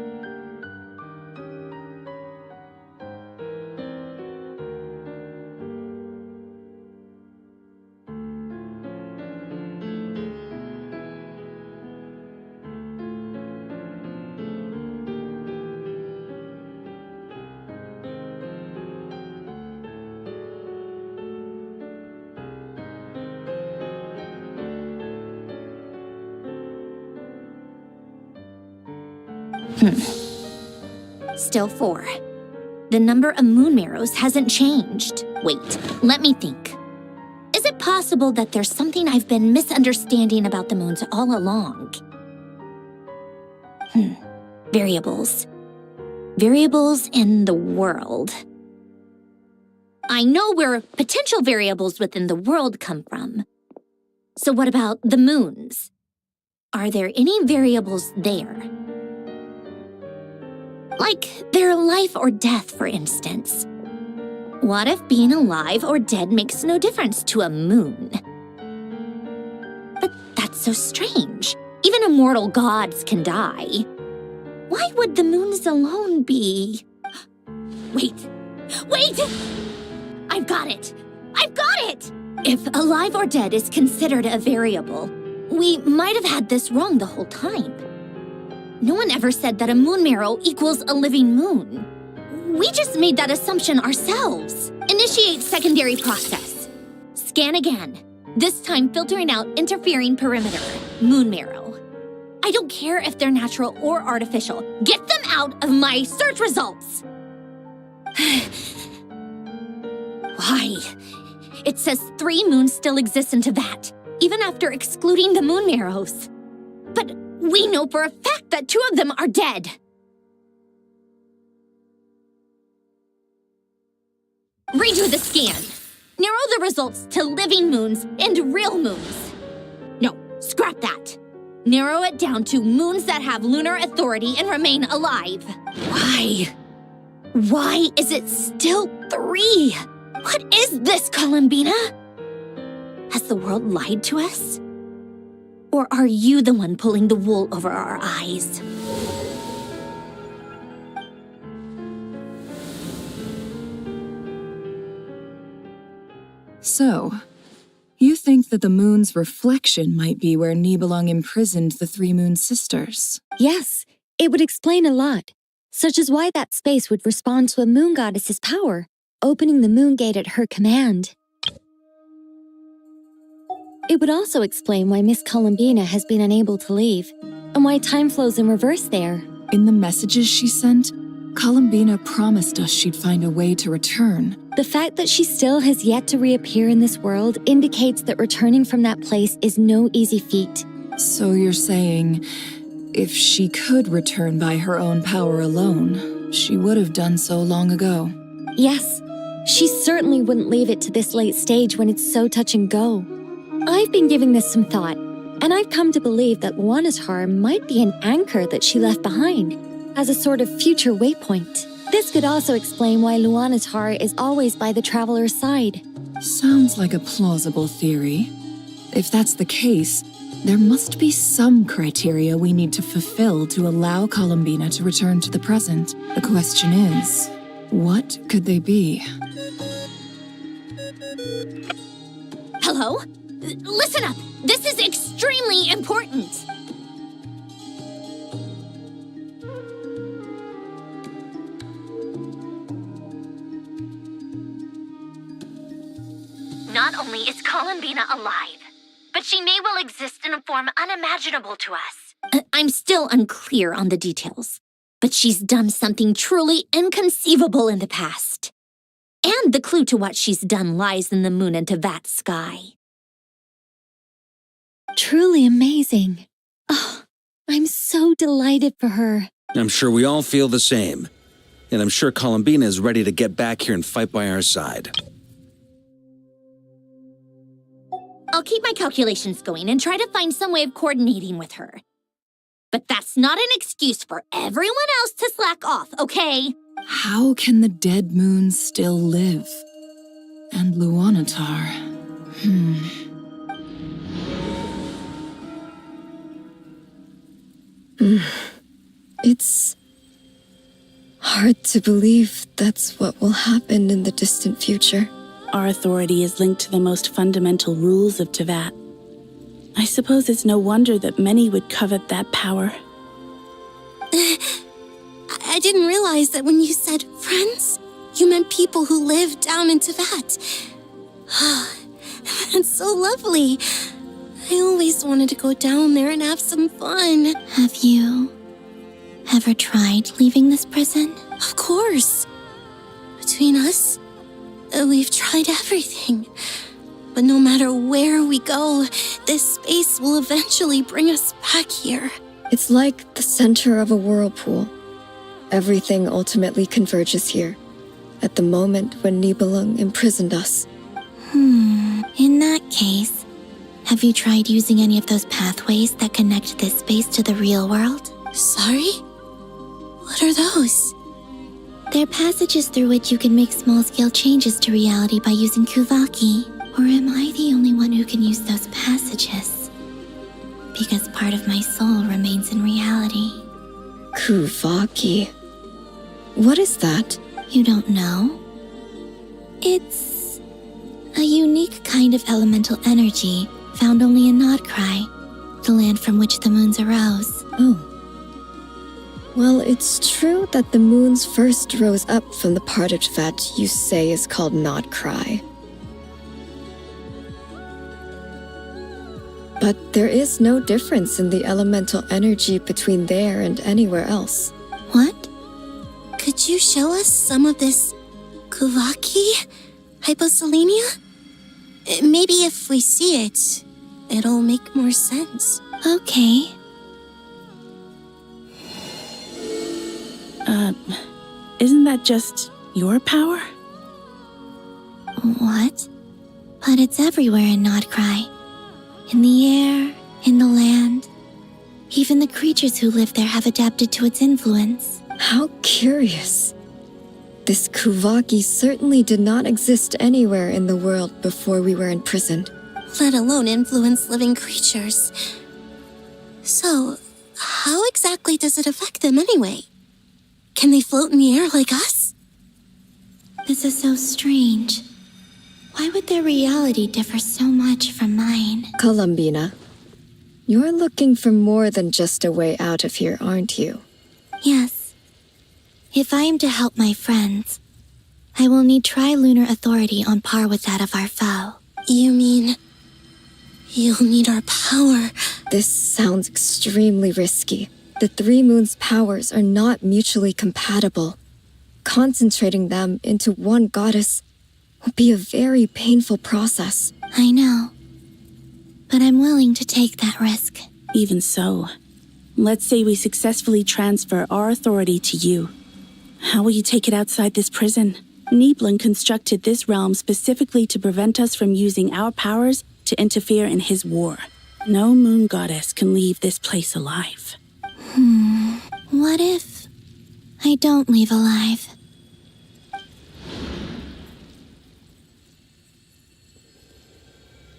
Still 4. The number of moon marrows hasn't changed. Wait, let me think. Is it possible that there's something I've been misunderstanding about the moons all along? Variables. Variables in the world. I know where potential variables within the world come from. So what about the moons? Are there any variables there? Like their life or death, for instance. What if being alive or dead makes no difference to a moon? But that's so strange. Even immortal gods can die. Why would the moons alone be... Wait! I've got it! If alive or dead is considered a variable, we might have had this wrong the whole time. No one ever said that a moon marrow equals a living moon. We just made that assumption ourselves. Initiate secondary process. Scan again. This time filtering out interfering perimeter. Moon marrow. I don't care if they're natural or artificial. Get them out of my search results! Why? It says 3 moons still exist in Teyvat, even after excluding the moon marrows. But we know for a fact that 2 of them are dead. Redo the scan. Narrow the results to living moons and real moons. No, scrap that. Narrow it down to moons that have lunar authority and remain alive. Why? Why is it still 3? What is this, Columbina? Has the world lied to us? Or are you the one pulling the wool over our eyes? So, you think that the moon's reflection might be where Nibelung imprisoned the 3 moon sisters? Yes, it would explain a lot, such as why that space would respond to a moon goddess's power, opening the moon gate at her command. It would also explain why Miss Columbina has been unable to leave, and why time flows in reverse there. In the messages she sent, Columbina promised us she'd find a way to return. The fact that she still has yet to reappear in this world indicates that returning from that place is no easy feat. So you're saying, if she could return by her own power alone, she would have done so long ago? Yes, she certainly wouldn't leave it to this late stage when it's so touch and go. I've been giving this some thought, and I've come to believe that Luanatar might be an anchor that she left behind, as a sort of future waypoint. This could also explain why Luanatar is always by the traveler's side. Sounds like a plausible theory. If that's the case, there must be some criteria we need to fulfill to allow Columbina to return to the present. The question is, what could they be? Hello? Listen up! This is extremely important! Not only is Columbina alive, but she may well exist in a form unimaginable to us. I'm still unclear on the details, but she's done something truly inconceivable in the past. And the clue to what she's done lies in the moon and Tevat's sky. Truly amazing. Oh, I'm so delighted for her. I'm sure we all feel the same. And I'm sure Columbina is ready to get back here and fight by our side. I'll keep my calculations going and try to find some way of coordinating with her. But that's not an excuse for everyone else to slack off, okay? How can the dead moon still live? And Luanatar? It's hard to believe that's what will happen in the distant future. Our authority is linked to the most fundamental rules of Tevat. I suppose it's no wonder that many would covet that power. I didn't realize that when you said friends, you meant people who live down in Tevat. That's so lovely. I always wanted to go down there and have some fun. Have you ever tried leaving this prison? Of course. Between us, we've tried everything. But no matter where we go, this space will eventually bring us back here. It's like the center of a whirlpool. Everything ultimately converges here, at the moment when Nibelung imprisoned us. In that case, have you tried using any of those pathways that connect this space to the real world? Sorry? What are those? They're passages through which you can make small-scale changes to reality by using Kuvaki. Or am I the only one who can use those passages? Because part of my soul remains in reality. Kuvaki. What is that? You don't know? It's a unique kind of elemental energy found only in Nodcry, the land from which the moons arose. Oh. Well, it's true that the moons first rose up from the part of Tevat you say is called Nodcry. But there is no difference in the elemental energy between there and anywhere else. What? Could you show us some of this Kuvaki hyposelenia? Maybe if we see it, it'll make more sense. Okay. Isn't that just your power? What? But it's everywhere in Nodcry. In the air, in the land. Even the creatures who live there have adapted to its influence. How curious. This Kuvaki certainly did not exist anywhere in the world before we were imprisoned. Let alone influence living creatures. So, how exactly does it affect them anyway? Can they float in the air like us? This is so strange. Why would their reality differ so much from mine? Columbina, you're looking for more than just a way out of here, aren't you? Yes. If I am to help my friends, I will need trilunar authority on par with that of our foe. You mean you'll need our power? This sounds extremely risky. The Three Moons' powers are not mutually compatible. Concentrating them into one goddess will be a very painful process. I know. But I'm willing to take that risk. Even so, let's say we successfully transfer our authority to you. How will you take it outside this prison? Nibelung constructed this realm specifically to prevent us from using our powers to interfere in his war. No moon goddess can leave this place alive. What if I don't leave alive?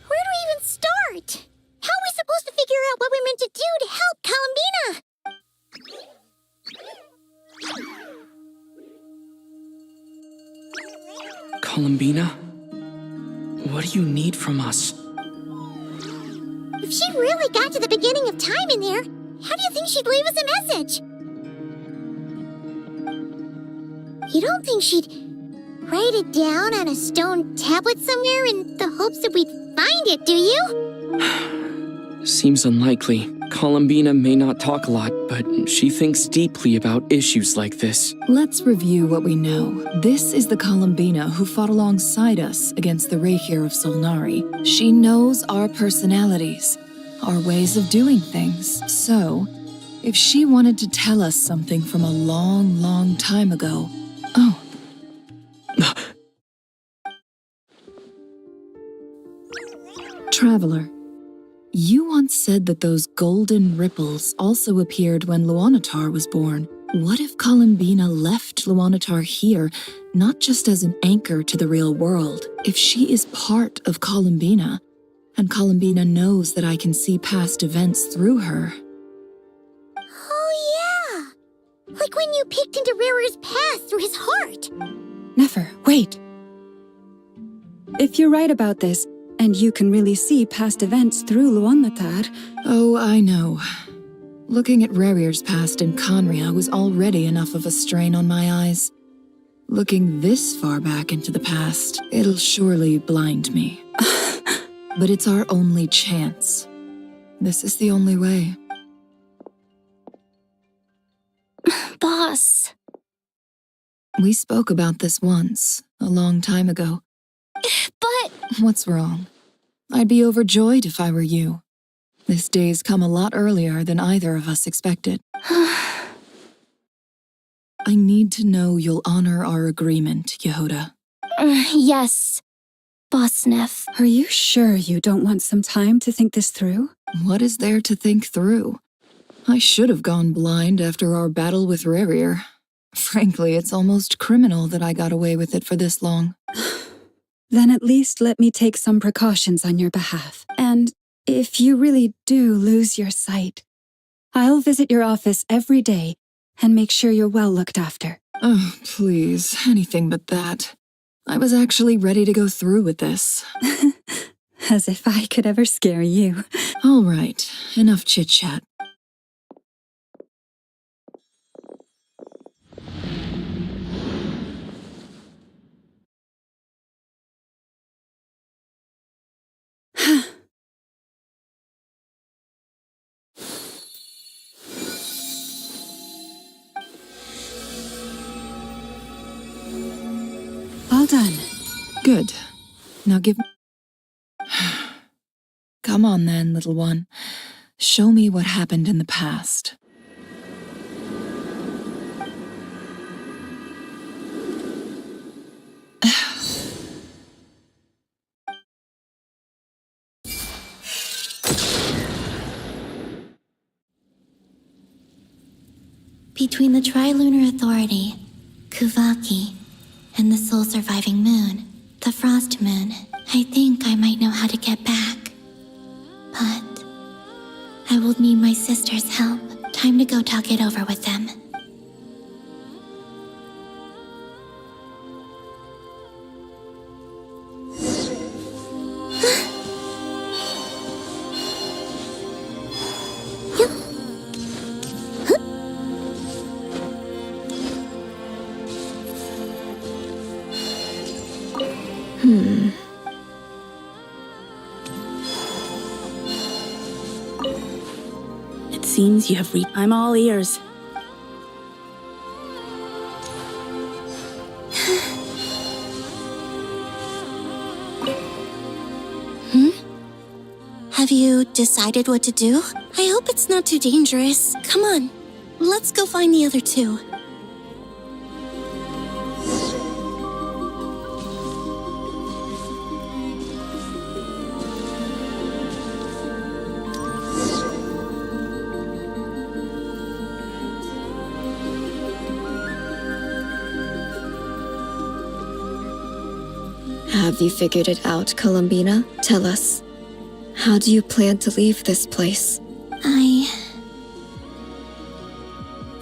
Where do we even start? How are we supposed to figure out what we're meant to do to help Columbina? Columbina? What do you need from us? If she really got to the beginning of time in there, how do you think she'd leave us a message? You don't think she'd write it down on a stone tablet somewhere in the hopes that we'd find it, do you? Seems unlikely. Columbina may not talk a lot, but she thinks deeply about issues like this. Let's review what we know. This is the Columbina who fought alongside us against the Rahyr of Solnari. She knows our personalities, our ways of doing things. So, if she wanted to tell us something from a long, long time ago... Oh. Traveler, you once said that those golden ripples also appeared when Luanatar was born. What if Columbina left Luanatar here, not just as an anchor to the real world? If she is part of Columbina, and Columbina knows that I can see past events through her... Oh yeah! Like when you peeked into Rarer's past through his heart! Nefer, wait. If you're right about this, and you can really see past events through Luanatar... Oh, I know. Looking at Rarier's past in Conria was already enough of a strain on my eyes. Looking this far back into the past, it'll surely blind me. But it's our only chance. This is the only way. Boss. We spoke about this once, a long time ago. But... What's wrong? I'd be overjoyed if I were you. This day's come a lot earlier than either of us expected. I need to know you'll honor our agreement, Yehuda. Yes, Boss Neff. Are you sure you don't want some time to think this through? What is there to think through? I should have gone blind after our battle with Rarier. Frankly, it's almost criminal that I got away with it for this long. Then at least let me take some precautions on your behalf. And if you really do lose your sight, I'll visit your office every day and make sure you're well looked after. Oh, please, anything but that. I was actually ready to go through with this. As if I could ever scare you. All right, enough chit-chat. All done. Good. Now give me... Come on then, little one. Show me what happened in the past. Between the Trilunar Authority, Kuvaki, and the sole surviving moon, the Frost Moon, I think I might know how to get back. But I will need my sister's help. Time to go talk it over with them. It seems you have I'm all ears. Have you decided what to do? I hope it's not too dangerous. Come on, let's go find the other two. Have you figured it out, Columbina? Tell us. How do you plan to leave this place? I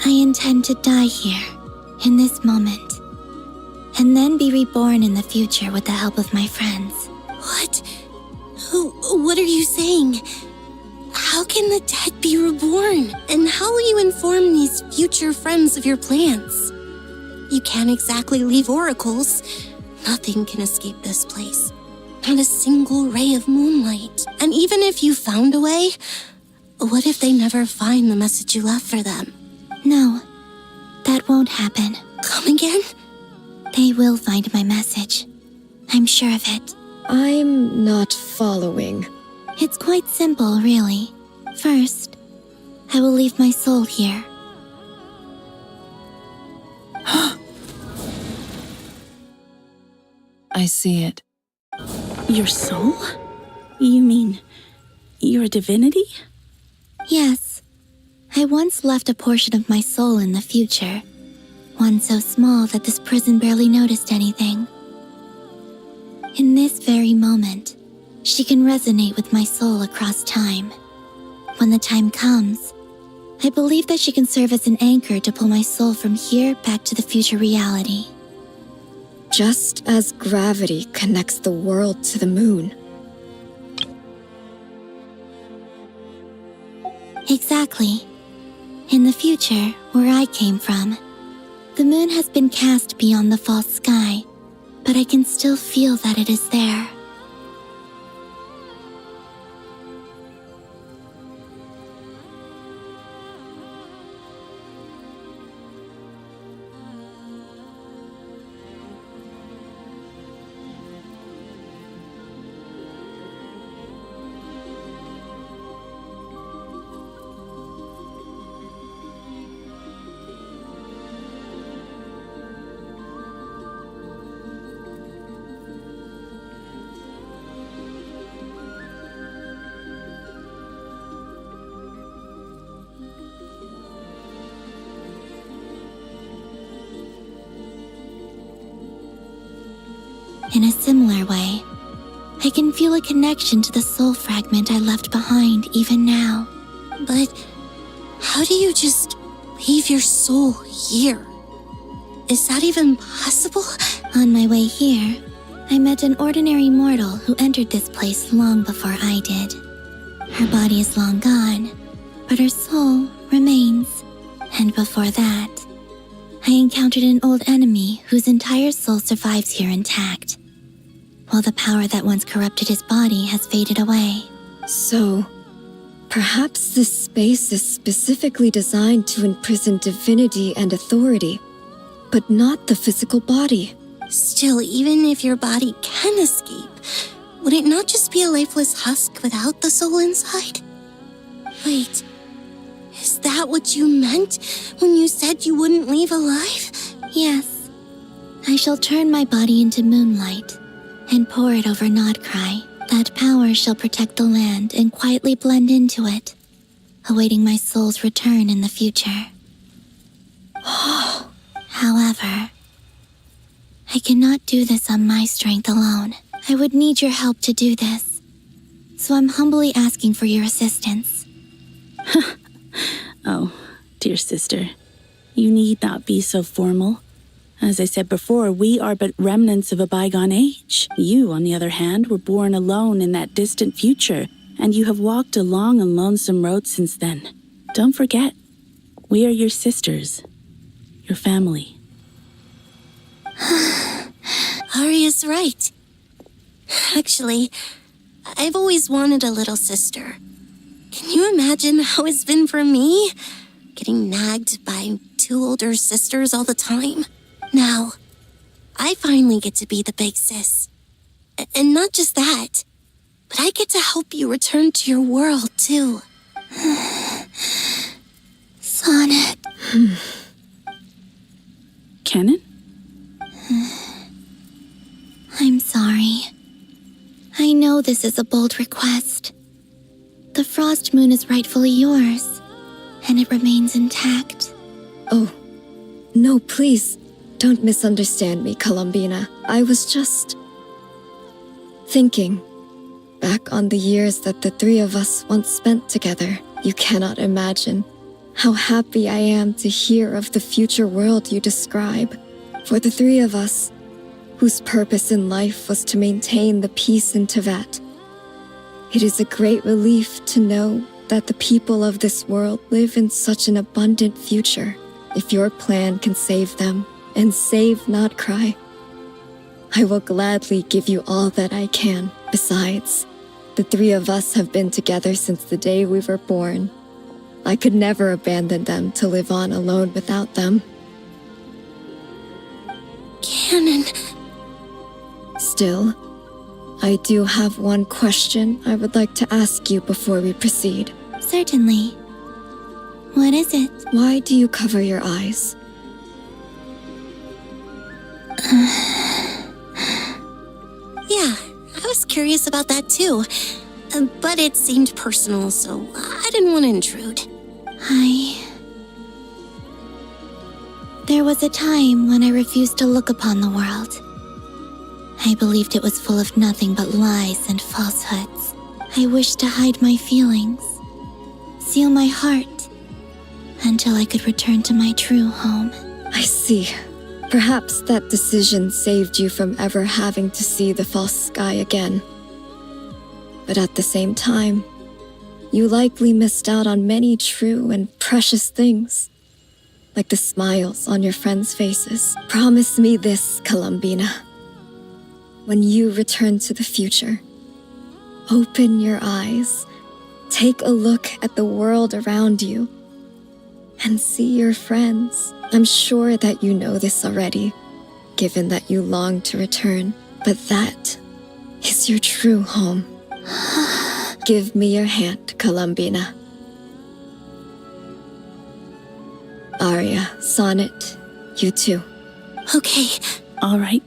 intend to die here, in this moment, and then be reborn in the future with the help of my friends. What? What are you saying? How can the dead be reborn? And how will you inform these future friends of your plans? You can't exactly leave oracles. Nothing can escape this place. Not a single ray of moonlight. And even if you found a way, what if they never find the message you left for them? No, that won't happen. Come again? They will find my message. I'm sure of it. I'm not following. It's quite simple, really. First, I will leave my soul here. I see it. Your soul? You mean you're a divinity? Yes. I once left a portion of my soul in the future. One so small that this prison barely noticed anything. In this very moment, she can resonate with my soul across time. When the time comes, I believe that she can serve as an anchor to pull my soul from here back to the future reality. Just as gravity connects the world to the moon. Exactly. In the future, where I came from, the moon has been cast beyond the false sky, but I can still feel that it is there. In a similar way, I can feel a connection to the soul fragment I left behind even now. But how do you just leave your soul here? Is that even possible? On my way here, I met an ordinary mortal who entered this place long before I did. Her body is long gone, but her soul remains. And before that, I encountered an old enemy whose entire soul survives here intact, while the power that once corrupted his body has faded away. So, perhaps this space is specifically designed to imprison divinity and authority, but not the physical body. Still, even if your body can escape, would it not just be a lifeless husk without the soul inside? Wait, is that what you meant when you said you wouldn't leave alive? Yes. I shall turn my body into moonlight and pour it over Nodcry. That power shall protect the land and quietly blend into it, awaiting my soul's return in the future. However, I cannot do this on my strength alone. I would need your help to do this, so I'm humbly asking for your assistance. Oh, dear sister, you need not be so formal. As I said before, we are but remnants of a bygone age. You, on the other hand, were born alone in that distant future, and you have walked a long and lonesome road since then. Don't forget, we are your sisters, your family. Arya's right. Actually, I've always wanted a little sister. Can you imagine how it's been for me? Getting nagged by two older sisters all the time. Now, I finally get to be the big sis. And not just that, but I get to help you return to your world, too. Sonnet. Canon? I'm sorry. I know this is a bold request. The frost moon is rightfully yours, and it remains intact. Oh, no, please. Don't misunderstand me, Columbina. I was just thinking back on the years that the three of us once spent together. You cannot imagine how happy I am to hear of the future world you describe. For the three of us, whose purpose in life was to maintain the peace in Teyvat, it is a great relief to know that the people of this world live in such an abundant future. If your plan can save them, and save Nodcry, I will gladly give you all that I can. Besides, the three of us have been together since the day we were born. I could never abandon them to live on alone without them. Canon. Still, I do have one question I would like to ask you before we proceed. Certainly. What is it? Why do you cover your eyes? Yeah, I was curious about that too. But it seemed personal, so I didn't want to intrude. There was a time when I refused to look upon the world. I believed it was full of nothing but lies and falsehoods. I wished to hide my feelings, seal my heart, until I could return to my true home. I see. Perhaps that decision saved you from ever having to see the false sky again. But at the same time, you likely missed out on many true and precious things, like the smiles on your friends' faces. Promise me this, Columbina. When you return to the future, open your eyes, take a look at the world around you, and see your friends. I'm sure that you know this already, given that you long to return, but that is your true home. Give me your hand, Columbina. Arya, Sonnet, you too. Okay. All right.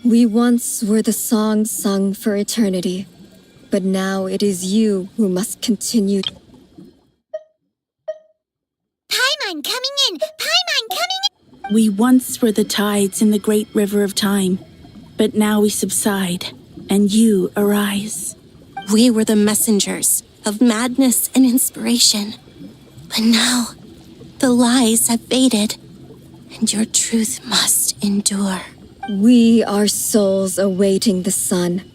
We once were the songs sung for eternity, but now it is you who must continue. Paimon coming in! Paimon coming in! We once were the tides in the great river of time, but now we subside, and you arise. We were the messengers of madness and inspiration. But now, the lies have faded, and your truth must endure. We are souls awaiting the sun.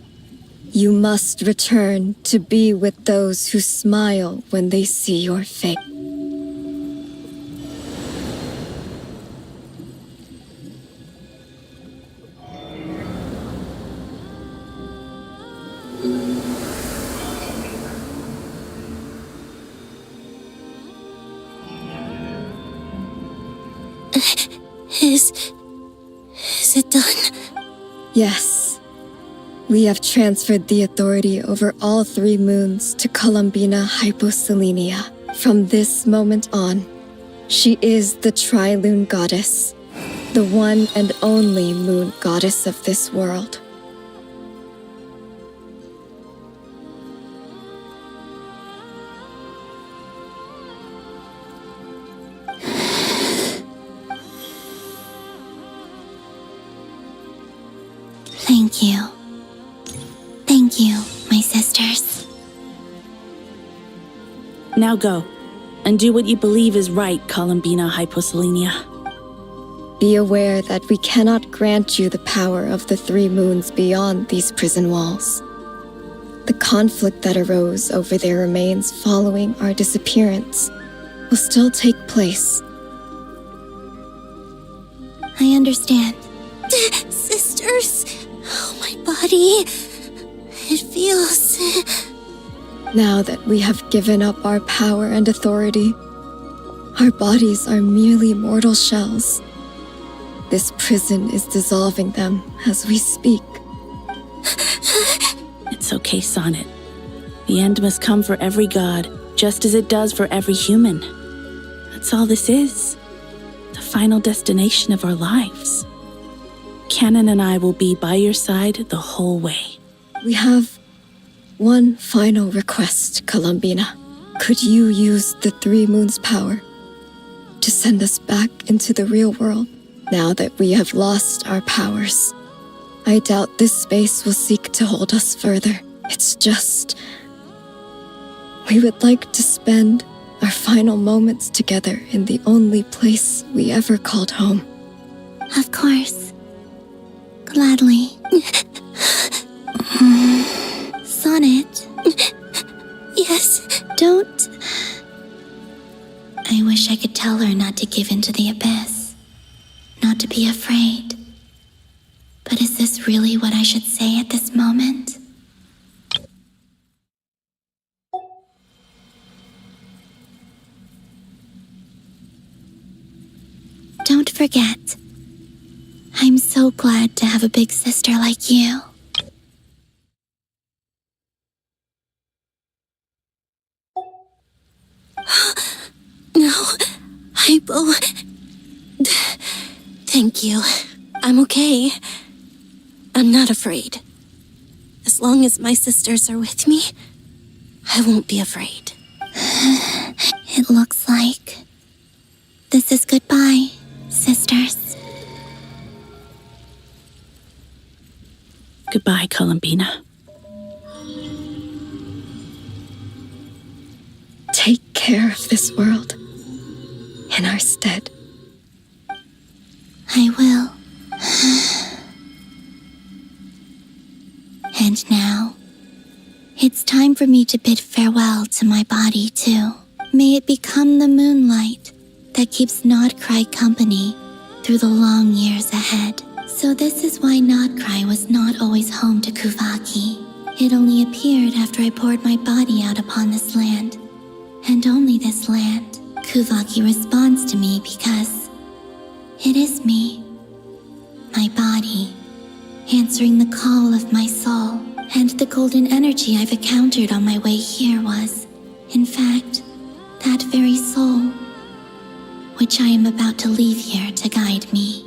You must return to be with those who smile when they see your face. Is it done? Yes. We have transferred the authority over all 3 moons to Columbina Hyposelenia. From this moment on, she is the Tri-Lune Goddess, the one and only moon goddess of this world. Thank you. Thank you, my sisters. Now go, and do what you believe is right, Columbina Hyposelenia. Be aware that we cannot grant you the power of the 3 moons beyond these prison walls. The conflict that arose over their remains following our disappearance will still take place. I understand. Sisters, oh, my body. It feels... Now that we have given up our power and authority, our bodies are merely mortal shells. This prison is dissolving them as we speak. It's okay, Sonnet. The end must come for every god, just as it does for every human. That's all this is. The final destination of our lives. Canon and I will be by your side the whole way. We have one final request, Columbina. Could you use the 3 moons' power to send us back into the real world now that we have lost our powers? I doubt this space will seek to hold us further. It's just... we would like to spend our final moments together in the only place we ever called home. Of course. Gladly. Sonnet. Yes? Don't... I wish I could tell her not to give in to the abyss. Not to be afraid. But is this really what I should say at this moment? Don't forget. I'm so glad to have a big sister like you. No, Hypo. Thank you. I'm okay. I'm not afraid. As long as my sisters are with me, I won't be afraid. It looks like this is goodbye, sisters. Goodbye, Columbina. Take care of this world in our stead. I will. And now, it's time for me to bid farewell to my body too. May it become the moonlight that keeps Nodcry company through the long years ahead. So this is why Nodcry was not always home to Kuvaki. It only appeared after I poured my body out upon this land. And only this land. Kuvaki responds to me because it is me. My body, answering the call of my soul. And the golden energy I've encountered on my way here was, in fact, that very soul, which I am about to leave here to guide me.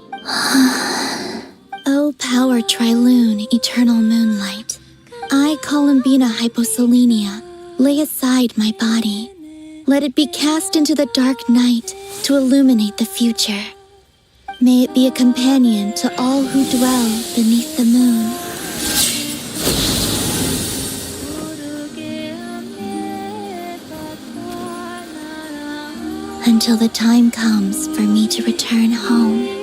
O power Trilune, eternal moonlight, I, Columbina Hyposelenia, lay aside my body. Let it be cast into the dark night to illuminate the future. May it be a companion to all who dwell beneath the moon. Until the time comes for me to return home.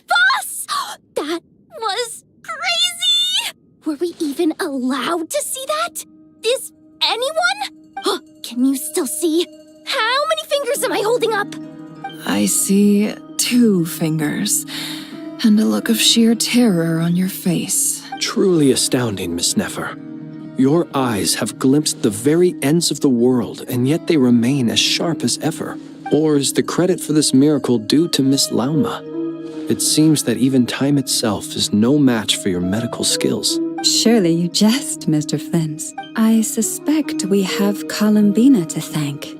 Boss! That was crazy! Were we even allowed to see that? Is anyone? Can you still see? How many fingers am I holding up? I see 2 fingers, and a look of sheer terror on your face. Truly astounding, Miss Nefer. Your eyes have glimpsed the very ends of the world, and yet they remain as sharp as ever. Or is the credit for this miracle due to Miss Lauma? It seems that even time itself is no match for your medical skills. Surely you jest, Mr. Flins. I suspect we have Columbina to thank.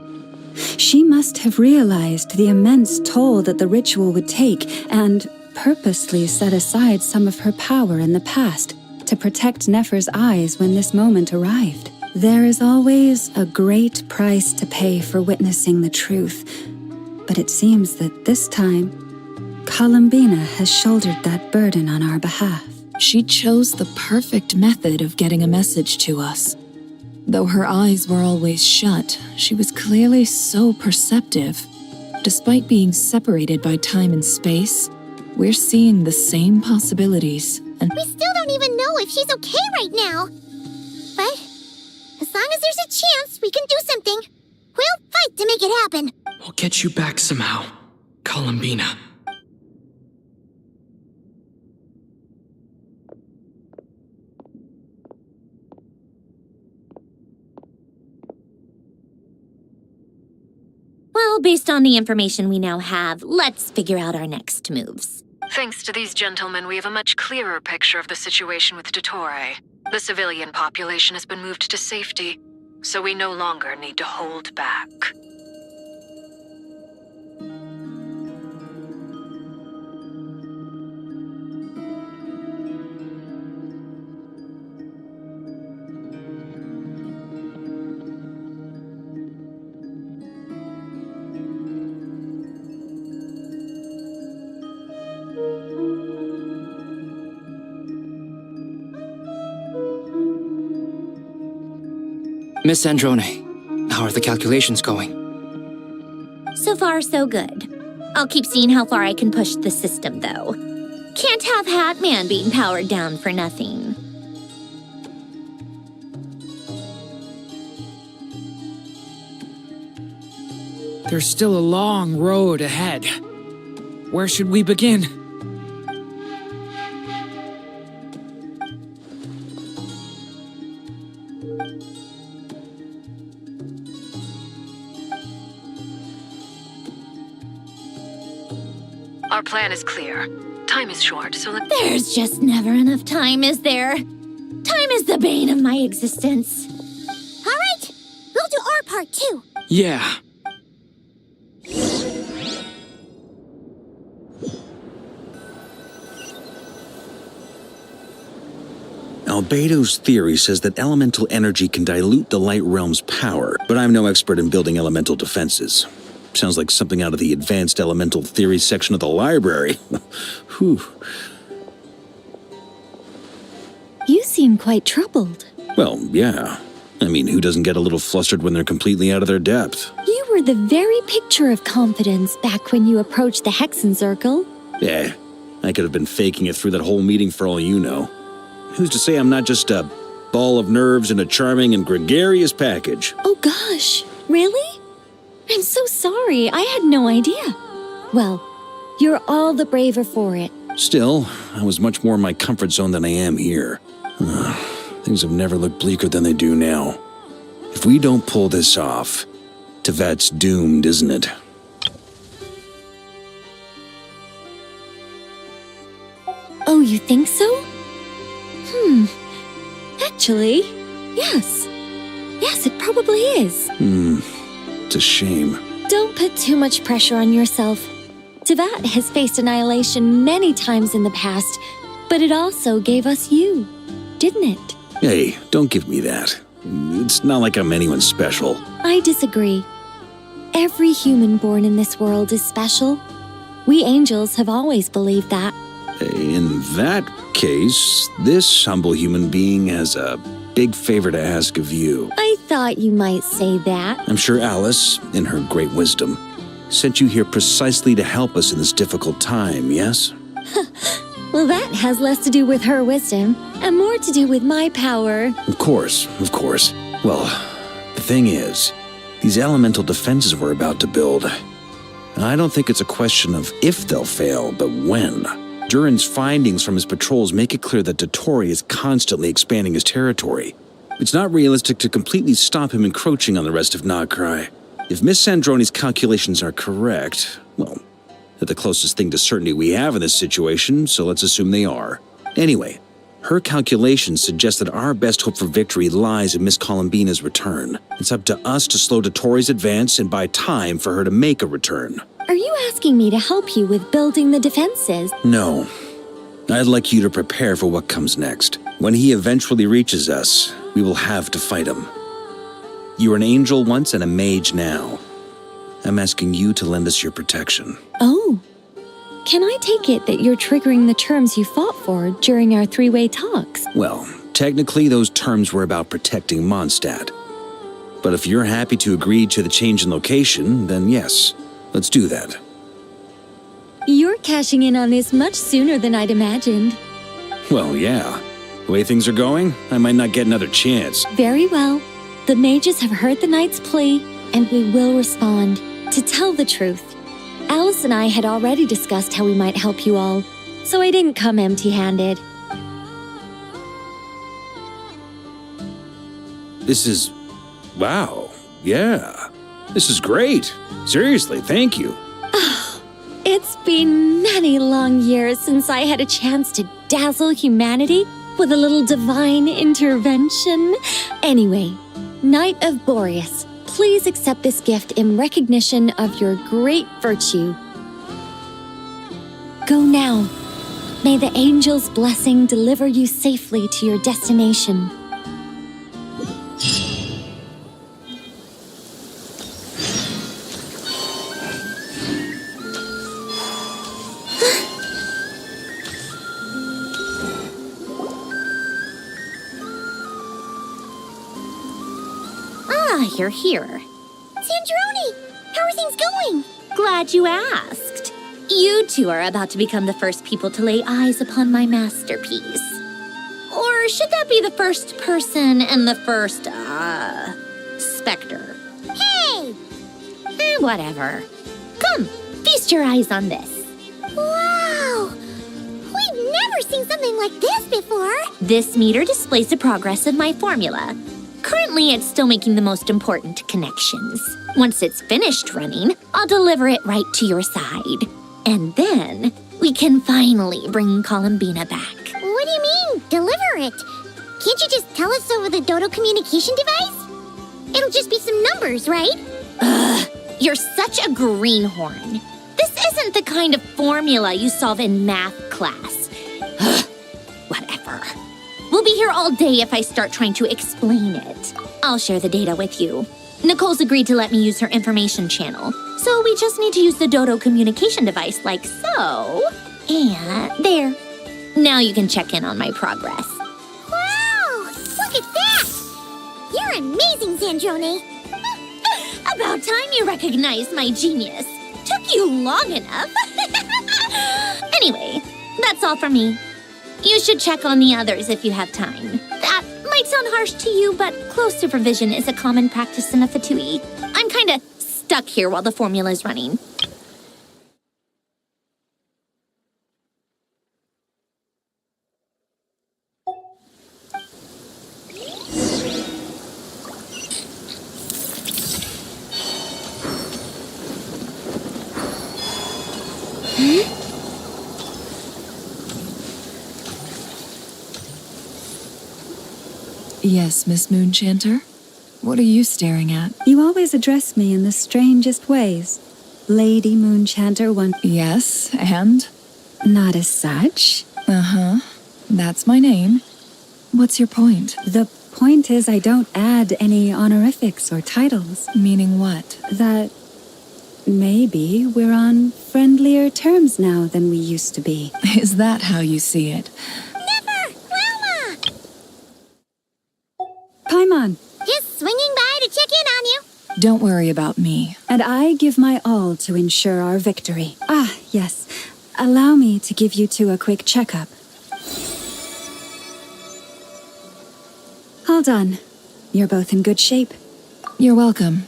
She must have realized the immense toll that the ritual would take and purposely set aside some of her power in the past to protect Nefer's eyes when this moment arrived. There is always a great price to pay for witnessing the truth, But it seems that this time, Columbina has shouldered that burden on our behalf. She chose the perfect method of getting a message to us. Though her eyes were always shut, she was clearly so perceptive. Despite being separated by time and space, we're seeing the same possibilities, and We still don't even know if she's okay right now. But as long as there's a chance we can do something, we'll fight to make it happen. We'll get you back somehow, Columbina. Well, based on the information we now have, let's figure out our next moves. Thanks to these gentlemen, we have a much clearer picture of the situation with Dottore. The civilian population has been moved to safety, so we no longer need to hold back. Miss Androne, how are the calculations going? So far, so good. I'll keep seeing how far I can push the system, though. Can't have Hatman being powered down for nothing. There's still a long road ahead. Where should we begin? Our plan is clear. Time is short, so let's... There's just never enough time, is there? Time is the bane of my existence. All right, we'll do our part too. Yeah. Albedo's theory says that elemental energy can dilute the light realm's power, but I'm no expert in building elemental defenses. Sounds like something out of the advanced elemental theory section of the library. Whew. You seem quite troubled. Well, yeah. I mean, who doesn't get a little flustered when they're completely out of their depth? You were the very picture of confidence back when you approached the Hexen Circle. Yeah, I could have been faking it through that whole meeting for all you know. Who's to say I'm not just a ball of nerves in a charming and gregarious package? Oh gosh, really? I'm so sorry, I had no idea. Well, you're all the braver for it. Still, I was much more in my comfort zone than I am here. Things have never looked bleaker than they do now. If we don't pull this off, Tevat's doomed, isn't it? Oh, you think so? Actually, yes. Yes, it probably is. It's a shame. Don't put too much pressure on yourself. Tevat has faced annihilation many times in the past, but it also gave us you, didn't it? Hey, don't give me that. It's not like I'm anyone special. I disagree. Every human born in this world is special. We angels have always believed that. In that case, this humble human being has a big favor to ask of you. I thought you might say that. I'm sure Alice, in her great wisdom, sent you here precisely to help us in this difficult time, yes? Well, that has less to do with her wisdom and more to do with my power. Of course. Well, the thing is, these elemental defenses we're about to build, I don't think it's a question of if they'll fail, but when. Durin's findings from his patrols make it clear that Dottore is constantly expanding his territory. It's not realistic to completely stop him encroaching on the rest of Nagcry. If Miss Sandroni's calculations are correct, well, they're the closest thing to certainty we have in this situation, so let's assume they are. Anyway, her calculations suggest that our best hope for victory lies in Miss Columbina's return. It's up to us to slow Dottore's advance and buy time for her to make a return. Are you asking me to help you with building the defenses? No. I'd like you to prepare for what comes next. When he eventually reaches us, we will have to fight him. You were an angel once and a mage now. I'm asking you to lend us your protection. Oh. Can I take it that you're triggering the terms you fought for during our three-way talks? Well, technically those terms were about protecting Mondstadt. But if you're happy to agree to the change in location, then yes, let's do that. You're cashing in on this much sooner than I'd imagined. Well, yeah. The way things are going, I might not get another chance. Very well. The mages have heard the knight's plea, and we will respond. To tell the truth, Alice and I had already discussed how we might help you all, so I didn't come empty-handed. This is... wow. Yeah. This is great. Seriously, thank you. It's been many long years since I had a chance to dazzle humanity with a little divine intervention. Anyway, Knight of Boreas, please accept this gift in recognition of your great virtue. Go now. May the angel's blessing deliver you safely to your destination. You're here. Sandrone, how are things going? Glad you asked. You two are about to become the first people to lay eyes upon my masterpiece. Or should that be the first person and the first, specter? Hey! Whatever. Come, feast your eyes on this. Wow! We've never seen something like this before. This meter displays the progress of my formula. Currently, it's still making the most important connections. Once it's finished running, I'll deliver it right to your side. And then, we can finally bring Columbina back. What do you mean, deliver it? Can't you just tell us over the Dodo communication device? It'll just be some numbers, right? Ugh, you're such a greenhorn. This isn't the kind of formula you solve in math class. Ugh, whatever. We'll be here all day if I start trying to explain it. I'll share the data with you. Nicole's agreed to let me use her information channel, so we just need to use the Dodo communication device like so. And there. Now you can check in on my progress. Wow! Look at that! You're amazing, Sandrone. About time you recognized my genius. Took you long enough. Anyway, that's all from me. You should check on the others if you have time. That might sound harsh to you, but close supervision is a common practice in a Fatui. I'm kinda stuck here while the formula is running. Yes, Miss Moonchanter? What are you staring at? You always address me in the strangest ways. Lady Moonchanter one. Yes, and? Not as such. Uh-huh. That's my name. What's your point? The point is I don't add any honorifics or titles. Meaning what? That maybe we're on friendlier terms now than we used to be. Is that how you see it? Paimon! Just swinging by to check in on you. Don't worry about me. And I give my all to ensure our victory. Ah, yes. Allow me to give you two a quick checkup. All done. You're both in good shape. You're welcome.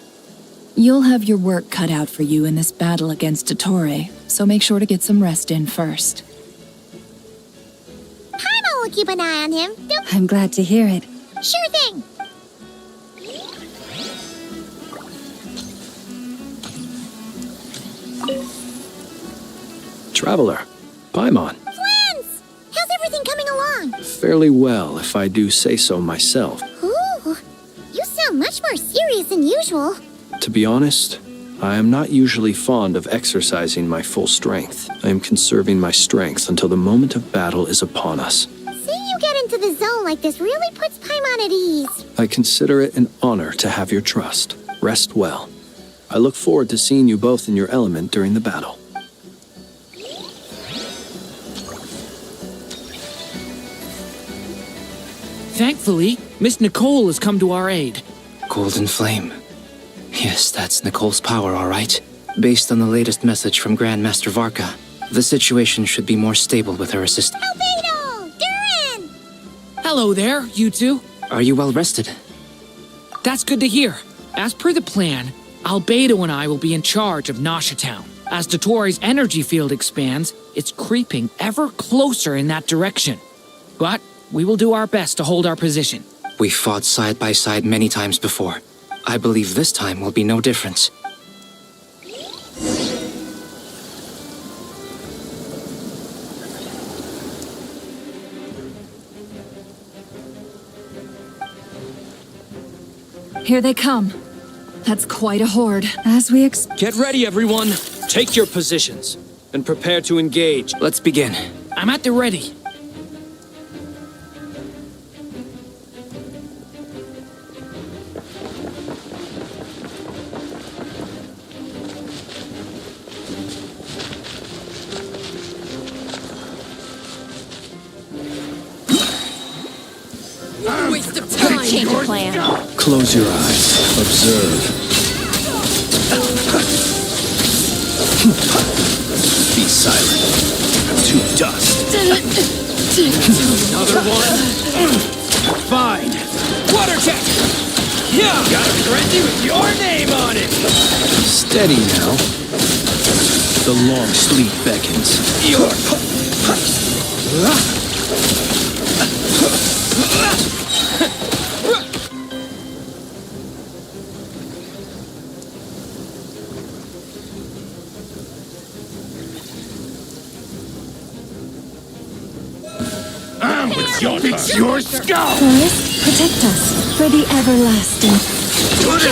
You'll have your work cut out for you in this battle against Ettore, so make sure to get some rest in first. Paimon will keep an eye on him. I'm glad to hear it. Sure thing. Traveler, Paimon. Flans! How's everything coming along? Fairly well, if I do say so myself. Ooh, you sound much more serious than usual. To be honest, I am not usually fond of exercising my full strength. I am conserving my strength until the moment of battle is upon us. Seeing you get into the zone like this really puts Paimon at ease. I consider it an honor to have your trust. Rest well. I look forward to seeing you both in your element during the battle. Thankfully, Miss Nicole has come to our aid. Golden Flame. Yes, that's Nicole's power, all right. Based on the latest message from Grandmaster Varka, the situation should be more stable with her assistant. Hello there, you two. Are you well rested? That's good to hear. As per the plan, Albedo and I will be in charge of Nasha Town. As Dottoro's energy field expands, it's creeping ever closer in that direction. But we will do our best to hold our position. We fought side by side many times before. I believe this time will be no different. Here they come. That's quite a horde. As we Get ready, everyone. Take your positions and prepare to engage. Let's begin. I'm at the ready. Waste of time. Change of plan. Close your eyes. Observe. Be silent. To dust. Another one. Fine. Water jet. Yeah. Got a frenzy with your name on it. Steady now. The long sleep beckons. It's your skull! Forest, protect us for the everlasting.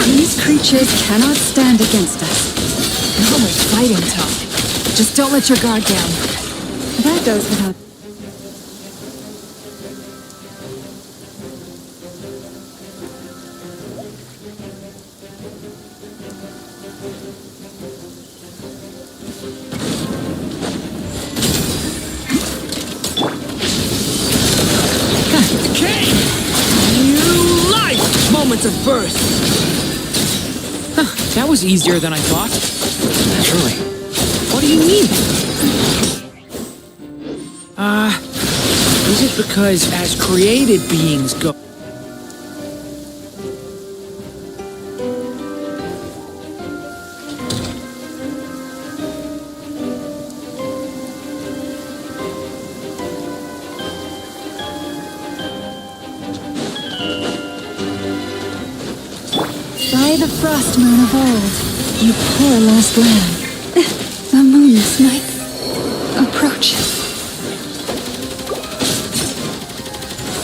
These creatures cannot stand against us. Now we're fighting time. Just don't let your guard down. That goes without. Moments of birth. That was easier than I thought. Naturally. What do you mean? Is it because as created beings go... By the frost moon of old, you poor lost lamb. The moon's night approaches.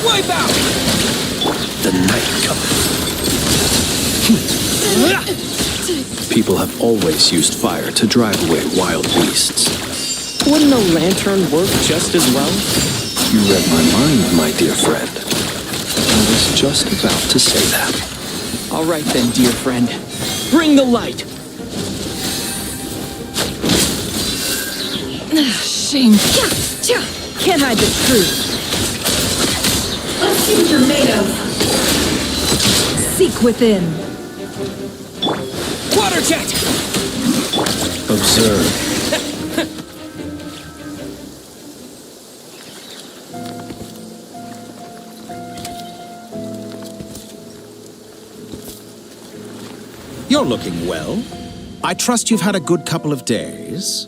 Wipe out! The night cometh. People have always used fire to drive away wild beasts. Wouldn't a lantern work just as well? You read my mind, my dear friend. I was just about to say that. All right then, dear friend. Bring the light! Shame. Can't hide the truth. Let's see what you're made of. Seek within. Water jet! Observe. You're looking well. I trust you've had a good couple of days.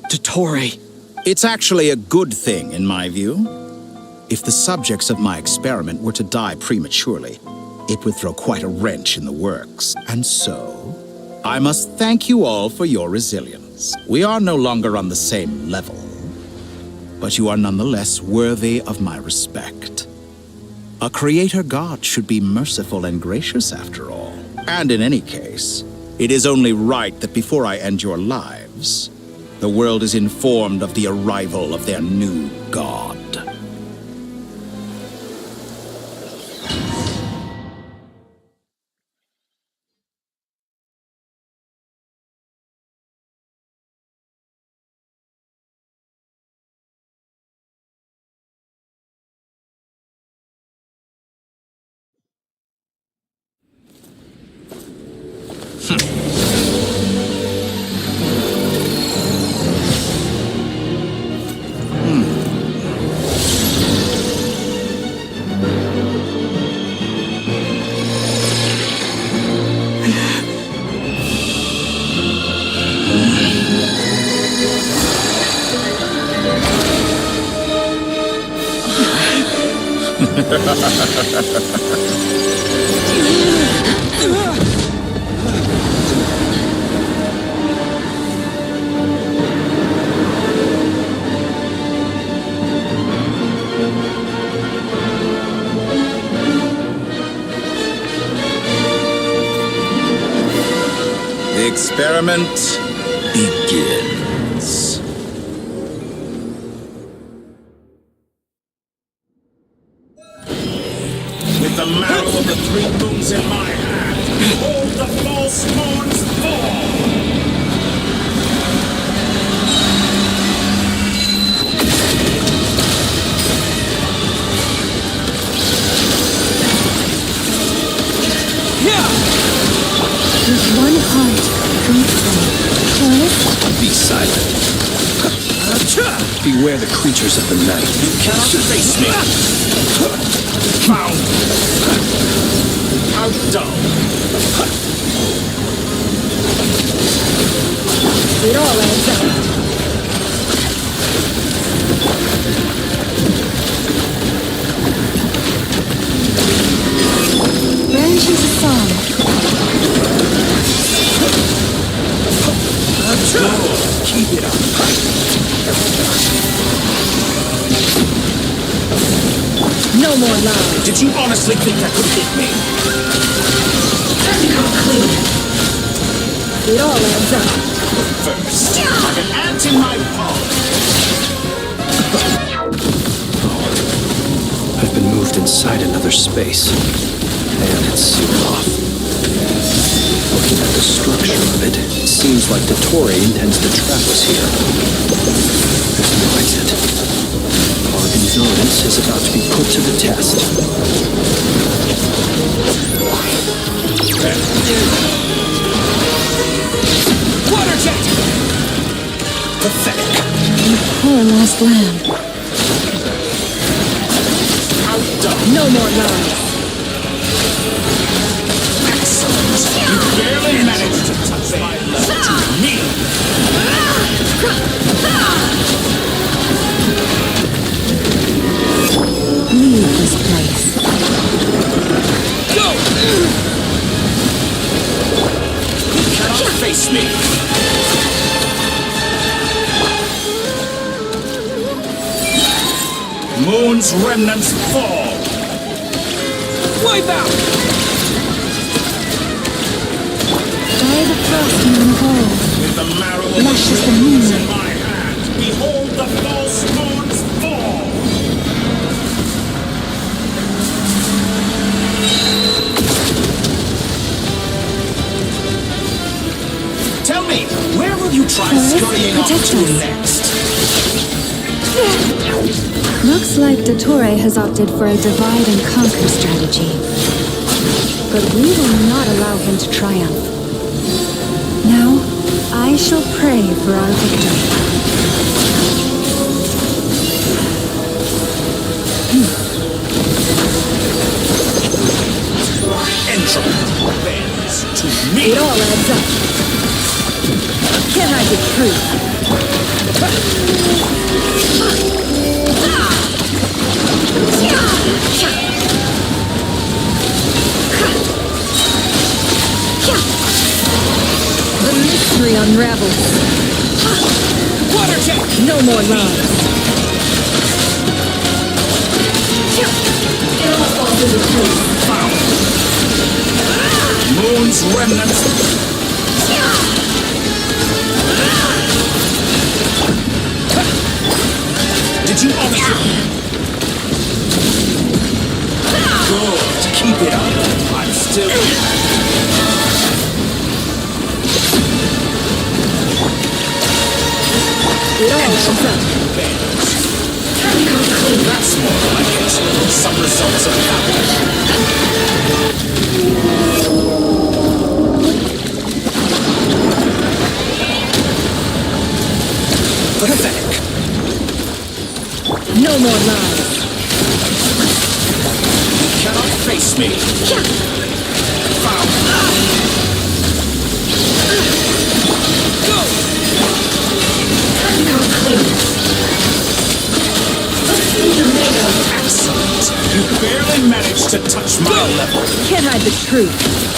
Dottore. It's actually a good thing, in my view. If the subjects of my experiment were to die prematurely, it would throw quite a wrench in the works. And so, I must thank you all for your resilience. We are no longer on the same level, but you are nonetheless worthy of my respect. A creator god should be merciful and gracious after all. And in any case, it is only right that before I end your lives, the world is informed of the arrival of their new god. The experiment begins. With the marrow of the three moons in my hand, behold the false moons fall! With one heart, Be silent. Beware the creatures of the night. You cannot face me! Found! How dull! It all adds up. branches a song. Keep it up. No more lies. Did you honestly think that could hit me? It all adds up. First, like an ant in my palm. I've been moved inside another space, and it's sealed off. Looking at the structure of it, it seems like the Torre intends to trap us here. There's no exit. Our endurance is about to be put to the test. Water jet! Pathetic. You poor lost lamb. Outdone. No more lies. Excellent. You barely managed to touch my level to me. Leave this place. Go! You cannot face me. Moon's remnants fall. Wipe out! By the frost moon of old, With the marrow of luscious the the moons in moonlight. my hand, behold the false moons fall! Tell me, where will you try scurrying off protect to us. next? Looks like the Torre has opted for a divide and conquer strategy. But we will not allow him to triumph. Now, I shall pray for our victory. Entropy bends to me! It all adds up. Can I get through? The mystery unravels. Water jet! No more lies. It all falls into place. Found! Moon's remnants. Did you obviously? Good. Keep it up. I'm still. It all adds up. That's more like it. Some results of happening. Pathetic. No more lies. You cannot face me. Found. Go! Excellent. You to touch my level. Can't hide the truth.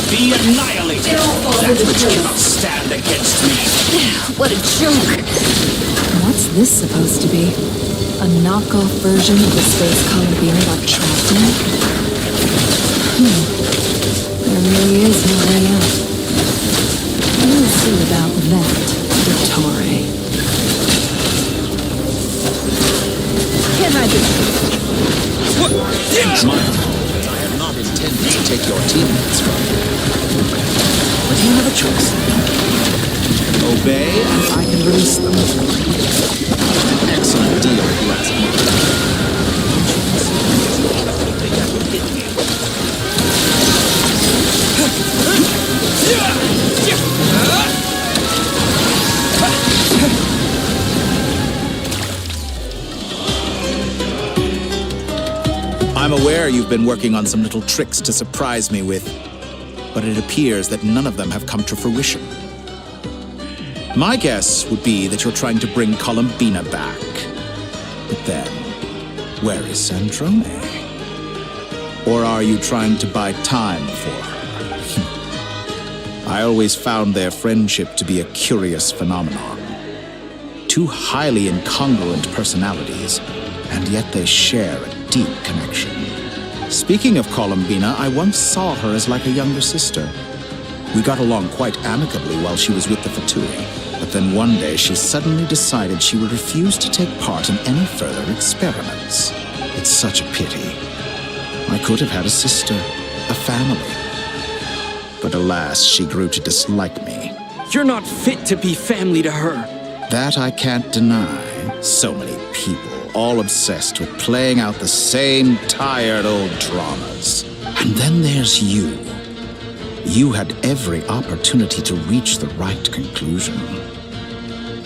Be annihilated. That which cannot stand against me. What a joke. What's this supposed to be? A knockoff version of the space Columbine got trapped in? There really is no way out. We'll see about that, Vittore. Can't hide the truth. Mind, I have not intended to take your teammates from you. But you have a choice. Obey, and I can release them. An excellent deal, if you ask me. I'm aware you've been working on some little tricks to surprise me with, but it appears that none of them have come to fruition. My guess would be that you're trying to bring Columbina back. But then, where is Sandrone? Or are you trying to buy time for her? I always found their friendship to be a curious phenomenon. Two highly incongruent personalities, and yet they share a deep connection. Speaking of Columbina, I once saw her as like a younger sister. We got along quite amicably while she was with the VIII, but then one day she suddenly decided she would refuse to take part in any further experiments. It's such a pity. I could have had a sister, a family. But alas, she grew to dislike me. You're not fit to be family to her. That I can't deny. So many people, all obsessed with playing out the same tired old dramas. And then there's you. You had every opportunity to reach the right conclusion.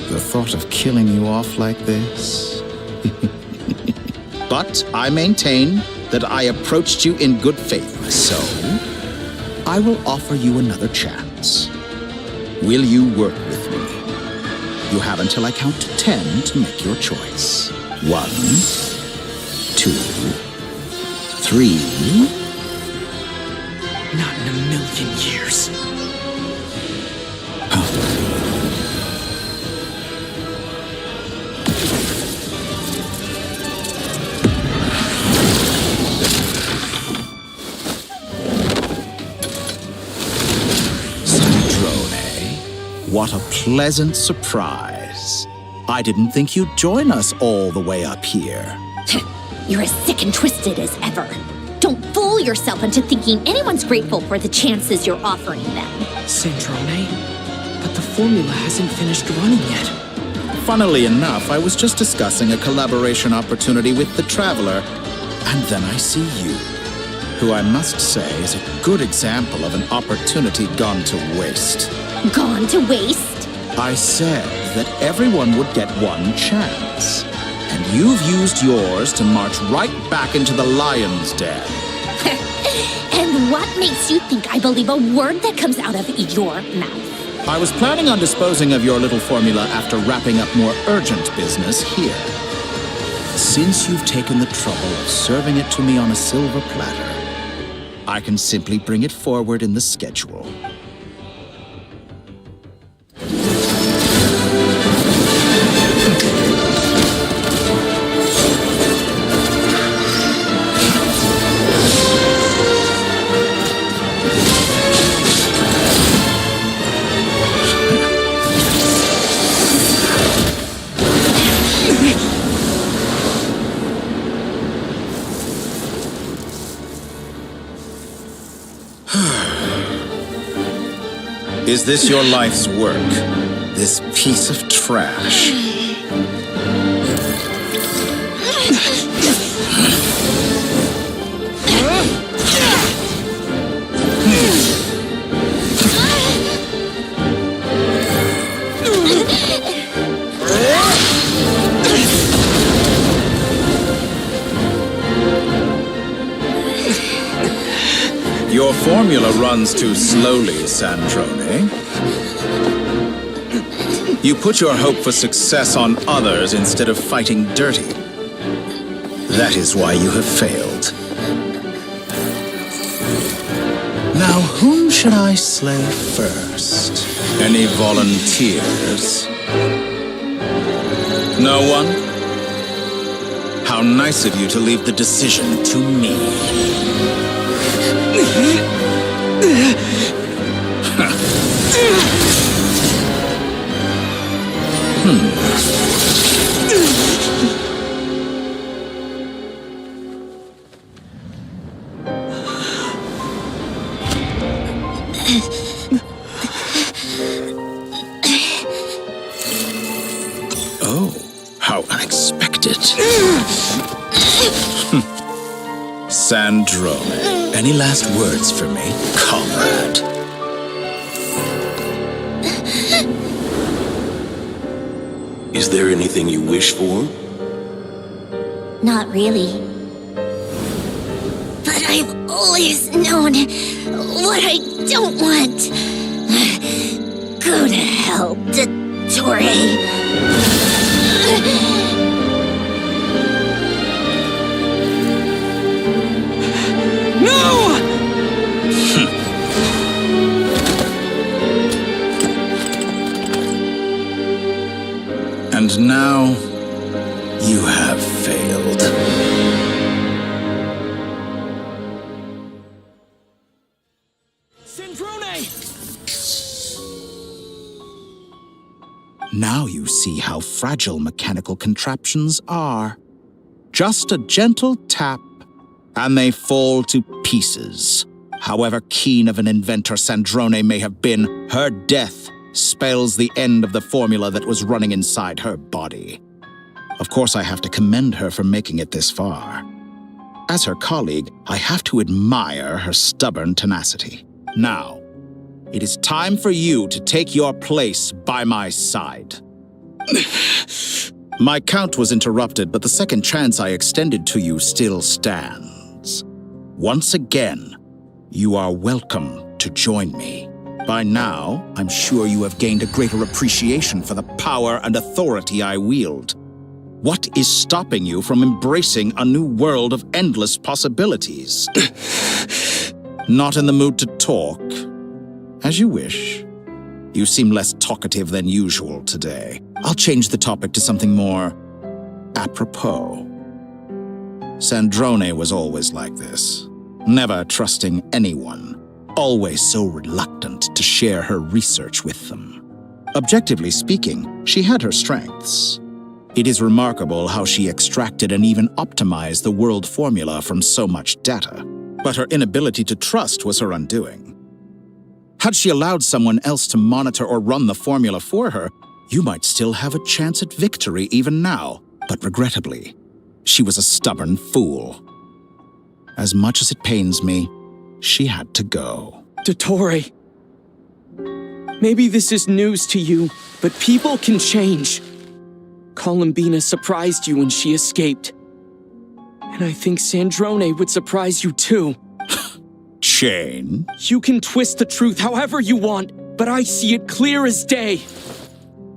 The thought of killing you off like this? But I maintain that I approached you in good faith, so I will offer you another chance. Will you work with me? You have until I count to 10 to make your choice. 1, 2, 3. Not in a million years. What a pleasant surprise. I didn't think you'd join us all the way up here. You're as sick and twisted as ever. Don't fool yourself into thinking anyone's grateful for the chances you're offering them. Sandrone, but the formula hasn't finished running yet. Funnily enough, I was just discussing a collaboration opportunity with the Traveler, and then I see you, who I must say is a good example of an opportunity gone to waste. Gone to waste? I said that everyone would get one chance. And you've used yours to march right back into the lion's den. And what makes you think I believe a word that comes out of your mouth? I was planning on disposing of your little formula after wrapping up more urgent business here. Since you've taken the trouble of serving it to me on a silver platter, I can simply bring it forward in the schedule. Is this your life's work? This piece of trash? Your formula runs too slowly, Sandrone. You put your hope for success on others instead of fighting dirty. That is why you have failed. Now, whom should I slay first? Any volunteers? No one? How nice of you to leave the decision to me. Oh, how unexpected. Sandrone, any last words for me, comrade? Is there anything you wish for? Not really. But I've always known what I don't want. Go to hell, Dottore. No! And now, you have failed. Now you see how fragile mechanical contraptions are. Just a gentle tap, and they fall to pieces. However keen of an inventor Sandrone may have been, her death spells the end of the formula that was running inside her body. Of course, I have to commend her for making it this far. As her colleague, I have to admire her stubborn tenacity. Now, it is time for you to take your place by my side. My count was interrupted, but the second chance I extended to you still stands. Once again, you are welcome to join me. By now, I'm sure you have gained a greater appreciation for the power and authority I wield. What is stopping you from embracing a new world of endless possibilities? Not in the mood to talk? As you wish. You seem less talkative than usual today. I'll change the topic to something more apropos. Sandrone was always like this, never trusting anyone, always so reluctant to share her research with them. Objectively speaking, she had her strengths. It is remarkable how she extracted and even optimized the world formula from so much data. But her inability to trust was her undoing. Had she allowed someone else to monitor or run the formula for her, you might still have a chance at victory even now. But regrettably, she was a stubborn fool. As much as it pains me, she had to go. Dottore. Maybe this is news to you, but people can change. Columbina surprised you when she escaped. And I think Sandrone would surprise you too. Shane? You can twist the truth however you want, but I see it clear as day.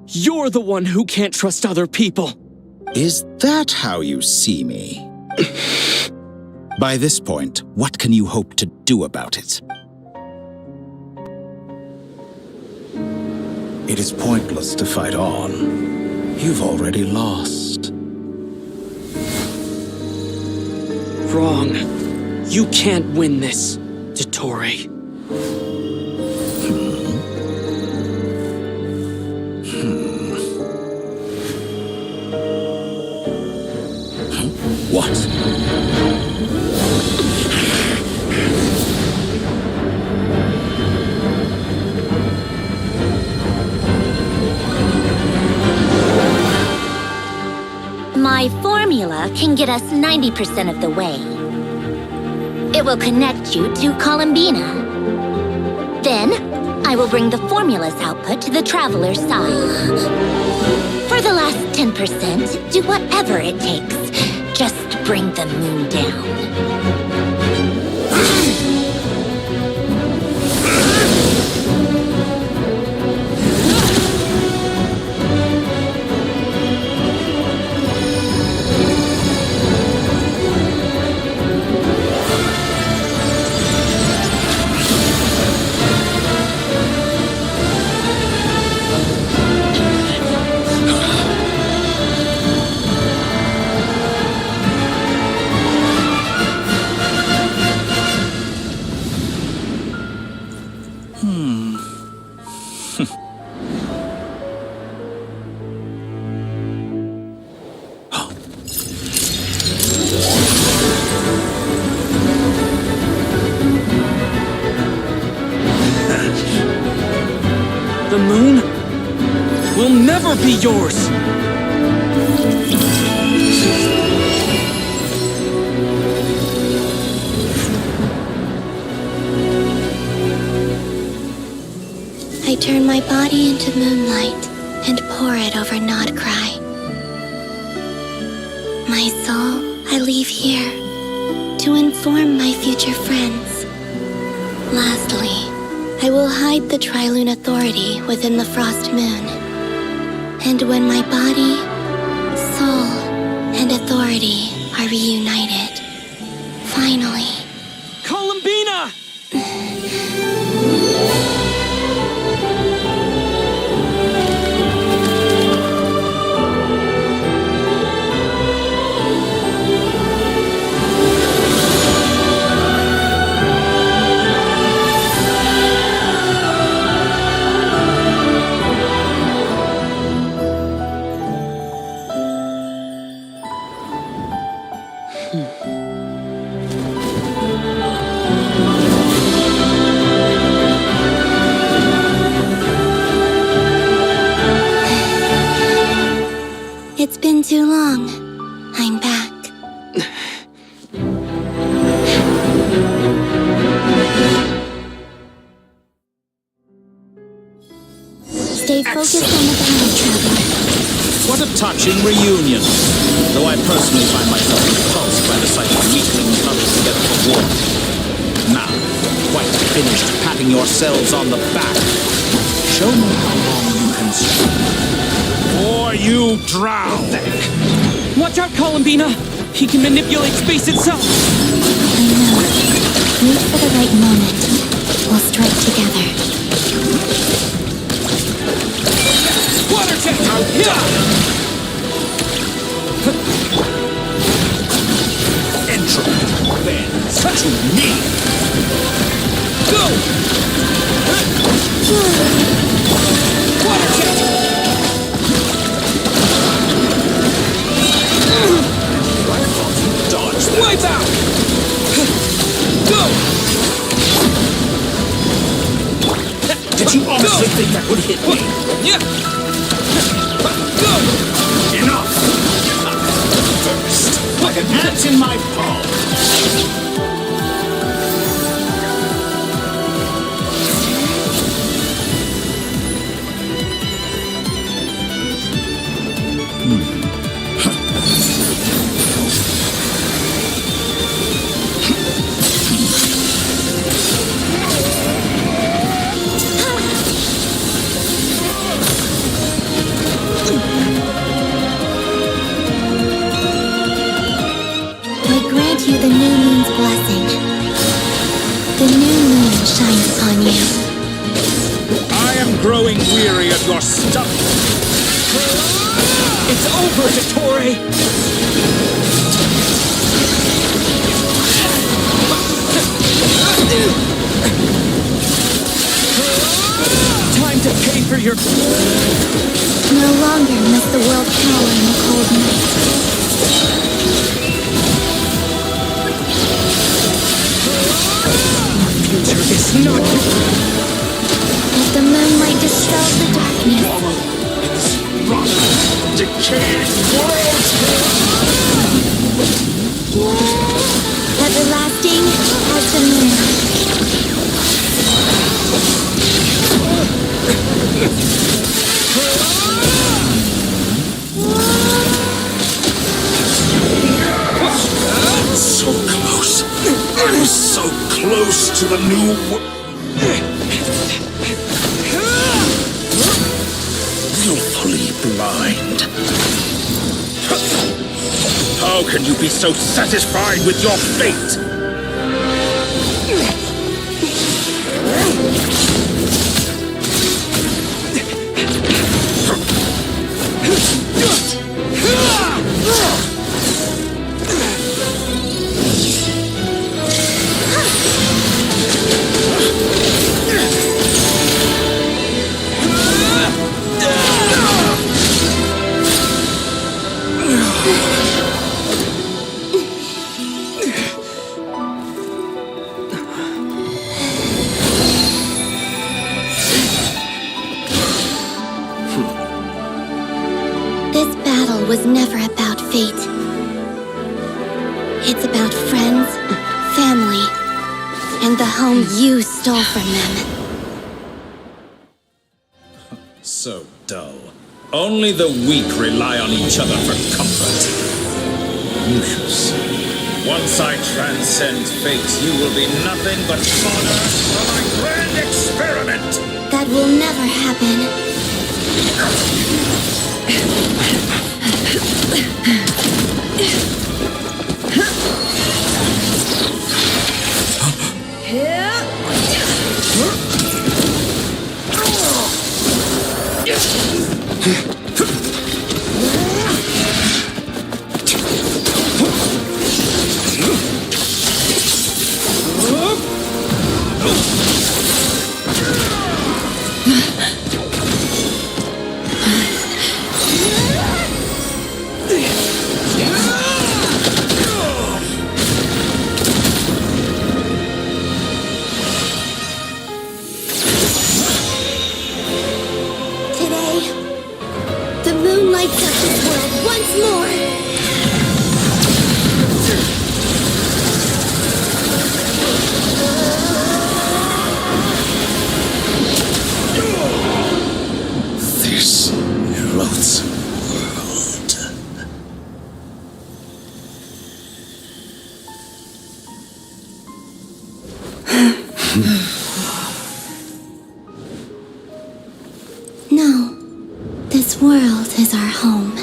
You're the one who can't trust other people. Is that how you see me? By this point, what can you hope to do about it? It is pointless to fight on. You've already lost. Wrong. You can't win this, Dottore. What? My formula can get us 90% of the way. It will connect you to Columbina. Then, I will bring the formula's output to the Traveler's side. For the last 10%, do whatever it takes. Just bring the moon down. never be yours! I turn my body into moonlight and pour it over Nodcry. My soul I leave here to inform my future friends. Lastly, I will hide the Trilune Authority within the Frost Moon. And when my body, soul, and authority are reunited, finally... Columbina! It's been too long. I'm back. Stay focused on the battle, Traveler. What a touching reunion. Though I personally find myself repulsed by the sight of weaklings huddled together for war. Now, quite finished patting yourselves on the back. Show me how long you can stand. Or you drown. Watch out, Columbina! He can manipulate space itself! I know. Wait for the right moment. We'll strike together. Water jet! Entropy bends to me. Go! Water jet! Dodge that. Wipe out! Go! Did you honestly think that would hit me? Yeah! Go! Enough! First, like an ant in my palm. I grant you the new moon's blessing. The new moon shines upon you. I am growing weary of your stuff. It's over, Dottore! Time to pay for your... No longer must the world cower in the cold night. Future is not... Let the moonlight dispel the darkness. Decayed world! Everlasting as the moon. So close. I'm so close to the new willfully blind. How can you be so satisfied with your fate? It's about friends, family, and the home you stole from them. So dull. Only the weak rely on each other for comfort. You shall see. Once I transcend fate, you will be nothing but fodder for my grand experiment! That will never happen. No, this world is our home.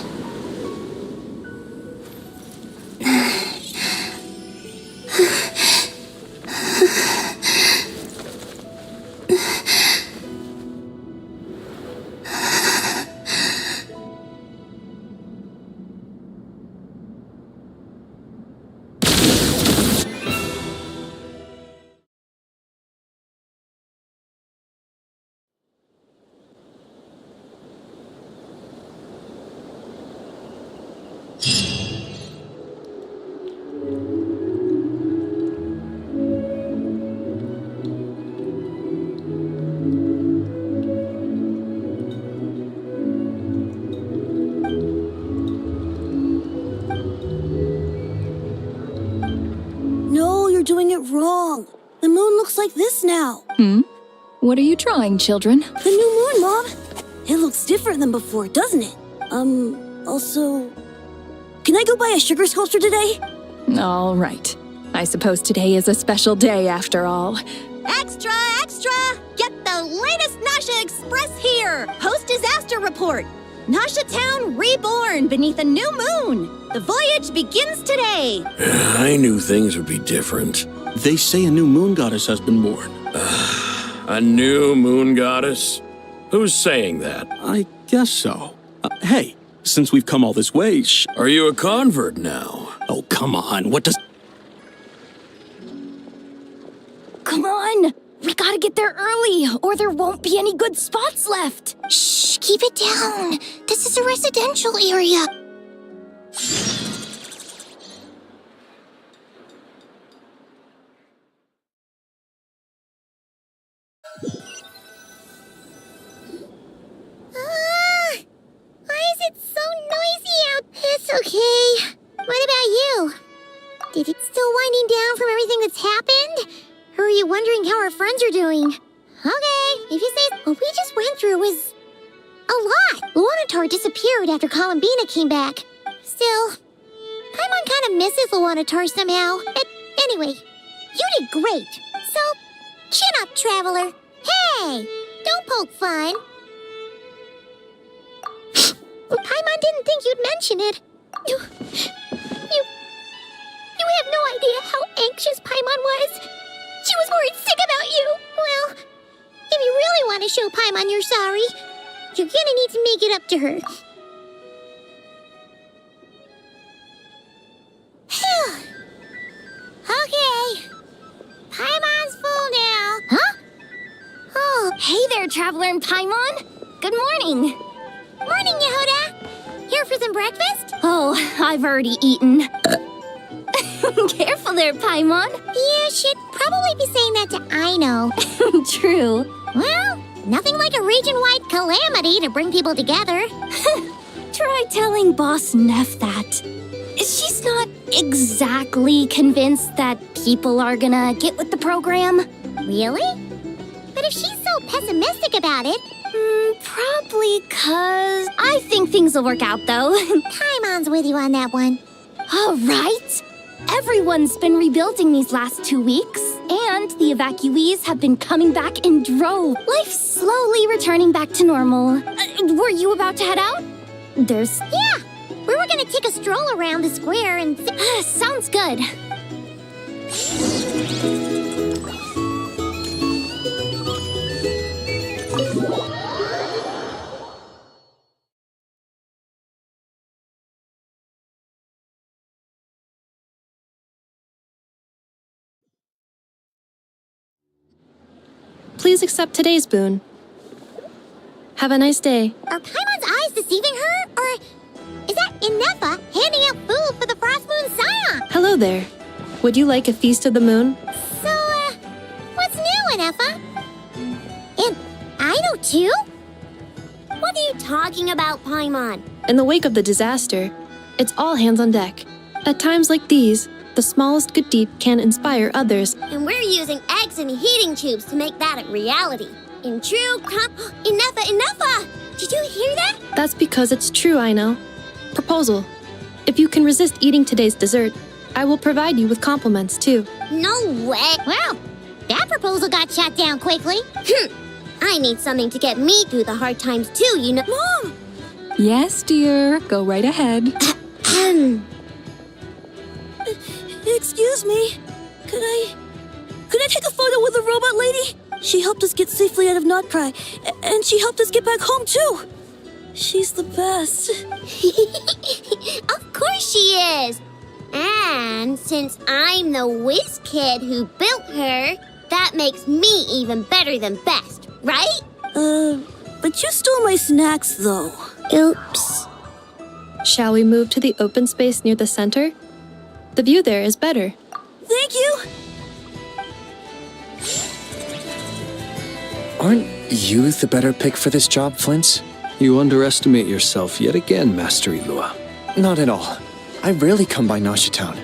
Doing it wrong. The moon looks like this now. What are you drawing, children? The new moon, Mom. It looks different than before, doesn't it? Also... Can I go buy a sugar sculpture today? All right. I suppose today is a special day after all. Extra, extra! Get the latest Nasha Express here! Post-disaster report! Nasha Town reborn beneath a new moon! The voyage begins today! I knew things would be different. They say a new moon goddess has been born. A new moon goddess? Who's saying that? I guess so. Hey, since we've come all this way, Are you a convert now? Oh, come on, what does... Come on! We gotta get there early, or there won't be any good spots left! Shh, keep it down. This is a residential area. Why is it so noisy out? It's okay. What about you? Did it still winding down from everything that's happened? Or are you wondering how our friends are doing? Okay, if you say what we just went through was a lot. Luanatar disappeared after Columbina came back. Still, Paimon kind of misses Luanatar somehow. But anyway, you did great. So, chin up, Traveler. Hey, don't poke fun. Paimon didn't think you'd mention it. You have no idea how anxious Paimon was. She was worried sick about you. Well, if you really want to show Paimon you're sorry, you're gonna need to make it up to her. Okay. Paimon's full now. Huh? Oh, hey there, Traveler and Paimon. Good morning. Morning, Yehuda. Here for some breakfast? Oh, I've already eaten. Careful there, Paimon. You should probably be saying that to Aino. True. Well, nothing like a region-wide calamity to bring people together. Try telling Boss Neff that. she's not exactly convinced that people are gonna get with the program. Really? But if she's so pessimistic about it... Probably 'cause I think things will work out, though. Paimon's with you on that one. All right. Everyone's been rebuilding these last 2 weeks, and the evacuees have been coming back in droves. Life's slowly returning back to normal. Were you about to head out? Yeah, we were gonna take a stroll around the square and... Sounds good. Please accept today's boon. Have a nice day. Are Paimon's eyes deceiving her? Or is that Inefa handing out food for the Frost Moon Scion? Hello there. Would you like a feast of the moon? So, what's new, Inefa? And I know too? What are you talking about, Paimon? In the wake of the disaster, it's all hands on deck. At times like these, the smallest good deed can inspire others. And we're using eggs and heating tubes to make that a reality. In true Inefa! Did you hear that? That's because it's true, I know. Proposal. If you can resist eating today's dessert, I will provide you with compliments, too. No way! Well, that proposal got shot down quickly. I need something to get me through the hard times, too, you know. Mom! Yes, dear. Go right ahead. Excuse me. Could I take a photo with the robot lady? She helped us get safely out of Notcry, and she helped us get back home too. She's the best. Of course she is. And since I'm the whiz kid who built her, that makes me even better than best, right? But you stole my snacks though. Oops. Shall we move to the open space near the center? The view there is better. Thank you. Aren't you the better pick for this job, Flint? You underestimate yourself yet again, Master Ilua. Not at all. I rarely come by Nasha Town.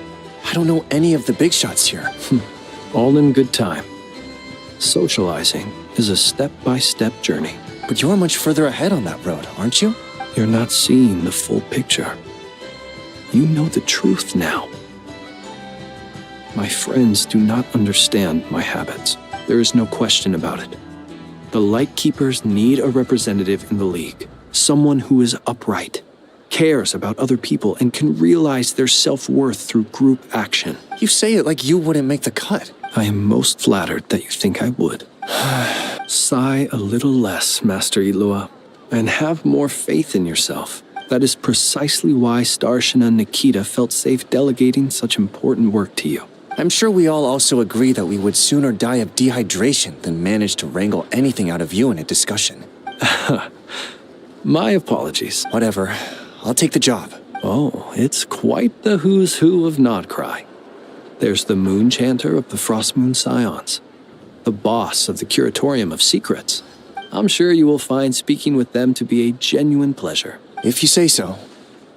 I don't know any of the big shots here. All in good time. Socializing is a step-by-step journey. But you're much further ahead on that road, aren't you? You're not seeing the full picture. You know the truth now. My friends do not understand my habits. There is no question about it. The Lightkeepers need a representative in the League. Someone who is upright, cares about other people, and can realize their self-worth through group action. You say it like you wouldn't make the cut. I am most flattered that you think I would. Sigh a little less, Master Ilua, and have more faith in yourself. That is precisely why Starshina Nikita felt safe delegating such important work to you. I'm sure we all also agree that we would sooner die of dehydration than manage to wrangle anything out of you in a discussion. My apologies. Whatever. I'll take the job. Oh, it's quite the who's who of Notcry. There's the Moon Chanter of the Frost Moon Scions, the boss of the Curatorium of Secrets. I'm sure you will find speaking with them to be a genuine pleasure. If you say so.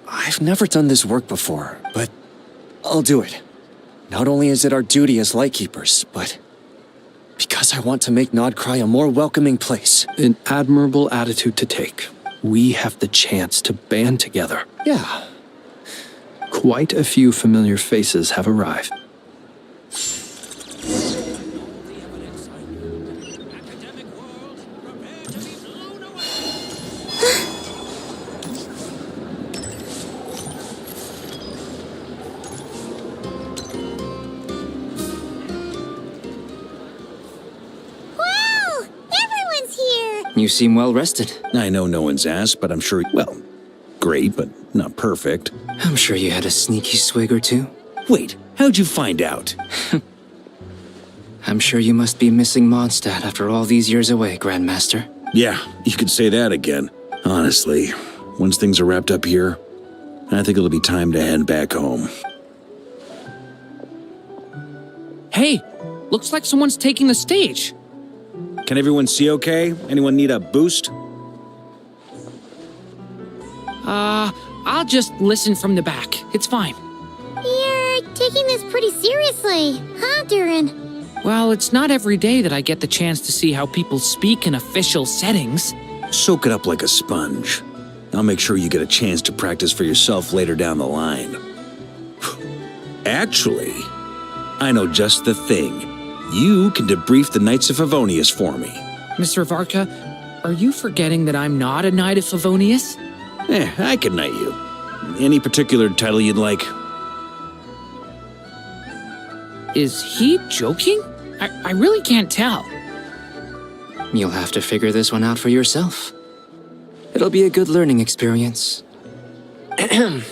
I've never done this work before, but I'll do it. Not only is it our duty as Lightkeepers, but because I want to make Notcry a more welcoming place. An admirable attitude to take. We have the chance to band together. Yeah. Quite a few familiar faces have arrived. You seem well rested. I know no one's asked, but I'm sure, well, great, but not perfect. I'm sure you had a sneaky swig or two. Wait, how'd you find out? I'm sure you must be missing Mondstadt after all these years away, Grandmaster. Yeah, you could say that again. Honestly, once things are wrapped up here, I think it'll be time to head back home. Hey, looks like someone's taking the stage. Can everyone see okay? Anyone need a boost? I'll just listen from the back. It's fine. You're taking this pretty seriously, huh, Durin? Well, it's not every day that I get the chance to see how people speak in official settings. Soak it up like a sponge. I'll make sure you get a chance to practice for yourself later down the line. Actually, I know just the thing. You can debrief the Knights of Favonius for me. Mr. Varka, are you forgetting that I'm not a Knight of Favonius? I can knight you. Any particular title you'd like? Is he joking? I really can't tell. You'll have to figure this one out for yourself. It'll be a good learning experience. It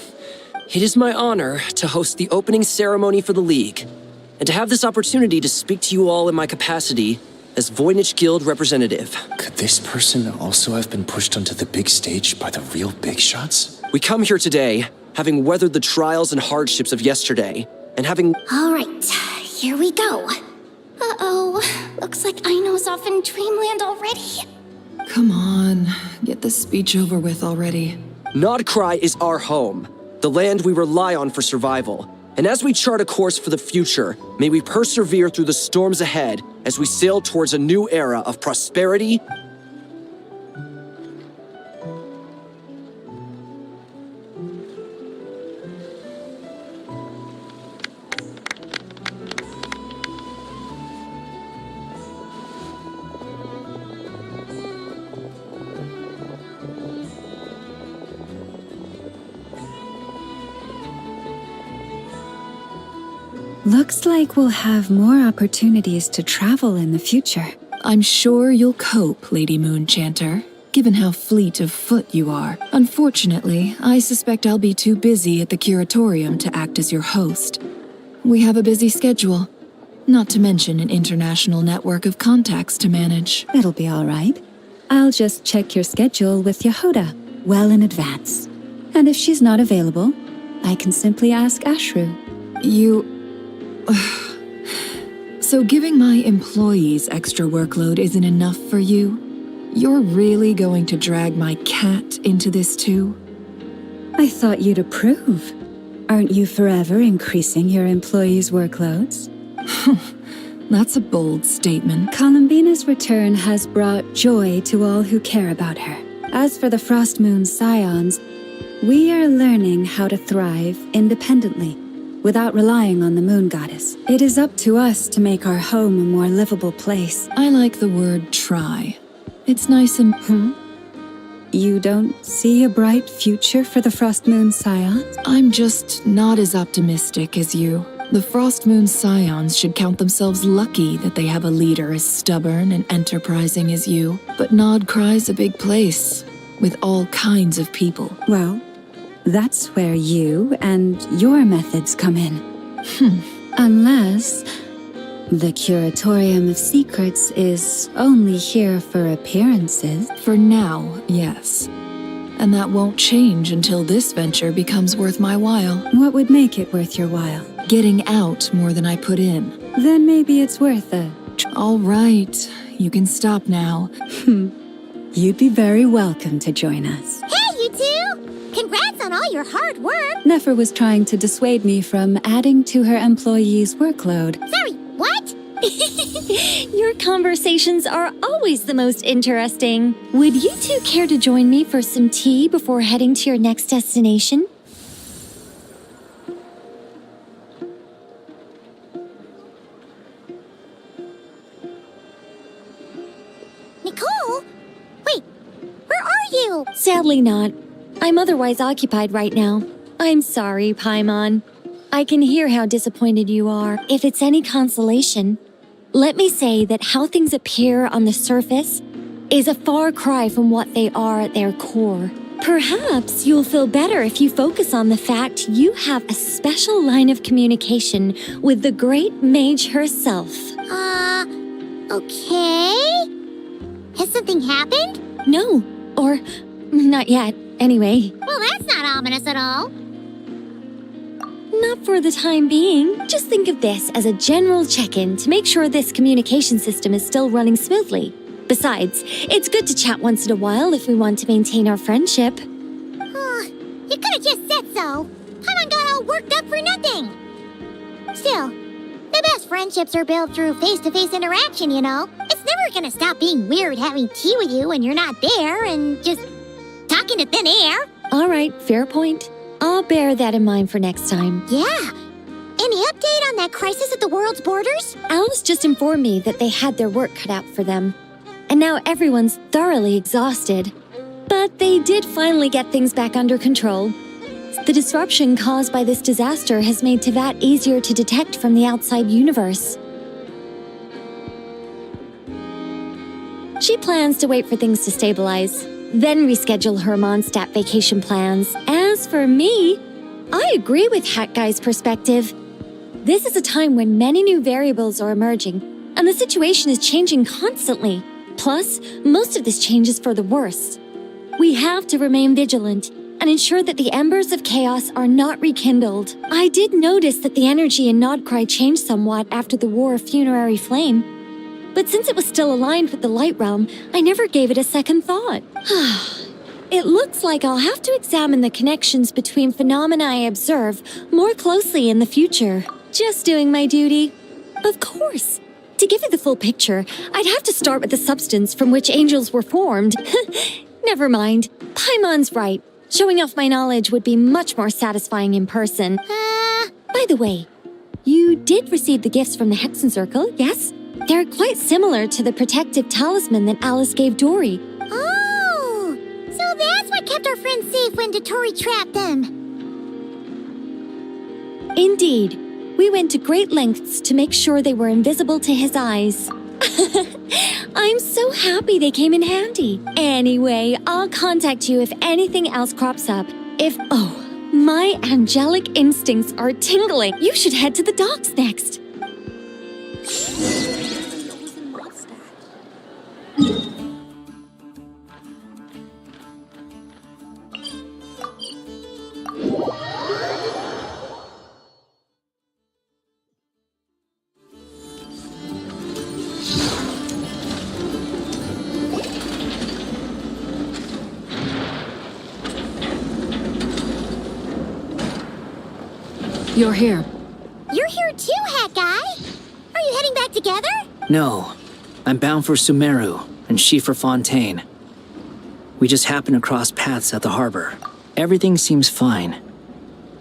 is my honor to host the opening ceremony for the League, and to have this opportunity to speak to you all in my capacity as Voynich Guild representative. Could this person also have been pushed onto the big stage by the real big shots? We come here today, having weathered the trials and hardships of yesterday, and having... All right, here we go. Uh-oh, looks like Aino's off in Dreamland already. Come on, get this speech over with already. Nodcry is our home, the land we rely on for survival. And as we chart a course for the future, may we persevere through the storms ahead as we sail towards a new era of prosperity. Looks like we'll have more opportunities to travel in the future. I'm sure you'll cope, Lady Moonchanter, given how fleet of foot you are. Unfortunately, I suspect I'll be too busy at the Curatorium to act as your host. We have a busy schedule, not to mention an international network of contacts to manage. It'll be all right. I'll just check your schedule with Yehoda well in advance. And if she's not available, I can simply ask Ashru. So giving my employees extra workload isn't enough for you? You're really going to drag my cat into this too? I thought you'd approve. Aren't you forever increasing your employees' workloads? That's a bold statement. Columbina's return has brought joy to all who care about her. As for the Frost Moon Scions, we are learning how to thrive independently, without relying on the Moon Goddess. It is up to us to make our home a more livable place. I like the word try. It's nice and... You don't see a bright future for the Frost Moon Scions? I'm just not as optimistic as you. The Frost Moon Scions should count themselves lucky that they have a leader as stubborn and enterprising as you. But Nodcry's a big place, with all kinds of people. Well, that's where you and your methods come in. Unless the Curatorium of Secrets is only here for appearances. For now, yes. And that won't change until this venture becomes worth my while. What would make it worth your while? Getting out more than I put in. Then maybe it's worth it. All right, you can stop now. You'd be very welcome to join us. Hey, you two! Congrats on all your hard work! Nefer was trying to dissuade me from adding to her employees' workload. Sorry, what? Your conversations are always the most interesting. Would you two care to join me for some tea before heading to your next destination? Nicole? Wait, where are you? Sadly not. I'm otherwise occupied right now. I'm sorry, Paimon. I can hear how disappointed you are. If it's any consolation, let me say that how things appear on the surface is a far cry from what they are at their core. Perhaps you'll feel better if you focus on the fact you have a special line of communication with the great mage herself. Okay? Has something happened? No, or not yet, anyway. Well, that's not ominous at all. Not for the time being. Just think of this as a general check-in to make sure this communication system is still running smoothly. Besides, it's good to chat once in a while if we want to maintain our friendship. You could have just said so. Paimon got all worked up for nothing. friendships are built through face-to-face interaction, you know. It's never gonna stop being weird having tea with you when you're not there and just talking to thin air. All right, fair point. I'll bear that in mind for next time. Yeah. Any update on that crisis at the world's borders? Alice just informed me that they had their work cut out for them. And now everyone's thoroughly exhausted. But they did finally get things back under control. The disruption caused by this disaster has made Teyvat easier to detect from the outside universe. She plans to wait for things to stabilize, then reschedule her Mondstadt vacation plans. As for me, I agree with Hat Guy's perspective. This is a time when many new variables are emerging, and the situation is changing constantly. Plus, most of this change is for the worse. We have to remain vigilant and ensure that the embers of chaos are not rekindled. I did notice that the energy in Nodcry changed somewhat after the War of Funerary Flame, but since it was still aligned with the Light Realm, I never gave it a second thought. It looks like I'll have to examine the connections between phenomena I observe more closely in the future. Just doing my duty. Of course. To give you the full picture, I'd have to start with the substance from which angels were formed. Never mind. Paimon's right. Showing off my knowledge would be much more satisfying in person. By the way, you did receive the gifts from the Hexen Circle, yes? They're quite similar to the protective talisman that Alice gave Dory. Oh, so that's what kept our friends safe when Dotori trapped them. Indeed. We went to great lengths to make sure they were invisible to his eyes. I'm so happy they came in handy. Anyway, I'll contact you if anything else crops up. My angelic instincts are tingling. You should head to the docks next. You're here. You're here too, Hat Guy. Are you heading back together? No. I'm bound for Sumeru, and she for Fontaine. We just happened to cross paths at the harbor. Everything seems fine.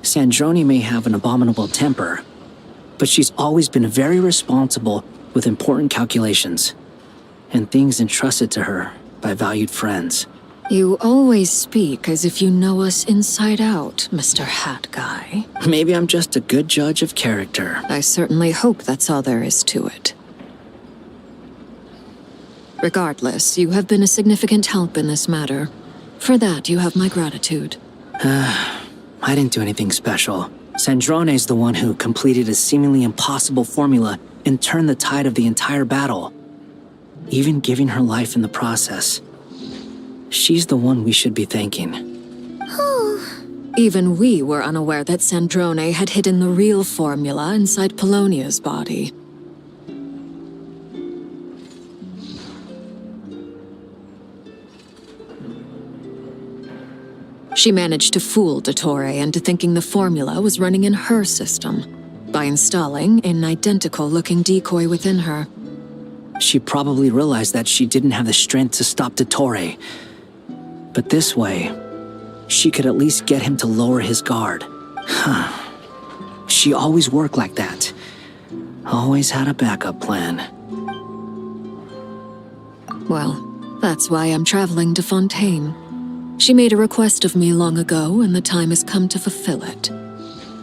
Sandrone may have an abominable temper, but she's always been very responsible with important calculations, and things entrusted to her by valued friends. You always speak as if you know us inside out, Mr. Hat Guy. Maybe I'm just a good judge of character. I certainly hope that's all there is to it. Regardless, you have been a significant help in this matter. For that, you have my gratitude. I didn't do anything special. Sandrone's the one who completed a seemingly impossible formula and turned the tide of the entire battle, even giving her life in the process. She's the one we should be thanking. Even we were unaware that Sandrone had hidden the real formula inside Polonia's body. She managed to fool Dottore into thinking the formula was running in her system by installing an identical-looking decoy within her. She probably realized that she didn't have the strength to stop Dottore. But this way, she could at least get him to lower his guard. She always worked like that. Always had a backup plan. Well, that's why I'm traveling to Fontaine. She made a request of me long ago, and the time has come to fulfill it.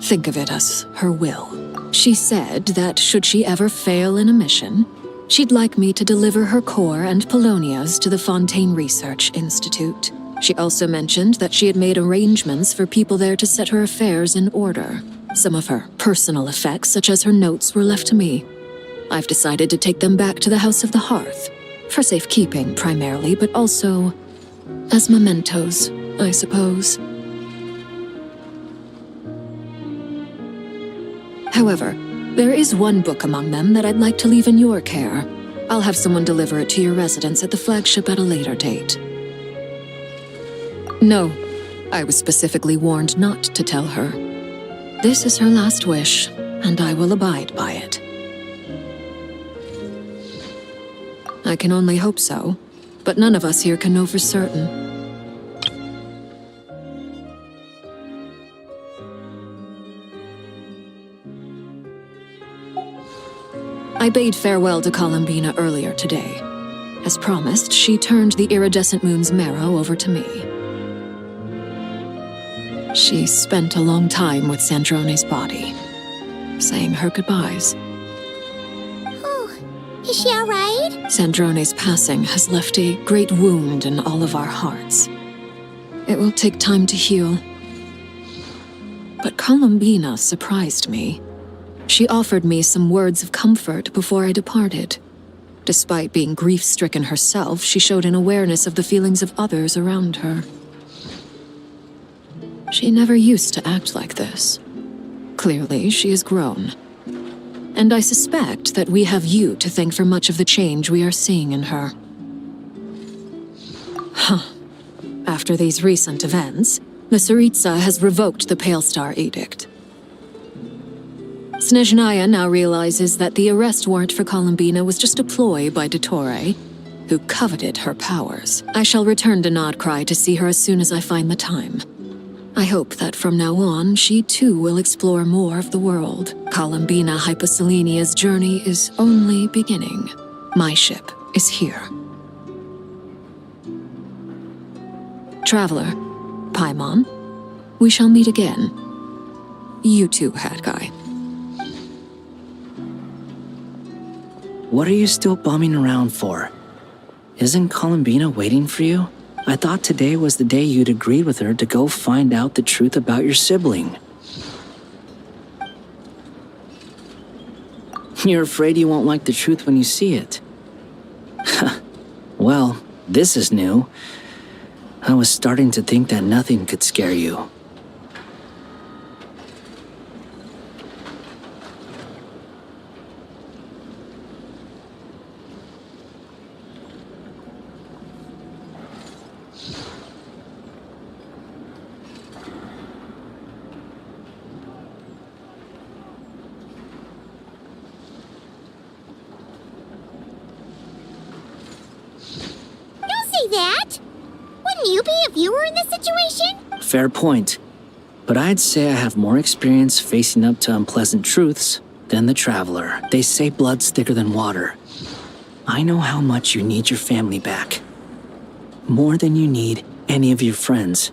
Think of it as her will. She said that should she ever fail in a mission, she'd like me to deliver her core and Polonia's to the Fontaine Research Institute. She also mentioned that she had made arrangements for people there to set her affairs in order. Some of her personal effects, such as her notes, were left to me. I've decided to take them back to the House of the Hearth, for safekeeping primarily, but also as mementos, I suppose. However, there is one book among them that I'd like to leave in your care. I'll have someone deliver it to your residence at the flagship at a later date. No, I was specifically warned not to tell her. This is her last wish, and I will abide by it. I can only hope so, but none of us here can know for certain. I bade farewell to Columbina earlier today. As promised, she turned the iridescent moon's marrow over to me. She spent a long time with Sandrone's body, saying her goodbyes. Oh, is she alright? Sandrone's passing has left a great wound in all of our hearts. It will take time to heal. But Columbina surprised me. She offered me some words of comfort before I departed. Despite being grief-stricken herself, she showed an awareness of the feelings of others around her. She never used to act like this. Clearly, she has grown. And I suspect that we have you to thank for much of the change we are seeing in her. Huh. After these recent events, the Tsaritsa has revoked the Pale Star Edict. Snezhnaya now realizes that the arrest warrant for Columbina was just a ploy by Dottore, who coveted her powers. I shall return to Nodcry to see her as soon as I find the time. I hope that from now on, she too will explore more of the world. Columbina Hyposelenia's journey is only beginning. My ship is here. Traveler, Paimon, we shall meet again. You too, Hat Guy. What are you still bumming around for? Isn't Columbina waiting for you? I thought today was the day you'd agreed with her to go find out the truth about your sibling. You're afraid you won't like the truth when you see it. Well, this is new. I was starting to think that nothing could scare you. That? Wouldn't you be if you were in this situation? Fair point. But I'd say I have more experience facing up to unpleasant truths than the Traveler. They say blood's thicker than water. I know how much you need your family back. More than you need any of your friends.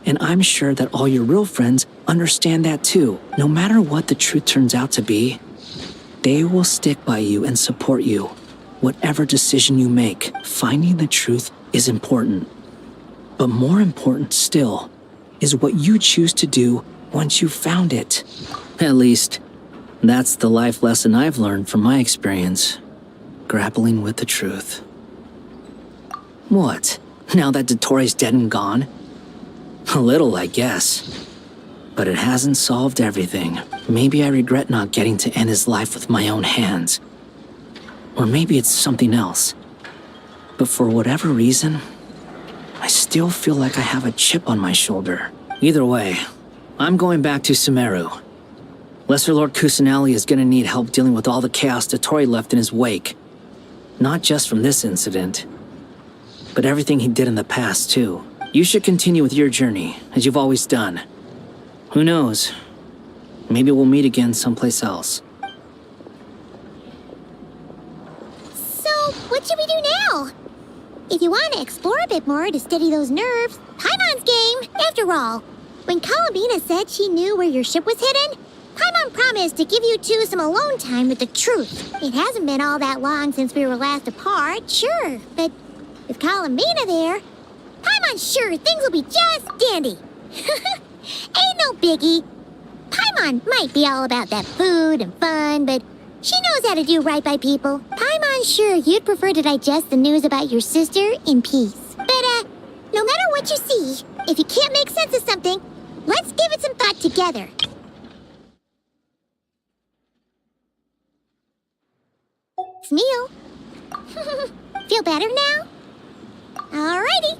And I'm sure that all your real friends understand that too. No matter what the truth turns out to be, they will stick by you and support you. Whatever decision you make, finding the truth is important. But more important still is what you choose to do once you've found it. At least, that's the life lesson I've learned from my experience, grappling with the truth. What? Now that Dottore's dead and gone? A little, I guess. But it hasn't solved everything. Maybe I regret not getting to end his life with my own hands. Or maybe it's something else. But for whatever reason, I still feel like I have a chip on my shoulder. Either way, I'm going back to Sumeru. Lesser Lord Kusanali is gonna need help dealing with all the chaos Dottore left in his wake. Not just from this incident, but everything he did in the past, too. You should continue with your journey, as you've always done. Who knows? Maybe we'll meet again someplace else. What should we do now? If you want to explore a bit more to steady those nerves, Paimon's game. After all, when Columbina said she knew where your ship was hidden, Paimon promised to give you two some alone time with the truth. It hasn't been all that long since we were last apart, sure, but with Columbina there, Paimon's sure things will be just dandy. Ain't no biggie. Paimon might be all about that food and fun, but she knows how to do right by people. Paimon's sure you'd prefer to digest the news about your sister in peace. But, no matter what you see, if you can't make sense of something, let's give it some thought together. Smeel. Feel better now? Alrighty.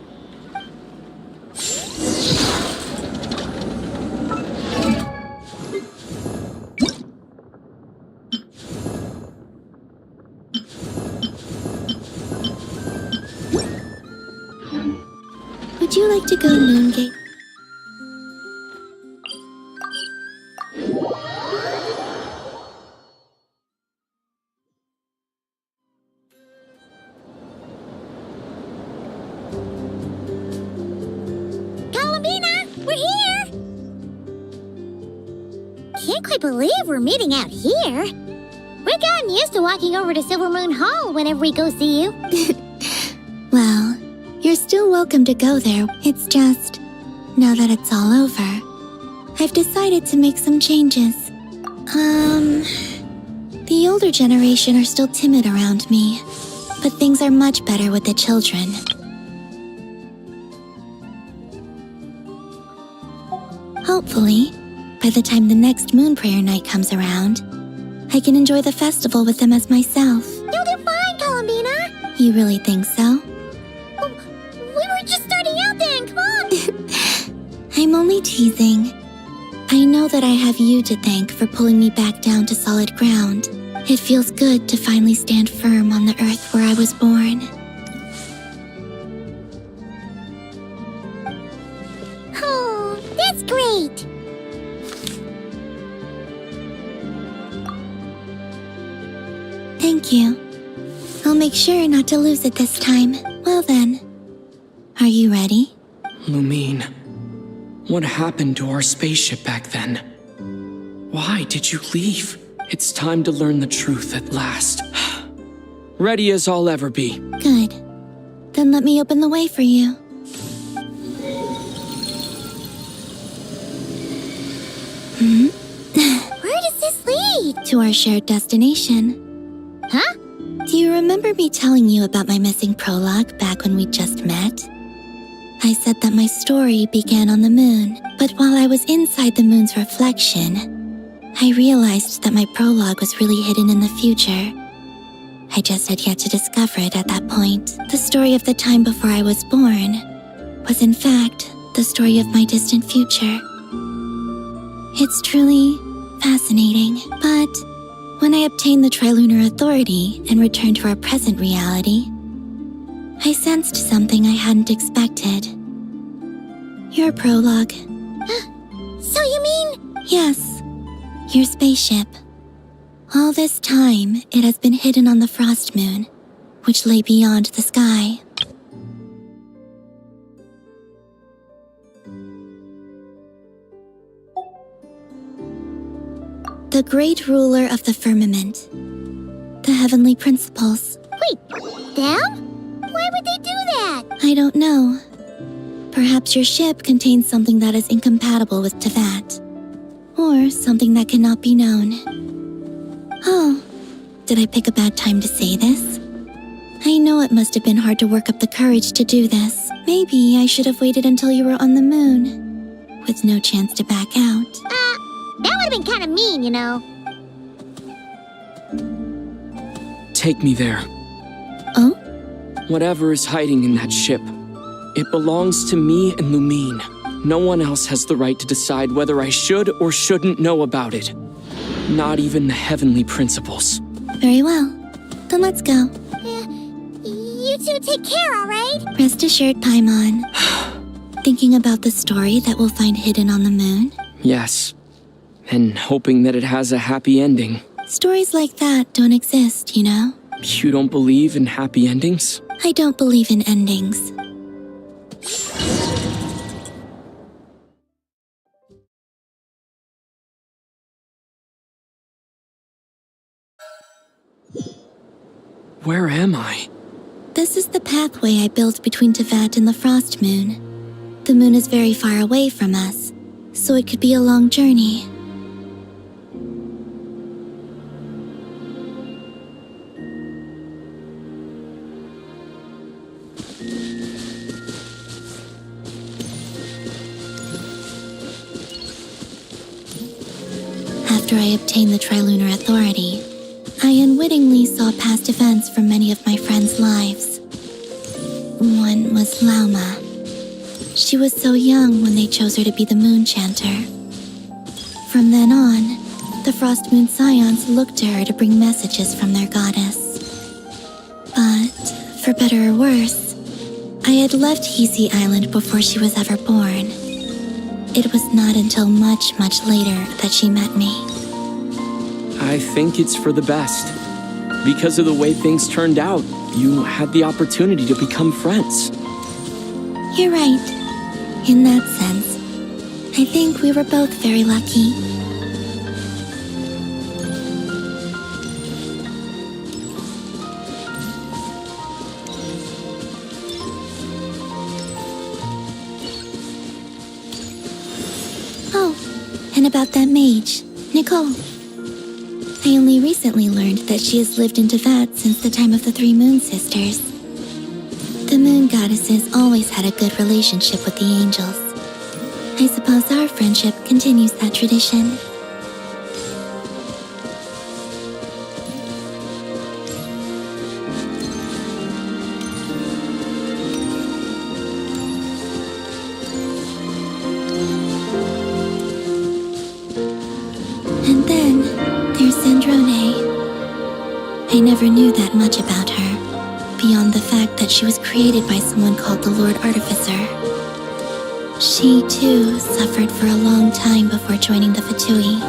like to go Moongate? Columbina, we're here! Can't quite believe we're meeting out here. We've gotten used to walking over to Silver Moon Hall whenever we go see you. Well, you're still welcome to go there. It's just, now that it's all over, I've decided to make some changes. The older generation are still timid around me, but things are much better with the children. Hopefully, by the time the next Moon Prayer Night comes around, I can enjoy the festival with them as myself. You'll do fine, Columbina. You really think so? We were just starting out then, come on. I'm only teasing. I know that I have you to thank for pulling me back down to solid ground. It feels good to finally stand firm on the earth where I was born. Oh, that's great. Thank you. I'll make sure not to lose it this time. Well then, are you ready? Lumine, what happened to our spaceship back then? Why did you leave? It's time to learn the truth at last. Ready as I'll ever be. Good. Then let me open the way for you. Where does this lead? To our shared destination. Huh? Do you remember me telling you about my missing prologue back when we just met? I said that my story began on the moon, but while I was inside the moon's reflection, I realized that my prologue was really hidden in the future. I just had yet to discover it at that point. The story of the time before I was born was in fact the story of my distant future. It's truly fascinating, but when I obtained the Trilunar Authority and returned to our present reality, I sensed something I hadn't expected. Your prologue. So you mean? Yes, your spaceship. All this time, it has been hidden on the frost moon, which lay beyond the sky. The great ruler of the firmament. The heavenly principles. Wait, them? Why would they do that? I don't know. Perhaps your ship contains something that is incompatible with Tevat. Or something that cannot be known. Oh, did I pick a bad time to say this? I know it must have been hard to work up the courage to do this. Maybe I should have waited until you were on the moon, with no chance to back out. That would have been kind of mean, you know. Take me there. Oh? Whatever is hiding in that ship, it belongs to me and Lumine. No one else has the right to decide whether I should or shouldn't know about it. Not even the heavenly principles. Very well. Then let's go. You two take care, all right? Rest assured, Paimon. Thinking about the story that we'll find hidden on the moon? Yes. And hoping that it has a happy ending. Stories like that don't exist, you know? You don't believe in happy endings? I don't believe in endings. Where am I? This is the pathway I built between Tevat and the Frost Moon. The moon is very far away from us, so it could be a long journey. After I obtained the Trilunar Authority, I unwittingly saw past events from many of my friends' lives. One was Lauma. She was so young when they chose her to be the Moon Chanter. From then on, the Frost Moon Scions looked to her to bring messages from their goddess. But, for better or worse, I had left Hisi Island before she was ever born. It was not until much, much later that she met me. I think it's for the best. Because of the way things turned out, you had the opportunity to become friends. You're right. In that sense, I think we were both very lucky. Oh, and about that mage, Nicole. I only recently learned that she has lived in VIII since the time of the Three Moon Sisters. The Moon Goddesses always had a good relationship with the angels. I suppose our friendship continues that tradition. And then there's Sandrone. I never knew that much about her, beyond the fact that she was created by someone called the Lord Artificer. She, too, suffered for a long time before joining the VIII.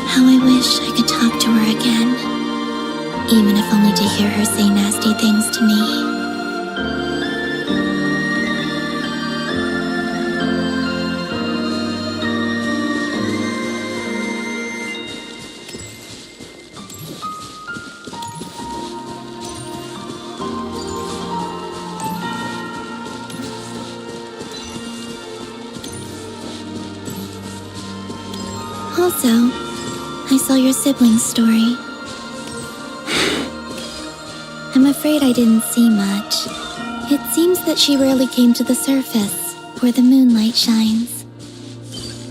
How I wish I could talk to her again, even if only to hear her say nasty things to me. Also, I saw your siblings' story. I'm afraid I didn't see much. It seems that she rarely came to the surface, where the moonlight shines.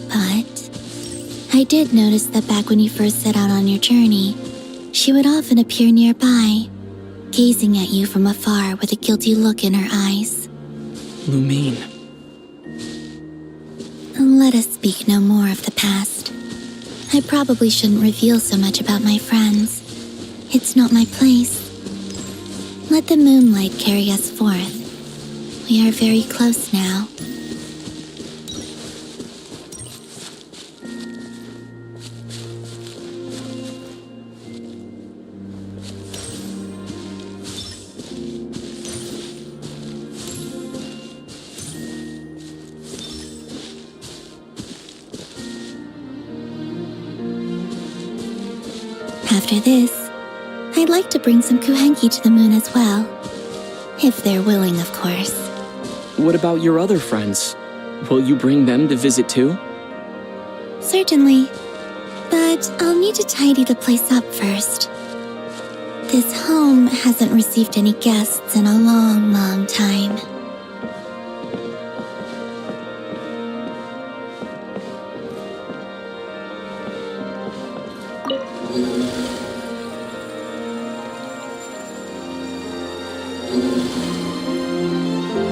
But I did notice that back when you first set out on your journey, she would often appear nearby, gazing at you from afar with a guilty look in her eyes. Lumine. Let us speak no more of the past. I probably shouldn't reveal so much about my friends. It's not my place. Let the moonlight carry us forth. We are very close now. After this, I'd like to bring some Kuhenki to the moon as well. If they're willing, of course. What about your other friends? Will you bring them to visit too? Certainly. But I'll need to tidy the place up first. This home hasn't received any guests in a long, long time.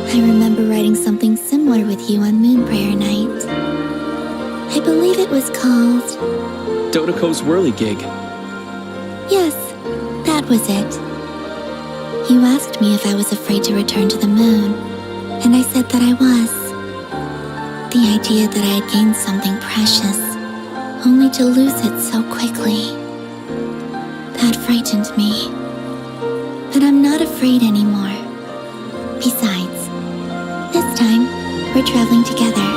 I remember writing something similar with you on Moon Prayer Night. I believe it was called... Dodoko's Whirligig. Yes, that was it. You asked me if I was afraid to return to the moon, and I said that I was. The idea that I had gained something precious, only to lose it so quickly. That frightened me. But I'm not afraid anymore. Besides, this time, we're traveling together.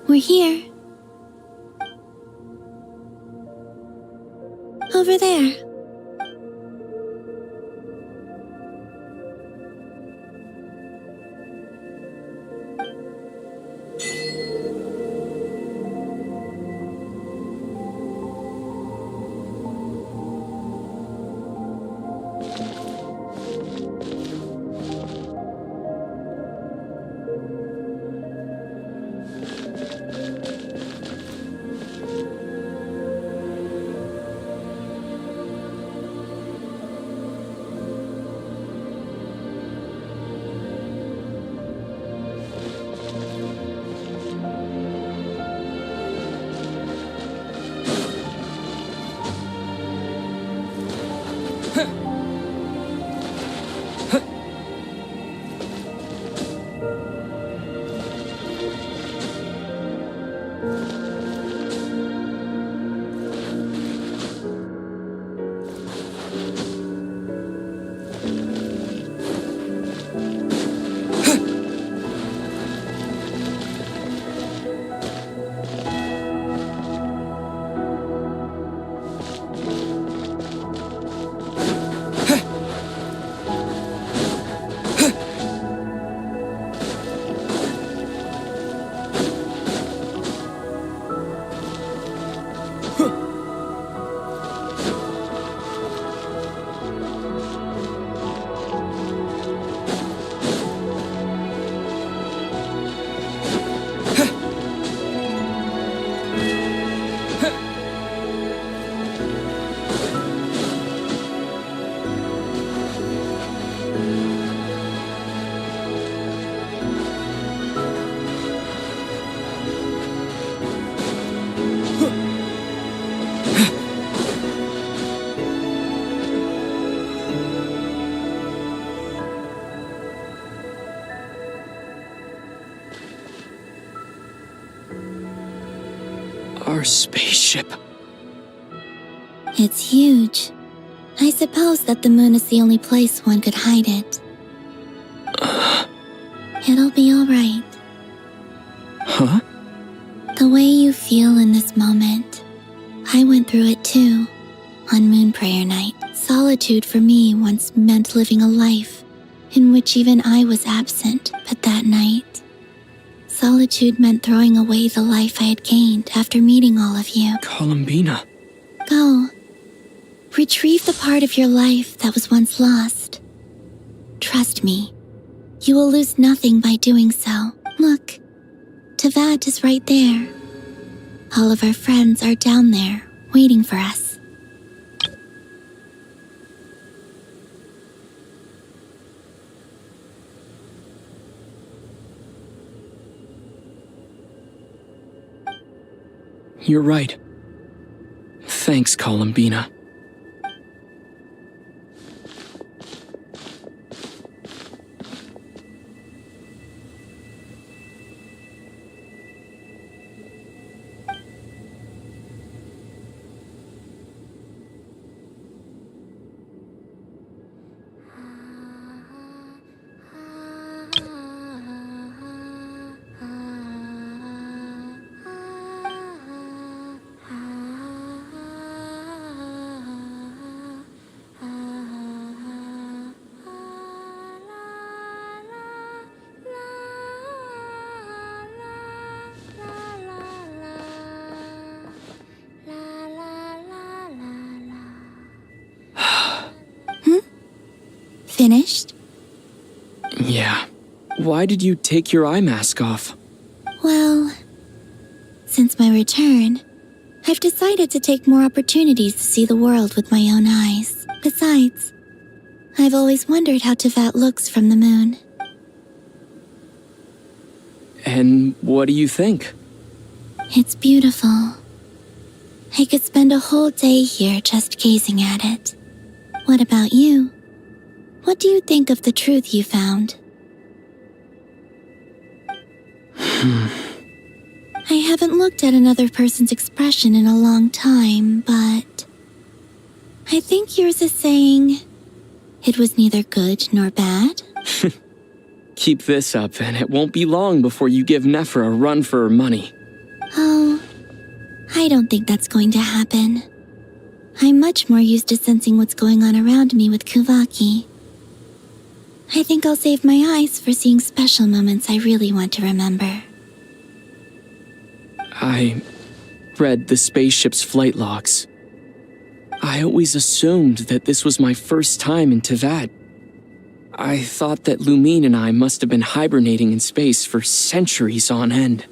We're here. Over there. Our spaceship. It's huge. I suppose that the moon is the only place one could hide it. It'll be alright. Huh? The way you feel in this moment, I went through it too, on Moon Prayer Night. Solitude for me once meant living a life in which even I was absent, but that night, solitude meant throwing away the life I had gained after meeting all of you. Columbina. Go. Retrieve the part of your life that was once lost. Trust me, you will lose nothing by doing so. Look, Teyvat is right there. All of our friends are down there, waiting for us. You're right. Thanks, Columbina. Finished? Yeah. Why did you take your eye mask off? Well, since my return, I've decided to take more opportunities to see the world with my own eyes. Besides, I've always wondered how Teyvat looks from the moon. And what do you think? It's beautiful. I could spend a whole day here just gazing at it. What about you? What do you think of the truth you found? I haven't looked at another person's expression in a long time, but I think yours is saying it was neither good nor bad. Keep this up, and it won't be long before you give Nephra a run for her money. Oh, I don't think that's going to happen. I'm much more used to sensing what's going on around me with Kuvaki. I think I'll save my eyes for seeing special moments I really want to remember. I read the spaceship's flight logs. I always assumed that this was my first time in Teyvat. I thought that Lumine and I must have been hibernating in space for centuries on end.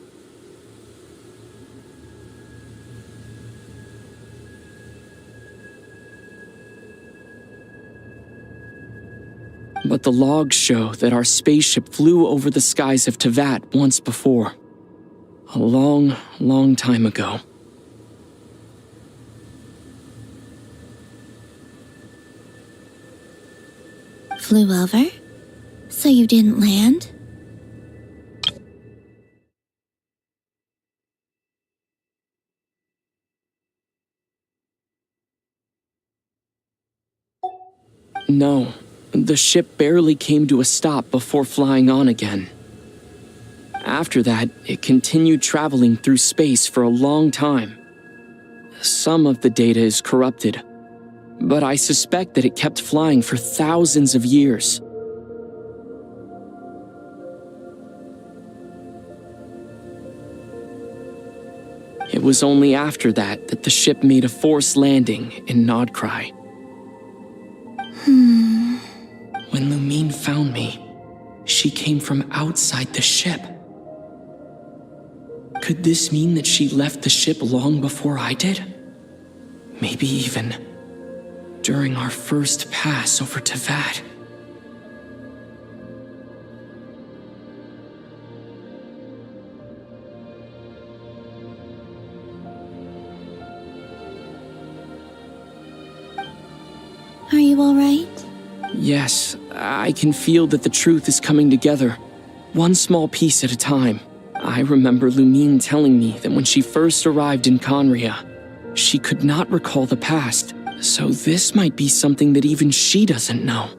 But the logs show that our spaceship flew over the skies of Teyvat once before. A long, long time ago. Flew over? So you didn't land? No, the ship barely came to a stop before flying on again. After that, it continued traveling through space for a long time. Some of the data is corrupted, but I suspect that it kept flying for thousands of years. It was only after that that the ship made a forced landing in Nodcry. When Lumine found me, she came from outside the ship. Could this mean that she left the ship long before I did? Maybe even during our first pass over Teyvat. Are you all right? Yes, I can feel that the truth is coming together, one small piece at a time. I remember Lumine telling me that when she first arrived in Conria, she could not recall the past, so this might be something that even she doesn't know.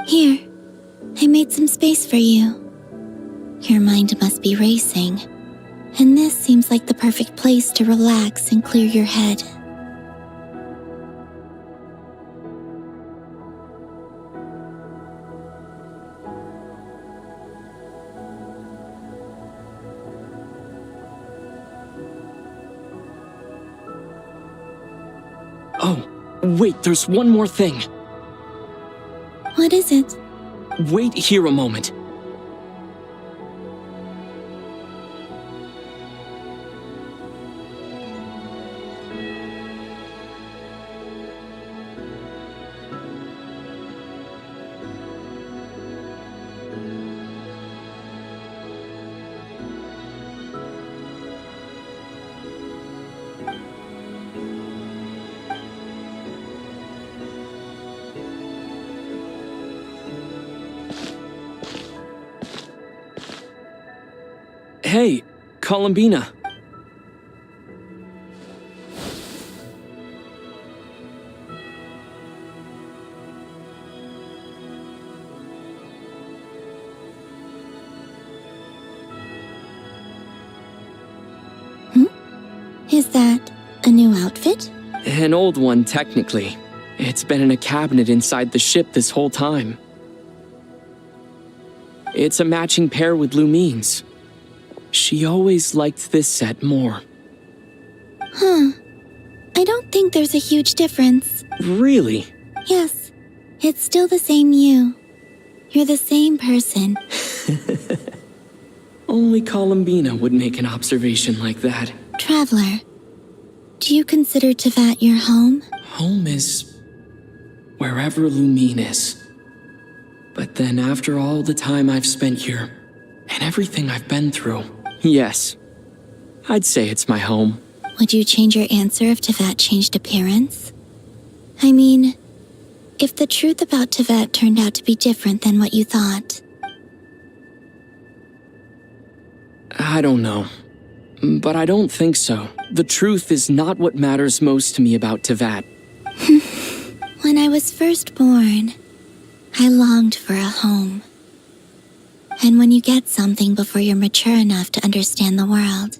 Here, I made some space for you. Your mind must be racing, and this seems like the perfect place to relax and clear your head. Oh, wait, there's one more thing. What is it? Wait here a moment. Hey, Columbina. Is that a new outfit? An old one, technically. It's been in a cabinet inside the ship this whole time. It's a matching pair with Lumine's. She always liked this set more. Huh. I don't think there's a huge difference. Really? Yes. It's still the same you. You're the same person. Only Columbina would make an observation like that. Traveler, do you consider Teyvat your home? Home is wherever Lumine is. But then after all the time I've spent here, and everything I've been through, yes, I'd say it's my home. Would you change your answer if Teyvat changed appearance? I mean, if the truth about Teyvat turned out to be different than what you thought. I don't know. But I don't think so. The truth is not what matters most to me about Teyvat. When I was first born, I longed for a home. And when you get something before you're mature enough to understand the world,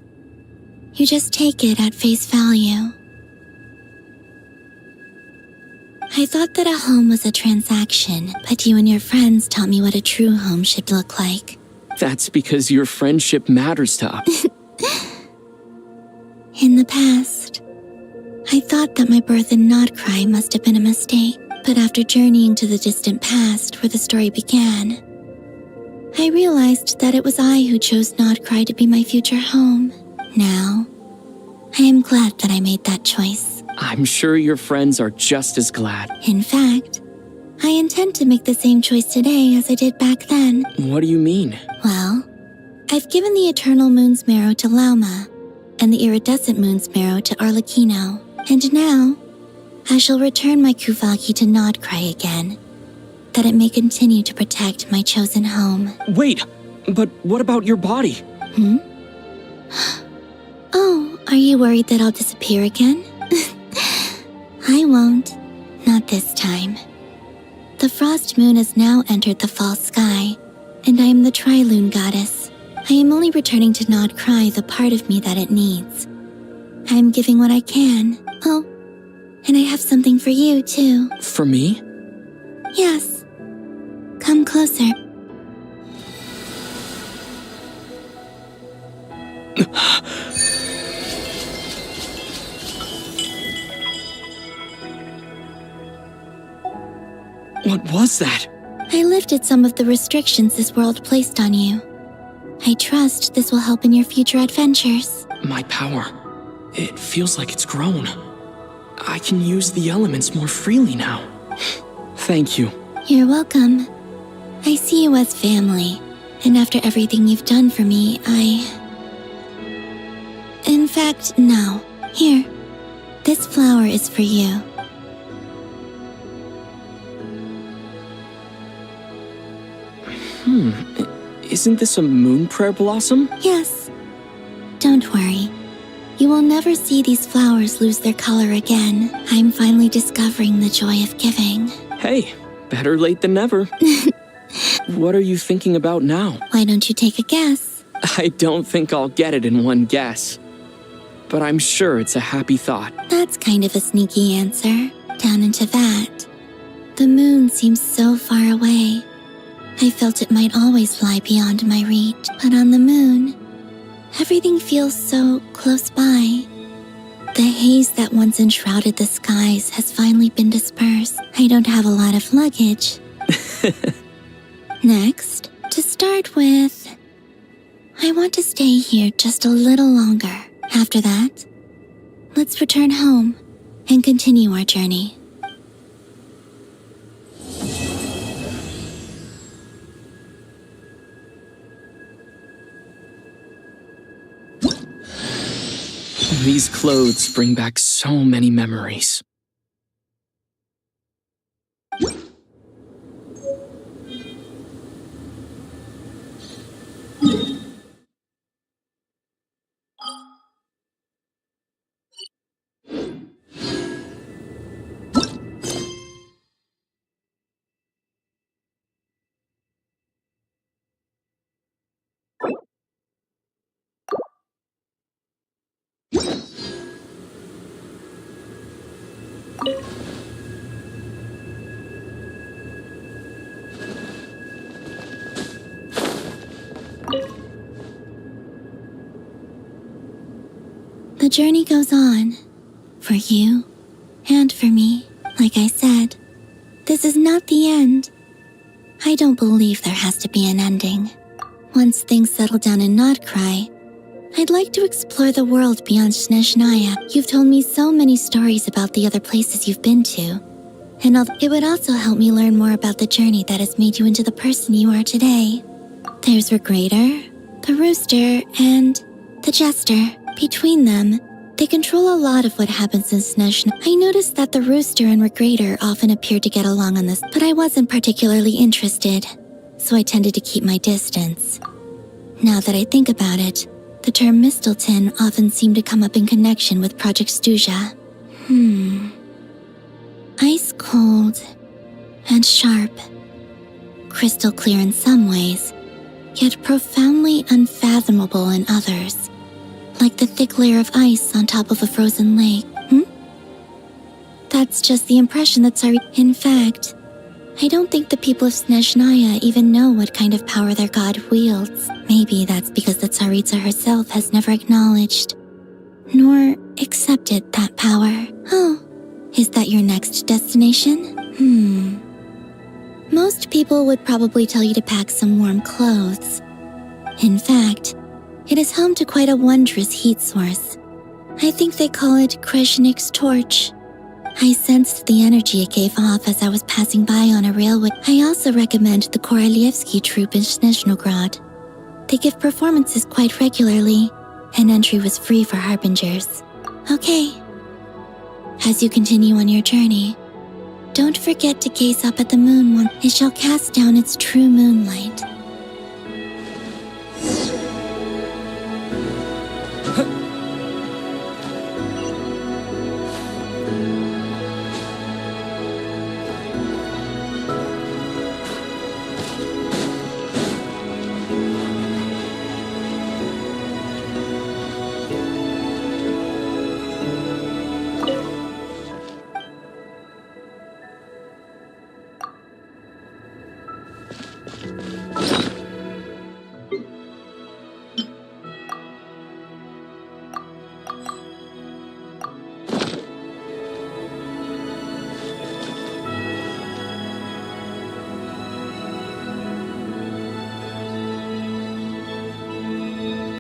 you just take it at face value. I thought that a home was a transaction, but you and your friends taught me what a true home should look like. That's because your friendship matters to us. In the past, I thought that my birth in Nodcry must have been a mistake, but after journeying to the distant past where the story began, I realized that it was I who chose Nodcry to be my future home. Now, I am glad that I made that choice. I'm sure your friends are just as glad. In fact, I intend to make the same choice today as I did back then. What do you mean? Well, I've given the Eternal Moon's Marrow to Lauma, and the Iridescent Moon's Marrow to Arlecchino. And now, I shall return my Kuvagi to Nodcry again, that it may continue to protect my chosen home. Wait, but what about your body? Oh, are you worried that I'll disappear again? I won't. Not this time. The Frost Moon has now entered the fall sky, and I am the Trilune Goddess. I am only returning to Nodcry the part of me that it needs. I am giving what I can. Oh, and I have something for you, too. For me? Yes. Come closer. What was that? I lifted some of the restrictions this world placed on you. I trust this will help in your future adventures. My power. It feels like it's grown. I can use the elements more freely now. Thank you. You're welcome. I see you as family, and after everything you've done for me, In fact, no. Here. This flower is for you. Isn't this a moon prayer blossom? Yes. Don't worry. You will never see these flowers lose their color again. I'm finally discovering the joy of giving. Hey, better late than never. What are you thinking about now? Why don't you take a guess? I don't think I'll get it in one guess. But I'm sure it's a happy thought. That's kind of a sneaky answer. Down into that. The moon seems so far away. I felt it might always lie beyond my reach, but on the moon, everything feels so close by. The haze that once enshrouded the skies has finally been dispersed. I don't have a lot of luggage. Next, to start with, I want to stay here just a little longer. After that, let's return home and continue our journey. These clothes bring back so many memories. The journey goes on, for you and for me. Like I said, this is not the end. I don't believe there has to be an ending. Once things settle down in Nodcry, I'd like to explore the world beyond Snezhnaya. You've told me so many stories about the other places you've been to, and it would also help me learn more about the journey that has made you into the person you are today. There's Regrator, the Rooster, and the Jester. Between them, they control a lot of what happens in Snezhnaya. I noticed that the Rooster and Regrator often appeared to get along on this, but I wasn't particularly interested, so I tended to keep my distance. Now that I think about it, the term Mistelton often seemed to come up in connection with Project Stuja. Ice cold and sharp. Crystal clear in some ways, yet profoundly unfathomable in others, like the thick layer of ice on top of a frozen lake. That's just the impression that In fact, I don't think the people of Snezhnaya even know what kind of power their god wields. Maybe that's because the Tsaritsa herself has never acknowledged, nor accepted that power. Oh, is that your next destination? Most people would probably tell you to pack some warm clothes. In fact, it is home to quite a wondrous heat source. I think they call it Kreshnik's torch. I sensed the energy it gave off as I was passing by on a railway. I also recommend the Korolievsky troupe in Snezhnograd. They give performances quite regularly, and entry was free for harbingers. Okay. As you continue on your journey, don't forget to gaze up at the moon when it shall cast down its true moonlight.